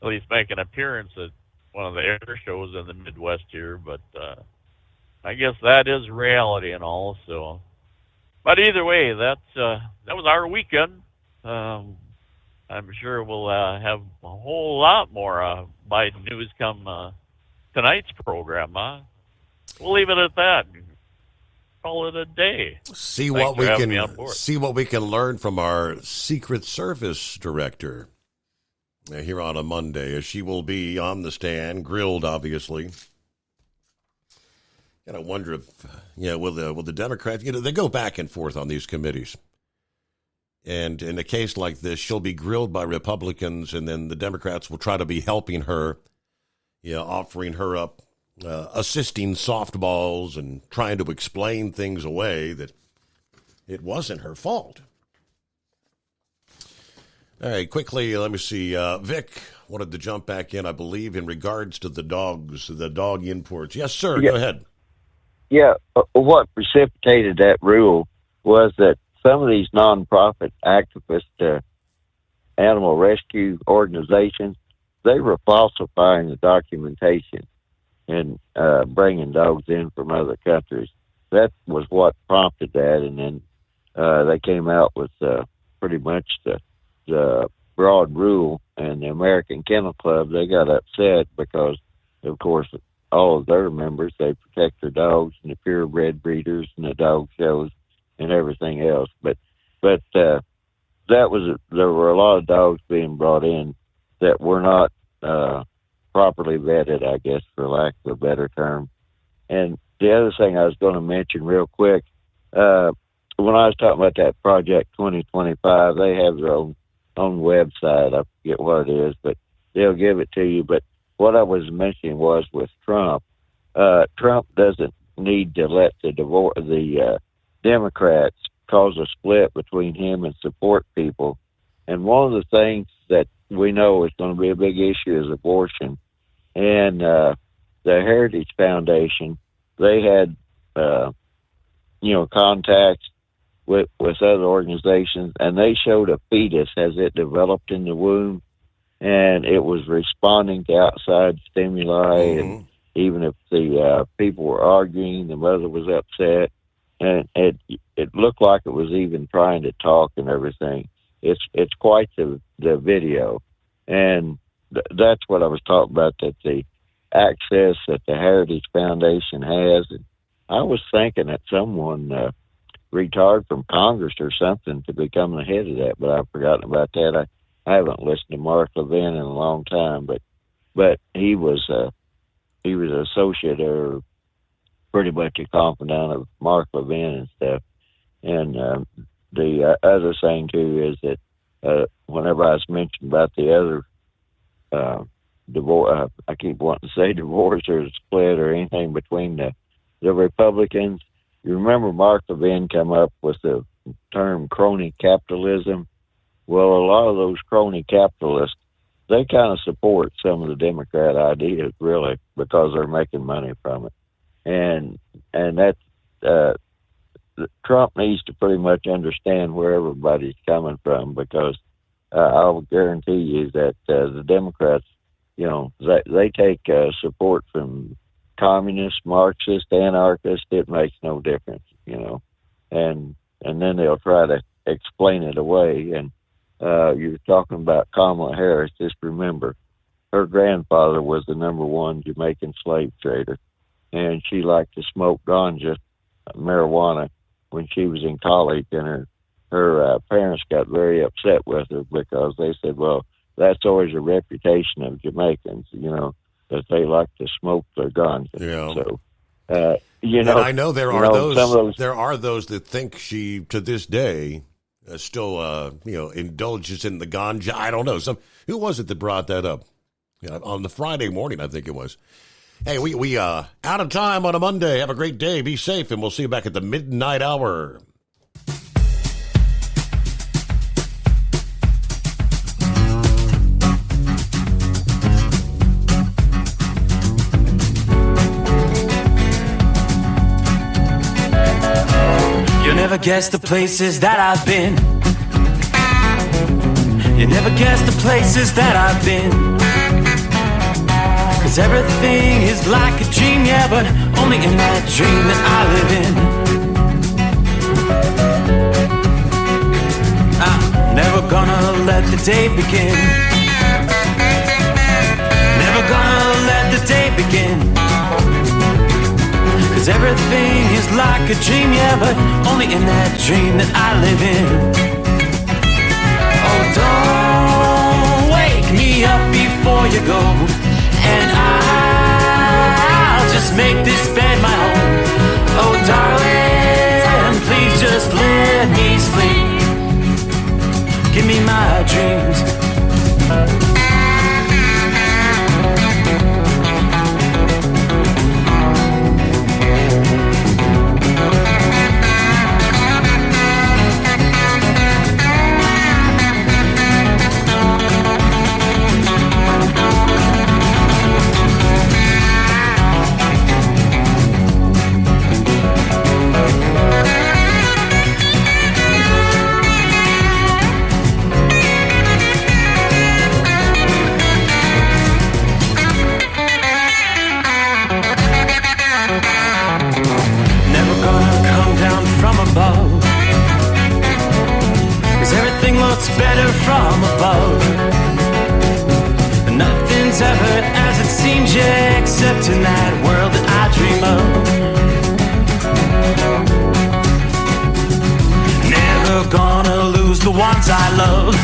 at least make an appearance at one of the air shows in the Midwest here. But I guess that is reality and all. So, but either way, that was our weekend. I'm sure we'll have a whole lot more Biden news come tonight's program. We'll leave it at that. Call it a day. See what we can learn from our Secret Service director here on a Monday, as she will be on the stand, grilled, obviously. And I wonder if, will the Democrats, they go back and forth on these committees. And in a case like this, she'll be grilled by Republicans, and then the Democrats will try to be helping her, offering her up, assisting softballs and trying to explain things away that it wasn't her fault. All right, quickly, let me see. Vic wanted to jump back in, I believe, in regards to the dog imports. Yes, sir, Go ahead. Yeah, what precipitated that rule was that some of these nonprofit activist animal rescue organizations, they were falsifying the documentation and bringing dogs in from other countries. That was what prompted that, and then they came out with pretty much the broad rule, and the American Kennel Club, they got upset because, of course, all of their members, they protect their dogs and the purebred breeders and the dog shows and everything else. But there were a lot of dogs being brought in that were not properly vetted, I guess, for lack of a better term. And the other thing I was going to mention real quick, when I was talking about that Project 2025, they have their own website. I forget what it is, but they'll give it to you. But what I was mentioning was with Trump, Trump doesn't need to let the Democrats cause a split between him and support people. And one of the things that we know is going to be a big issue is abortion. And the Heritage Foundation, they had, contacts with other organizations, and they showed a fetus as it developed in the womb, and it was responding to outside stimuli. And even if the people were arguing, the mother was upset, and it looked like it was even trying to talk and everything. It's quite the video, and that's what I was talking about, that the access that the Heritage Foundation has. And I was thinking that someone retired from Congress or something to become the head of that, but I've forgotten about that. I haven't listened to Mark Levin in a long time, but he was an associate or pretty much a confidant of Mark Levin and stuff. And the other thing too is that whenever I was mentioning about the other divorce, I keep wanting to say divorce or split or anything between the Republicans. You remember Mark Levin come up with the term crony capitalism? Well, a lot of those crony capitalists, they kind of support some of the Democrat ideas, really, because they're making money from it. And that's Trump needs to pretty much understand where everybody's coming from, because I will guarantee you that the Democrats, they take support from communists, Marxists, anarchists. It makes no difference, and then they'll try to explain it away. And you're talking about Kamala Harris. Just remember, her grandfather was the #1 Jamaican slave trader, and she liked to smoke ganja, marijuana, when she was in college, and her parents got very upset with her because they said, well, that's always a reputation of Jamaicans, that they like to smoke their ganja. Yeah. So, and I know there are those that think she, to this day, still, indulges in the ganja. I don't know. Who was it that brought that up? On the Friday morning, I think it was. Hey, we out of time on a Monday. Have a great day. Be safe, and we'll see you back at the midnight hour. You never guess the places that I've been. You never guess the places that I've been. 'Cause everything is like a dream, yeah, but only in that dream that I live in. I'm never gonna let the day begin. Never gonna let the day begin. 'Cause everything is like a dream, yeah, but only in that dream that I live in. Oh, don't wake me up before you go, and I'll just make this bed my home. Oh, darling, please just let me sleep. Give me my dreams. Better from above. Nothing's ever as it seems, yeah, except in that world that I dream of. Never gonna lose the ones I love.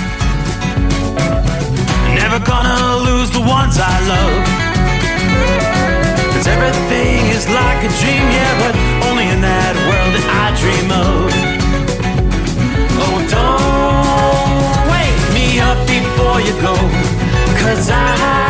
Never gonna lose the ones I love. 'Cause everything is like a dream, yeah, but only in that world that I dream of. Oh, don't wake me up before you go, 'cause I